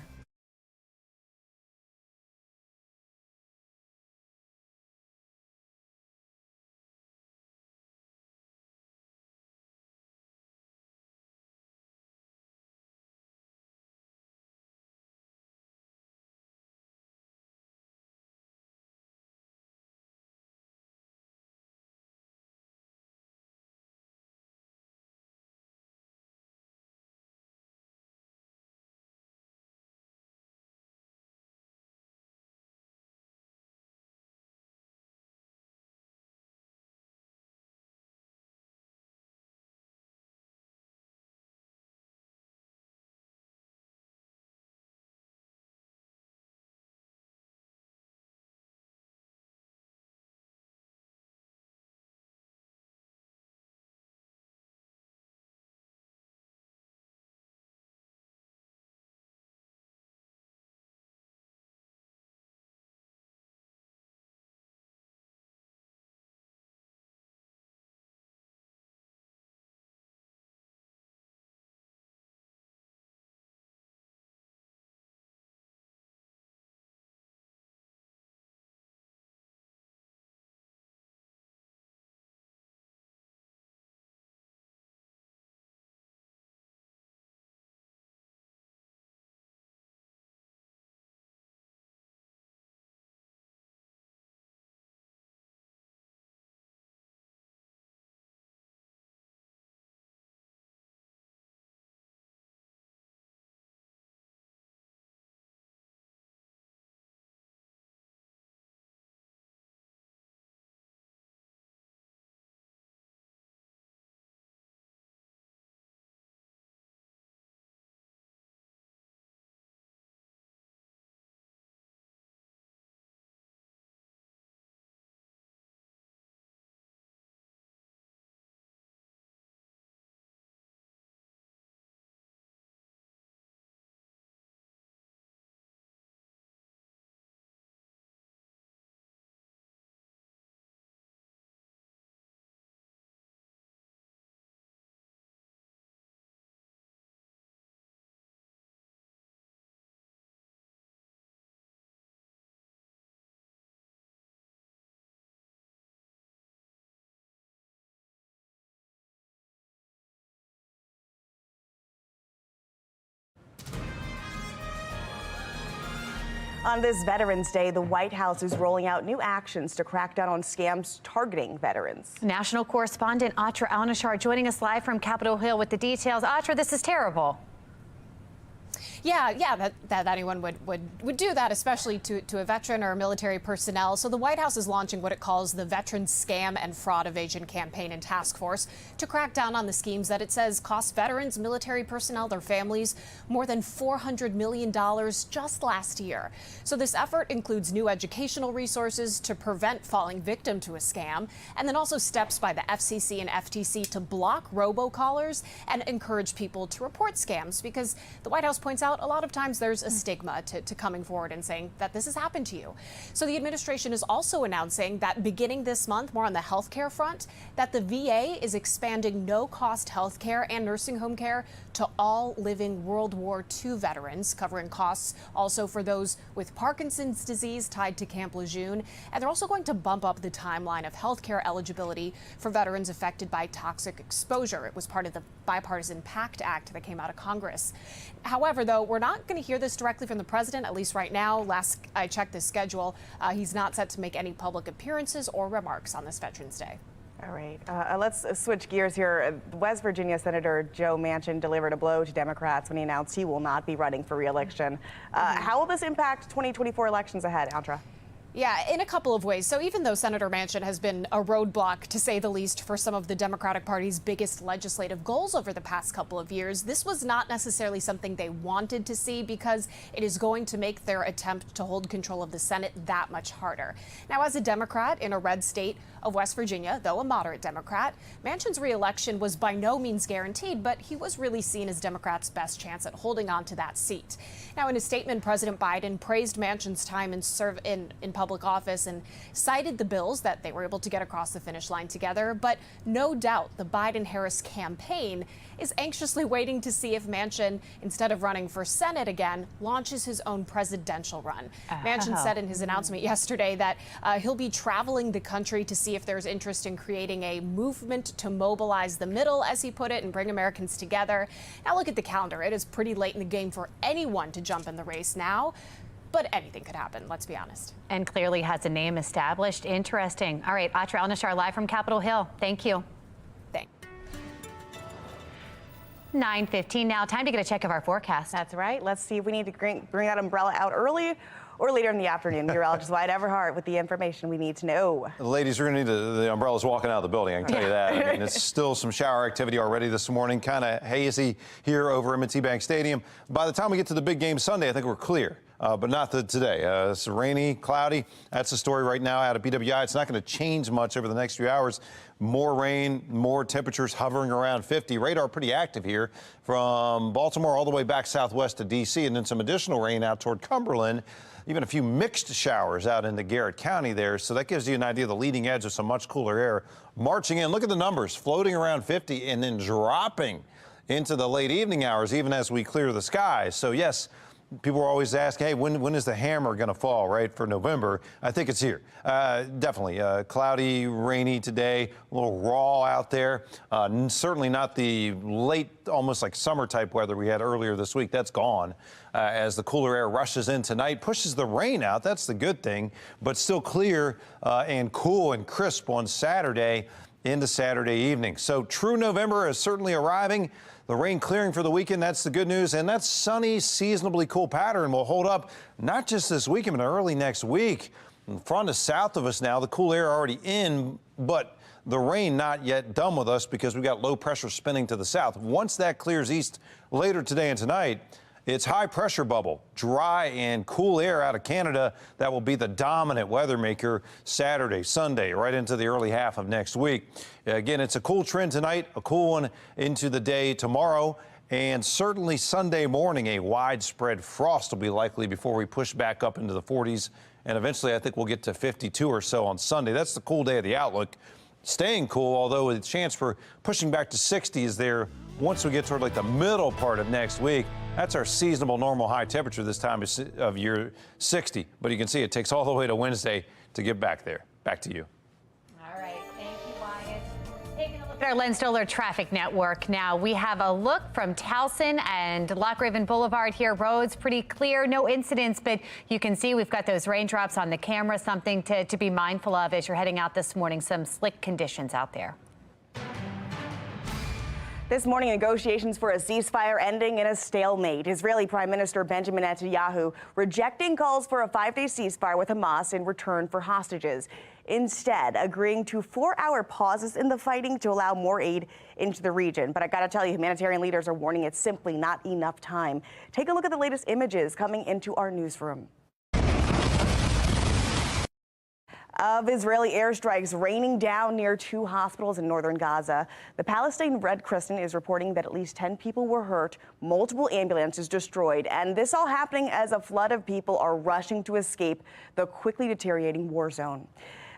On this Veterans Day, the White House is rolling out new actions to crack down on scams targeting veterans. National correspondent Atra Alnashar joining us live from Capitol Hill with the details. Atra, this is terrible. Yeah, that anyone would do that, especially to a veteran or military personnel. So the White House is launching what it calls the Veteran Scam and Fraud Evasion Campaign and Task Force to crack down on the schemes that it says cost veterans, military personnel, their families more than $400 million just last year. So this effort includes new educational resources to prevent falling victim to a scam, and then also steps by the FCC and FTC to block robocallers and encourage people to report scams, because the White House points out a lot of times there's a stigma to coming forward and saying that this has happened to you. So the administration is also announcing that beginning this month, more on the healthcare front, that the VA is expanding no-cost healthcare and nursing home care to all living World War II veterans, covering costs also for those with Parkinson's disease tied to Camp Lejeune. And they're also going to bump up the timeline of healthcare eligibility for veterans affected by toxic exposure. It was part of the Bipartisan PACT Act that came out of Congress. However, though, we're not going to hear this directly from the president, at least right now. Last I checked his schedule, he's not set to make any public appearances or remarks on this Veterans Day. All right, let's switch gears here. West Virginia Senator Joe Manchin delivered a blow to Democrats when he announced he will not be running for re-election. How will this impact 2024 elections ahead, Altra? Yeah, in a couple of ways. So even though Senator Manchin has been a roadblock, to say the least, for some of the Democratic Party's biggest legislative goals over the past couple of years, this was not necessarily something they wanted to see, because it is going to make their attempt to hold control of the Senate that much harder. Now, as a Democrat in a red state of West Virginia, though a moderate Democrat, Manchin's re-election was by no means guaranteed, but he was really seen as Democrats' best chance at holding on to that seat. Now, in a statement, President Biden praised Manchin's time in public office and cited the bills that they were able to get across the finish line together. But no doubt the Biden-Harris campaign is anxiously waiting to see if Manchin, instead of running for Senate again, launches his own presidential run. Manchin said in his announcement yesterday that he'll be traveling the country to see if there's interest in creating a movement to mobilize the middle, as he put it, and bring Americans together. Now look at the calendar. It is pretty late in the game for anyone to jump in the race now. But anything could happen, let's be honest. And clearly has a name established. Interesting. All right, Atra Alnashar live from Capitol Hill. Thank you. Thanks. 9:15 now. Time to get a check of our forecast. That's right. Let's see if we need to bring that umbrella out early or later in the afternoon. Meteorologist Wyatt Everhart with the information we need to know. The ladies are going to need the umbrellas walking out of the building, I can tell you that. I mean, it's still some shower activity already this morning, kind of hazy here over M&T Bank Stadium. By the time we get to the big game Sunday, I think we're clear. But not today. It's rainy, cloudy. That's the story right now out of BWI. It's not going to change much over the next few hours. More rain, more temperatures hovering around 50. Radar pretty active here from Baltimore all the way back southwest to D.C. and then some additional rain out toward Cumberland. Even a few mixed showers out into Garrett County there. So that gives you an idea of the leading edge of some much cooler air marching in. Look at the numbers, floating around 50 and then dropping into the late evening hours, even as we clear the skies. So, yes, people are always asking, hey, when is the hammer going to fall, right, for November? I think it's here. Definitely cloudy, rainy today, a little raw out there. Certainly not the late, almost like summer type weather we had earlier this week. That's gone as the cooler air rushes in tonight, pushes the rain out. That's the good thing, but still clear and cool and crisp on Saturday into Saturday evening. So true November is certainly arriving. The rain clearing for the weekend, that's the good news. And that sunny, seasonably cool pattern will hold up not just this weekend, but early next week. In front of south of us now, the cool air already in, but the rain not yet done with us because we've got low pressure spinning to the south. Once that clears east later today and tonight, it's high pressure bubble, dry and cool air out of Canada that will be the dominant weather maker Saturday, Sunday, right into the early half of next week. Again, it's a cool trend tonight, a cool one into the day tomorrow, and certainly Sunday morning, a widespread frost will be likely before we push back up into the 40s. And eventually, I think we'll get to 52 or so on Sunday. That's the cool day of the outlook. Staying cool, although the chance for pushing back to 60 is there once we get toward like the middle part of next week. That's our seasonable normal high temperature this time of year, 60. But you can see it takes all the way to Wednesday to get back there. Back to you. All right. Thank you, Wyatt. Taking a look Our Len Stoller Traffic Network. Now we have a look from Towson and Lock-Raven Boulevard here. Roads pretty clear, no incidents, but you can see we've got those raindrops on the camera, something to be mindful of as you're heading out this morning. Some slick conditions out there. This morning, negotiations for a ceasefire ending in a stalemate. Israeli Prime Minister Benjamin Netanyahu rejecting calls for a 5-day ceasefire with Hamas in return for hostages. Instead, agreeing to 4-hour pauses in the fighting to allow more aid into the region. But I gotta tell you, humanitarian leaders are warning it's simply not enough time. Take a look at the latest images coming into our newsroom. Of Israeli airstrikes raining down near 2 hospitals in northern Gaza. The Palestine Red Crescent is reporting that at least 10 people were hurt, multiple ambulances destroyed, and this all happening as a flood of people are rushing to escape the quickly deteriorating war zone.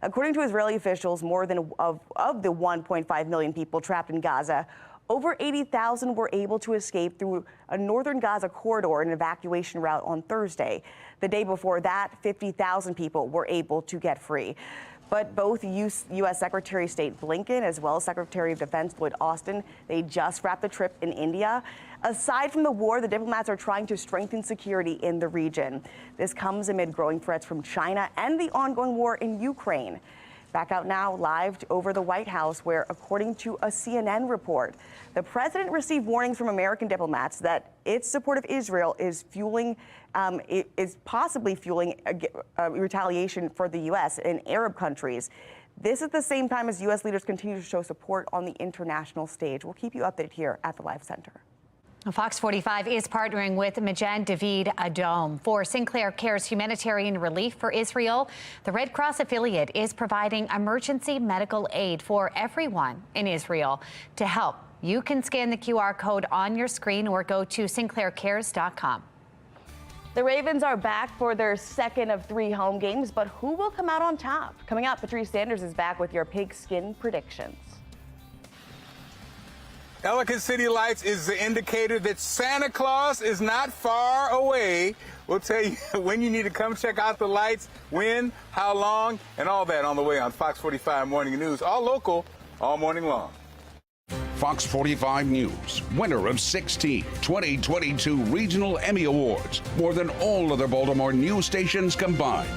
According to Israeli officials, more than of the 1.5 million people trapped in Gaza, over 80,000 were able to escape through a northern Gaza corridor, an evacuation route on Thursday. The day before that, 50,000 people were able to get free. But both U.S. Secretary of State Blinken as well as Secretary of Defense Lloyd Austin, they just wrapped a trip in India. Aside from the war, the diplomats are trying to strengthen security in the region. This comes amid growing threats from China and the ongoing war in Ukraine. Back out now, live over the White House, where, according to a CNN report, the president received warnings from American diplomats that its support of Israel is possibly fueling retaliation for the U.S. in Arab countries. This is the same time as U.S. leaders continue to show support on the international stage. We'll keep you updated here at the Live Center. Fox 45 is partnering with Magen David Adom for Sinclair Care's humanitarian relief for Israel. The Red Cross affiliate is providing emergency medical aid for everyone in Israel. To help, you can scan the QR code on your screen or go to sinclaircares.com. The Ravens are back for their second of 3 home games, but who will come out on top? Coming up, Patrice Sanders is back with your pigskin predictions. Ellicott City Lights is the indicator that Santa Claus is not far away. We'll tell you when you need to come check out the lights, when, how long, and all that on the way on Fox 45 Morning News. All local, all morning long. Fox 45 News, winner of 16 2022 Regional Emmy Awards, more than all other Baltimore news stations combined.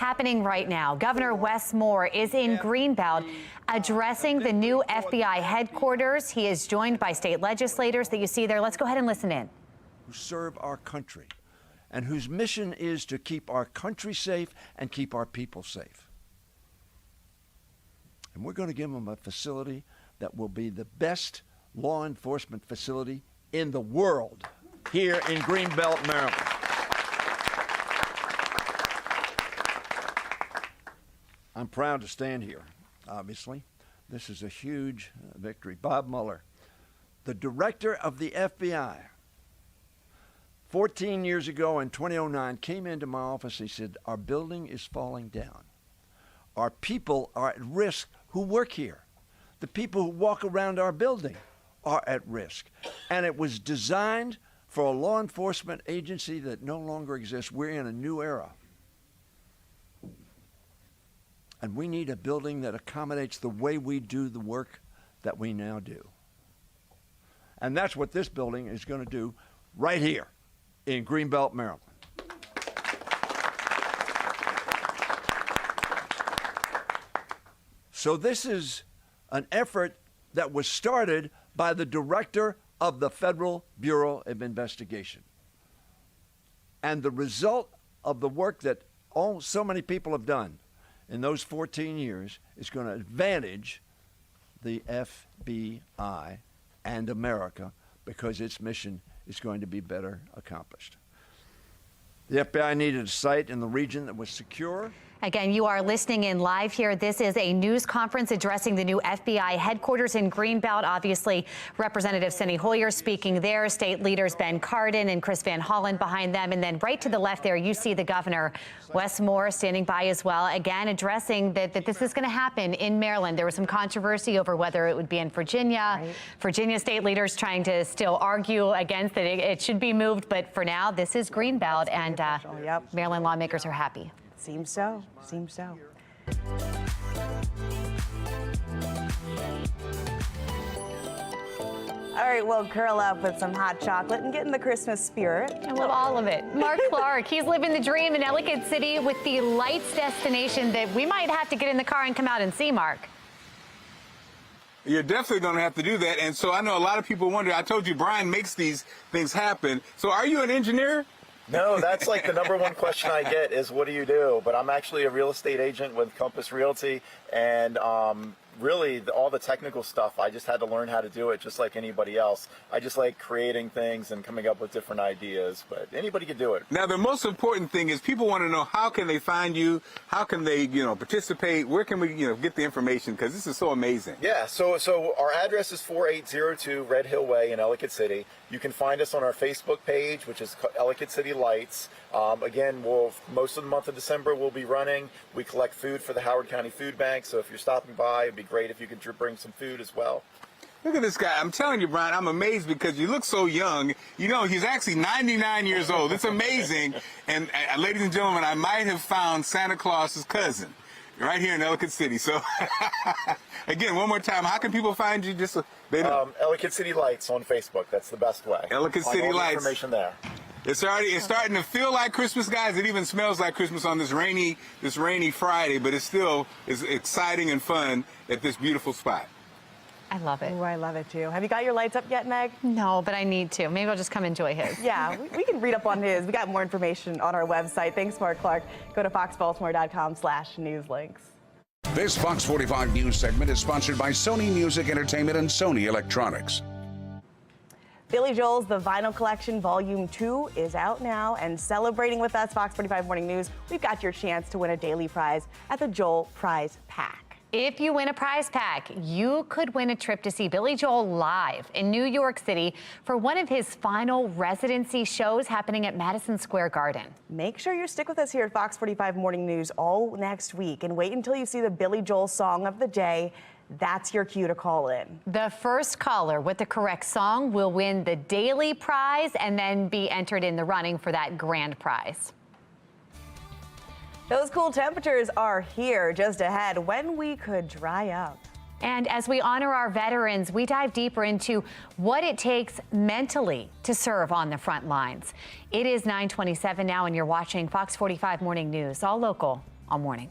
happening right now. Governor Wes Moore is in Greenbelt addressing the new FBI headquarters. He is joined by state legislators that you see there. Let's go ahead and listen in. Who serve our country and whose mission is to keep our country safe and keep our people safe. And we're going to give them a facility that will be the best law enforcement facility in the world here in Greenbelt, Maryland. I'm proud to stand here, obviously. This is a huge victory. Bob Mueller, the director of the FBI, 14 years ago in 2009, came into my office. He said, our building is falling down. Our people are at risk who work here. The people who walk around our building are at risk. And it was designed for a law enforcement agency that no longer exists. We're in a new era. And we need a building that accommodates the way we do the work that we now do. And that's what this building is going to do right here in Greenbelt, Maryland. So this is an effort that was started by the director of the Federal Bureau of Investigation. And the result of the work that so many people have done in those 14 years is going to advantage the FBI and America because its mission is going to be better accomplished. The FBI needed a site in the region that was secure. Again, you are listening in live here. This is a news conference addressing the new FBI headquarters in Greenbelt. Obviously, Representative Steny Hoyer speaking there, state leaders Ben Cardin and Chris Van Hollen behind them. And then right to the left there, you see the governor, Wes Moore, standing by as well, again, addressing that this is going to happen in Maryland. There was some controversy over whether it would be in Virginia. Right. Virginia state leaders trying to still argue against that it should be moved. But for now, this is Greenbelt, and Maryland lawmakers are happy. Seems so. Seems so. All right, well, curl up with some hot chocolate and get in the Christmas spirit. I love all of it. Mark Clark, he's living the dream in Ellicott City with the lights destination that we might have to get in the car and come out and see, Mark. You're definitely going to have to do that. And so I know a lot of people wonder, I told you Brian makes these things happen. So are you an engineer? No, that's like the number one question I get is, what do you do? But I'm actually a real estate agent with Compass Realty, and really all the technical stuff, I just had to learn how to do it just like anybody else. I just like creating things and coming up with different ideas, but anybody can do it. Now, the most important thing is people want to know, how can they find you? How can they, participate? Where can we, get the information? Because this is so amazing. Yeah, so our address is 4802 Red Hill Way in Ellicott City. You can find us on our Facebook page, which is Ellicott City Lights. Again, most of the month of December we'll be running. We collect food for the Howard County Food Bank, so if you're stopping by, it'd be great if you could bring some food as well. Look at this guy. I'm telling you, Brian, I'm amazed because you look so young. He's actually 99 years old. It's amazing. And ladies and gentlemen, I might have found Santa Claus's cousin right here in Ellicott City. So, again, one more time, how can people find you? Just so they know. Ellicott City Lights on Facebook. That's the best way. Ellicott Find City all the Lights. Information there. It's starting to feel like Christmas, guys. It even smells like Christmas on this rainy Friday, but it still is exciting and fun at this beautiful spot. I love it. Oh, I love it too. Have you got your lights up yet, Meg? No, but I need to. Maybe I'll just come enjoy his. Yeah, we can read up on his. We got more information on our website. Thanks, Mark Clark. Go to foxbaltimore.com/newslinks. This Fox 45 news segment is sponsored by Sony Music Entertainment and Sony Electronics. Billy Joel's The Vinyl Collection Volume 2 is out now, and celebrating with us, Fox 45 Morning News, we've got your chance to win a daily prize at the Joel Prize Pack. If you win a prize pack, you could win a trip to see Billy Joel live in New York City for one of his final residency shows happening at Madison Square Garden. Make sure you stick with us here at Fox 45 Morning News all next week, and wait until you see the Billy Joel song of the day. That's your cue to call in. The first caller with the correct song will win the daily prize and then be entered in the running for that grand prize. Those cool temperatures are here just ahead when we could dry up. And as we honor our veterans, we dive deeper into what it takes mentally to serve on the front lines. It is 9:27 now, and you're watching Fox 45 Morning News, all local, all morning.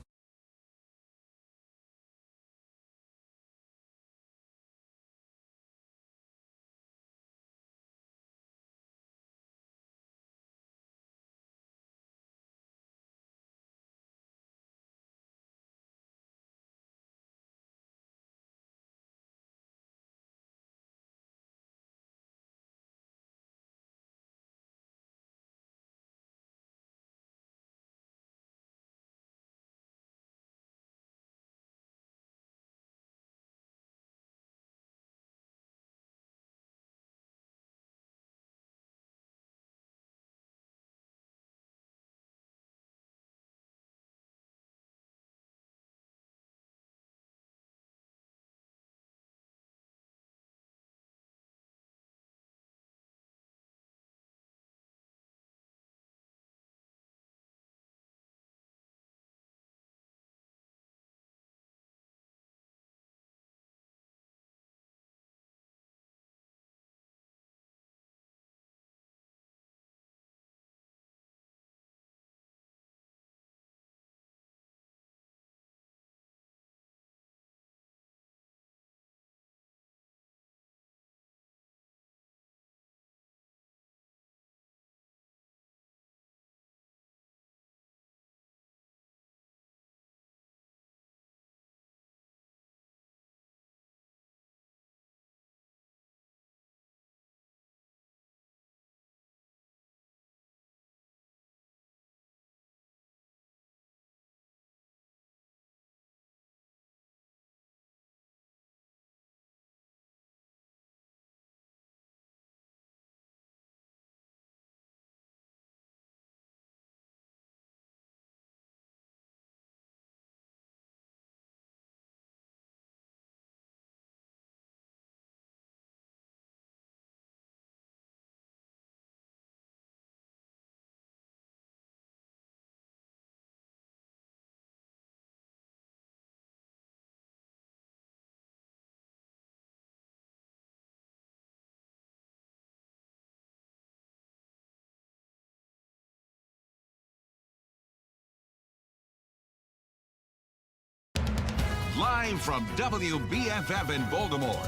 Live from WBFF in Baltimore,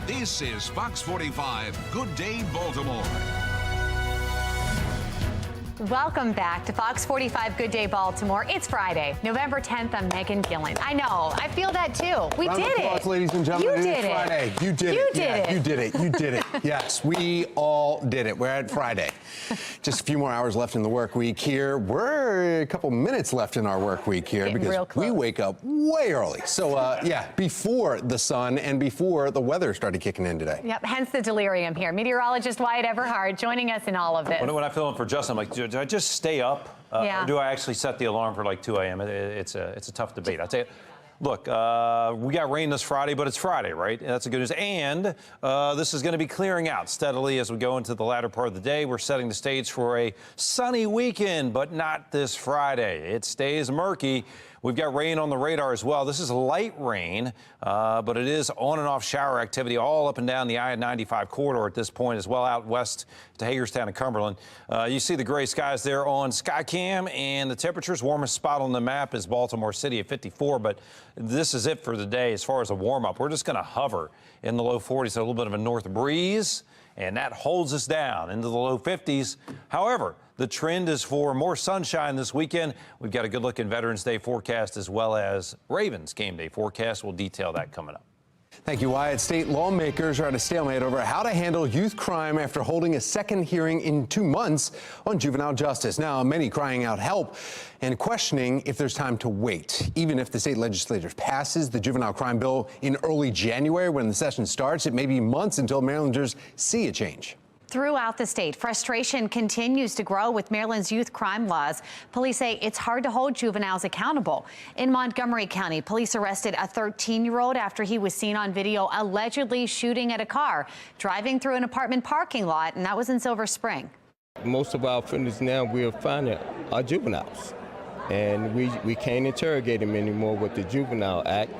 this is Fox 45 Good Day Baltimore. Welcome back to Fox 45 Good Day Baltimore. It's Friday, November 10th. I'm Megan Gillen. I know. I feel that too. We Round did of applause, it. ladies and gentlemen. You It did is it. Friday. You did You it. did Yeah, it. You did it. You did it. Yes, we all did it. We're at Friday. Just a few more hours left in the work week here. We're a couple minutes left in our work week here Getting real because we wake up way early. So, yeah, before the sun and before the weather started kicking in today. Yep, hence the delirium here. Meteorologist Wyatt Everhart joining us in all of this. When I fill in for Justin, I'm like, do I just stay up? Yeah. Or do I actually set the alarm for like 2 a.m.? It's a tough debate. I'll tell you. Look, we got rain this Friday, but it's Friday, right? That's the good news. And this is going to be clearing out steadily as we go into the latter part of the day. We're setting the stage for a sunny weekend, but not this Friday. It stays murky. We've got rain on the radar as well. This is light rain, but it is on and off shower activity all up and down the I-95 corridor at this point, as well out west to Hagerstown and Cumberland. You see the gray skies there on Skycam, and the temperatures. Warmest spot on the map is Baltimore City at 54, but this is it for the day as far as a warm-up. We're just going to hover in the low 40s, a little bit of a north breeze, and that holds us down into the low 50s. However, the trend is for more sunshine this weekend. We've got a good look in Veterans Day forecast as well as Ravens game day forecast. We'll detail that coming up. Thank you, Wyatt. State lawmakers are at a stalemate over how to handle youth crime after holding a second hearing in 2 months on juvenile justice. Now, many crying out help and questioning if there's time to wait. Even if the state legislature passes the juvenile crime bill in early January when the session starts, it may be months until Marylanders see a change. Throughout the state, frustration continues to grow with Maryland's youth crime laws. Police say it's hard to hold juveniles accountable. In Montgomery County, police arrested a 13-year-old after he was seen on video allegedly shooting at a car driving through an apartment parking lot, and that was in Silver Spring. Most of our offenders now we're finding are juveniles, and we can't interrogate them anymore with the Juvenile Act.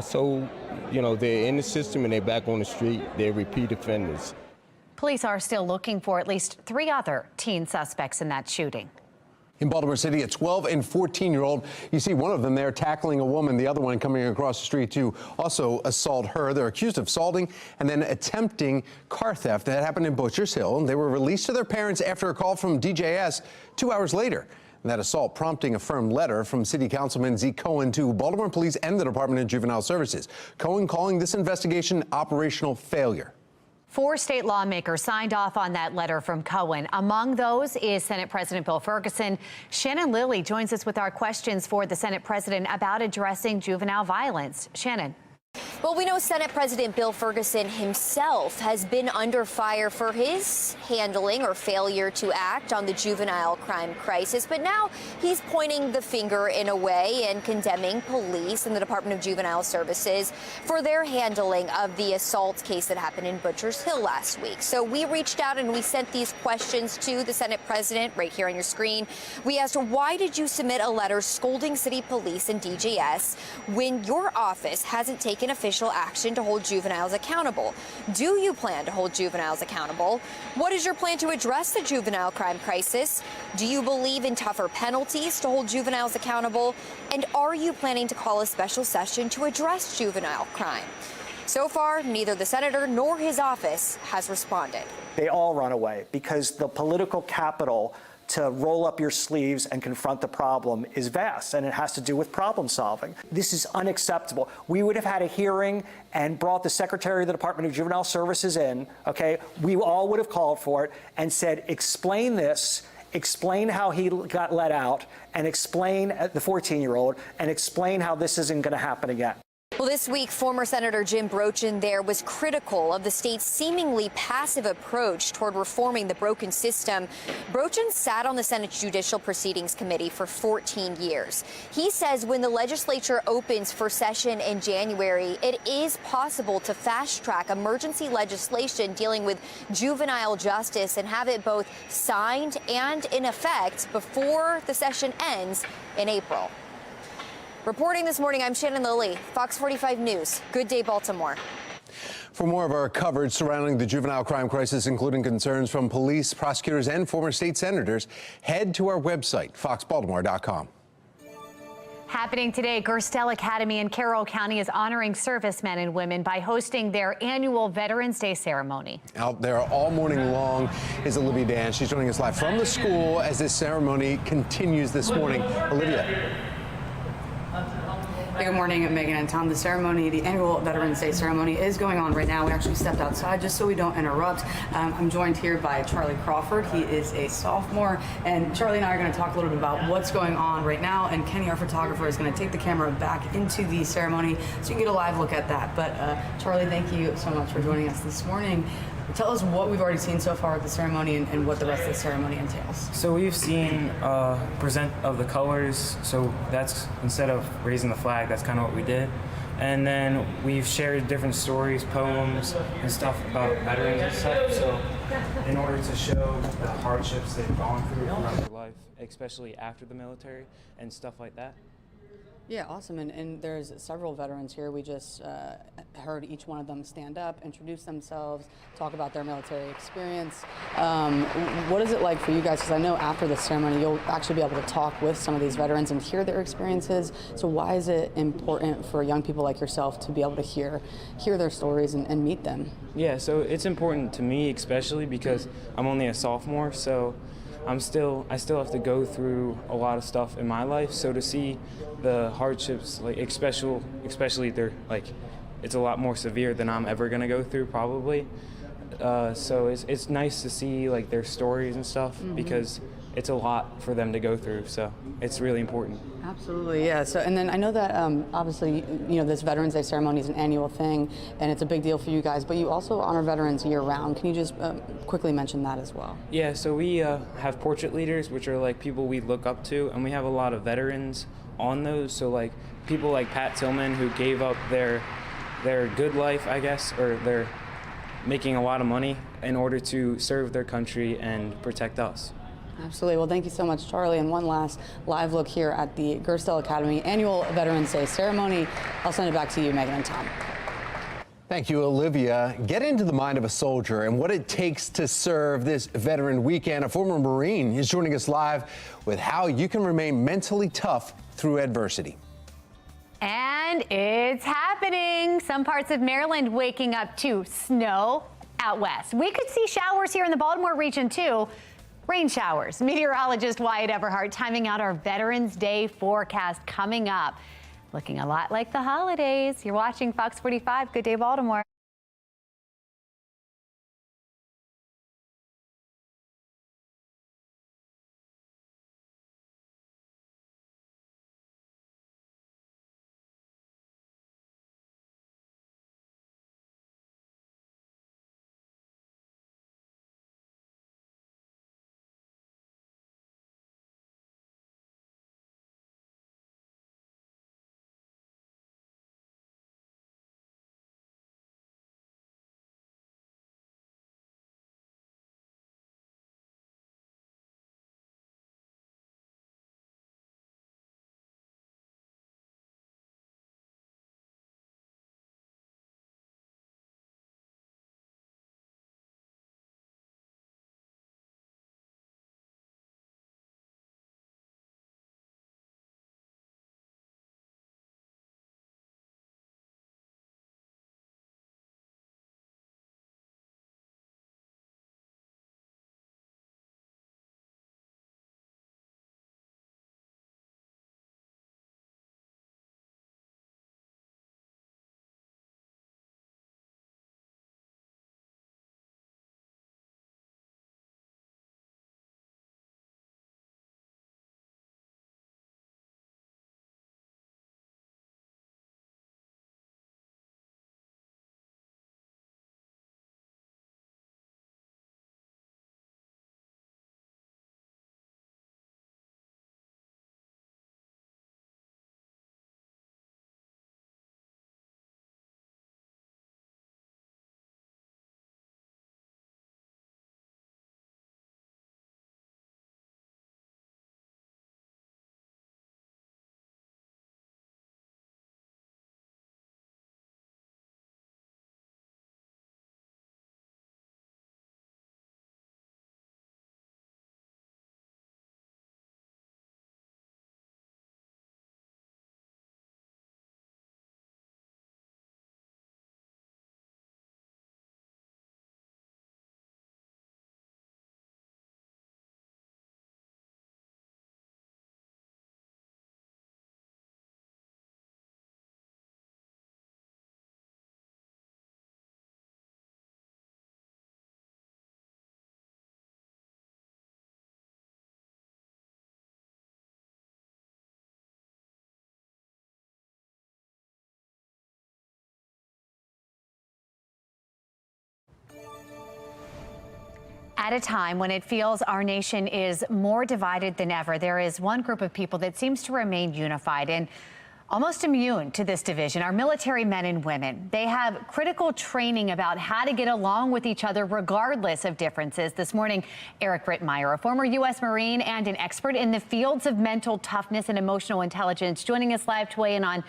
So, you know, they're in the system and they're back on the street. They're repeat offenders. Police are still looking for at least 3 other teen suspects in that shooting. In Baltimore City, a 12 and 14-year-old, you see one of them there tackling a woman, the other one coming across the street to also assault her. They're accused of assaulting and then attempting car theft. That happened in Butchers Hill. They were released to their parents after a call from DJS 2 hours later. And that assault prompting a firm letter from City Councilman Zeke Cohen to Baltimore Police and the Department of Juvenile Services. Cohen calling this investigation operational failure. 4 state lawmakers signed off on that letter from Cohen. Among those is Senate President Bill Ferguson. Shannon Lilly joins us with our questions for the Senate President about addressing juvenile violence. Shannon. Well, we know Senate President Bill Ferguson himself has been under fire for his handling or failure to act on the juvenile crime crisis. But now he's pointing the finger in a way and condemning police and the Department of Juvenile Services for their handling of the assault case that happened in Butchers Hill last week. So we reached out and we sent these questions to the Senate President right here on your screen. We asked, why did you submit a letter scolding city police and DJS when your office hasn't taken official action to hold juveniles accountable? Do you plan to hold juveniles accountable? What is your plan to address the juvenile crime crisis? Do you believe in tougher penalties to hold juveniles accountable? And are you planning to call a special session to address juvenile crime? So far, neither the senator nor his office has responded. They all run away because the political capital to roll up your sleeves and confront the problem is vast, and it has to do with problem solving. This is unacceptable. We would have had a hearing and brought the Secretary of the Department of Juvenile Services in, okay? We all would have called for it and said, explain this, explain how he got let out, and explain the 14-year-old, and explain how this isn't going to happen again. Well, this week, former Senator Jim Brochin there was critical of the state's seemingly passive approach toward reforming the broken system. Brochin sat on the Senate Judicial Proceedings Committee for 14 years. He says when the legislature opens for session in January, it is possible to fast-track emergency legislation dealing with juvenile justice and have it both signed and in effect before the session ends in April. Reporting this morning, I'm Shannon Lilly, Fox 45 News. Good day, Baltimore. For more of our coverage surrounding the juvenile crime crisis, including concerns from police, prosecutors, and former state senators, head to our website, foxbaltimore.com. Happening today, Gerstell Academy in Carroll County is honoring servicemen and women by hosting their annual Veterans Day ceremony. Out there all morning long is Olivia Dan. She's joining us live from the school as this ceremony continues this morning. Olivia. Good morning, Megan and Tom. The ceremony, the annual Veterans Day ceremony, is going on right now. We actually stepped outside just so we don't interrupt. I'm joined here by Charlie Crawford. He is a sophomore, and Charlie and I are going to talk a little bit about what's going on right now. And Kenny, our photographer, is going to take the camera back into the ceremony so you can get a live look at that. But Charlie, thank you so much for joining us this morning. Tell us what we've already seen so far at the ceremony and what the rest of the ceremony entails. So we've seen present of the colors. So that's, instead of raising the flag, that's kind of what we did. And then we've shared different stories, poems, and stuff about veterans and stuff. So in order to show the hardships they've gone through throughout their life, especially after the military and stuff like that. Yeah, awesome. And there's several veterans here. We just heard each one of them stand up, introduce themselves, talk about their military experience. What is it like for you guys? Because I know after the ceremony, you'll actually be able to talk with some of these veterans and hear their experiences. So why is it important for young people like yourself to be able to hear their stories and meet them? Yeah, so it's important to me, especially because I'm only a sophomore, so I still have to go through a lot of stuff in my life. So to see the hardships, like especially they're like, it's a lot more severe than I'm ever gonna go through probably. So it's nice to see like their stories and stuff because it's a lot for them to go through. So it's really important. Absolutely, yeah. So, and then I know that obviously, you know, this Veterans Day ceremony is an annual thing, and it's a big deal for you guys. But you also honor veterans year-round. Can you just quickly mention that as well? Yeah. So we have portrait leaders, which are like people we look up to, and we have a lot of veterans on those. So like people like Pat Tillman, who gave up their good life, I guess, or they're making a lot of money in order to serve their country and protect us. Absolutely. Well, thank you so much, Charlie. And one last live look here at the Gerstell Academy annual Veterans Day ceremony. I'll send it back to you, Megan and Tom. Thank you, Olivia. Get into the mind of a soldier and what it takes to serve this veteran weekend. A former Marine is joining us live with how you can remain mentally tough through adversity. And it's happening. Some parts of Maryland waking up to snow out west. We could see showers here in the Baltimore region, too. Rain showers. Meteorologist Wyatt Everhart timing out our Veterans Day forecast coming up. Looking a lot like the holidays. You're watching Fox 45. Good day, Baltimore. At a time when it feels our nation is more divided than ever, there is one group of people that seems to remain unified and almost immune to this division, our military men and women. They have critical training about how to get along with each other regardless of differences. This morning, Eric Rittmeyer, a former U.S. Marine and an expert in the fields of mental toughness and emotional intelligence, joining us live to weigh in on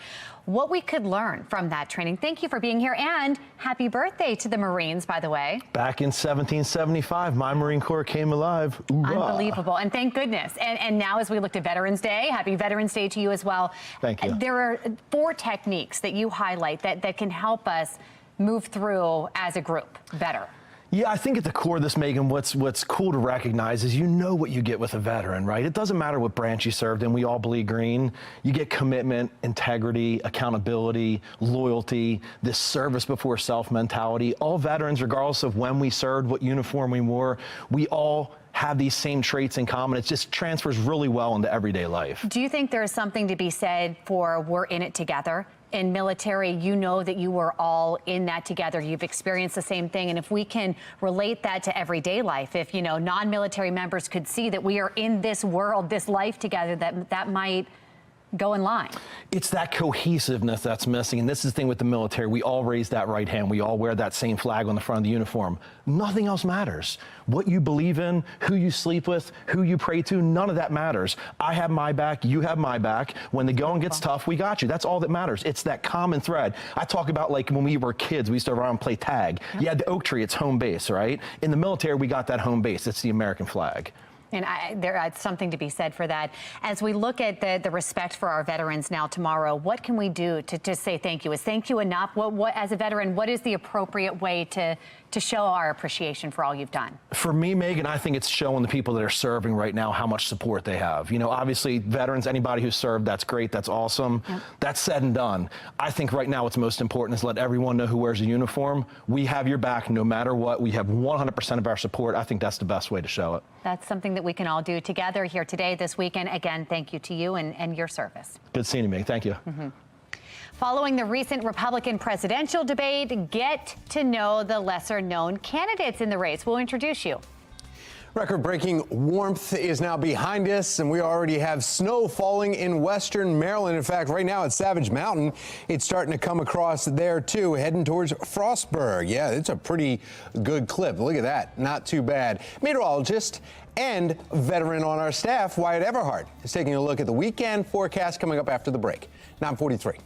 what we could learn from that training. Thank you for being here, and happy birthday to the Marines, by the way. Back in 1775, my Marine Corps came alive. Ooh-rah. Unbelievable, and thank goodness. And now as we look to Veterans Day, happy Veterans Day to you as well. Thank you. There are 4 techniques that you highlight that can help us move through as a group better. Yeah, I think at the core of this, Megan, what's cool to recognize is you know what you get with a veteran, right? It doesn't matter what branch you served in. We all bleed green. You get commitment, integrity, accountability, loyalty, this service before self mentality. All veterans, regardless of when we served, what uniform we wore, we all have these same traits in common. It just transfers really well into everyday life. Do you think there is something to be said for we're in it together? In military, you know that you were all in that together. You've experienced the same thing. And if we can relate that to everyday life, if, you know, non-military members could see that we are in this world, this life together, that might go in line. It's that cohesiveness that's missing. And this is the thing with the military. We all raise that right hand. We all wear that same flag on the front of the uniform. Nothing else matters. What you believe in, who you sleep with, who you pray to, none of that matters. I have my back, you have my back. When the going gets tough, we got you. That's all that matters. It's that common thread. I talk about like when we were kids, we used to run and play tag. You had the oak tree, it's home base, right? In the military, we got that home base. It's the American flag. And there's something to be said for that. As we look at the respect for our veterans now tomorrow, what can we do to just say thank you? Is thank you enough? What as a veteran, what is the appropriate way to show our appreciation for all you've done? For me, Megan, I think it's showing the people that are serving right now how much support they have. You know, obviously, veterans, anybody who's served, that's great, that's awesome. Yep. That's said and done. I think right now what's most important is let everyone know who wears a uniform. We have your back no matter what. We have 100% of our support. I think that's the best way to show it. That's something that we can all do together here today, this weekend. Again, thank you to you and your service. Good seeing you, Meg. Thank you. Mm-hmm. Following the recent Republican presidential debate, get to know the lesser-known candidates in the race. We'll introduce you. Record-breaking warmth is now behind us, and we already have snow falling in western Maryland. In fact, right now at Savage Mountain, it's starting to come across there, too, heading towards Frostburg. Yeah, it's a pretty good clip. Look at that. Not too bad. Meteorologist and veteran on our staff, Wyatt Everhart, is taking a look at the weekend forecast coming up after the break. 9:43.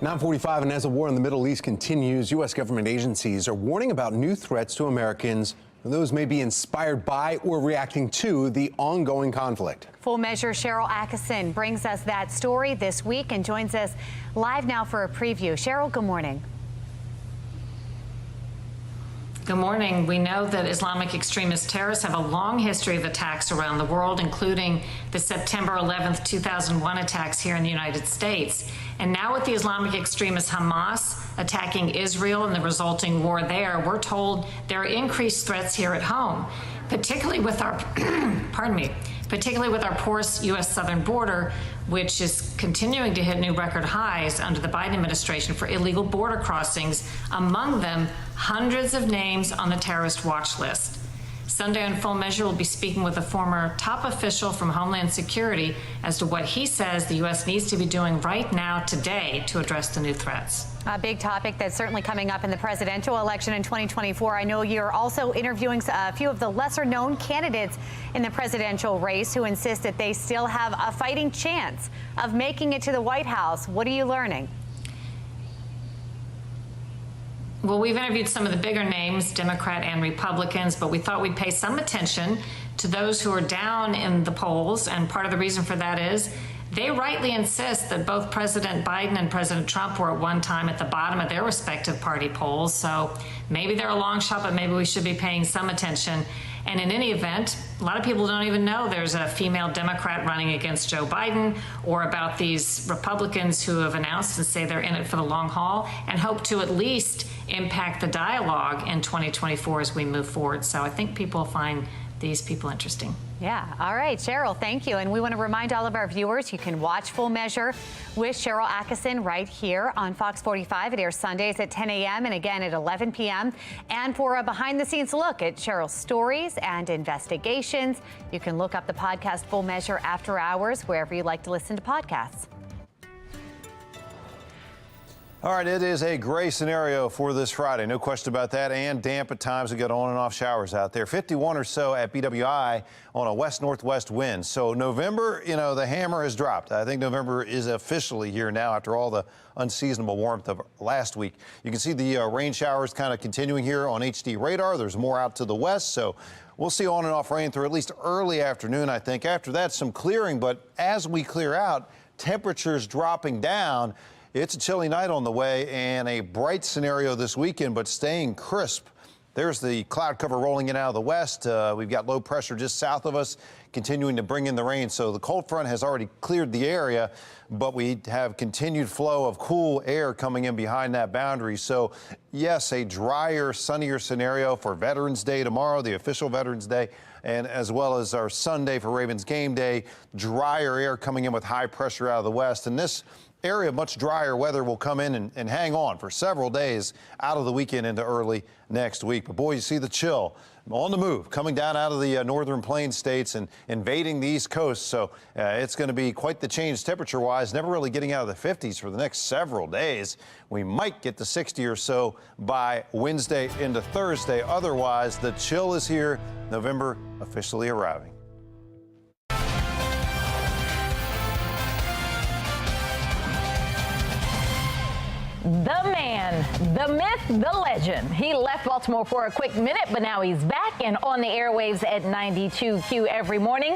.45, and as the war in the Middle East continues, U.S. government agencies are warning about new threats to Americans. Those may be inspired by or reacting to the ongoing conflict. Full Measure Cheryl Atkinson brings us that story this week and joins us live now for a preview. Cheryl, good morning. Good morning. We know that Islamic extremist terrorists have a long history of attacks around the world, including the September 11th, 2001 attacks here in the United States. And now with the Islamic extremist Hamas attacking Israel and the resulting war there, we're told there are increased threats here at home, particularly with our, particularly with our porous U.S. southern border, which is continuing to hit new record highs under the Biden administration for illegal border crossings, among them hundreds of names on the terrorist watch list. Sunday on Full Measure, we'll be speaking with a former top official from Homeland Security as to what he says the U.S. needs to be doing right now, today, to address the new threats. A big topic that's certainly coming up in the presidential election in 2024. I know you're also interviewing a few of the lesser-known candidates in the presidential race who insist that they still have a fighting chance of making it to the White House. What are you learning? Well, we've interviewed some of the bigger names, Democrat and Republicans, but we thought we'd pay some attention to those who are down in the polls. And part of the reason for that is they rightly insist that both President Biden and President Trump were at one time at the bottom of their respective party polls. So maybe they're a long shot, but maybe we should be paying some attention. And in any event, a lot of people don't even know there's a female Democrat running against Joe Biden, or about these Republicans who have announced and say they're in it for the long haul and hope to at least impact the dialogue in 2024 as we move forward. So I think people find these people interesting. Yeah. All right, Cheryl, thank you. And we want to remind all of our viewers you can watch Full Measure with Cheryl Atkinson right here on Fox 45. It airs Sundays at 10 a.m. and again at 11 p.m. And for a behind-the-scenes look at Cheryl's stories and investigations, you can look up the podcast Full Measure After Hours wherever you like to listen to podcasts. All right, it is a gray scenario for this Friday, no question about that, and damp at times. We got on and off showers out there. 51 or so at BWI on a west-northwest wind. So November, you know, the hammer has dropped. I think November is officially here now after all the unseasonable warmth of last week. You can see the rain showers kind of continuing here on HD radar. There's more out to the west, so we'll see on and off rain through at least early afternoon, I think. After that, some clearing, but as we clear out, temperatures dropping down. It's a chilly night on the way and a bright scenario this weekend, but staying crisp. There's the cloud cover rolling in out of the west. We've got low pressure just south of us, continuing to bring in the rain. So the cold front has already cleared the area, but we have continued flow of cool air coming in behind that boundary. So yes, a drier, sunnier scenario for Veterans Day tomorrow, the official Veterans Day, and as well as our Sunday for Ravens game day. Drier air coming in with high pressure out of the west. And this area of much drier weather will come in and hang on for several days out of the weekend into early next week. But boy, you see the chill on the move coming down out of the northern plain states and invading the East Coast. So it's going to be quite the change temperature-wise, never really getting out of the 50s for the next several days. We might get to 60 or so by Wednesday into Thursday. Otherwise, the chill is here. November officially arriving. The man, the myth, the legend. He left Baltimore for a quick minute, but now he's back and on the airwaves at 92Q every morning.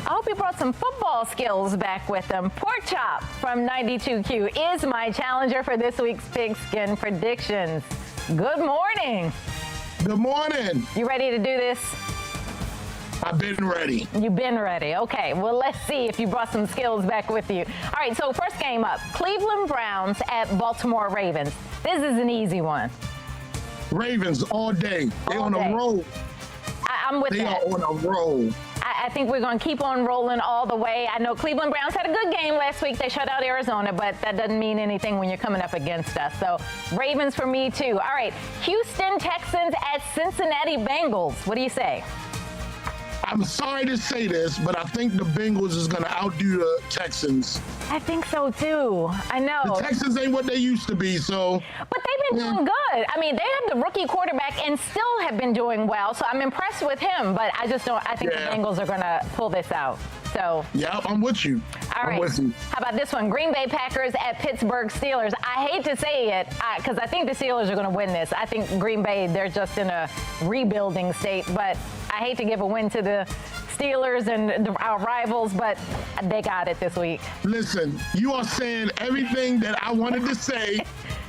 I hope he brought some football skills back with him. Pork Chop from 92Q is my challenger for this week's Pigskin Predictions. Good morning. Good morning. You ready to do this? I've been ready. You've been ready. Okay, well, let's see if you brought some skills back with you. All right, so first game up, Cleveland Browns at Baltimore Ravens. This is an easy one. Ravens all day. They're on a roll. I'm with that. They are on a roll. I think we're going to keep on rolling all the way. I know Cleveland Browns had a good game last week. They shut out Arizona, but that doesn't mean anything when you're coming up against us. So Ravens for me, too. All right, Houston Texans at Cincinnati Bengals. What do you say? I'm sorry to say this, but I think the Bengals is going to outdo the Texans. I think so, too. I know. The Texans ain't what they used to be, so. But they've been doing good. I mean, they have the rookie quarterback and still have been doing well, so I'm impressed with him, but I just don't. I think the Bengals are going to pull this out. So. Yeah, I'm with you. All right. I'm with you. How about this one? Green Bay Packers at Pittsburgh Steelers. I hate to say it because I think the Steelers are going to win this. I think Green Bay, they're just in a rebuilding state, but I hate to give a win to the Steelers and our rivals, but they got it this week. Listen, you are saying everything that I wanted to say.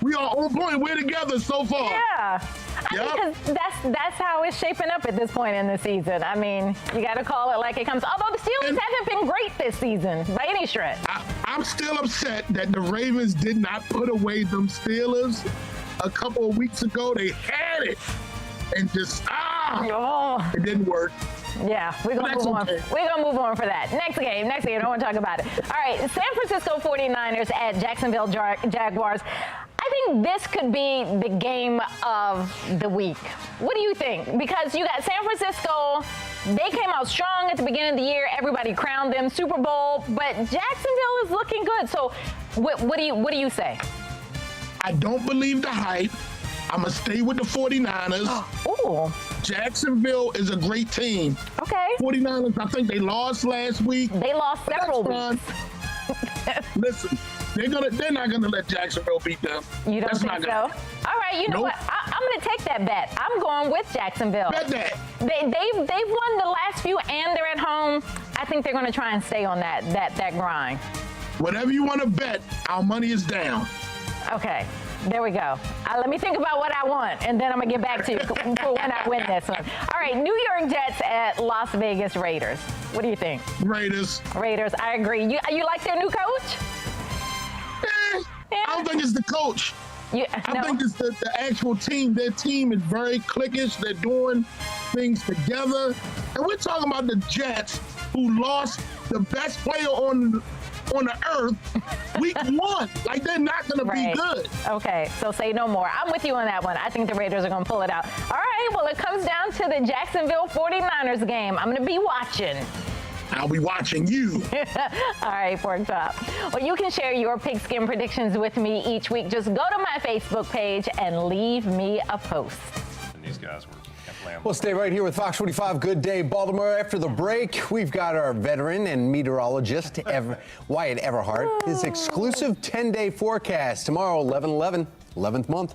We are on point. We're together so far. Yeah. Because that's how it's shaping up at this point in the season. I mean, you got to call it like it comes. Although the Steelers haven't been great this season by any stretch. I'm still upset that the Ravens did not put away them Steelers a couple of weeks ago. They had it and just it didn't work. Yeah, we're going to move on. We're going to move on for that. Next game. I don't want to talk about it. All right, San Francisco 49ers at Jacksonville Jaguars. I think this could be the game of the week. What do you think? Because you got San Francisco. They came out strong at the beginning of the year. Everybody crowned them Super Bowl, but Jacksonville is looking good. So what do you say? I don't believe the hype. I'm going to stay with the 49ers. Ooh. Jacksonville is a great team. Okay. 49ers, I think they lost last week. They lost several weeks. Listen, they're not gonna let Jacksonville beat them. You don't think so? All right, you know what? I'm gonna take that bet. I'm going with Jacksonville. Bet that. They've won the last few and they're at home. I think they're gonna try and stay on that grind. Whatever you want to bet, our money is down. Okay. There we go. Let me think about what I want, and then I'm going to get back to you for when I win this one. All right, New York Jets at Las Vegas Raiders. What do you think? Raiders. Raiders, I agree. You like their new coach? Yeah. I don't think it's the coach. I think it's the actual team. Their team is very cliquish. They're doing things together. And we're talking about the Jets, who lost the best player on the earth week 1. Like, they're not going to be good. Okay, so say no more. I'm with you on that one. I think the Raiders are going to pull it out. All right, well, it comes down to the Jacksonville 49ers game. I'm going to be watching. I'll be watching you. All right, Pork Chop. Well, you can share your pigskin predictions with me each week. Just go to my Facebook page and leave me a post. And these guys were We'll stay right here with Fox 45. Good day, Baltimore. After the break, we've got our veteran and meteorologist, Wyatt Everhart. His exclusive 10-day forecast tomorrow, 11/11, 11th month.